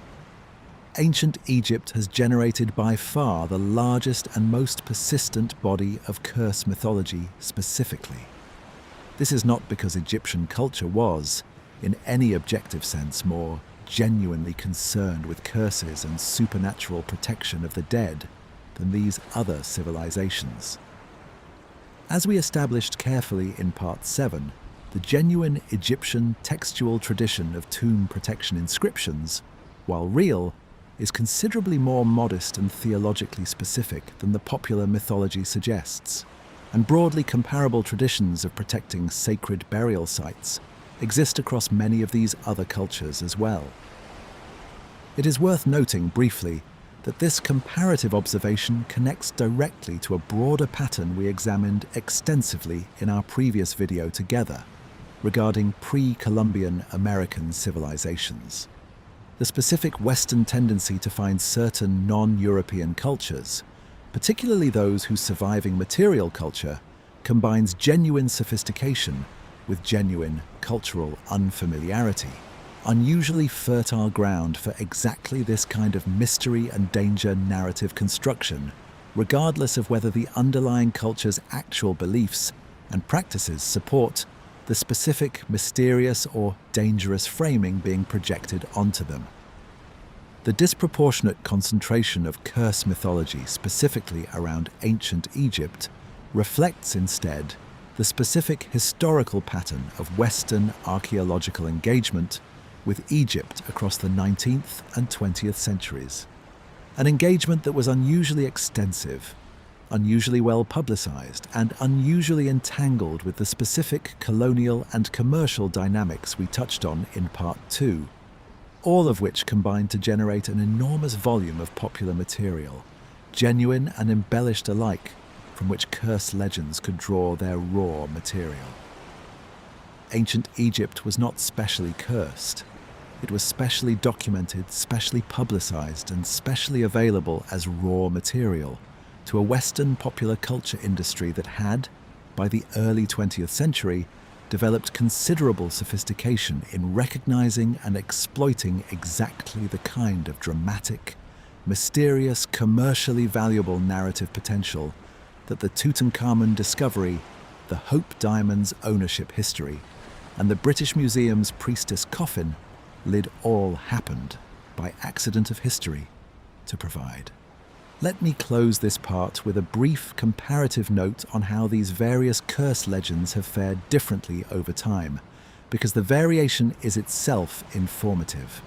A: Ancient Egypt has generated by far the largest and most persistent body of curse mythology specifically. This is not because Egyptian culture was, in any objective sense, more genuinely concerned with curses and supernatural protection of the dead than these other civilizations. As we established carefully in Part 7, the genuine Egyptian textual tradition of tomb protection inscriptions, while real, is considerably more modest and theologically specific than the popular mythology suggests, and broadly comparable traditions of protecting sacred burial sites exist across many of these other cultures as well. It is worth noting briefly that this comparative observation connects directly to a broader pattern we examined extensively in our previous video together regarding pre-Columbian American civilizations. The specific Western tendency to find certain non-European cultures, particularly those whose surviving material culture combines genuine sophistication with genuine cultural unfamiliarity, unusually fertile ground for exactly this kind of mystery and danger narrative construction, regardless of whether the underlying culture's actual beliefs and practices support the specific mysterious or dangerous framing being projected onto them. The disproportionate concentration of curse mythology specifically around ancient Egypt reflects instead the specific historical pattern of Western archaeological engagement with Egypt across the 19th and 20th centuries. An engagement that was unusually extensive, unusually well publicized, and unusually entangled with the specific colonial and commercial dynamics we touched on in Part 2, all of which combined to generate an enormous volume of popular material, genuine and embellished alike, from which curse legends could draw their raw material. Ancient Egypt was not specially cursed. It was specially documented, specially publicized, and specially available as raw material to a Western popular culture industry that had, by the early 20th century, developed considerable sophistication in recognizing and exploiting exactly the kind of dramatic, mysterious, commercially valuable narrative potential that the Tutankhamun discovery, the Hope Diamond's ownership history, and the British Museum's priestess coffin lid all happened by accident of history to provide. Let me close this part with a brief comparative note on how these various curse legends have fared differently over time, because the variation is itself informative.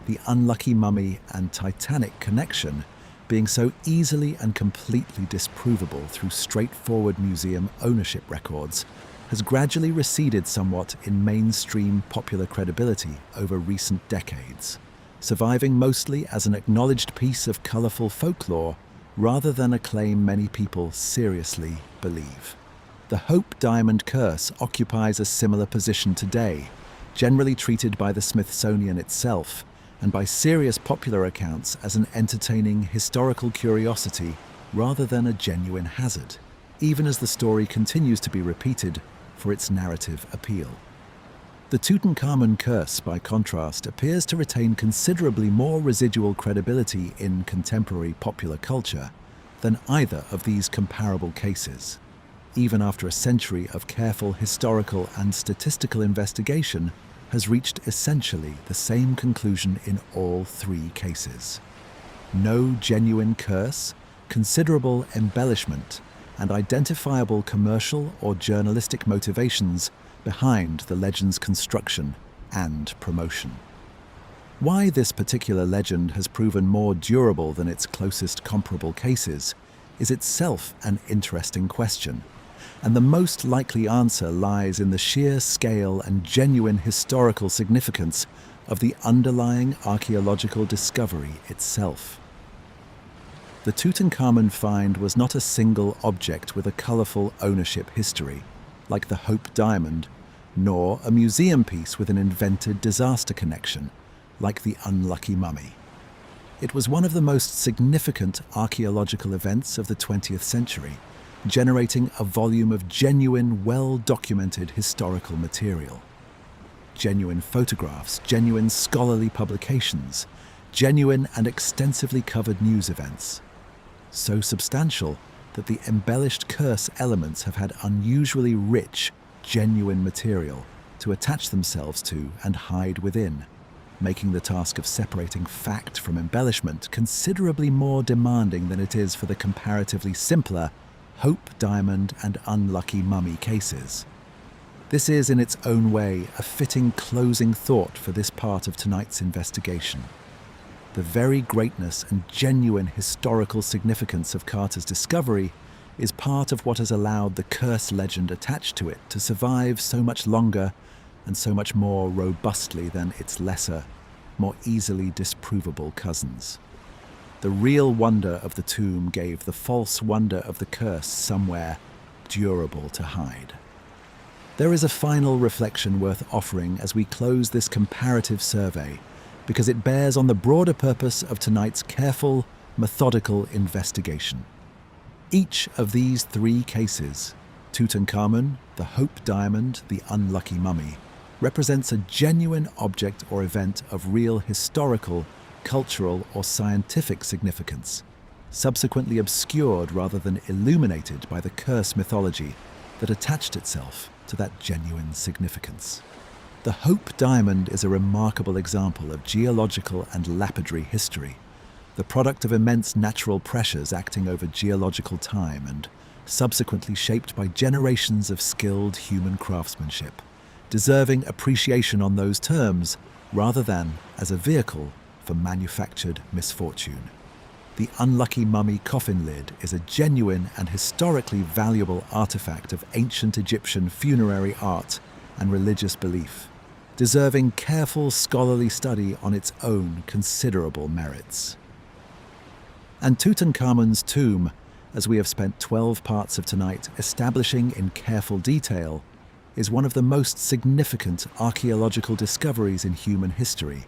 A: The Unlucky Mummy and Titanic connection being so easily and completely disprovable through straightforward museum ownership records has gradually receded somewhat in mainstream popular credibility over recent decades, surviving mostly as an acknowledged piece of colourful folklore rather than a claim many people seriously believe. The Hope Diamond curse occupies a similar position today, generally treated by the Smithsonian itself and by serious popular accounts as an entertaining historical curiosity rather than a genuine hazard. even as the story continues to be repeated for its narrative appeal. The Tutankhamun curse, by contrast, appears to retain considerably more residual credibility in contemporary popular culture than either of these comparable cases, even after a century of careful historical and statistical investigation has reached essentially the same conclusion in all three cases. No genuine curse, considerable embellishment, and identifiable commercial or journalistic motivations behind the legend's construction and promotion. Why this particular legend has proven more durable than its closest comparable cases is itself an interesting question, and the most likely answer lies in the sheer scale and genuine historical significance of the underlying archaeological discovery itself. The Tutankhamun find was not a single object with a colourful ownership history, like the Hope Diamond, nor a museum piece with an invented disaster connection, like the Unlucky Mummy. It was one of the most significant archaeological events of the 20th century, generating a volume of genuine, well-documented historical material. Genuine photographs, genuine scholarly publications, genuine and extensively covered news events. So substantial that the embellished curse elements have had unusually rich, genuine material to attach themselves to and hide within, making the task of separating fact from embellishment considerably more demanding than it is for the comparatively simpler Hope Diamond and Unlucky Mummy cases. This is, in its own way, a fitting closing thought for this part of tonight's investigation. The very greatness and genuine historical significance of Carter's discovery is part of what has allowed the curse legend attached to it to survive so much longer and so much more robustly than its lesser, more easily disprovable cousins. The real wonder of the tomb gave the false wonder of the curse somewhere durable to hide. There is a final reflection worth offering as we close this comparative survey, because it bears on the broader purpose of tonight's careful, methodical investigation. Each of these three cases, Tutankhamun, the Hope Diamond, the Unlucky Mummy, represents a genuine object or event of real historical, cultural, or scientific significance, subsequently obscured rather than illuminated by the curse mythology that attached itself to that genuine significance. The Hope Diamond is a remarkable example of geological and lapidary history, the product of immense natural pressures acting over geological time and subsequently shaped by generations of skilled human craftsmanship, deserving appreciation on those terms rather than as a vehicle for manufactured misfortune. The Unlucky Mummy coffin lid is a genuine and historically valuable artifact of ancient Egyptian funerary art and religious belief, deserving careful scholarly study on its own considerable merits. And Tutankhamun's tomb, as we have spent 12 parts of tonight establishing in careful detail, is one of the most significant archaeological discoveries in human history,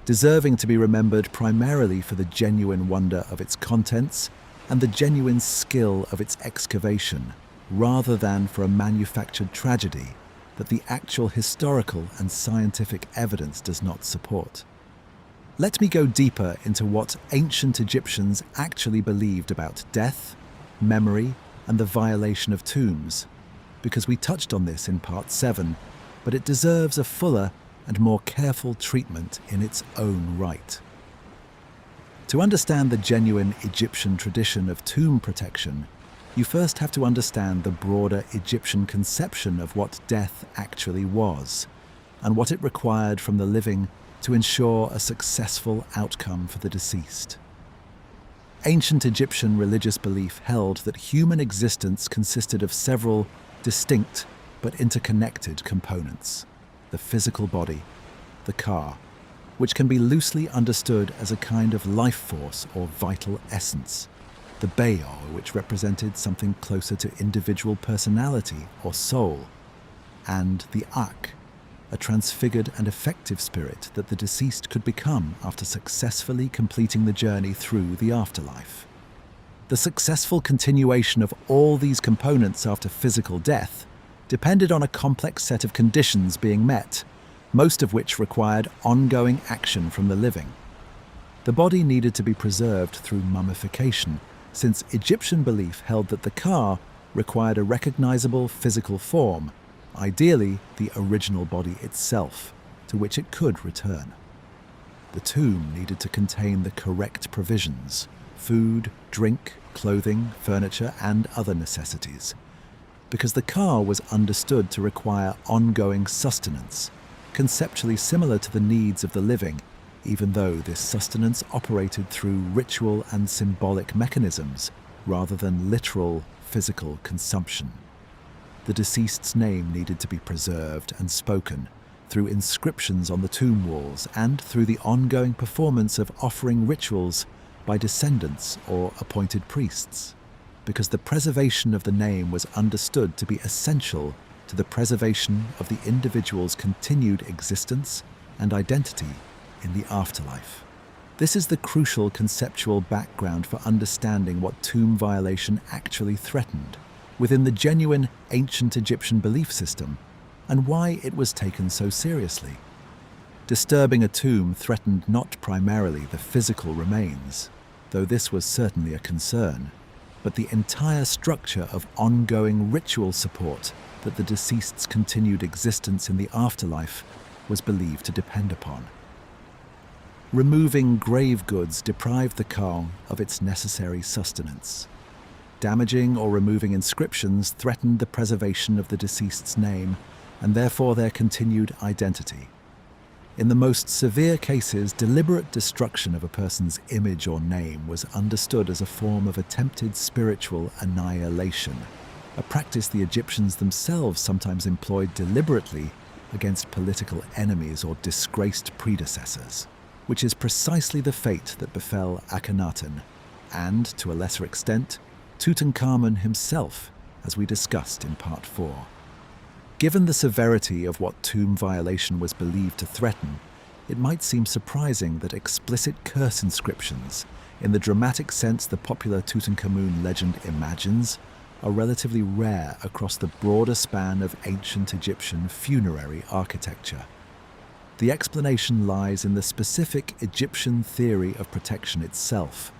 A: deserving to be remembered primarily for the genuine wonder of its contents and the genuine skill of its excavation, rather than for a manufactured tragedy that the actual historical and scientific evidence does not support. Let me go deeper into what ancient Egyptians actually believed about death, memory, and the violation of tombs, because we touched on this in part 7, but it deserves a fuller and more careful treatment in its own right. To understand the genuine Egyptian tradition of tomb protection, you first have to understand the broader Egyptian conception of what death actually was, and what it required from the living to ensure a successful outcome for the deceased. Ancient Egyptian religious belief held that human existence consisted of several distinct but interconnected components: the physical body, the ka, which can be loosely understood as a kind of life force or vital essence, the be'or, which represented something closer to individual personality or soul, and the ak, a transfigured and effective spirit that the deceased could become after successfully completing the journey through the afterlife. The successful continuation of all these components after physical death depended on a complex set of conditions being met, most of which required ongoing action from the living. The body needed to be preserved through mummification, since Egyptian belief held that the ka required a recognizable physical form, ideally the original body itself, to which it could return. The tomb needed to contain the correct provisions: food, drink, clothing, furniture, and other necessities, because the ka was understood to require ongoing sustenance, conceptually similar to the needs of the living, even though this sustenance operated through ritual and symbolic mechanisms rather than literal physical consumption. The deceased's name needed to be preserved and spoken through inscriptions on the tomb walls and through the ongoing performance of offering rituals by descendants or appointed priests, because the preservation of the name was understood to be essential to the preservation of the individual's continued existence and identity in the afterlife. This is the crucial conceptual background for understanding what tomb violation actually threatened within the genuine ancient Egyptian belief system and why it was taken so seriously. Disturbing a tomb threatened not primarily the physical remains, though this was certainly a concern, but the entire structure of ongoing ritual support that the deceased's continued existence in the afterlife was believed to depend upon. Removing grave goods deprived the ka of its necessary sustenance. Damaging or removing inscriptions threatened the preservation of the deceased's name and therefore their continued identity. In the most severe cases, deliberate destruction of a person's image or name was understood as a form of attempted spiritual annihilation, a practice the Egyptians themselves sometimes employed deliberately against political enemies or disgraced predecessors, which is precisely the fate that befell Akhenaten and, to a lesser extent, Tutankhamun himself, as we discussed in Part 4. Given the severity of what tomb violation was believed to threaten, it might seem surprising that explicit curse inscriptions, in the dramatic sense the popular Tutankhamun legend imagines, are relatively rare across the broader span of ancient Egyptian funerary architecture. The explanation lies in the specific Egyptian theory of protection itself.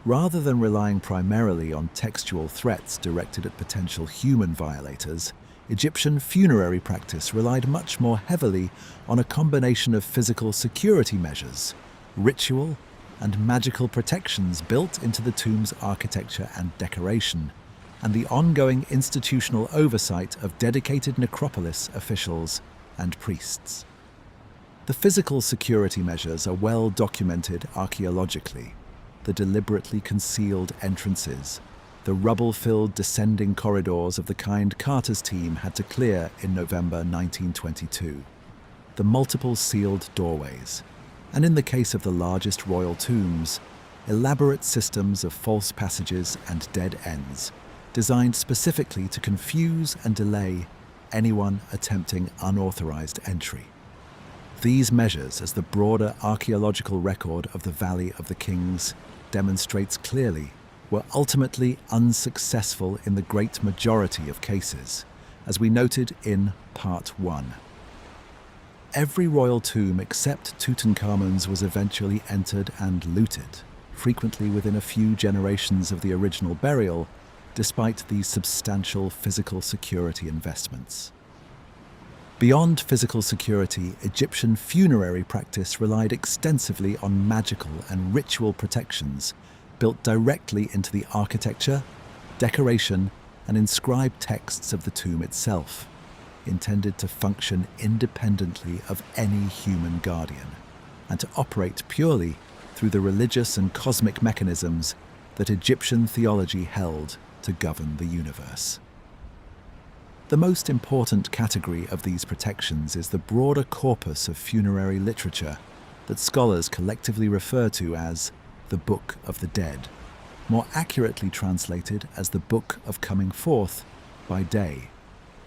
A: Rather than relying primarily on textual threats directed at potential human violators, Egyptian funerary practice relied much more heavily on a combination of physical security measures, ritual, and magical protections built into the tomb's architecture and decoration, and the ongoing institutional oversight of dedicated necropolis officials and priests. The physical security measures are well documented archaeologically: the deliberately concealed entrances, the rubble-filled descending corridors of the kind Carter's team had to clear in November 1922, the multiple sealed doorways, and in the case of the largest royal tombs, elaborate systems of false passages and dead ends, designed specifically to confuse and delay anyone attempting unauthorized entry. These measures, as the broader archaeological record of the Valley of the Kings demonstrates clearly, were ultimately unsuccessful in the great majority of cases, as we noted in Part 1. Every royal tomb except Tutankhamun's was eventually entered and looted, frequently within a few generations of the original burial, despite these substantial physical security investments. Beyond physical security, Egyptian funerary practice relied extensively on magical and ritual protections built directly into the architecture, decoration, and inscribed texts of the tomb itself, intended to function independently of any human guardian, and to operate purely through the religious and cosmic mechanisms that Egyptian theology held to govern the universe. The most important category of these protections is the broader corpus of funerary literature that scholars collectively refer to as the Book of the Dead, more accurately translated as the Book of Coming Forth by Day,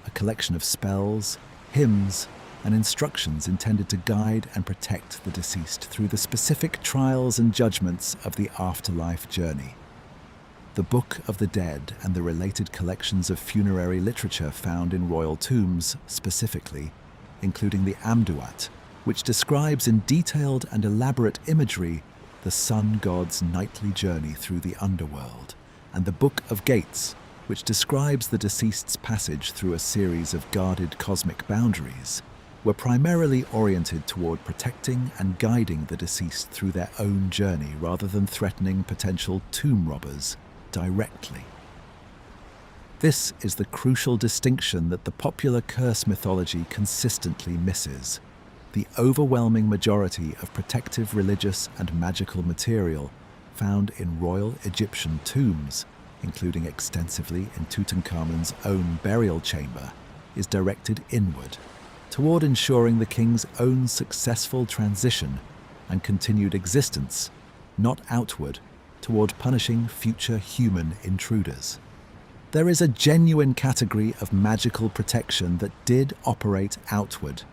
A: a collection of spells, hymns, and instructions intended to guide and protect the deceased through the specific trials and judgments of the afterlife journey. the Book of the Dead and the related collections of funerary literature found in royal tombs specifically, including the Amduat, which describes in detailed and elaborate imagery the sun god's nightly journey through the underworld, and the Book of Gates, which describes the deceased's passage through a series of guarded cosmic boundaries, were primarily oriented toward protecting and guiding the deceased through their own journey rather than threatening potential tomb robbers directly. This is the crucial distinction that the popular curse mythology consistently misses. The overwhelming majority of protective religious and magical material found in royal Egyptian tombs, including extensively in Tutankhamun's own burial chamber, is directed inward, toward ensuring the king's own successful transition and continued existence, not outward, toward punishing future human intruders. There is a genuine category of magical protection that did operate outward,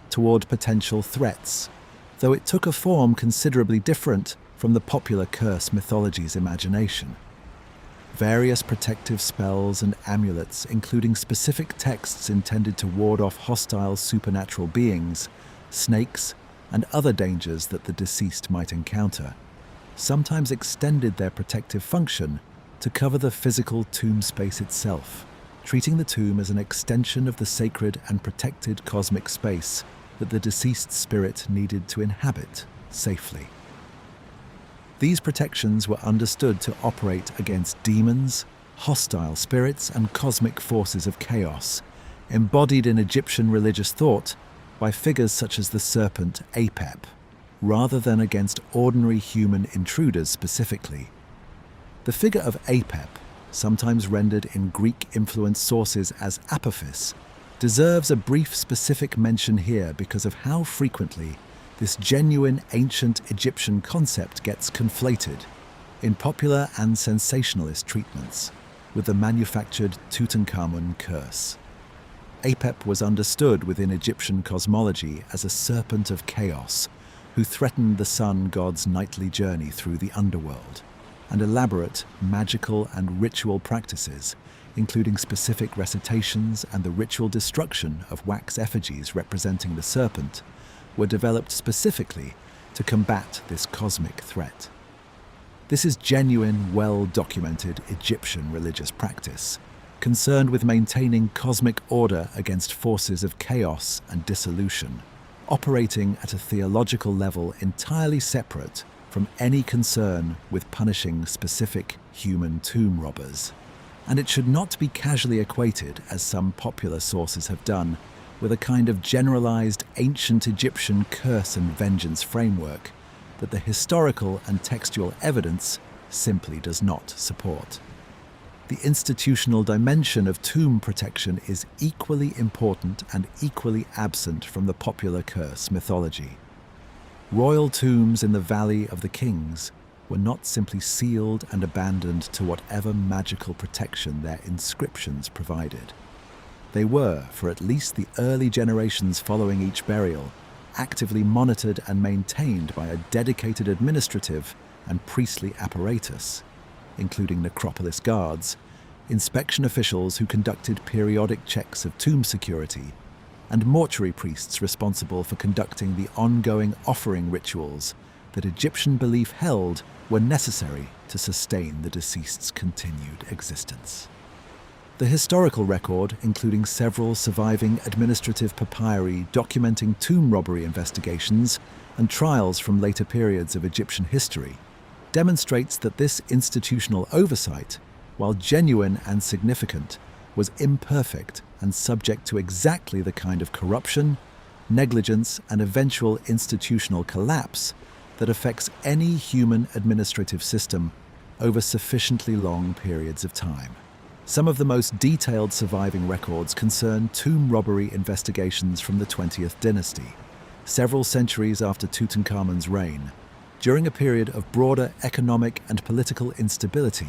A: toward potential threats, though it took a form considerably different from the popular curse mythology's imagination. Various protective spells and amulets, including specific texts intended to ward off hostile supernatural beings, snakes, and other dangers that the deceased might encounter, sometimes extended their protective function to cover the physical tomb space itself, treating the tomb as an extension of the sacred and protected cosmic space that the deceased's spirit needed to inhabit safely. These protections were understood to operate against demons, hostile spirits, and cosmic forces of chaos, embodied in Egyptian religious thought by figures such as the serpent Apep, rather than against ordinary human intruders specifically. The figure of Apep, sometimes rendered in Greek-influenced sources as Apophis, deserves a brief specific mention here because of how frequently this genuine ancient Egyptian concept gets conflated in popular and sensationalist treatments with the manufactured Tutankhamun curse. Apep was understood within Egyptian cosmology as a serpent of chaos who threatened the sun god's nightly journey through the underworld, and elaborate magical and ritual practices, including specific recitations and the ritual destruction of wax effigies representing the serpent, were developed specifically to combat this cosmic threat. This is genuine, well-documented Egyptian religious practice, concerned with maintaining cosmic order against forces of chaos and dissolution, operating at a theological level entirely separate from any concern with punishing specific human tomb robbers. And it should not be casually equated, as some popular sources have done, with a kind of generalized ancient Egyptian curse and vengeance framework that the historical and textual evidence simply does not support. The institutional dimension of tomb protection is equally important and equally absent from the popular curse mythology. Royal tombs in the Valley of the Kings were not simply sealed and abandoned to whatever magical protection their inscriptions provided. They were, for at least the early generations following each burial, actively monitored and maintained by a dedicated administrative and priestly apparatus, including necropolis guards, inspection officials who conducted periodic checks of tomb security, and mortuary priests responsible for conducting the ongoing offering rituals that Egyptian belief held were necessary to sustain the deceased's continued existence. The historical record, including several surviving administrative papyri documenting tomb robbery investigations and trials from later periods of Egyptian history, demonstrates that this institutional oversight, while genuine and significant, was imperfect and subject to exactly the kind of corruption, negligence, and eventual institutional collapse that affects any human administrative system over sufficiently long periods of time. Some of the most detailed surviving records concern tomb robbery investigations from the 20th dynasty, several centuries after Tutankhamun's reign, during a period of broader economic and political instability,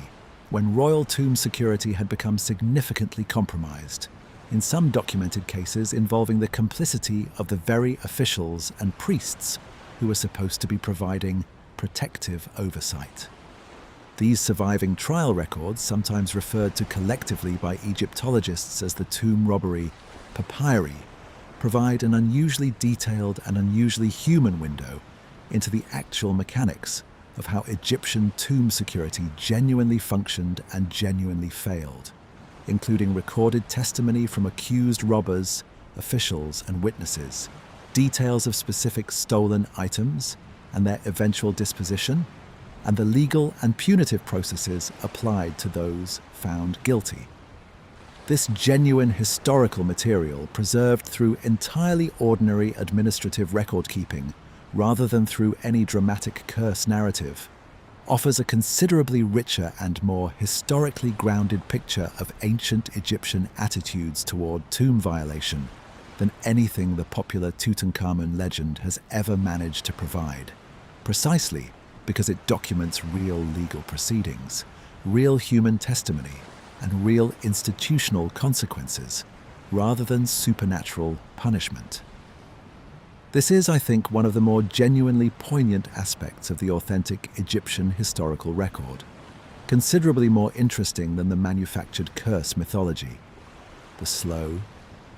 A: when royal tomb security had become significantly compromised, in some documented cases involving the complicity of the very officials and priests who were supposed to be providing protective oversight. These surviving trial records, sometimes referred to collectively by Egyptologists as the tomb robbery papyri, provide an unusually detailed and unusually human window into the actual mechanics of how Egyptian tomb security genuinely functioned and genuinely failed, including recorded testimony from accused robbers, officials, and witnesses, details of specific stolen items and their eventual disposition, and the legal and punitive processes applied to those found guilty. This genuine historical material, preserved through entirely ordinary administrative record-keeping rather than through any dramatic curse narrative, offers a considerably richer and more historically grounded picture of ancient Egyptian attitudes toward tomb violation than anything the popular Tutankhamun legend has ever managed to provide, precisely because it documents real legal proceedings, real human testimony, and real institutional consequences, rather than supernatural punishment. This is, I think, one of the more genuinely poignant aspects of the authentic Egyptian historical record, considerably more interesting than the manufactured curse mythology. The slow,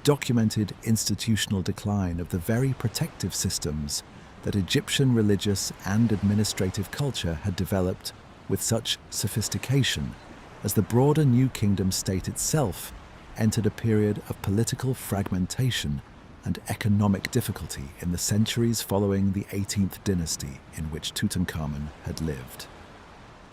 A: documented institutional decline of the very protective systems that Egyptian religious and administrative culture had developed with such sophistication as the broader New Kingdom state itself entered a period of political fragmentation and economic difficulty in the centuries following the 18th dynasty in which Tutankhamun had lived.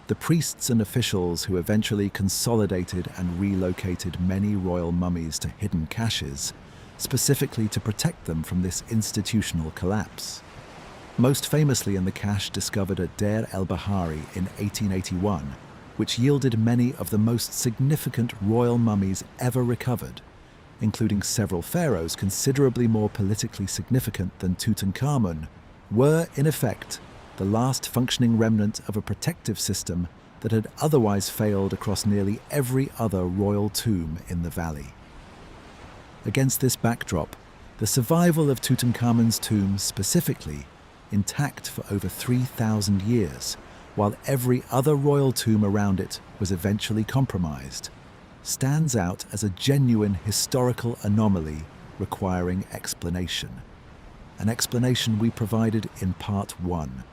A: The priests and officials who eventually consolidated and relocated many royal mummies to hidden caches, specifically to protect them from this institutional collapse. Most famously in the cache discovered at Deir el-Bahari in 1881, which yielded many of the most significant royal mummies ever recovered, including several pharaohs considerably more politically significant than Tutankhamun, were, in effect, the last functioning remnant of a protective system that had otherwise failed across nearly every other royal tomb in the valley. Against this backdrop, the survival of Tutankhamun's tomb specifically, intact for over 3,000 years, while every other royal tomb around it was eventually compromised, stands out as a genuine historical anomaly requiring explanation. An explanation we provided in Part 1,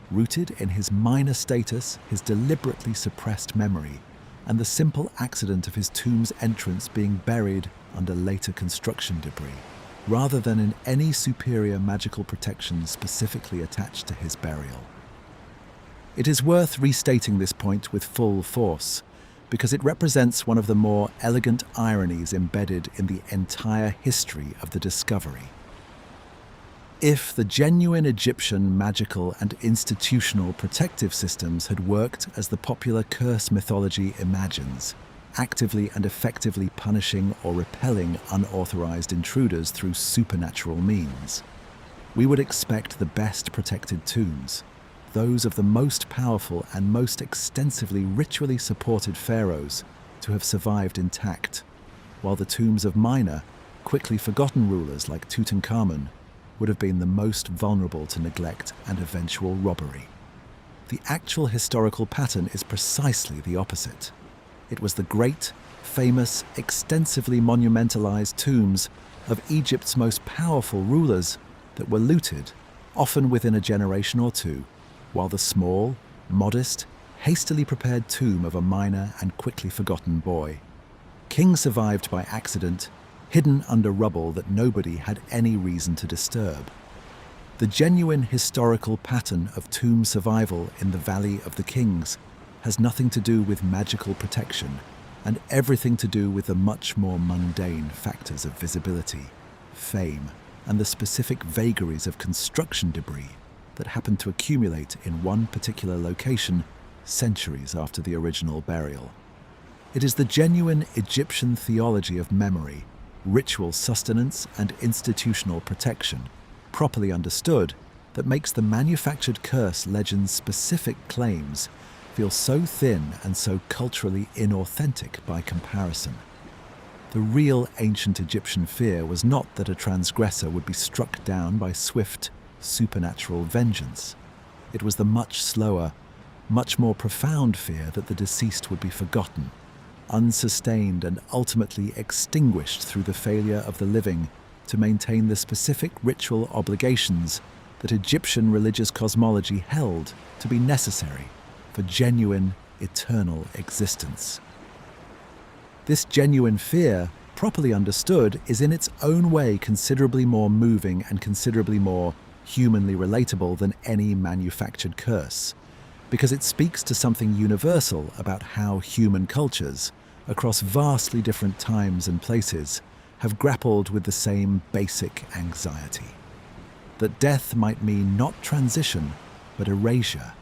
A: rooted in his minor status, his deliberately suppressed memory, and the simple accident of his tomb's entrance being buried under later construction debris, rather than in any superior magical protection specifically attached to his burial. It is worth restating this point with full force, because it represents one of the more elegant ironies embedded in the entire history of the discovery. If the genuine Egyptian magical and institutional protective systems had worked as the popular curse mythology imagines, actively and effectively punishing or repelling unauthorized intruders through supernatural means, we would expect the best protected tombs, those of the most powerful and most extensively ritually supported pharaohs, to have survived intact, while the tombs of minor, quickly forgotten rulers like Tutankhamun would have been the most vulnerable to neglect and eventual robbery. The actual historical pattern is precisely the opposite. It was the great, famous, extensively monumentalized tombs of Egypt's most powerful rulers that were looted, often within a generation or two, while the small, modest, hastily prepared tomb of a minor and quickly forgotten boy, king, survived by accident, hidden under rubble that nobody had any reason to disturb. The genuine historical pattern of tomb survival in the Valley of the Kings has nothing to do with magical protection and everything to do with the much more mundane factors of visibility, fame, and the specific vagaries of construction debris that happened to accumulate in one particular location centuries after the original burial. It is the genuine Egyptian theology of memory, ritual sustenance, and institutional protection, properly understood, that makes the manufactured curse legend's specific claims feel so thin and so culturally inauthentic by comparison. The real ancient Egyptian fear was not that a transgressor would be struck down by swift, supernatural vengeance. It was the much slower, much more profound fear that the deceased would be forgotten, unsustained and ultimately extinguished through the failure of the living to maintain the specific ritual obligations that Egyptian religious cosmology held to be necessary for genuine, eternal existence. This genuine fear, properly understood, is in its own way considerably more moving and considerably more humanly relatable than any manufactured curse, because it speaks to something universal about how human cultures, across vastly different times and places, have grappled with the same basic anxiety. That death might mean not transition, but erasure,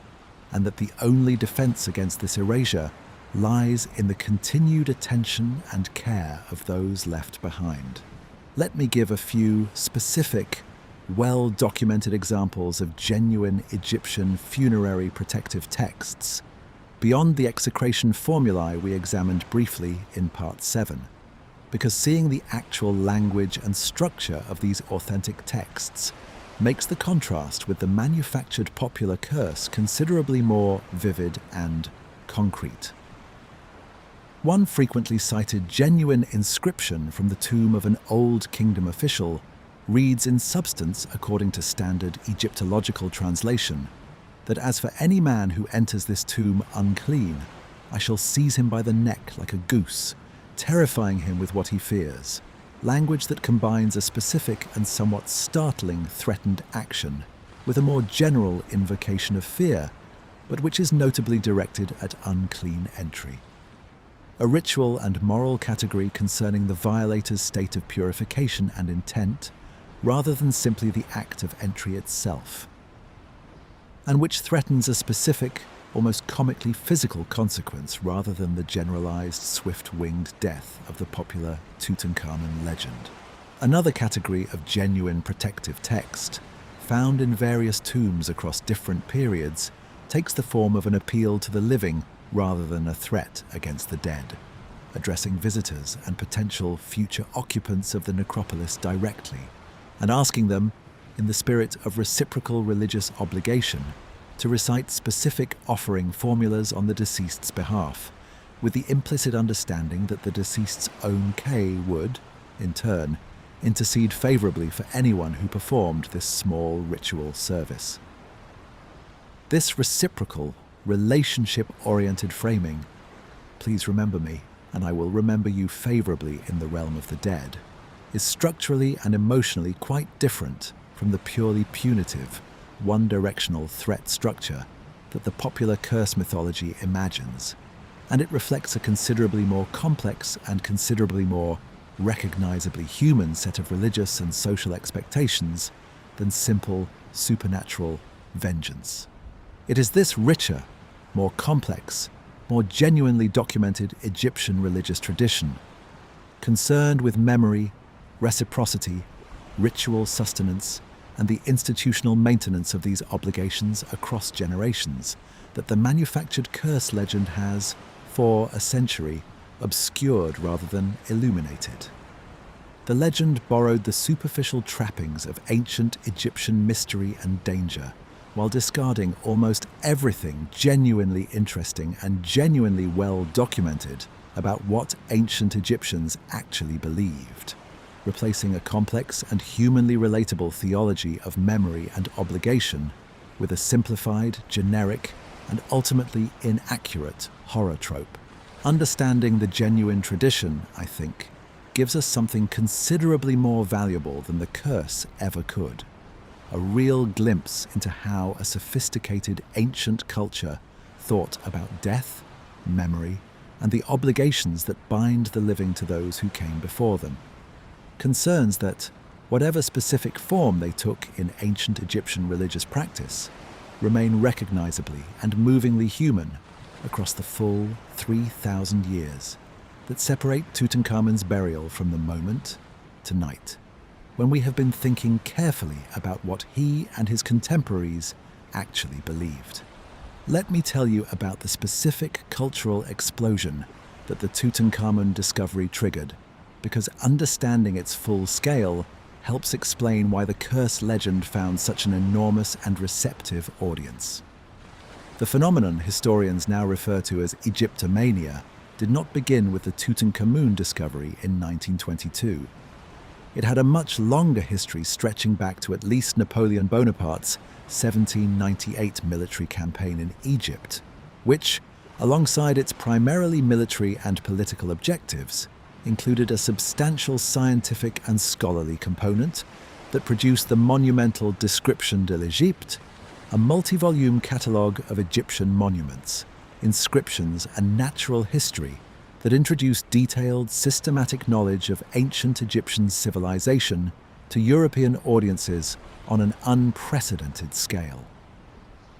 A: and that the only defense against this erasure lies in the continued attention and care of those left behind. Let me give a few specific, well-documented examples of genuine Egyptian funerary protective texts, beyond the execration formulae we examined briefly in Part 7, because seeing the actual language and structure of these authentic texts makes the contrast with the manufactured popular curse considerably more vivid and concrete. One frequently cited genuine inscription from the tomb of an Old Kingdom official reads in substance, according to standard Egyptological translation, that as for any man who enters this tomb unclean, I shall seize him by the neck like a goose, terrifying him with what he fears. Language that combines a specific and somewhat startling threatened action with a more general invocation of fear, but which is notably directed at unclean entry. A ritual and moral category concerning the violator's state of purification and intent, rather than simply the act of entry itself, and which threatens a specific, almost comically physical consequence rather than the generalized swift-winged death of the popular Tutankhamun legend. Another category of genuine protective text, found in various tombs across different periods, takes the form of an appeal to the living rather than a threat against the dead, addressing visitors and potential future occupants of the necropolis directly, and asking them, in the spirit of reciprocal religious obligation, to recite specific offering formulas on the deceased's behalf, with the implicit understanding that the deceased's own K would, in turn, intercede favorably for anyone who performed this small ritual service. This reciprocal, relationship-oriented framing, please remember me, and I will remember you favorably in the realm of the dead, is structurally and emotionally quite different from the purely punitive, one-directional threat structure that the popular curse mythology imagines, and it reflects a considerably more complex and considerably more recognizably human set of religious and social expectations than simple, supernatural vengeance. It is this richer, more complex, more genuinely documented Egyptian religious tradition, concerned with memory, reciprocity, ritual sustenance, and the institutional maintenance of these obligations across generations, that the manufactured curse legend has, for a century, obscured rather than illuminated. The legend borrowed the superficial trappings of ancient Egyptian mystery and danger, while discarding almost everything genuinely interesting and genuinely well documented about what ancient Egyptians actually believed, replacing a complex and humanly relatable theology of memory and obligation with a simplified, generic, and ultimately inaccurate horror trope. Understanding the genuine tradition, I think, gives us something considerably more valuable than the curse ever could. A real glimpse into how a sophisticated ancient culture thought about death, memory, and the obligations that bind the living to those who came before them. Concerns that, whatever specific form they took in ancient Egyptian religious practice, remain recognizably and movingly human across the full 3,000 years that separate Tutankhamun's burial from the moment to night, when we have been thinking carefully about what he and his contemporaries actually believed. Let me tell you about the specific cultural explosion that the Tutankhamun discovery triggered, because understanding its full scale helps explain why the curse legend found such an enormous and receptive audience. The phenomenon historians now refer to as Egyptomania did not begin with the Tutankhamun discovery in 1922. It had a much longer history stretching back to at least Napoleon Bonaparte's 1798 military campaign in Egypt, which, alongside its primarily military and political objectives, included a substantial scientific and scholarly component that produced the monumental Inscription de l'Égypte, a multi-volume catalogue of Egyptian monuments, inscriptions and natural history that introduced detailed, systematic knowledge of ancient Egyptian civilization to European audiences on an unprecedented scale.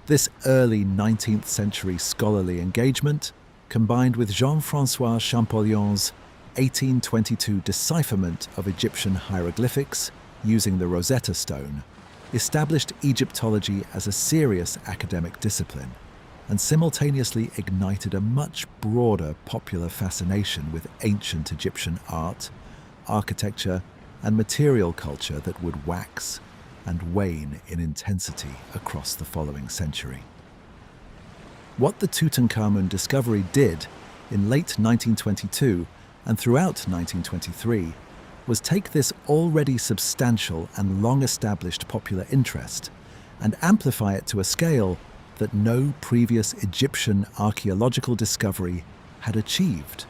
A: This early 19th century scholarly engagement, combined with Jean-François Champollion's 1822 decipherment of Egyptian hieroglyphics using the Rosetta Stone, established Egyptology as a serious academic discipline and simultaneously ignited a much broader popular fascination with ancient Egyptian art, architecture, and material culture that would wax and wane in intensity across the following century. What the Tutankhamun discovery did in late 1922 and throughout 1923 was take this already substantial and long-established popular interest and amplify it to a scale that no previous Egyptian archaeological discovery had achieved,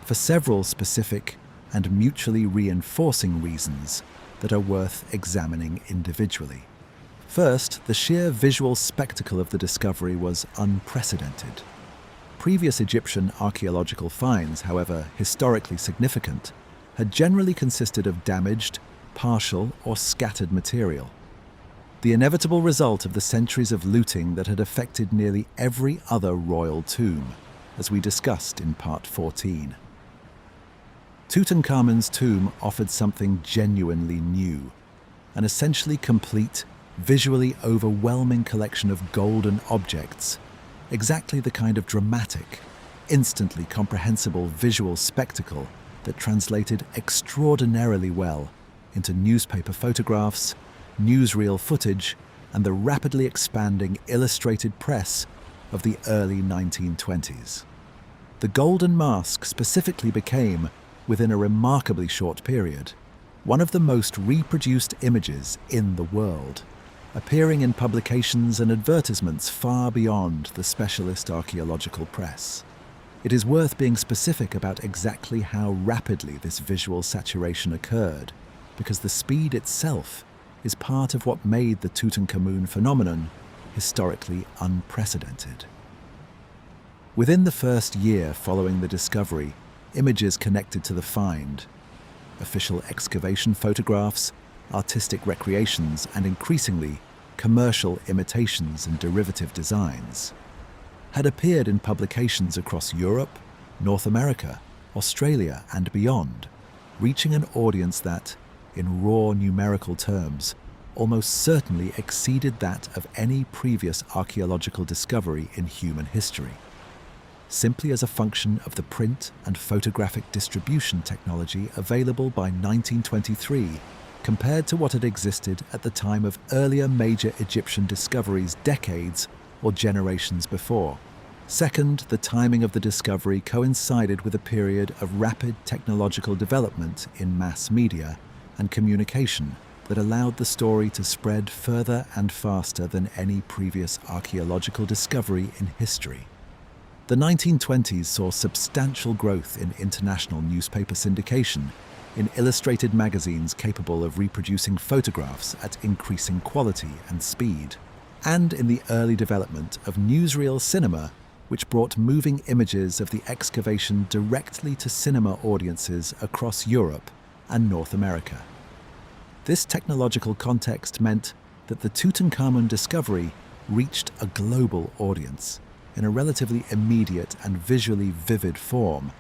A: for several specific and mutually reinforcing reasons that are worth examining individually. First, the sheer visual spectacle of the discovery was unprecedented. Previous Egyptian archaeological finds, however historically significant, had generally consisted of damaged, partial, or scattered material. The inevitable result of the centuries of looting that had affected nearly every other royal tomb, as we discussed in Part 14. Tutankhamun's tomb offered something genuinely new, an essentially complete, visually overwhelming collection of golden objects, exactly the kind of dramatic, instantly comprehensible visual spectacle that translated extraordinarily well into newspaper photographs, newsreel footage, and the rapidly expanding illustrated press of the early 1920s. The golden mask specifically became, within a remarkably short period, one of the most reproduced images in the world, appearing in publications and advertisements far beyond the specialist archaeological press. It is worth being specific about exactly how rapidly this visual saturation occurred, because the speed itself is part of what made the Tutankhamun phenomenon historically unprecedented. Within the first year following the discovery, images connected to the find, official excavation photographs, artistic recreations, and increasingly commercial imitations and derivative designs, had appeared in publications across Europe, North America, Australia, and beyond, reaching an audience that, in raw numerical terms, almost certainly exceeded that of any previous archaeological discovery in human history, simply as a function of the print and photographic distribution technology available by 1923 compared to what had existed at the time of earlier major Egyptian discoveries decades or generations before. Second, the timing of the discovery coincided with a period of rapid technological development in mass media and communication that allowed the story to spread further and faster than any previous archaeological discovery in history. The 1920s saw substantial growth in international newspaper syndication, in illustrated magazines capable of reproducing photographs at increasing quality and speed, and in the early development of newsreel cinema, which brought moving images of the excavation directly to cinema audiences across Europe and North America. This technological context meant that the Tutankhamun discovery reached a global audience in a relatively immediate and visually vivid form,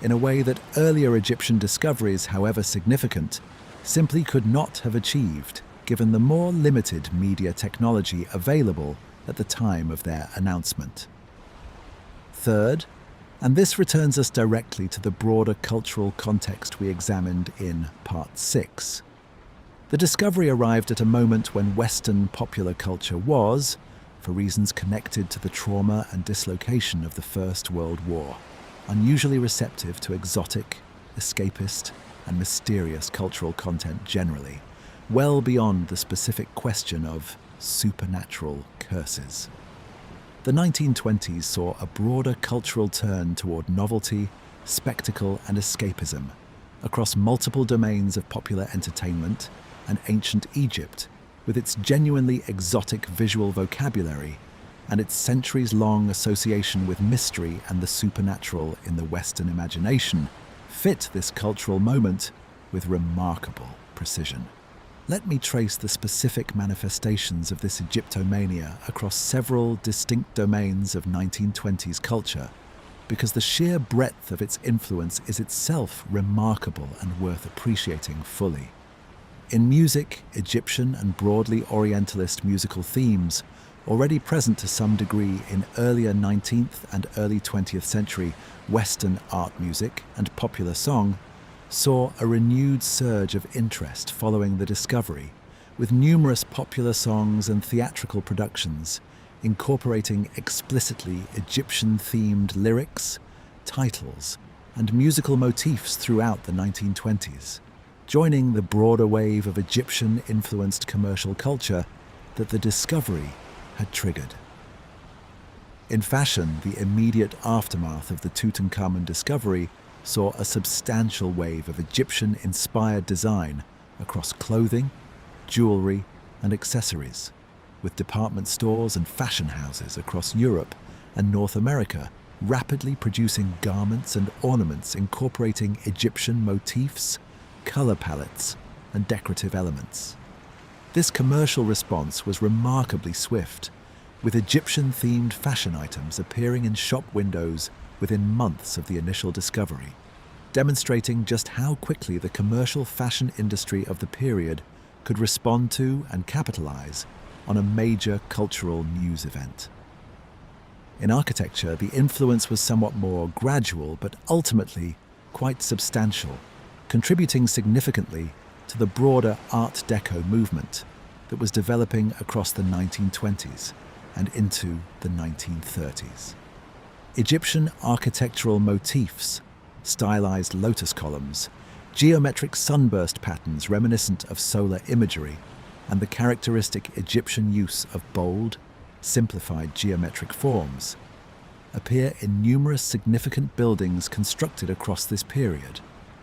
A: in a way that earlier Egyptian discoveries, however significant, simply could not have achieved given the more limited media technology available at the time of their announcement. Third, and this returns us directly to the broader cultural context we examined in Part 6. The discovery arrived at a moment when Western popular culture was, for reasons connected to the trauma and dislocation of the First World War, unusually receptive to exotic, escapist, and mysterious cultural content generally, well beyond the specific question of supernatural curses. The 1920s saw a broader cultural turn toward novelty, spectacle, and escapism across multiple domains of popular entertainment and ancient Egypt, with its genuinely exotic visual vocabulary and its centuries-long association with mystery and the supernatural in the Western imagination, fit this cultural moment with remarkable precision. Let me trace the specific manifestations of this Egyptomania across several distinct domains of 1920s culture, because the sheer breadth of its influence is itself remarkable and worth appreciating fully. In music, Egyptian and broadly Orientalist musical themes, already present to some degree in earlier 19th and early 20th century Western art music and popular song, saw a renewed surge of interest following the discovery, with numerous popular songs and theatrical productions incorporating explicitly Egyptian-themed lyrics, titles, and musical motifs throughout the 1920s, joining the broader wave of Egyptian-influenced commercial culture that the discovery had triggered. In fashion, the immediate aftermath of the Tutankhamun discovery saw a substantial wave of Egyptian-inspired design across clothing, jewelry, and accessories, with department stores and fashion houses across Europe and North America rapidly producing garments and ornaments incorporating Egyptian motifs, color palettes, and decorative elements. This commercial response was remarkably swift, with Egyptian-themed fashion items appearing in shop windows within months of the initial discovery, demonstrating just how quickly the commercial fashion industry of the period could respond to and capitalize on a major cultural news event. In architecture, the influence was somewhat more gradual but ultimately quite substantial, contributing significantly to the broader Art Deco movement that was developing across the 1920s and into the 1930s. Egyptian architectural motifs, stylized lotus columns, geometric sunburst patterns reminiscent of solar imagery, and the characteristic Egyptian use of bold, simplified geometric forms appear in numerous significant buildings constructed across this period,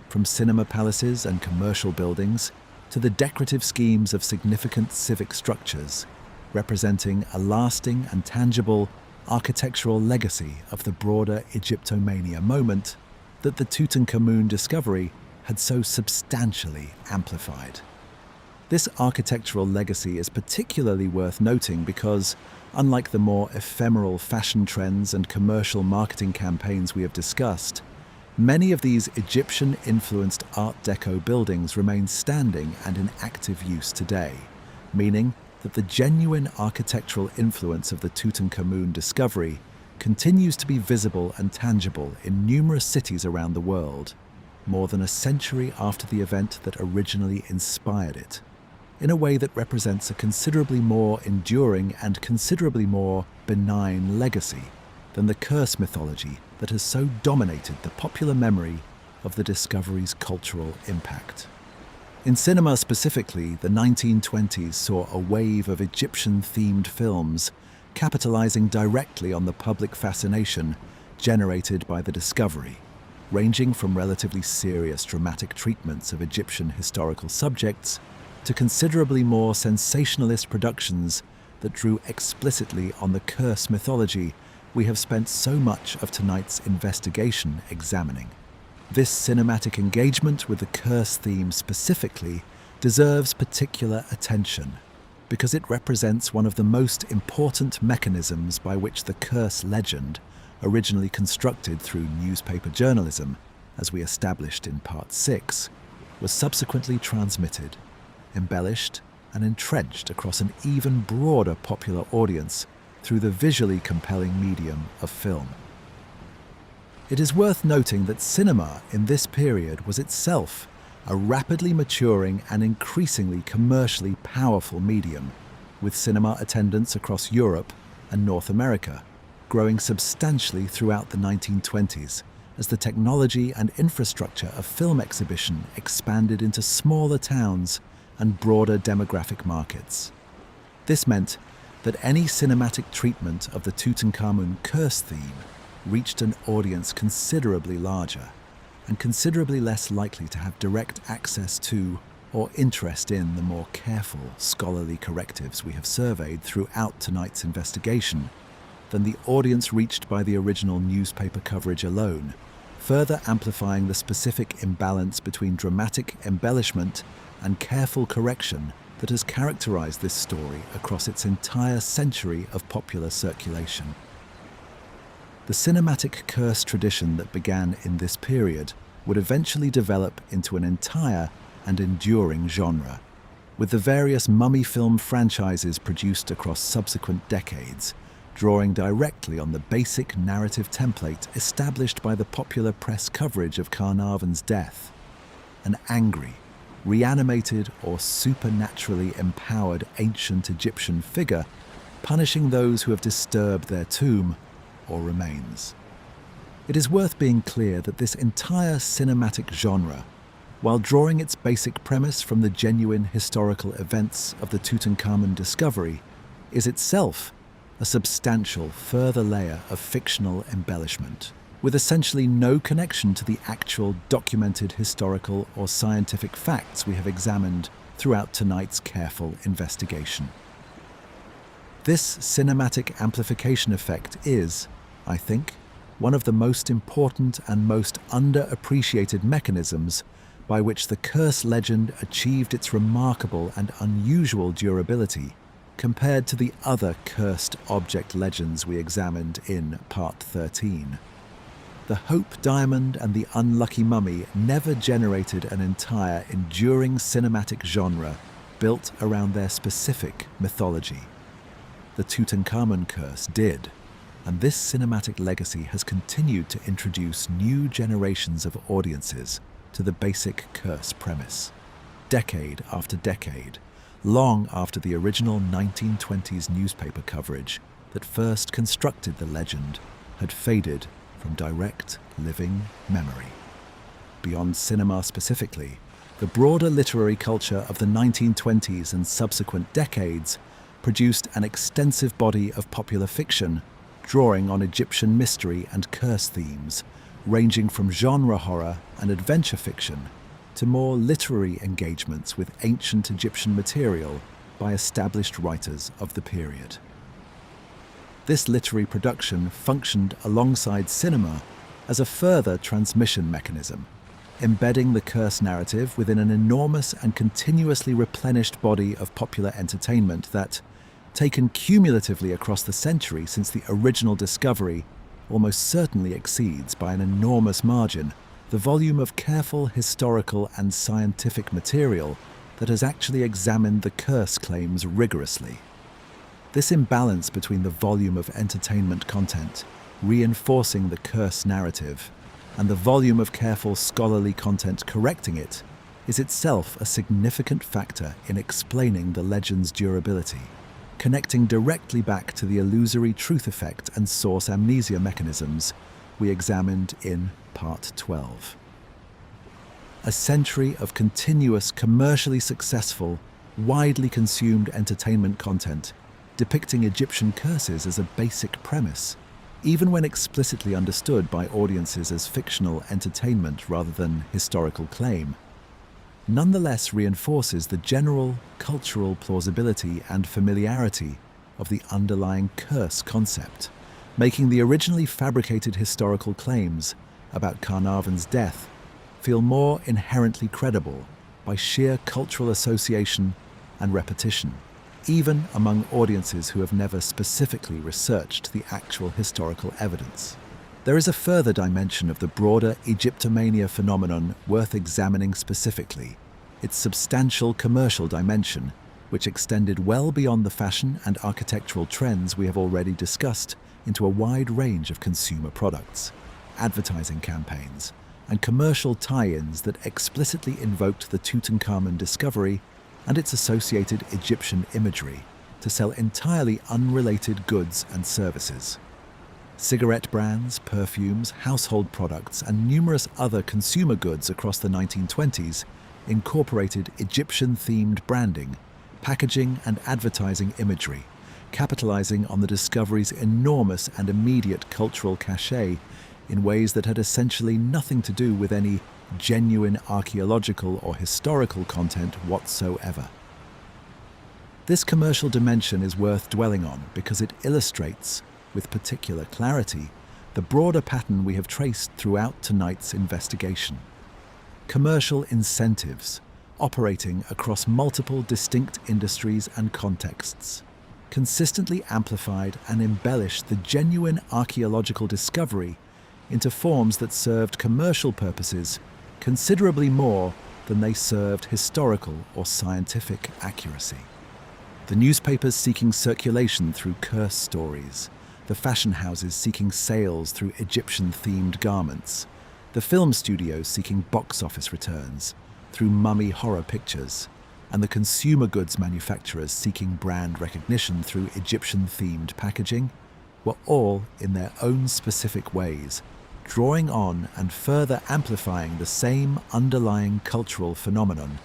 A: from cinema palaces and commercial buildings to the decorative schemes of significant civic structures, representing a lasting and tangible architectural legacy of the broader Egyptomania moment that the Tutankhamun discovery had so substantially amplified. This architectural legacy is particularly worth noting because, unlike the more ephemeral fashion trends and commercial marketing campaigns we have discussed, many of these Egyptian-influenced Art Deco buildings remain standing and in active use today, meaning that the genuine architectural influence of the Tutankhamun discovery continues to be visible and tangible in numerous cities around the world, more than a century after the event that originally inspired it, in a way that represents a considerably more enduring and considerably more benign legacy than the curse mythology that has so dominated the popular memory of the discovery's cultural impact. In cinema specifically, the 1920s saw a wave of Egyptian-themed films capitalizing directly on the public fascination generated by the discovery, ranging from relatively serious dramatic treatments of Egyptian historical subjects to considerably more sensationalist productions that drew explicitly on the curse mythology we have spent so much of tonight's investigation examining. This cinematic engagement with the curse theme specifically deserves particular attention because it represents one of the most important mechanisms by which the curse legend, originally constructed through newspaper journalism, as we established in Part 6, was subsequently transmitted, embellished, and entrenched across an even broader popular audience through the visually compelling medium of film. It is worth noting that cinema in this period was itself a rapidly maturing and increasingly commercially powerful medium, with cinema attendance across Europe and North America, growing substantially throughout the 1920s as the technology and infrastructure of film exhibition expanded into smaller towns and broader demographic markets. This meant that any cinematic treatment of the Tutankhamun curse theme reached an audience considerably larger and considerably less likely to have direct access to or interest in the more careful scholarly correctives we have surveyed throughout tonight's investigation than the audience reached by the original newspaper coverage alone, further amplifying the specific imbalance between dramatic embellishment and careful correction that has characterized this story across its entire century of popular circulation. The cinematic curse tradition that began in this period would eventually develop into an entire and enduring genre, with the various mummy film franchises produced across subsequent decades, drawing directly on the basic narrative template established by the popular press coverage of Carnarvon's death. An angry, reanimated or supernaturally empowered ancient Egyptian figure punishing those who have disturbed their tomb or remains. It is worth being clear that this entire cinematic genre, while drawing its basic premise from the genuine historical events of the Tutankhamun discovery, is itself a substantial further layer of fictional embellishment, with essentially no connection to the actual documented historical or scientific facts we have examined throughout tonight's careful investigation. This cinematic amplification effect is, I think, one of the most important and most underappreciated mechanisms by which the curse legend achieved its remarkable and unusual durability compared to the other cursed object legends we examined in Part 13. The Hope Diamond and the Unlucky Mummy never generated an entire enduring cinematic genre built around their specific mythology. The Tutankhamun curse did, and this cinematic legacy has continued to introduce new generations of audiences to the basic curse premise, decade after decade, long after the original 1920s newspaper coverage that first constructed the legend had faded from direct, living memory. Beyond cinema specifically, the broader literary culture of the 1920s and subsequent decades produced an extensive body of popular fiction drawing on Egyptian mystery and curse themes, ranging from genre horror and adventure fiction to more literary engagements with ancient Egyptian material by established writers of the period. This literary production functioned alongside cinema as a further transmission mechanism, embedding the curse narrative within an enormous and continuously replenished body of popular entertainment that, taken cumulatively across the century since the original discovery, almost certainly exceeds by an enormous margin the volume of careful historical and scientific material that has actually examined the curse claims rigorously. This imbalance between the volume of entertainment content, reinforcing the curse narrative, and the volume of careful scholarly content correcting it, is itself a significant factor in explaining the legend's durability, connecting directly back to the illusory truth effect and source amnesia mechanisms we examined in Part 12. A century of continuous, commercially successful, widely consumed entertainment content depicting Egyptian curses as a basic premise, even when explicitly understood by audiences as fictional entertainment rather than historical claim, nonetheless reinforces the general cultural plausibility and familiarity of the underlying curse concept, making the originally fabricated historical claims about Carnarvon's death feel more inherently credible by sheer cultural association and repetition, even among audiences who have never specifically researched the actual historical evidence. There is a further dimension of the broader Egyptomania phenomenon worth examining specifically, its substantial commercial dimension, which extended well beyond the fashion and architectural trends we have already discussed into a wide range of consumer products, advertising campaigns, and commercial tie-ins that explicitly invoked the Tutankhamun discovery and its associated Egyptian imagery, to sell entirely unrelated goods and services. Cigarette brands, perfumes, household products, and numerous other consumer goods across the 1920s incorporated Egyptian-themed branding, packaging, and advertising imagery, capitalizing on the discovery's enormous and immediate cultural cachet in ways that had essentially nothing to do with any genuine archaeological or historical content whatsoever. This commercial dimension is worth dwelling on because it illustrates, with particular clarity, the broader pattern we have traced throughout tonight's investigation. Commercial incentives, operating across multiple distinct industries and contexts, consistently amplified and embellished the genuine archaeological discovery into forms that served commercial purposes considerably more than they served historical or scientific accuracy. The newspapers seeking circulation through curse stories, the fashion houses seeking sales through Egyptian-themed garments, the film studios seeking box office returns through mummy horror pictures, and the consumer goods manufacturers seeking brand recognition through Egyptian-themed packaging, were all, in their own specific ways, drawing on and further amplifying the same underlying cultural phenomenon,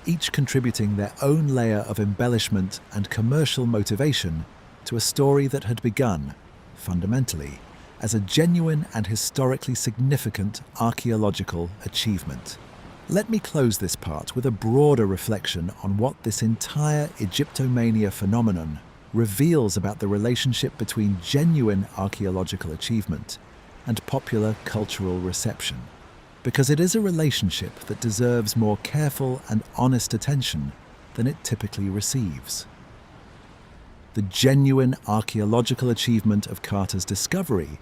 A: each contributing their own layer of embellishment and commercial motivation to a story that had begun, fundamentally, as a genuine and historically significant archaeological achievement. Let me close this part with a broader reflection on what this entire Egyptomania phenomenon reveals about the relationship between genuine archaeological achievement and popular cultural reception, because it is a relationship that deserves more careful and honest attention than it typically receives. The genuine archaeological achievement of Carter's discovery,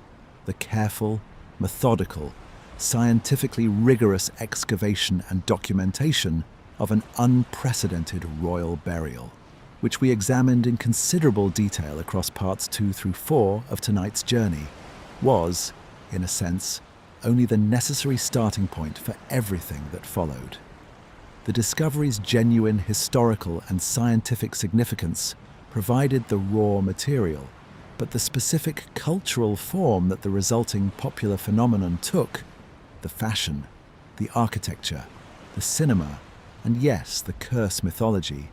A: the careful, methodical, scientifically rigorous excavation and documentation of an unprecedented royal burial, which we examined in considerable detail across parts 2 through 4 of tonight's journey, was, in a sense, only the necessary starting point for everything that followed. The discovery's genuine historical and scientific significance provided the raw material, but the specific cultural form that the resulting popular phenomenon took, the fashion, the architecture, the cinema, and yes, the curse mythology,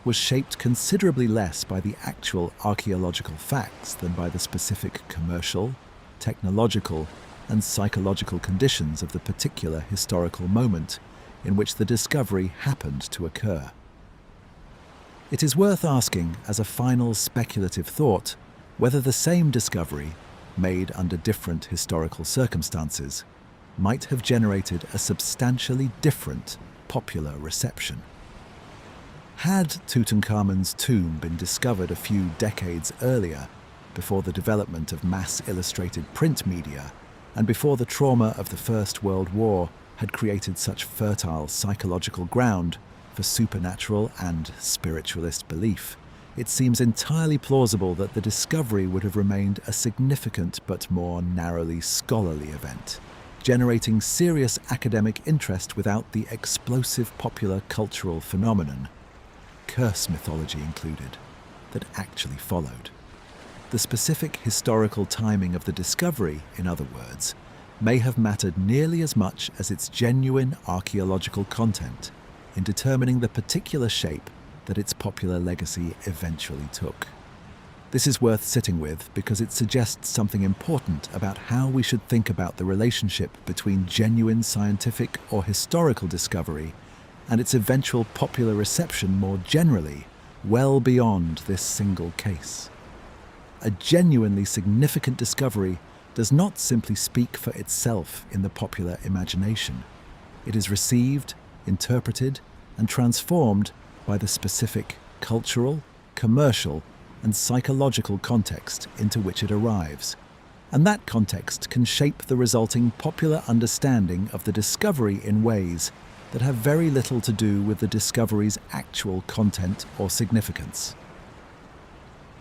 A: was shaped considerably less by the actual archaeological facts than by the specific commercial, technological, and psychological conditions of the particular historical moment in which the discovery happened to occur. It is worth asking, as a final speculative thought, whether the same discovery, made under different historical circumstances, might have generated a substantially different popular reception. Had Tutankhamun's tomb been discovered a few decades earlier, before the development of mass-illustrated print media, and before the trauma of the First World War had created such fertile psychological ground for supernatural and spiritualist belief, it seems entirely plausible that the discovery would have remained a significant but more narrowly scholarly event, generating serious academic interest without the explosive popular cultural phenomenon, curse mythology included, that actually followed. The specific historical timing of the discovery, in other words, may have mattered nearly as much as its genuine archaeological content in determining the particular shape that its popular legacy eventually took. This is worth sitting with because it suggests something important about how we should think about the relationship between genuine scientific or historical discovery and its eventual popular reception more generally, well beyond this single case. A genuinely significant discovery does not simply speak for itself in the popular imagination. It is received, interpreted, and transformed by the specific cultural, commercial, and psychological context into which it arrives. And that context can shape the resulting popular understanding of the discovery in ways that have very little to do with the discovery's actual content or significance.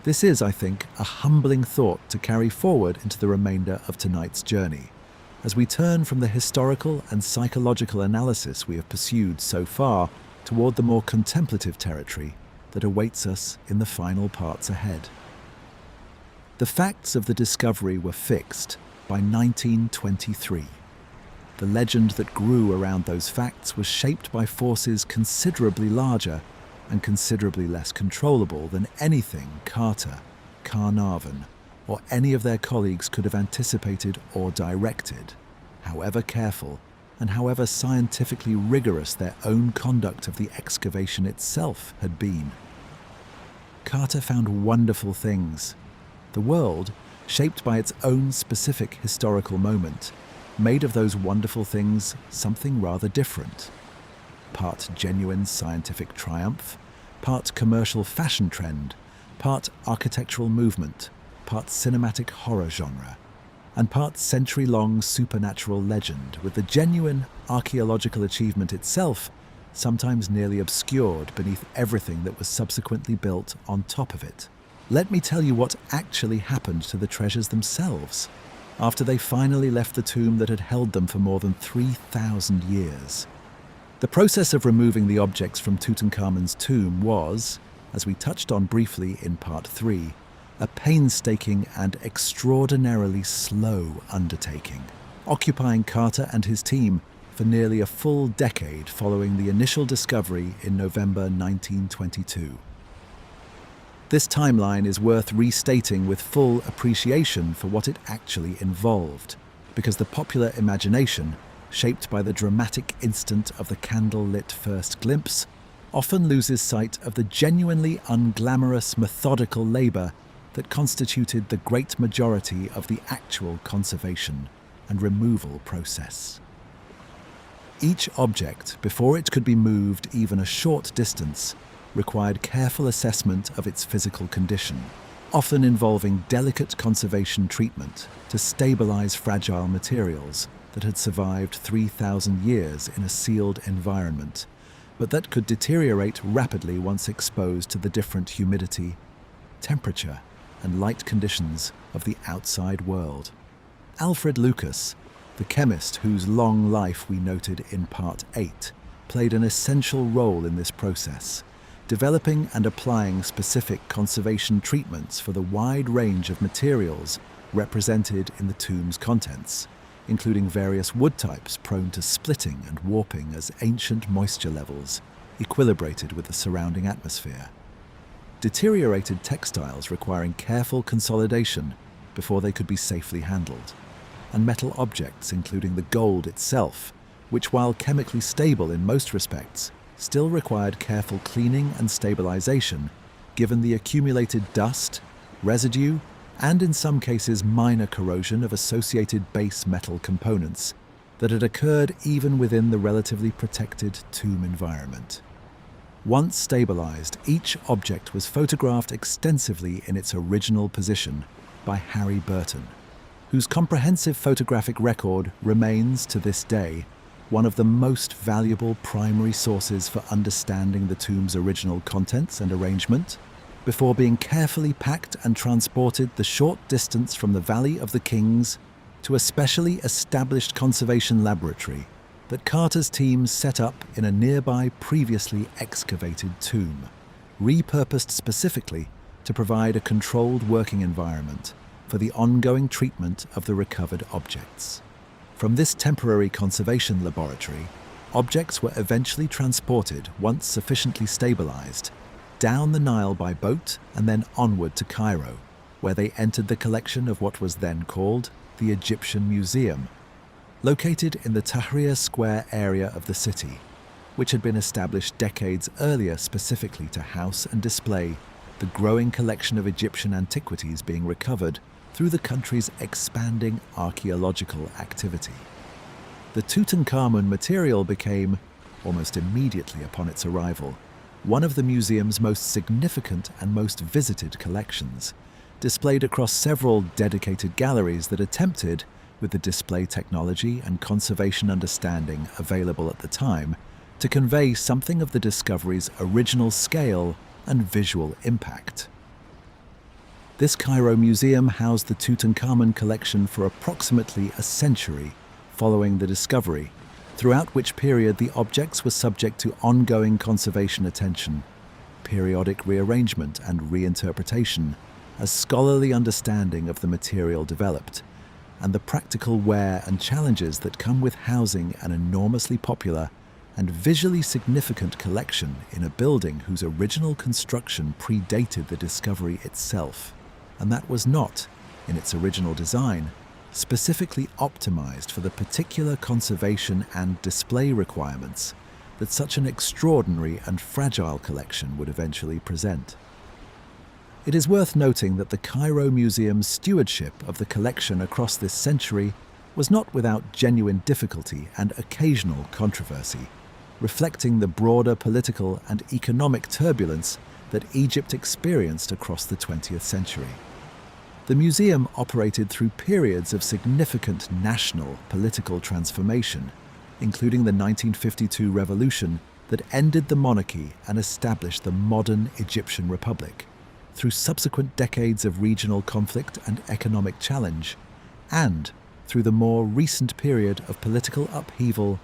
A: This is, I think, a humbling thought to carry forward into the remainder of tonight's journey, as we turn from the historical and psychological analysis we have pursued so far toward the more contemplative territory that awaits us in the final parts ahead. The facts of the discovery were fixed by 1923. The legend that grew around those facts was shaped by forces considerably larger and considerably less controllable than anything Carter, Carnarvon, or any of their colleagues could have anticipated or directed, however careful and however scientifically rigorous their own conduct of the excavation itself had been. Carter found wonderful things. The world, shaped by its own specific historical moment, made of those wonderful things something rather different. Part genuine scientific triumph, part commercial fashion trend, part architectural movement, part cinematic horror genre, and part century-long supernatural legend, with the genuine archaeological achievement itself sometimes nearly obscured beneath everything that was subsequently built on top of it. Let me tell you what actually happened to the treasures themselves after they finally left the tomb that had held them for more than 3,000 years. The process of removing the objects from Tutankhamun's tomb was, as we touched on briefly in Part 3, a painstaking and extraordinarily slow undertaking, occupying Carter and his team for nearly a full decade following the initial discovery in November 1922. This timeline is worth restating with full appreciation for what it actually involved, because the popular imagination, shaped by the dramatic instant of the candlelit first glimpse, often loses sight of the genuinely unglamorous methodical labour that constituted the great majority of the actual conservation and removal process. Each object, before it could be moved even a short distance, required careful assessment of its physical condition, often involving delicate conservation treatment to stabilize fragile materials that had survived 3,000 years in a sealed environment, but that could deteriorate rapidly once exposed to the different humidity, temperature, and light conditions of the outside world. Alfred Lucas, the chemist whose long life we noted in Part 8, played an essential role in this process, developing and applying specific conservation treatments for the wide range of materials represented in the tomb's contents, including various wood types prone to splitting and warping as ancient moisture levels equilibrated with the surrounding atmosphere. Deteriorated textiles requiring careful consolidation before they could be safely handled, and metal objects including the gold itself, which while chemically stable in most respects, still required careful cleaning and stabilization given the accumulated dust, residue, and in some cases minor corrosion of associated base metal components that had occurred even within the relatively protected tomb environment. Once stabilized, each object was photographed extensively in its original position by Harry Burton, whose comprehensive photographic record remains to this day one of the most valuable primary sources for understanding the tomb's original contents and arrangement, before being carefully packed and transported the short distance from the Valley of the Kings to a specially established conservation laboratory that Carter's team set up in a nearby previously excavated tomb, repurposed specifically to provide a controlled working environment for the ongoing treatment of the recovered objects. From this temporary conservation laboratory, objects were eventually transported, once sufficiently stabilized, down the Nile by boat and then onward to Cairo, where they entered the collection of what was then called the Egyptian Museum, located in the Tahrir Square area of the city, which had been established decades earlier specifically to house and display the growing collection of Egyptian antiquities being recovered through the country's expanding archaeological activity. The Tutankhamun material became, almost immediately upon its arrival, one of the museum's most significant and most visited collections, displayed across several dedicated galleries that attempted, with the display technology and conservation understanding available at the time, to convey something of the discovery's original scale and visual impact. This Cairo museum housed the Tutankhamun collection for approximately a century following the discovery, throughout which period the objects were subject to ongoing conservation attention, periodic rearrangement and reinterpretation as scholarly understanding of the material developed, and the practical wear and challenges that come with housing an enormously popular and visually significant collection in a building whose original construction predated the discovery itself, and that was not, in its original design, specifically optimized for the particular conservation and display requirements that such an extraordinary and fragile collection would eventually present. It is worth noting that the Cairo Museum's stewardship of the collection across this century was not without genuine difficulty and occasional controversy, reflecting the broader political and economic turbulence that Egypt experienced across the 20th century. The museum operated through periods of significant national political transformation, including the 1952 revolution that ended the monarchy and established the modern Egyptian Republic, through subsequent decades of regional conflict and economic challenge, and through the more recent period of political upheaval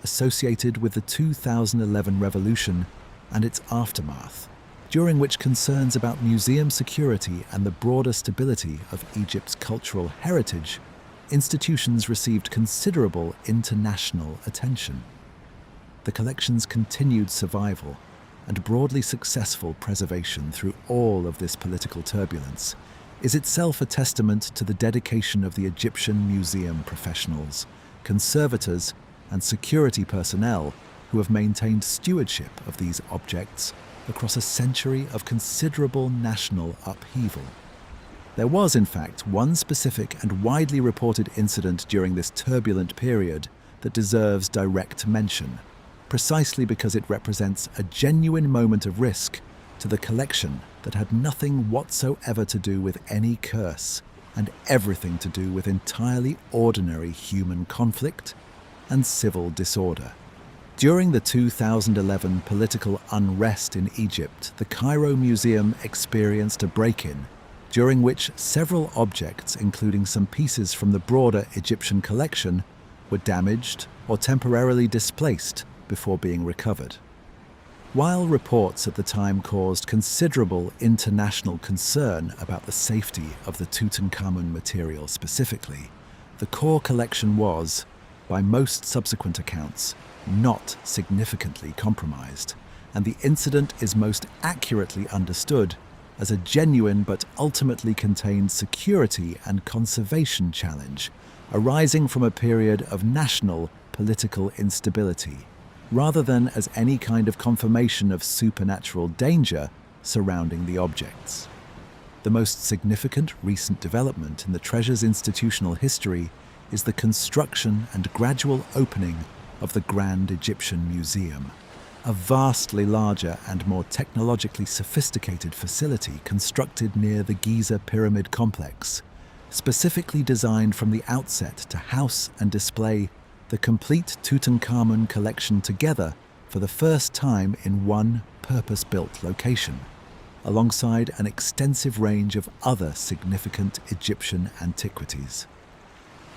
A: associated with the 2011 revolution and its aftermath, during which concerns about museum security and the broader stability of Egypt's cultural heritage, institutions received considerable international attention. The collection's continued survival and broadly successful preservation through all of this political turbulence is itself a testament to the dedication of the Egyptian museum professionals, conservators, and security personnel who have maintained stewardship of these objects across a century of considerable national upheaval. There was, in fact, one specific and widely reported incident during this turbulent period that deserves direct mention, precisely because it represents a genuine moment of risk to the collection that had nothing whatsoever to do with any curse and everything to do with entirely ordinary human conflict and civil disorder. During the 2011 political unrest in Egypt, the Cairo Museum experienced a break-in, during which several objects, including some pieces from the broader Egyptian collection, were damaged or temporarily displaced before being recovered. While reports at the time caused considerable international concern about the safety of the Tutankhamun material specifically, the core collection was, by most subsequent accounts, not significantly compromised, and the incident is most accurately understood as a genuine but ultimately contained security and conservation challenge arising from a period of national political instability, rather than as any kind of confirmation of supernatural danger surrounding the objects. The most significant recent development in the treasure's institutional history is the construction and gradual opening of the Grand Egyptian Museum, a vastly larger and more technologically sophisticated facility constructed near the Giza Pyramid Complex, specifically designed from the outset to house and display the complete Tutankhamun collection together for the first time in one purpose-built location, alongside an extensive range of other significant Egyptian antiquities.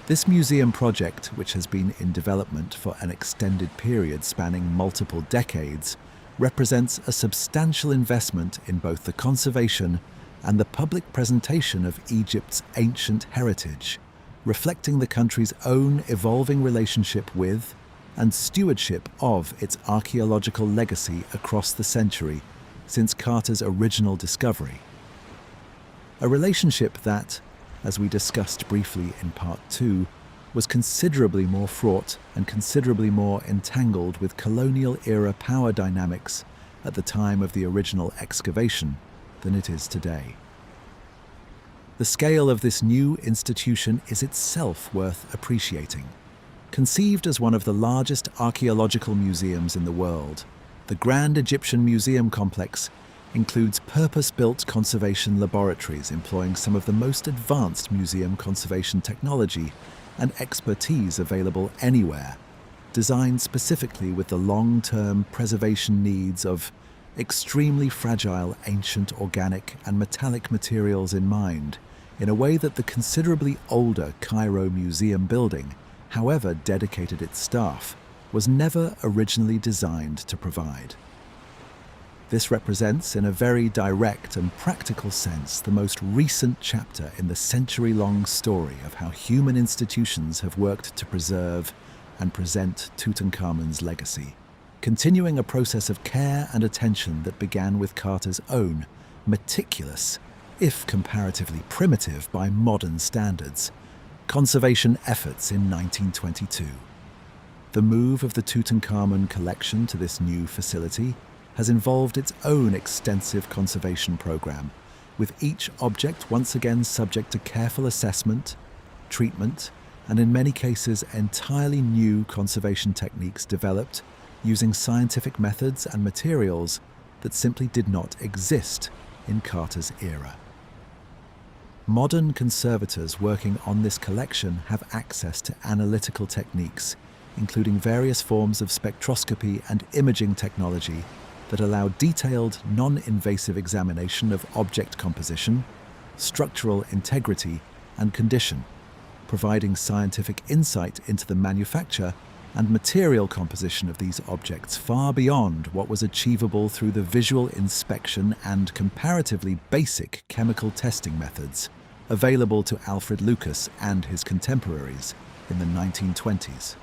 A: This museum project, which has been in development for an extended period spanning multiple decades, represents a substantial investment in both the conservation and the public presentation of Egypt's ancient heritage, reflecting the country's own evolving relationship with and stewardship of its archaeological legacy across the century since Carter's original discovery. A relationship that, as we discussed briefly in Part 2, was considerably more fraught and considerably more entangled with colonial-era power dynamics at the time of the original excavation than it is today. The scale of this new institution is itself worth appreciating. Conceived as one of the largest archaeological museums in the world, the Grand Egyptian Museum Complex includes purpose-built conservation laboratories employing some of the most advanced museum conservation technology and expertise available anywhere, designed specifically with the long-term preservation needs of extremely fragile ancient organic and metallic materials in mind, in a way that the considerably older Cairo Museum building, however dedicated its staff, was never originally designed to provide. This represents, in a very direct and practical sense, the most recent chapter in the century-long story of how human institutions have worked to preserve and present Tutankhamun's legacy, continuing a process of care and attention that began with Carter's own meticulous, if comparatively primitive by modern standards, conservation efforts in 1922. The move of the Tutankhamun collection to this new facility has involved its own extensive conservation program, with each object once again subject to careful assessment, treatment, and in many cases entirely new conservation techniques developed using scientific methods and materials that simply did not exist in Carter's era. Modern conservators working on this collection have access to analytical techniques, including various forms of spectroscopy and imaging technology that allow detailed, non-invasive examination of object composition, structural integrity, and condition, providing scientific insight into the manufacture and material composition of these objects far beyond what was achievable through the visual inspection and comparatively basic chemical testing methods available to Alfred Lucas and his contemporaries in the 1920s.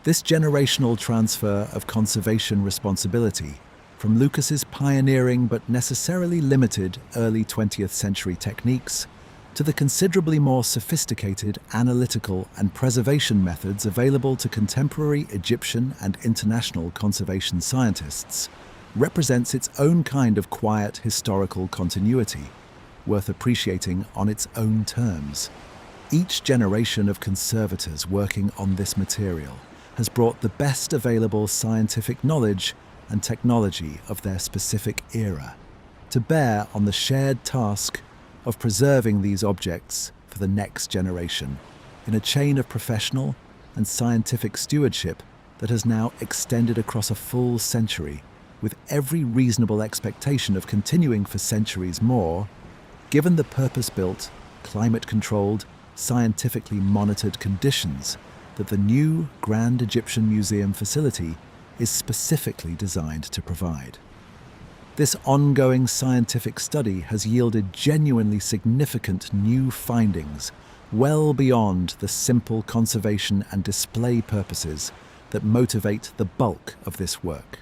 A: This generational transfer of conservation responsibility from Lucas's pioneering but necessarily limited early 20th century techniques to the considerably more sophisticated analytical and preservation methods available to contemporary Egyptian and international conservation scientists, represents its own kind of quiet historical continuity, worth appreciating on its own terms. Each generation of conservators working on this material has brought the best available scientific knowledge and technology of their specific era to bear on the shared task of preserving these objects for the next generation in a chain of professional and scientific stewardship that has now extended across a full century, with every reasonable expectation of continuing for centuries more, given the purpose-built, climate-controlled, scientifically monitored conditions that the new Grand Egyptian Museum facility is specifically designed to provide. This ongoing scientific study has yielded genuinely significant new findings well beyond the simple conservation and display purposes that motivate the bulk of this work.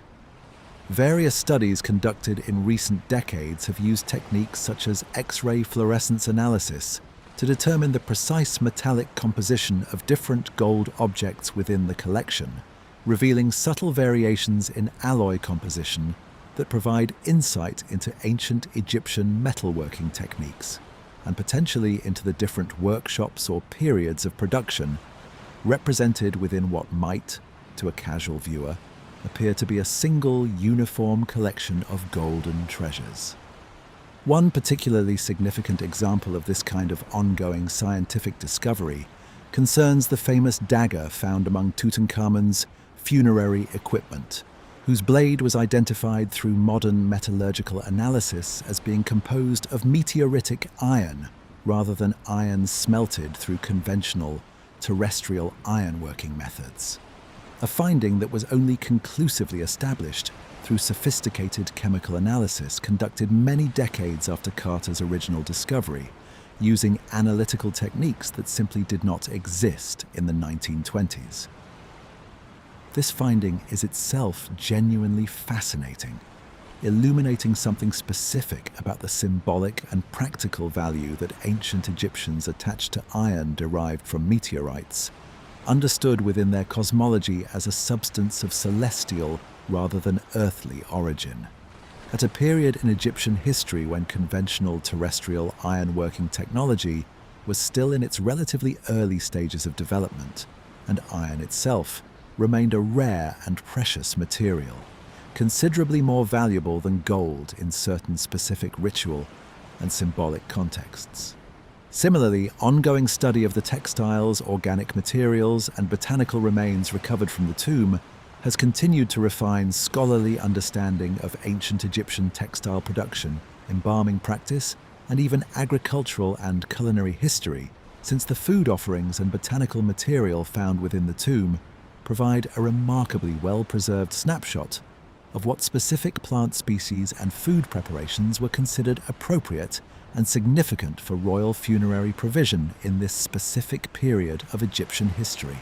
A: Various studies conducted in recent decades have used techniques such as X-ray fluorescence analysis to determine the precise metallic composition of different gold objects within the collection, revealing subtle variations in alloy composition that provide insight into ancient Egyptian metalworking techniques, and potentially into the different workshops or periods of production represented within what might, to a casual viewer, appear to be a single uniform collection of golden treasures. One particularly significant example of this kind of ongoing scientific discovery concerns the famous dagger found among Tutankhamun's funerary equipment, whose blade was identified through modern metallurgical analysis as being composed of meteoritic iron rather than iron smelted through conventional terrestrial ironworking methods, a finding that was only conclusively established through sophisticated chemical analysis conducted many decades after Carter's original discovery, using analytical techniques that simply did not exist in the 1920s. This finding is itself genuinely fascinating, illuminating something specific about the symbolic and practical value that ancient Egyptians attached to iron derived from meteorites, understood within their cosmology as a substance of celestial rather than earthly origin. At a period in Egyptian history when conventional terrestrial ironworking technology was still in its relatively early stages of development, and iron itself remained a rare and precious material, considerably more valuable than gold in certain specific ritual and symbolic contexts. Similarly, ongoing study of the textiles, organic materials, and botanical remains recovered from the tomb has continued to refine scholarly understanding of ancient Egyptian textile production, embalming practice, and even agricultural and culinary history, since the food offerings and botanical material found within the tomb provide a remarkably well-preserved snapshot of what specific plant species and food preparations were considered appropriate and significant for royal funerary provision in this specific period of Egyptian history.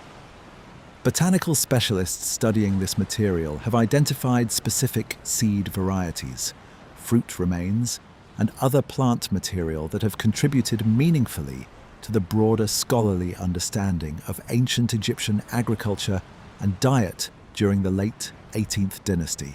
A: Botanical specialists studying this material have identified specific seed varieties, fruit remains, and other plant material that have contributed meaningfully to the broader scholarly understanding of ancient Egyptian agriculture and diet during the late 18th dynasty,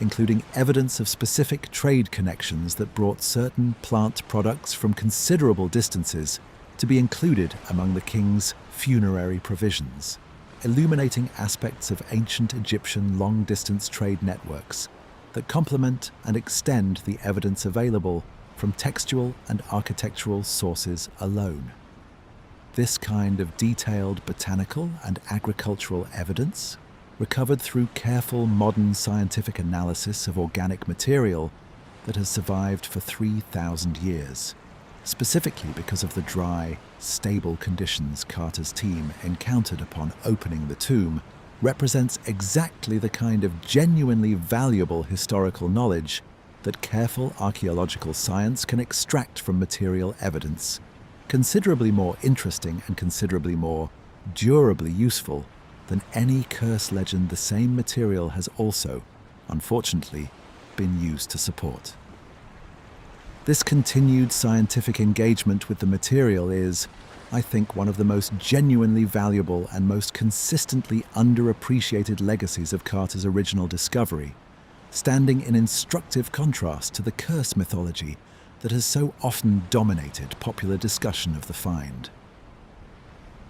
A: including evidence of specific trade connections that brought certain plant products from considerable distances to be included among the king's funerary provisions, illuminating aspects of ancient Egyptian long-distance trade networks that complement and extend the evidence available from textual and architectural sources alone. This kind of detailed botanical and agricultural evidence, recovered through careful modern scientific analysis of organic material that has survived for 3,000 years, specifically because of the dry, stable conditions Carter's team encountered upon opening the tomb, represents exactly the kind of genuinely valuable historical knowledge that careful archaeological science can extract from material evidence, considerably more interesting and considerably more durably useful than any curse legend the same material has also, unfortunately, been used to support. This continued scientific engagement with the material is, I think, one of the most genuinely valuable and most consistently underappreciated legacies of Carter's original discovery, standing in instructive contrast to the curse mythology that has so often dominated popular discussion of the find.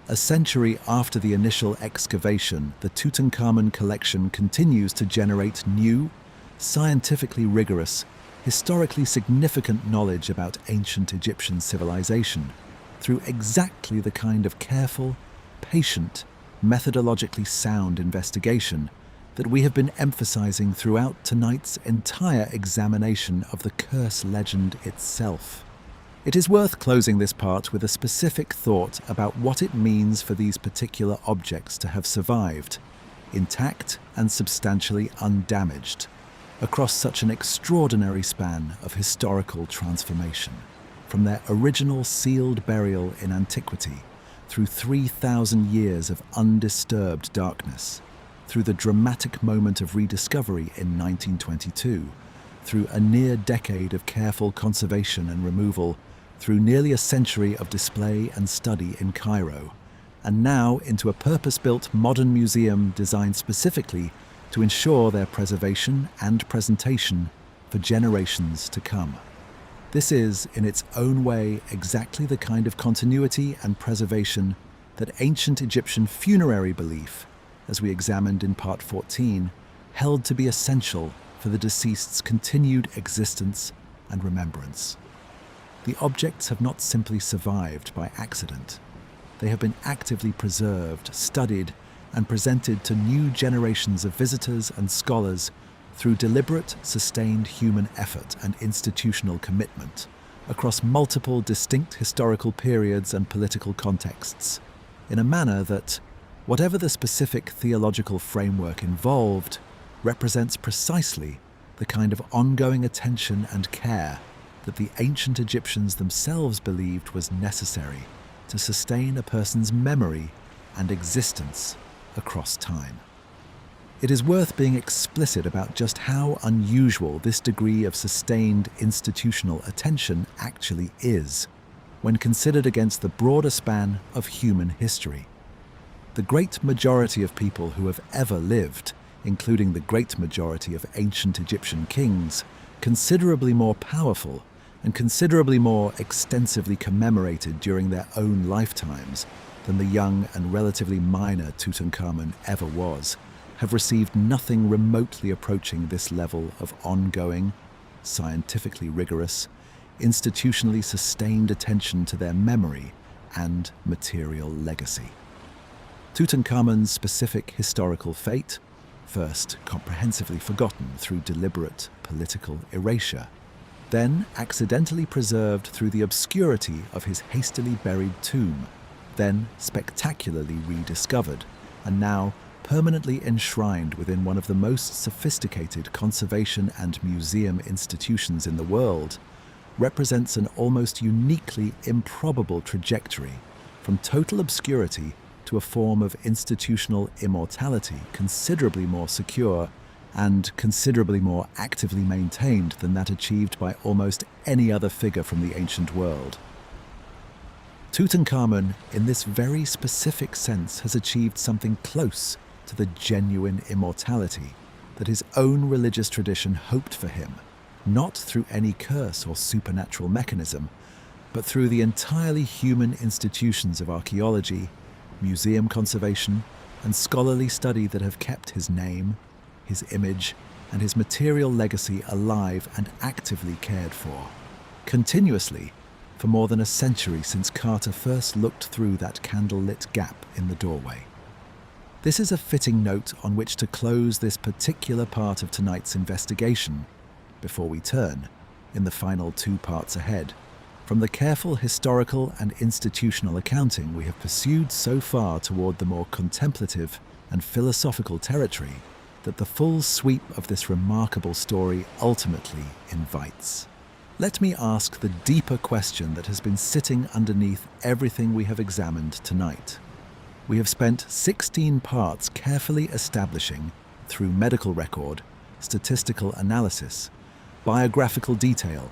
A: A century after the initial excavation, the Tutankhamun collection continues to generate new, scientifically rigorous, historically significant knowledge about ancient Egyptian civilization through exactly the kind of careful, patient, methodologically sound investigation that we have been emphasizing throughout tonight's entire examination of the curse legend itself. It is worth closing this part with a specific thought about what it means for these particular objects to have survived, intact and substantially undamaged, across such an extraordinary span of historical transformation, from their original sealed burial in antiquity, through 3,000 years of undisturbed darkness, through the dramatic moment of rediscovery in 1922, through a near decade of careful conservation and removal, through nearly a century of display and study in Cairo, and now into a purpose-built modern museum designed specifically to ensure their preservation and presentation for generations to come. This is, in its own way, exactly the kind of continuity and preservation that ancient Egyptian funerary belief, as we examined in Part 14, held to be essential for the deceased's continued existence and remembrance. The objects have not simply survived by accident. They have been actively preserved, studied, and presented to new generations of visitors and scholars through deliberate, sustained human effort and institutional commitment across multiple distinct historical periods and political contexts, in a manner that, whatever the specific theological framework involved, represents precisely the kind of ongoing attention and care that the ancient Egyptians themselves believed was necessary to sustain a person's memory and existence across time. It is worth being explicit about just how unusual this degree of sustained institutional attention actually is, when considered against the broader span of human history. The great majority of people who have ever lived, including the great majority of ancient Egyptian kings, considerably more powerful and considerably more extensively commemorated during their own lifetimes than the young and relatively minor Tutankhamun ever was, have received nothing remotely approaching this level of ongoing, scientifically rigorous, institutionally sustained attention to their memory and material legacy. Tutankhamun's specific historical fate, first comprehensively forgotten through deliberate political erasure, then accidentally preserved through the obscurity of his hastily buried tomb, then spectacularly rediscovered, and now permanently enshrined within one of the most sophisticated conservation and museum institutions in the world, represents an almost uniquely improbable trajectory from total obscurity to a form of institutional immortality considerably more secure and considerably more actively maintained than that achieved by almost any other figure from the ancient world. Tutankhamun, in this very specific sense, has achieved something close to the genuine immortality that his own religious tradition hoped for him, not through any curse or supernatural mechanism, but through the entirely human institutions of archaeology, museum conservation, and scholarly study that have kept his name, his image, and his material legacy alive and actively cared for, continuously, for more than a century since Carter first looked through that candlelit gap in the doorway. This is a fitting note on which to close this particular part of tonight's investigation, before we turn, in the final 2 parts ahead, from the careful historical and institutional accounting we have pursued so far toward the more contemplative and philosophical territory that the full sweep of this remarkable story ultimately invites. Let me ask the deeper question that has been sitting underneath everything we have examined tonight. We have spent 16 parts carefully establishing, through medical record, statistical analysis, biographical detail,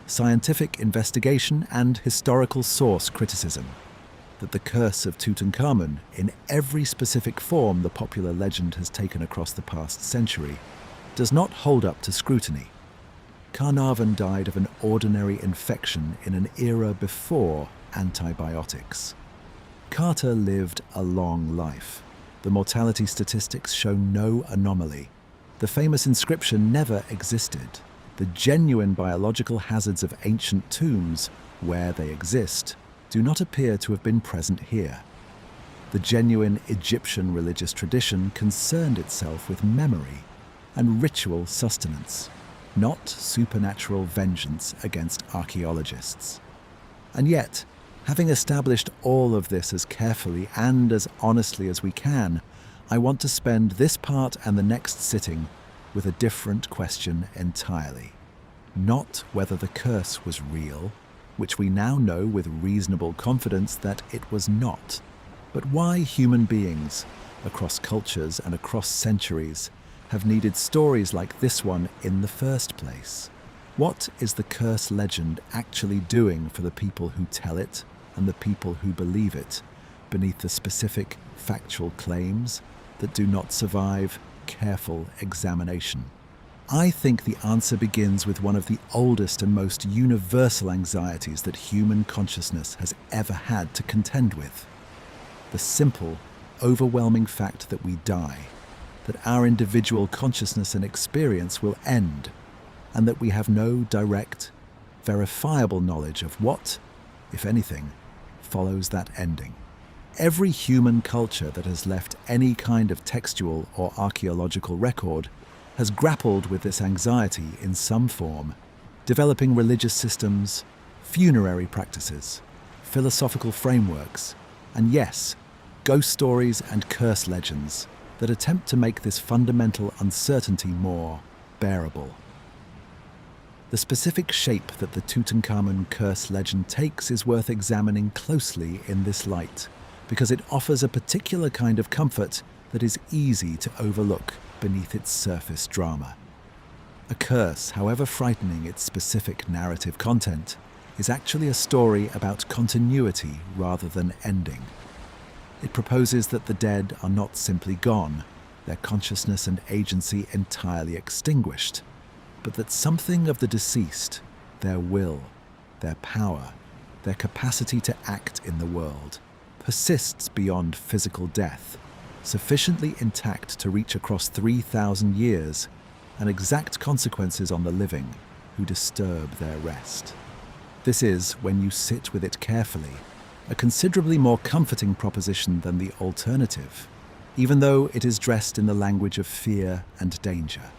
A: scientific investigation, and historical source criticism, that the curse of Tutankhamun, in every specific form the popular legend has taken across the past century, does not hold up to scrutiny. Carnarvon died of an ordinary infection in an era before antibiotics. Carter lived a long life. The mortality statistics show no anomaly. The famous inscription never existed. The genuine biological hazards of ancient tombs, where they exist, do not appear to have been present here. The genuine Egyptian religious tradition concerned itself with memory and ritual sustenance, not supernatural vengeance against archaeologists. And yet, having established all of this as carefully and as honestly as we can, I want to spend this part and the next sitting with a different question entirely. Not whether the curse was real, which we now know with reasonable confidence that it was not, but why human beings, across cultures and across centuries, have needed stories like this one in the first place. What is the curse legend actually doing for the people who tell it and the people who believe it, beneath the specific factual claims that do not survive careful examination? I think the answer begins with one of the oldest and most universal anxieties that human consciousness has ever had to contend with. The simple, overwhelming fact that we die, that our individual consciousness and experience will end, and that we have no direct, verifiable knowledge of what, if anything, follows that ending. Every human culture that has left any kind of textual or archaeological record has grappled with this anxiety in some form, developing religious systems, funerary practices, philosophical frameworks, and yes, ghost stories and curse legends that attempt to make this fundamental uncertainty more bearable. The specific shape that the Tutankhamun curse legend takes is worth examining closely in this light, because it offers a particular kind of comfort that is easy to overlook beneath its surface drama. A curse, however frightening its specific narrative content, is actually a story about continuity rather than ending. It proposes that the dead are not simply gone, their consciousness and agency entirely extinguished, but that something of the deceased, their will, their power, their capacity to act in the world, persists beyond physical death, sufficiently intact to reach across 3,000 years and exact consequences on the living who disturb their rest. This is, when you sit with it carefully, a considerably more comforting proposition than the alternative, even though it is dressed in the language of fear and danger.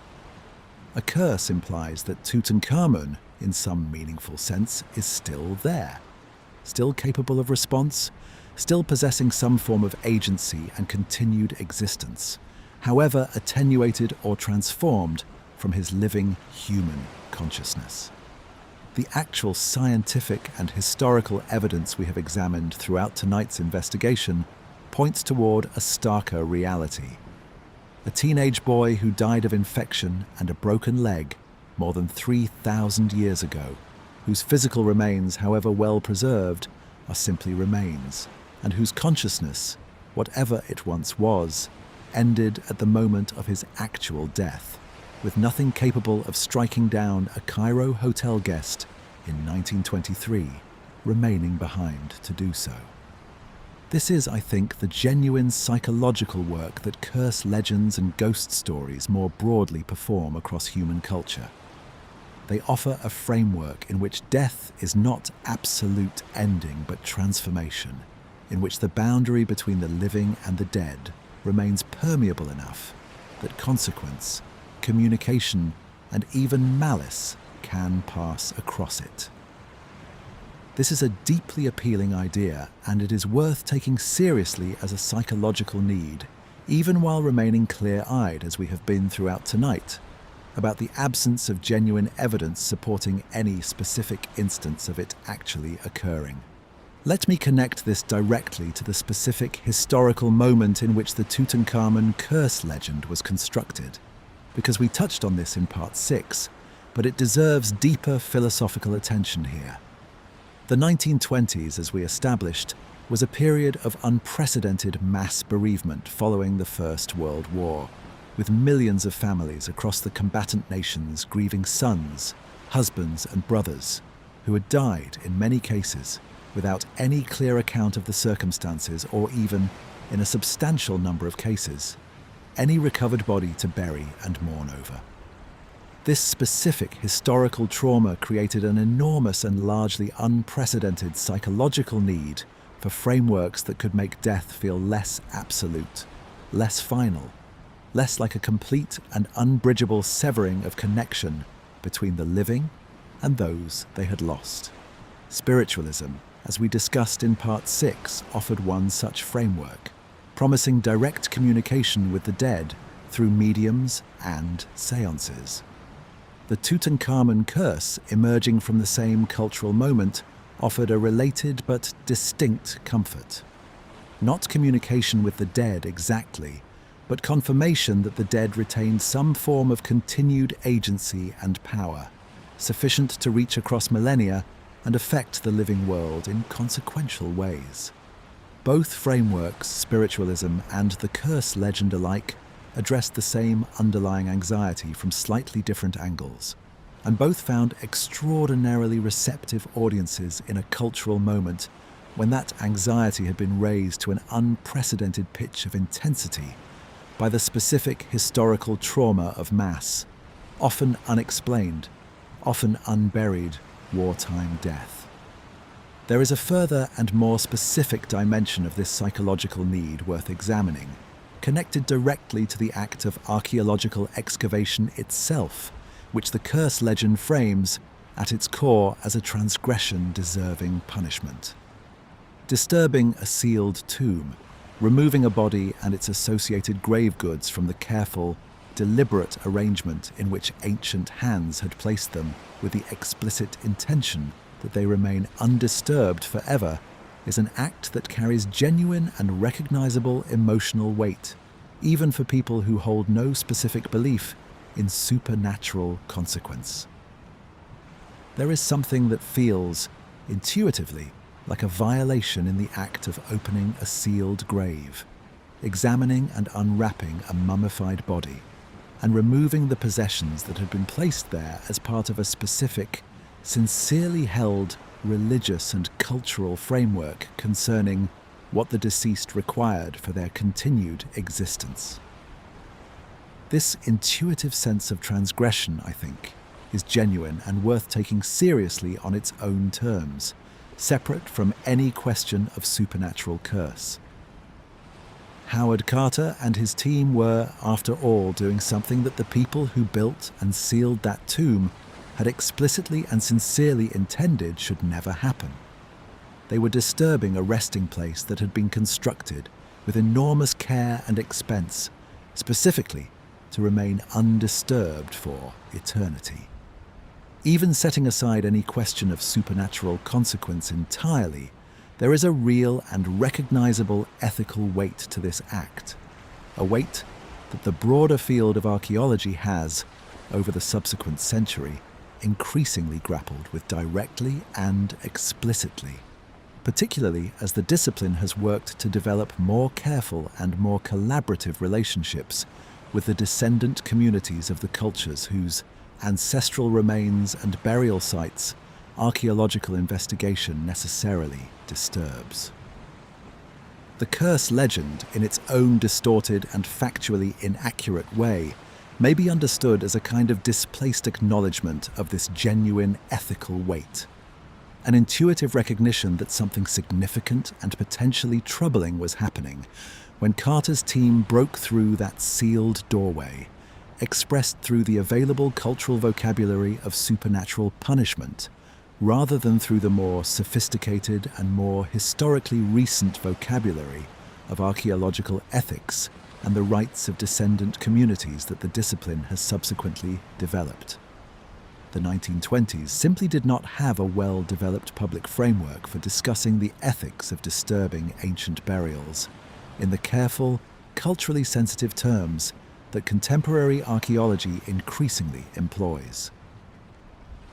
A: A curse implies that Tutankhamun, in some meaningful sense, is still there, still capable of response, still possessing some form of agency and continued existence, however attenuated or transformed from his living human consciousness. The actual scientific and historical evidence we have examined throughout tonight's investigation points toward a starker reality. A teenage boy who died of infection and a broken leg more than 3,000 years ago, whose physical remains, however well preserved, are simply remains, and whose consciousness, whatever it once was, ended at the moment of his actual death, with nothing capable of striking down a Cairo hotel guest in 1923 remaining behind to do so. This is, I think, the genuine psychological work that curse legends and ghost stories more broadly perform across human culture. They offer a framework in which death is not absolute ending but transformation, in which the boundary between the living and the dead remains permeable enough that consequence, communication, and even malice can pass across it. This is a deeply appealing idea, and it is worth taking seriously as a psychological need, even while remaining clear-eyed, as we have been throughout tonight, about the absence of genuine evidence supporting any specific instance of it actually occurring. Let me connect this directly to the specific historical moment in which the Tutankhamun curse legend was constructed, because we touched on this in part 6, but it deserves deeper philosophical attention here. The 1920s, as we established, was a period of unprecedented mass bereavement following the First World War, with millions of families across the combatant nations grieving sons, husbands, and brothers who had died, in many cases, without any clear account of the circumstances or even, in a substantial number of cases, any recovered body to bury and mourn over. This specific historical trauma created an enormous and largely unprecedented psychological need for frameworks that could make death feel less absolute, less final, less like a complete and unbridgeable severing of connection between the living and those they had lost. Spiritualism, as we discussed in part 6, offered one such framework, promising direct communication with the dead through mediums and seances. The Tutankhamun curse, emerging from the same cultural moment, offered a related but distinct comfort. Not communication with the dead exactly, but confirmation that the dead retained some form of continued agency and power, sufficient to reach across millennia and affect the living world in consequential ways. Both frameworks, spiritualism and the curse legend alike, addressed the same underlying anxiety from slightly different angles, and both found extraordinarily receptive audiences in a cultural moment when that anxiety had been raised to an unprecedented pitch of intensity by the specific historical trauma of mass, often unexplained, often unburied wartime death. There is a further and more specific dimension of this psychological need worth examining, connected directly to the act of archaeological excavation itself, which the curse legend frames, at its core, as a transgression deserving punishment. Disturbing a sealed tomb, removing a body and its associated grave goods from the careful, deliberate arrangement in which ancient hands had placed them with the explicit intention that they remain undisturbed forever, is an act that carries genuine and recognizable emotional weight, even for people who hold no specific belief in supernatural consequence. There is something that feels, intuitively, like a violation in the act of opening a sealed grave, examining and unwrapping a mummified body, and removing the possessions that had been placed there as part of a specific, sincerely held religious and cultural framework concerning what the deceased required for their continued existence. This intuitive sense of transgression, I think, is genuine and worth taking seriously on its own terms, separate from any question of supernatural curse. Howard Carter and his team were, after all, doing something that the people who built and sealed that tomb had explicitly and sincerely intended should never happen. They were disturbing a resting place that had been constructed with enormous care and expense, specifically to remain undisturbed for eternity. Even setting aside any question of supernatural consequence entirely, there is a real and recognizable ethical weight to this act, a weight that the broader field of archaeology has, over the subsequent century, increasingly grappled with directly and explicitly, particularly as the discipline has worked to develop more careful and more collaborative relationships with the descendant communities of the cultures whose ancestral remains and burial sites archaeological investigation necessarily disturbs. The curse legend, in its own distorted and factually inaccurate way, may be understood as a kind of displaced acknowledgement of this genuine ethical weight, an intuitive recognition that something significant and potentially troubling was happening when Carter's team broke through that sealed doorway, expressed through the available cultural vocabulary of supernatural punishment, rather than through the more sophisticated and more historically recent vocabulary of archaeological ethics and the rights of descendant communities that the discipline has subsequently developed. The 1920s simply did not have a well-developed public framework for discussing the ethics of disturbing ancient burials in the careful, culturally sensitive terms that contemporary archaeology increasingly employs.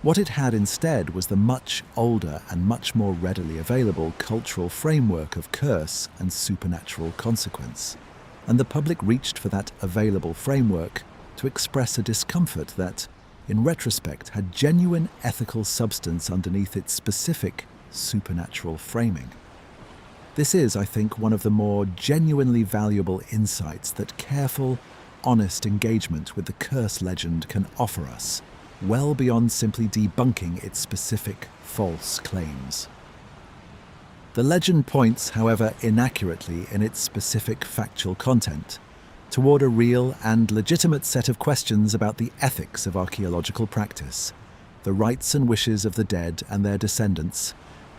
A: What it had instead was the much older and much more readily available cultural framework of curse and supernatural consequence, and the public reached for that available framework to express a discomfort that, in retrospect, had genuine ethical substance underneath its specific supernatural framing. This is, I think, one of the more genuinely valuable insights that careful, honest engagement with the curse legend can offer us, well beyond simply debunking its specific false claims. The legend points, however inaccurately in its specific factual content, toward a real and legitimate set of questions about the ethics of archaeological practice, the rights and wishes of the dead and their descendants,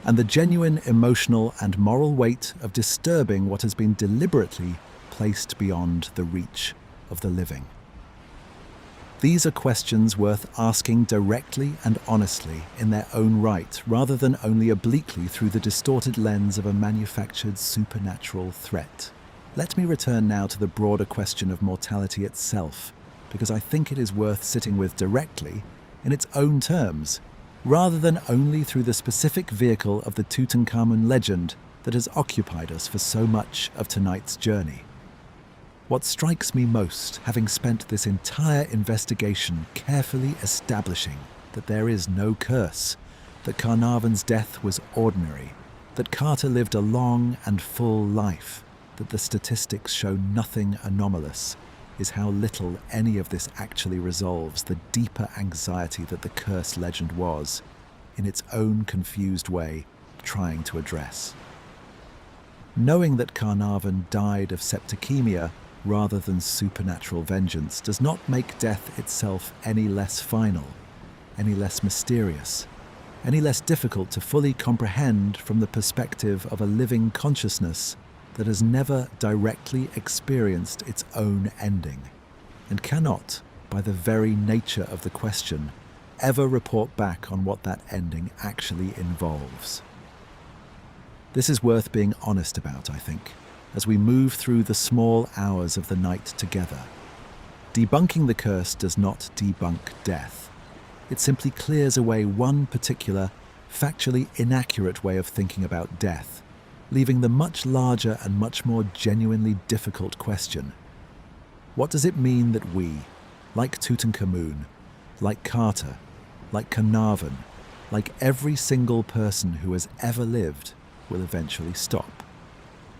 A: and the genuine emotional and moral weight of disturbing what has been deliberately placed beyond the reach of the living. These are questions worth asking directly and honestly in their own right, rather than only obliquely through the distorted lens of a manufactured supernatural threat. Let me return now to the broader question of mortality itself, because I think it is worth sitting with directly in its own terms, rather than only through the specific vehicle of the Tutankhamun legend that has occupied us for so much of tonight's journey. What strikes me most, having spent this entire investigation carefully establishing that there is no curse, that Carnarvon's death was ordinary, that Carter lived a long and full life, that the statistics show nothing anomalous, is how little any of this actually resolves the deeper anxiety that the curse legend was, in its own confused way, trying to address. Knowing that Carnarvon died of septicemia rather than supernatural vengeance does not make death itself any less final, any less mysterious, any less difficult to fully comprehend from the perspective of a living consciousness that has never directly experienced its own ending, and cannot, by the very nature of the question, ever report back on what that ending actually involves. This is worth being honest about, I think, as we move through the small hours of the night together. Debunking the curse does not debunk death. It simply clears away one particular, factually inaccurate way of thinking about death, leaving the much larger and much more genuinely difficult question: what does it mean that we, like Tutankhamun, like Carter, like Carnarvon, like every single person who has ever lived, will eventually stop,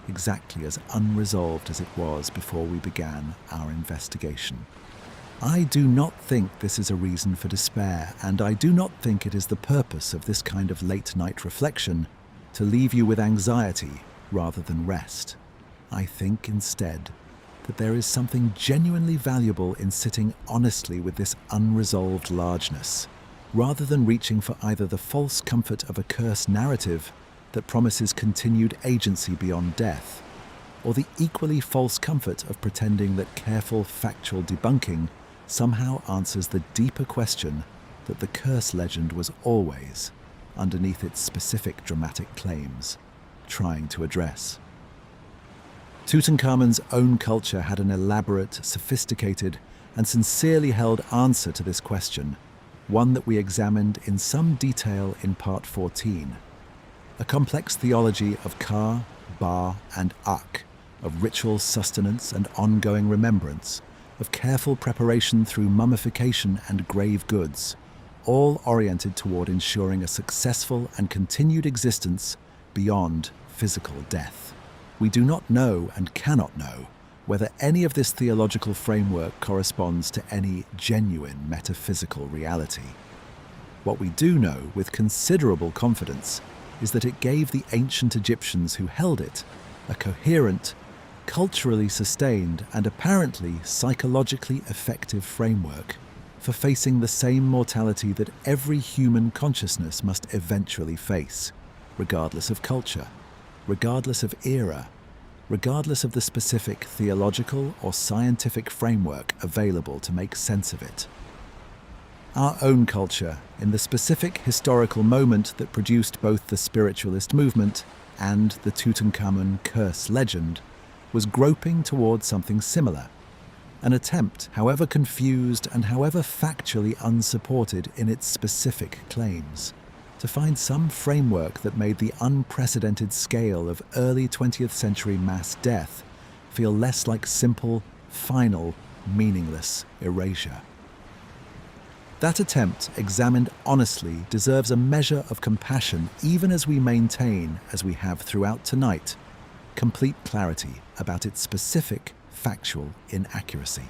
A: exactly as unresolved as it was before we began our investigation? I do not think this is a reason for despair, and I do not think it is the purpose of this kind of late-night reflection to leave you with anxiety rather than rest. I think instead that there is something genuinely valuable in sitting honestly with this unresolved largeness, rather than reaching for either the false comfort of a curse narrative that promises continued agency beyond death, or the equally false comfort of pretending that careful factual debunking somehow answers the deeper question that the curse legend was always, underneath its specific dramatic claims, trying to address. Tutankhamun's own culture had an elaborate, sophisticated, and sincerely held answer to this question, one that we examined in some detail in Part 14. A complex theology of Ka, Ba, and Ak, of ritual sustenance and ongoing remembrance, of careful preparation through mummification and grave goods, all oriented toward ensuring a successful and continued existence beyond physical death. We do not know and cannot know whether any of this theological framework corresponds to any genuine metaphysical reality. What we do know with considerable confidence is that it gave the ancient Egyptians who held it a coherent, culturally sustained, and apparently psychologically effective framework for facing the same mortality that every human consciousness must eventually face, regardless of culture, regardless of era, regardless of the specific theological or scientific framework available to make sense of it. Our own culture, in the specific historical moment that produced both the spiritualist movement and the Tutankhamun curse legend, was groping towards something similar. An attempt, however confused and however factually unsupported in its specific claims, to find some framework that made the unprecedented scale of early 20th century mass death feel less like simple, final, meaningless erasure. That attempt, examined honestly, deserves a measure of compassion even as we maintain, as we have throughout tonight, complete clarity about its specific factual inaccuracy.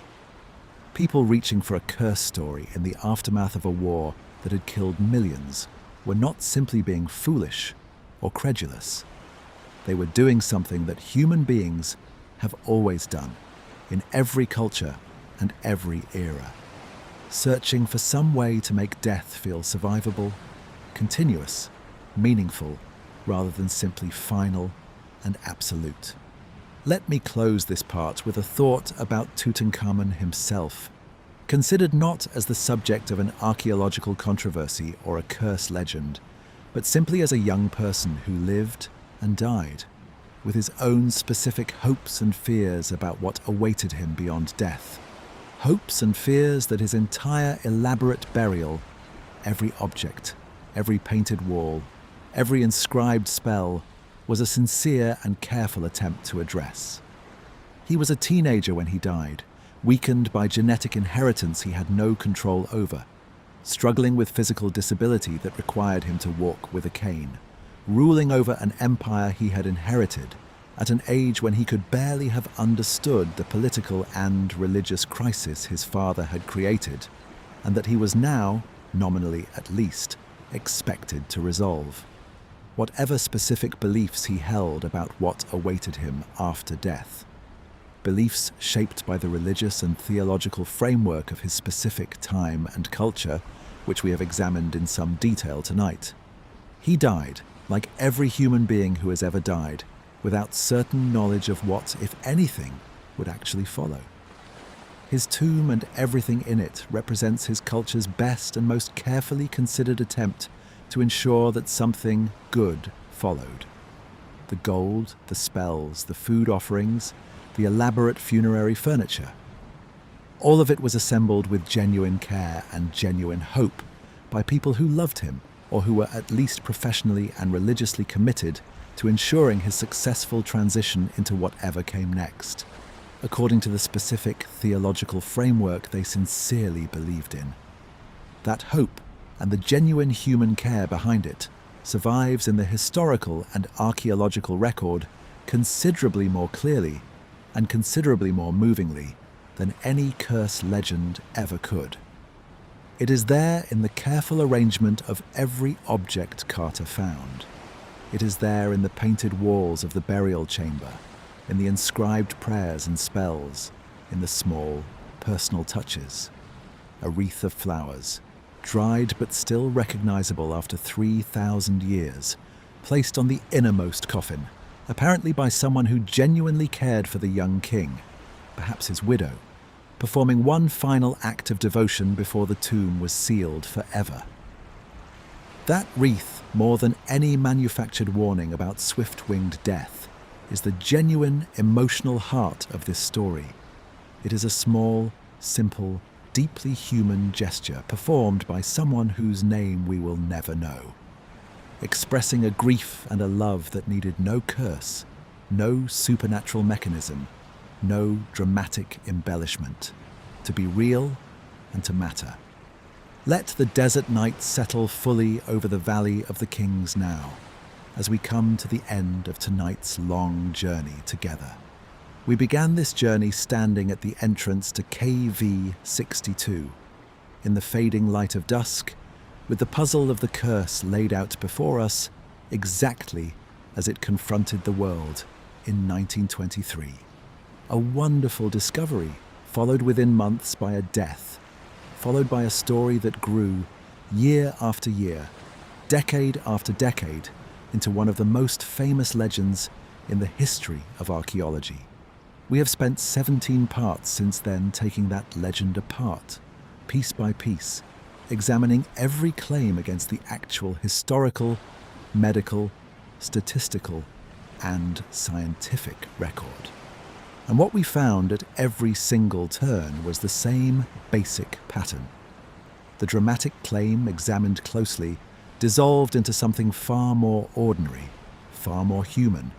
A: People reaching for a curse story in the aftermath of a war that had killed millions were not simply being foolish or credulous. They were doing something that human beings have always done in every culture and every era, searching for some way to make death feel survivable, continuous, meaningful, rather than simply final and absolute. Let me close this part with a thought about Tutankhamun himself, considered not as the subject of an archaeological controversy or a curse legend, but simply as a young person who lived and died, with his own specific hopes and fears about what awaited him beyond death. Hopes and fears that his entire elaborate burial, every object, every painted wall, every inscribed spell, was a sincere and careful attempt to address. He was a teenager when he died, weakened by genetic inheritance he had no control over, struggling with physical disability that required him to walk with a cane, ruling over an empire he had inherited at an age when he could barely have understood the political and religious crisis his father had created, and that he was now, nominally at least, expected to resolve. Whatever specific beliefs he held about what awaited him after death, beliefs shaped by the religious and theological framework of his specific time and culture, which we have examined in some detail tonight. He died, like every human being who has ever died, without certain knowledge of what, if anything, would actually follow. His tomb and everything in it represents his culture's best and most carefully considered attempt to ensure that something good followed. The gold, the spells, the food offerings, the elaborate funerary furniture. All of it was assembled with genuine care and genuine hope by people who loved him or who were at least professionally and religiously committed to ensuring his successful transition into whatever came next, according to the specific theological framework they sincerely believed in. That hope and the genuine human care behind it survives in the historical and archaeological record considerably more clearly and considerably more movingly than any curse legend ever could. It is there in the careful arrangement of every object Carter found. It is there in the painted walls of the burial chamber, in the inscribed prayers and spells, in the small, personal touches. A wreath of flowers, dried but still recognizable after 3,000 years, placed on the innermost coffin, apparently by someone who genuinely cared for the young king, perhaps his widow, performing one final act of devotion before the tomb was sealed forever. That wreath, more than any manufactured warning about swift-winged death, is the genuine emotional heart of this story. It is a small, simple, deeply human gesture performed by someone whose name we will never know, expressing a grief and a love that needed no curse, no supernatural mechanism, no dramatic embellishment, to be real and to matter. Let the desert night settle fully over the Valley of the Kings now, as we come to the end of tonight's long journey together. We began this journey standing at the entrance to KV 62, in the fading light of dusk, with the puzzle of the curse laid out before us exactly as it confronted the world in 1923. A wonderful discovery, followed within months by a death, followed by a story that grew year after year, decade after decade, into one of the most famous legends in the history of archaeology. We have spent 17 parts since then taking that legend apart, piece by piece, examining every claim against the actual historical, medical, statistical, and scientific record. And what we found at every single turn was the same basic pattern. The dramatic claim, examined closely, dissolved into something far more ordinary, far more human,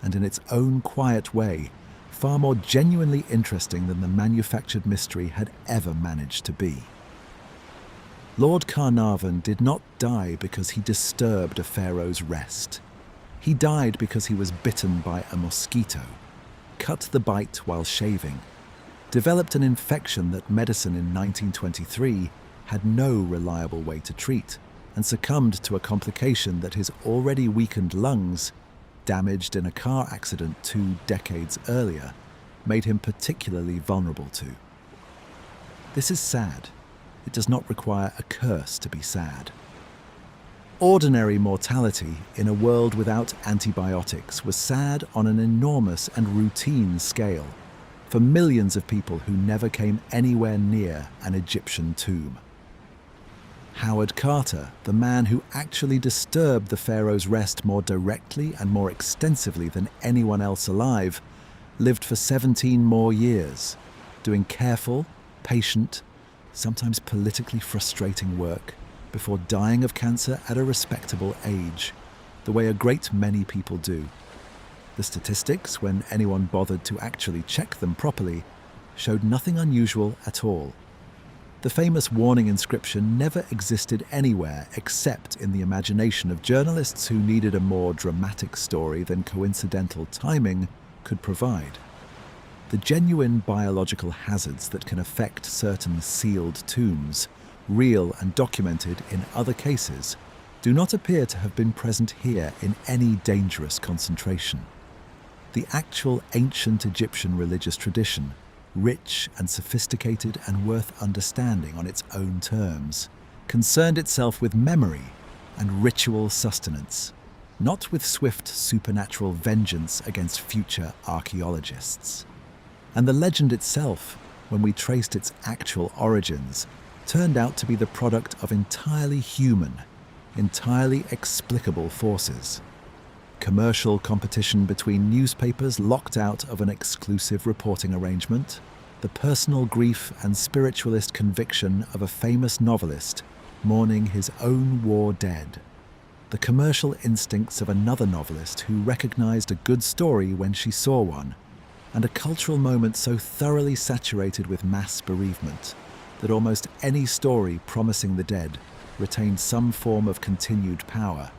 A: and in its own quiet way, far more genuinely interesting than the manufactured mystery had ever managed to be. Lord Carnarvon did not die because he disturbed a pharaoh's rest. He died because he was bitten by a mosquito, cut the bite while shaving, developed an infection that medicine in 1923 had no reliable way to treat, and succumbed to a complication that his already weakened lungs, damaged in a car accident 2 decades earlier, made him particularly vulnerable to. This is sad. It does not require a curse to be sad. Ordinary mortality in a world without antibiotics was sad on an enormous and routine scale for millions of people who never came anywhere near an Egyptian tomb. Howard Carter, the man who actually disturbed the pharaoh's rest more directly and more extensively than anyone else alive, lived for 17 more years, doing careful, patient, sometimes politically frustrating work before dying of cancer at a respectable age, the way a great many people do. The statistics, when anyone bothered to actually check them properly, showed nothing unusual at all. The famous warning inscription never existed anywhere except in the imagination of journalists who needed a more dramatic story than coincidental timing could provide. The genuine biological hazards that can affect certain sealed tombs, real and documented in other cases, do not appear to have been present here in any dangerous concentration. The actual ancient Egyptian religious tradition, rich and sophisticated and worth understanding on its own terms, concerned itself with memory and ritual sustenance, not with swift supernatural vengeance against future archaeologists. And the legend itself, when we traced its actual origins, turned out to be the product of entirely human, entirely explicable forces. Commercial competition between newspapers locked out of an exclusive reporting arrangement, the personal grief and spiritualist conviction of a famous novelist mourning his own war dead, the commercial instincts of another novelist who recognized a good story when she saw one, and a cultural moment so thoroughly saturated with mass bereavement that almost any story promising the dead retained some form of continued power,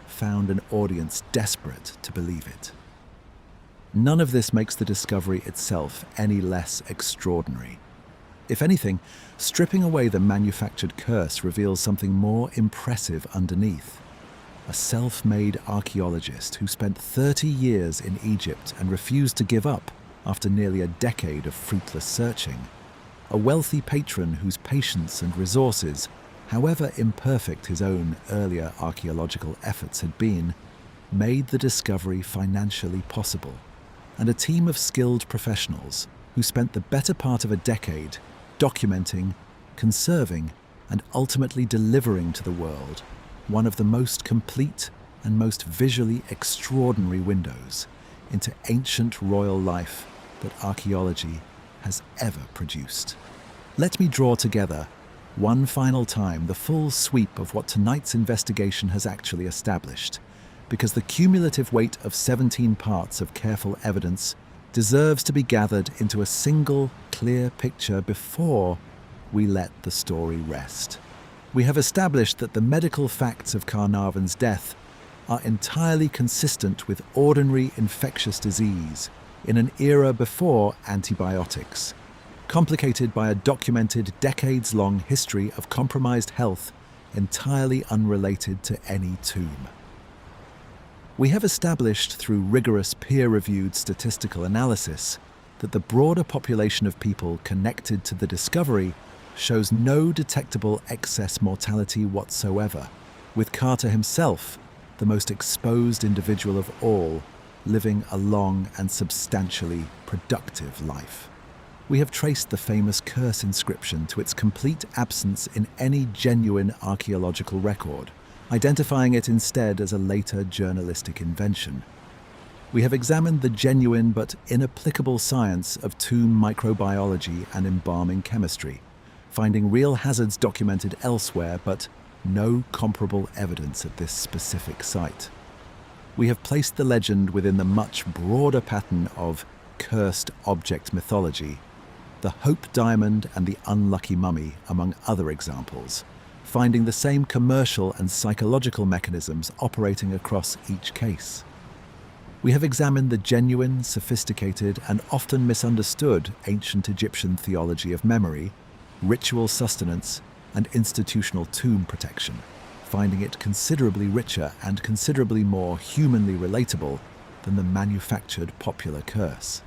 A: found an audience desperate to believe it. None of this makes the discovery itself any less extraordinary. If anything, stripping away the manufactured curse reveals something more impressive underneath. A self-made archaeologist who spent 30 years in Egypt and refused to give up after nearly a decade of fruitless searching. A wealthy patron whose patience and resources, however imperfect his own earlier archaeological efforts had been, made the discovery financially possible, and a team of skilled professionals who spent the better part of a decade documenting, conserving, and ultimately delivering to the world one of the most complete and most visually extraordinary windows into ancient royal life that archaeology has ever produced. Let me draw together, one final time, the full sweep of what tonight's investigation has actually established, because the cumulative weight of 17 parts of careful evidence deserves to be gathered into a single, clear picture before we let the story rest. We have established that the medical facts of Carnarvon's death are entirely consistent with ordinary infectious disease in an era before antibiotics, complicated by a documented decades-long history of compromised health entirely unrelated to any tomb. We have established through rigorous peer-reviewed statistical analysis that the broader population of people connected to the discovery shows no detectable excess mortality whatsoever, with Carter himself, the most exposed individual of all, living a long and substantially productive life. We have traced the famous curse inscription to its complete absence in any genuine archaeological record, identifying it instead as a later journalistic invention. We have examined the genuine but inapplicable science of tomb microbiology and embalming chemistry, finding real hazards documented elsewhere but no comparable evidence at this specific site. We have placed the legend within the much broader pattern of cursed object mythology, the Hope Diamond and the Unlucky Mummy, among other examples, finding the same commercial and psychological mechanisms operating across each case. We have examined the genuine, sophisticated, and often misunderstood ancient Egyptian theology of memory, ritual sustenance, and institutional tomb protection, finding it considerably richer and considerably more humanly relatable than the manufactured popular curse.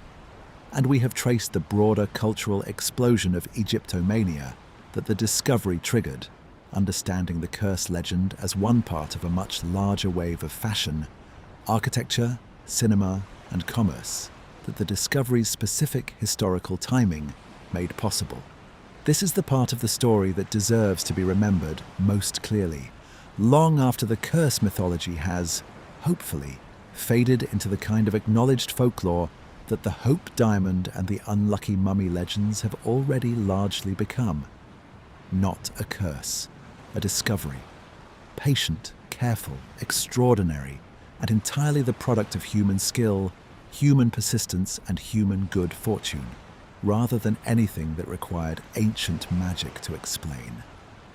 A: And we have traced the broader cultural explosion of Egyptomania that the discovery triggered, understanding the curse legend as one part of a much larger wave of fashion, architecture, cinema, and commerce that the discovery's specific historical timing made possible. This is the part of the story that deserves to be remembered most clearly, long after the curse mythology has, hopefully, faded into the kind of acknowledged folklore that the Hope Diamond and the Unlucky Mummy legends have already largely become. Not a curse, a discovery. Patient, careful, extraordinary, and entirely the product of human skill, human persistence, and human good fortune, rather than anything that required ancient magic to explain.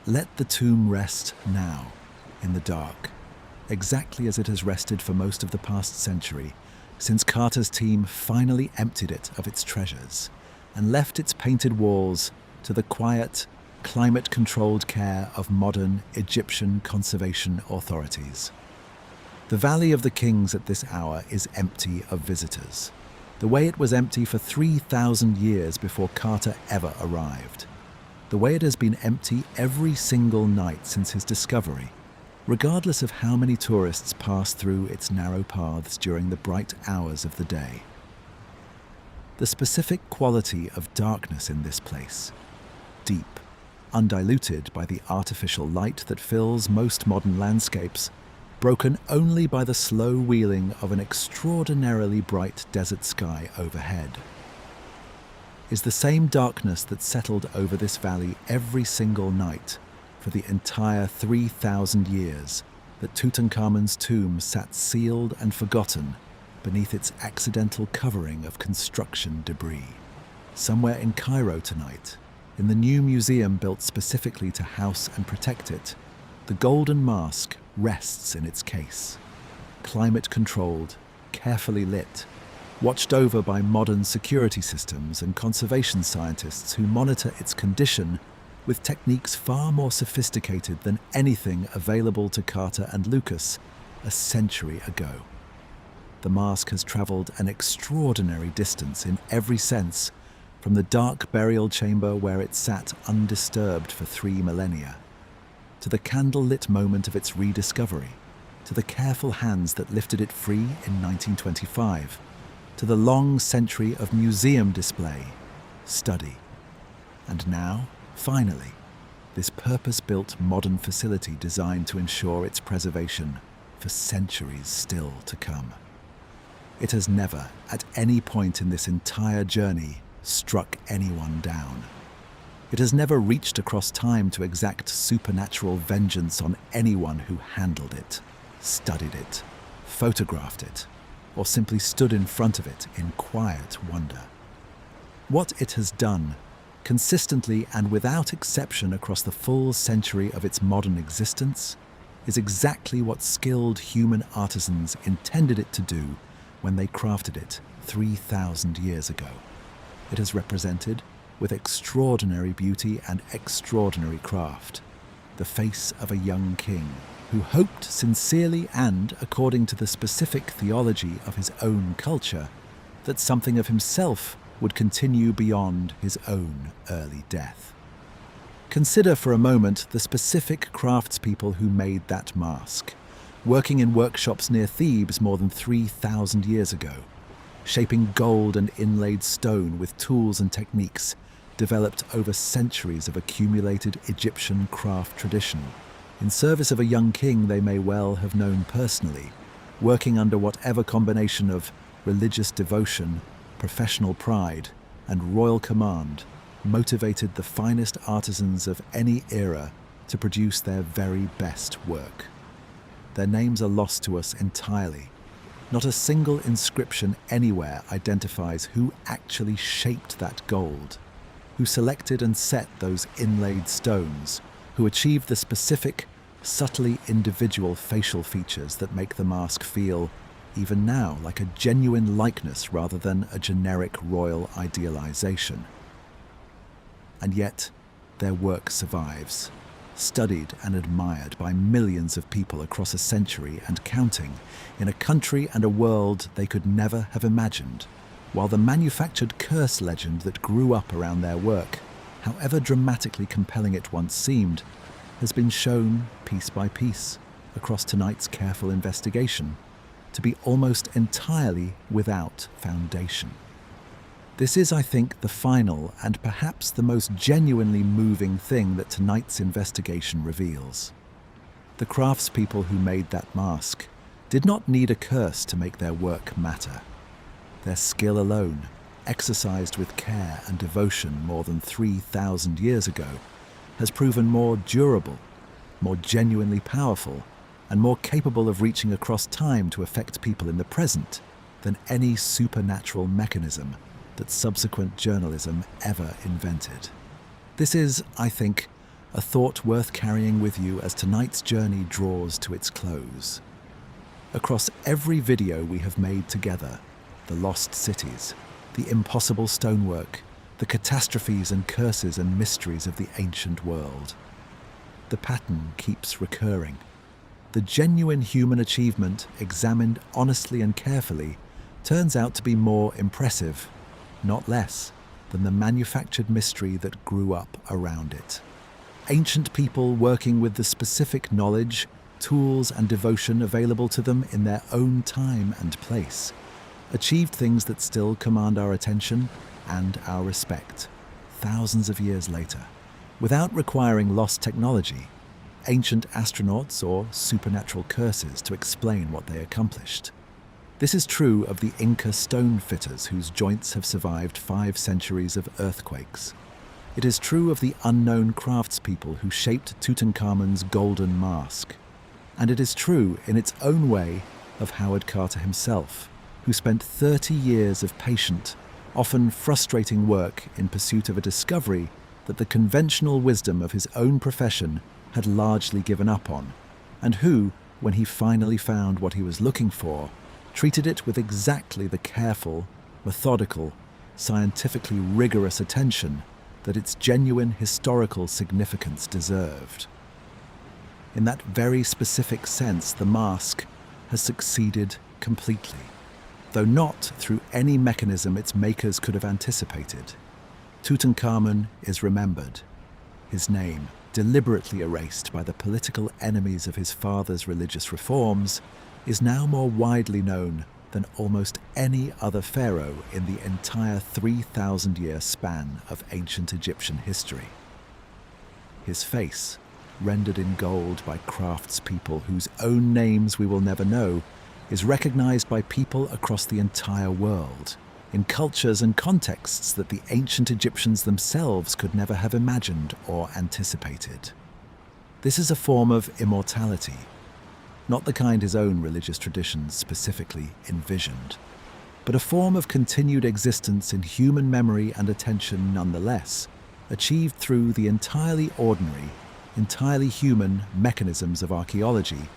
A: Let the tomb rest now, in the dark, exactly as it has rested for most of the past century, since Carter's team finally emptied it of its treasures and left its painted walls to the quiet, climate-controlled care of modern Egyptian conservation authorities. The Valley of the Kings at this hour is empty of visitors, the way it was empty for 3,000 years before Carter ever arrived, the way it has been empty every single night since his discovery, regardless of how many tourists pass through its narrow paths during the bright hours of the day. The specific quality of darkness in this place, deep, undiluted by the artificial light that fills most modern landscapes, broken only by the slow wheeling of an extraordinarily bright desert sky overhead, is the same darkness that settled over this valley every single night for the entire 3,000 years that Tutankhamun's tomb sat sealed and forgotten beneath its accidental covering of construction debris. Somewhere in Cairo tonight, in the new museum built specifically to house and protect it, the golden mask rests in its case, climate-controlled, carefully lit, watched over by modern security systems and conservation scientists who monitor its condition with techniques far more sophisticated than anything available to Carter and Lucas a century ago. The mask has traveled an extraordinary distance in every sense, from the dark burial chamber where it sat undisturbed for 3 millennia, to the candlelit moment of its rediscovery, to to the careful hands that lifted it free in 1925, to the long century of museum display, study. And now, finally, this purpose-built modern facility designed to ensure its preservation for centuries still to come. It has never, at any point in this entire journey, struck anyone down. It has never reached across time to exact supernatural vengeance on anyone who handled it, studied it, photographed it, or simply stood in front of it in quiet wonder. What it has done, consistently and without exception across the full century of its modern existence, is exactly what skilled human artisans intended it to do when they crafted it 3,000 years ago. It has represented, with extraordinary beauty and extraordinary craft, the face of a young king who hoped sincerely and, according to the specific theology of his own culture, that something of himself would continue beyond his own early death. Consider for a moment the specific craftspeople who made that mask, working in workshops near Thebes more than 3,000 years ago, shaping gold and inlaid stone with tools and techniques developed over centuries of accumulated Egyptian craft tradition, in service of a young king they may well have known personally, working under whatever combination of religious devotion, professional pride, and royal command motivated the finest artisans of any era to produce their very best work. Their names are lost to us entirely. Not a single inscription anywhere identifies who actually shaped that gold, who selected and set those inlaid stones, who achieved the specific, subtly individual facial features that make the mask feel, even now, like a genuine likeness rather than a generic royal idealization. And yet, their work survives, studied and admired by millions of people across a century and counting, in a country and a world they could never have imagined, while the manufactured curse legend that grew up around their work, however dramatically compelling it once seemed, has been shown piece by piece across tonight's careful investigation to be almost entirely without foundation. This is, I think, the final and perhaps the most genuinely moving thing that tonight's investigation reveals. The craftspeople who made that mask did not need a curse to make their work matter. Their skill alone, exercised with care and devotion more than 3,000 years ago, has proven more durable, more genuinely powerful, and more capable of reaching across time to affect people in the present than any supernatural mechanism that subsequent journalism ever invented. This is, I think, a thought worth carrying with you as tonight's journey draws to its close. Across every video we have made together, the lost cities, the impossible stonework, the catastrophes and curses and mysteries of the ancient world, the pattern keeps recurring. The genuine human achievement, examined honestly and carefully, turns out to be more impressive, not less, than the manufactured mystery that grew up around it. Ancient people working with the specific knowledge, tools, and devotion available to them in their own time and place, achieved things that still command our attention and our respect, thousands of years later, without requiring lost technology, ancient astronauts, or supernatural curses to explain what they accomplished. This is true of the Inca stone fitters whose joints have survived 5 centuries of earthquakes. It is true of the unknown craftspeople who shaped Tutankhamun's golden mask. And it is true, in its own way, of Howard Carter himself, who spent 30 years of patient, often frustrating work in pursuit of a discovery that the conventional wisdom of his own profession had largely given up on, and who, when he finally found what he was looking for, treated it with exactly the careful, methodical, scientifically rigorous attention that its genuine historical significance deserved. In that very specific sense, the mask has succeeded completely, though not through any mechanism its makers could have anticipated. Tutankhamun is remembered, his name deliberately erased by the political enemies of his father's religious reforms, is now more widely known than almost any other pharaoh in the entire 3,000-year span of ancient Egyptian history. His face, rendered in gold by craftspeople whose own names we will never know, is recognized by people across the entire world, in cultures and contexts that the ancient Egyptians themselves could never have imagined or anticipated. This is a form of immortality, not the kind his own religious traditions specifically envisioned, but a form of continued existence in human memory and attention nonetheless, achieved through the entirely ordinary, entirely human mechanisms of archaeology,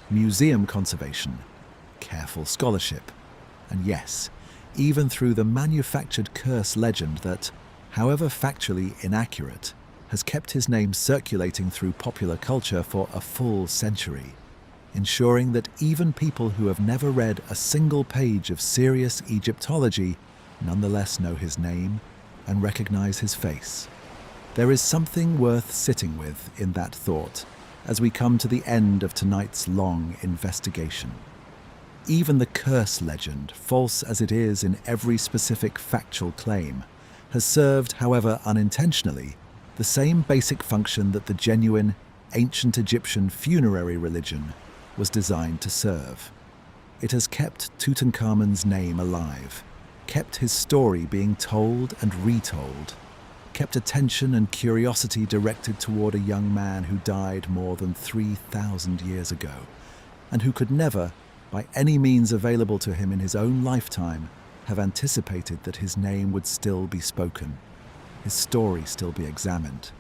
A: museum conservation, careful scholarship, and yes, even through the manufactured curse legend that, however factually inaccurate, has kept his name circulating through popular culture for a full century, ensuring that even people who have never read a single page of serious Egyptology nonetheless know his name and recognize his face. There is something worth sitting with in that thought as we come to the end of tonight's long investigation. Even the curse legend, false as it is in every specific factual claim, has served, however unintentionally, the same basic function that the genuine, ancient Egyptian funerary religion was designed to serve. It has kept Tutankhamun's name alive, kept his story being told and retold, kept attention and curiosity directed toward a young man who died more than 3,000 years ago, and who could never, by any means available to him in his own lifetime, have anticipated that his name would still be spoken, his story still be examined,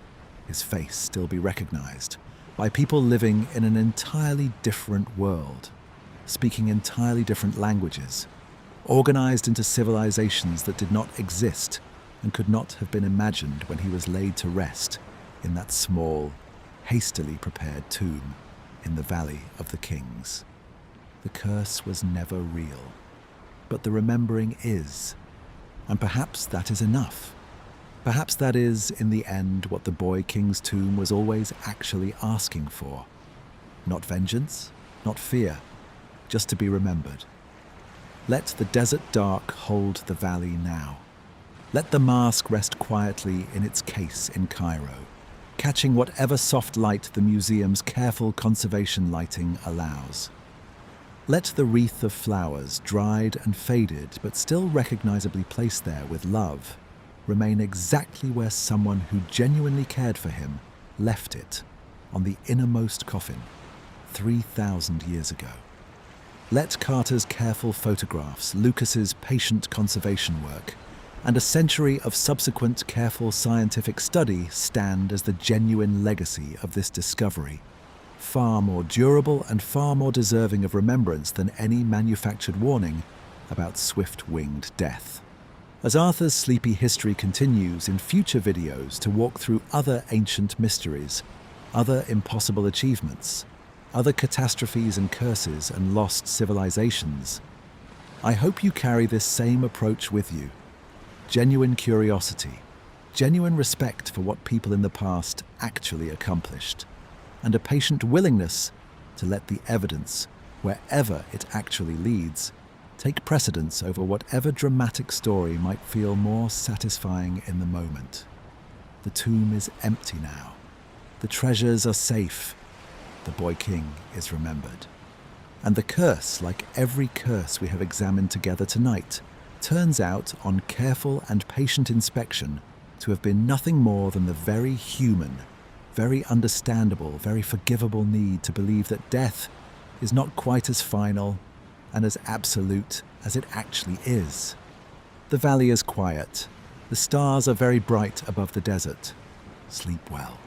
A: his face still be recognized by people living in an entirely different world, speaking entirely different languages, organized into civilizations that did not exist and could not have been imagined when he was laid to rest in that small, hastily prepared tomb in the Valley of the Kings. The curse was never real, but the remembering is, and perhaps that is enough. Perhaps that is, in the end, what the boy king's tomb was always actually asking for. Not vengeance, not fear, just to be remembered. Let the desert dark hold the valley now. Let the mask rest quietly in its case in Cairo, catching whatever soft light the museum's careful conservation lighting allows. Let the wreath of flowers, dried and faded but still recognizably placed there with love, remain exactly where someone who genuinely cared for him left it, on the innermost coffin, 3,000 years ago. Let Carter's careful photographs, Lucas's patient conservation work, and a century of subsequent careful scientific study stand as the genuine legacy of this discovery, far more durable and far more deserving of remembrance than any manufactured warning about swift-winged death. As Arthur's sleepy history continues in future videos to walk through other ancient mysteries, other impossible achievements, other catastrophes and curses and lost civilizations, I hope you carry this same approach with you. Genuine curiosity, genuine respect for what people in the past actually accomplished, and a patient willingness to let the evidence, wherever it actually leads, take precedence over whatever dramatic story might feel more satisfying in the moment. The tomb is empty now. The treasures are safe. The boy king is remembered. And the curse, like every curse we have examined together tonight, turns out, on careful and patient inspection, to have been nothing more than the very human, very understandable, very forgivable need to believe that death is not quite as final and as absolute as it actually is. The valley is quiet. The stars are very bright above the desert. Sleep well.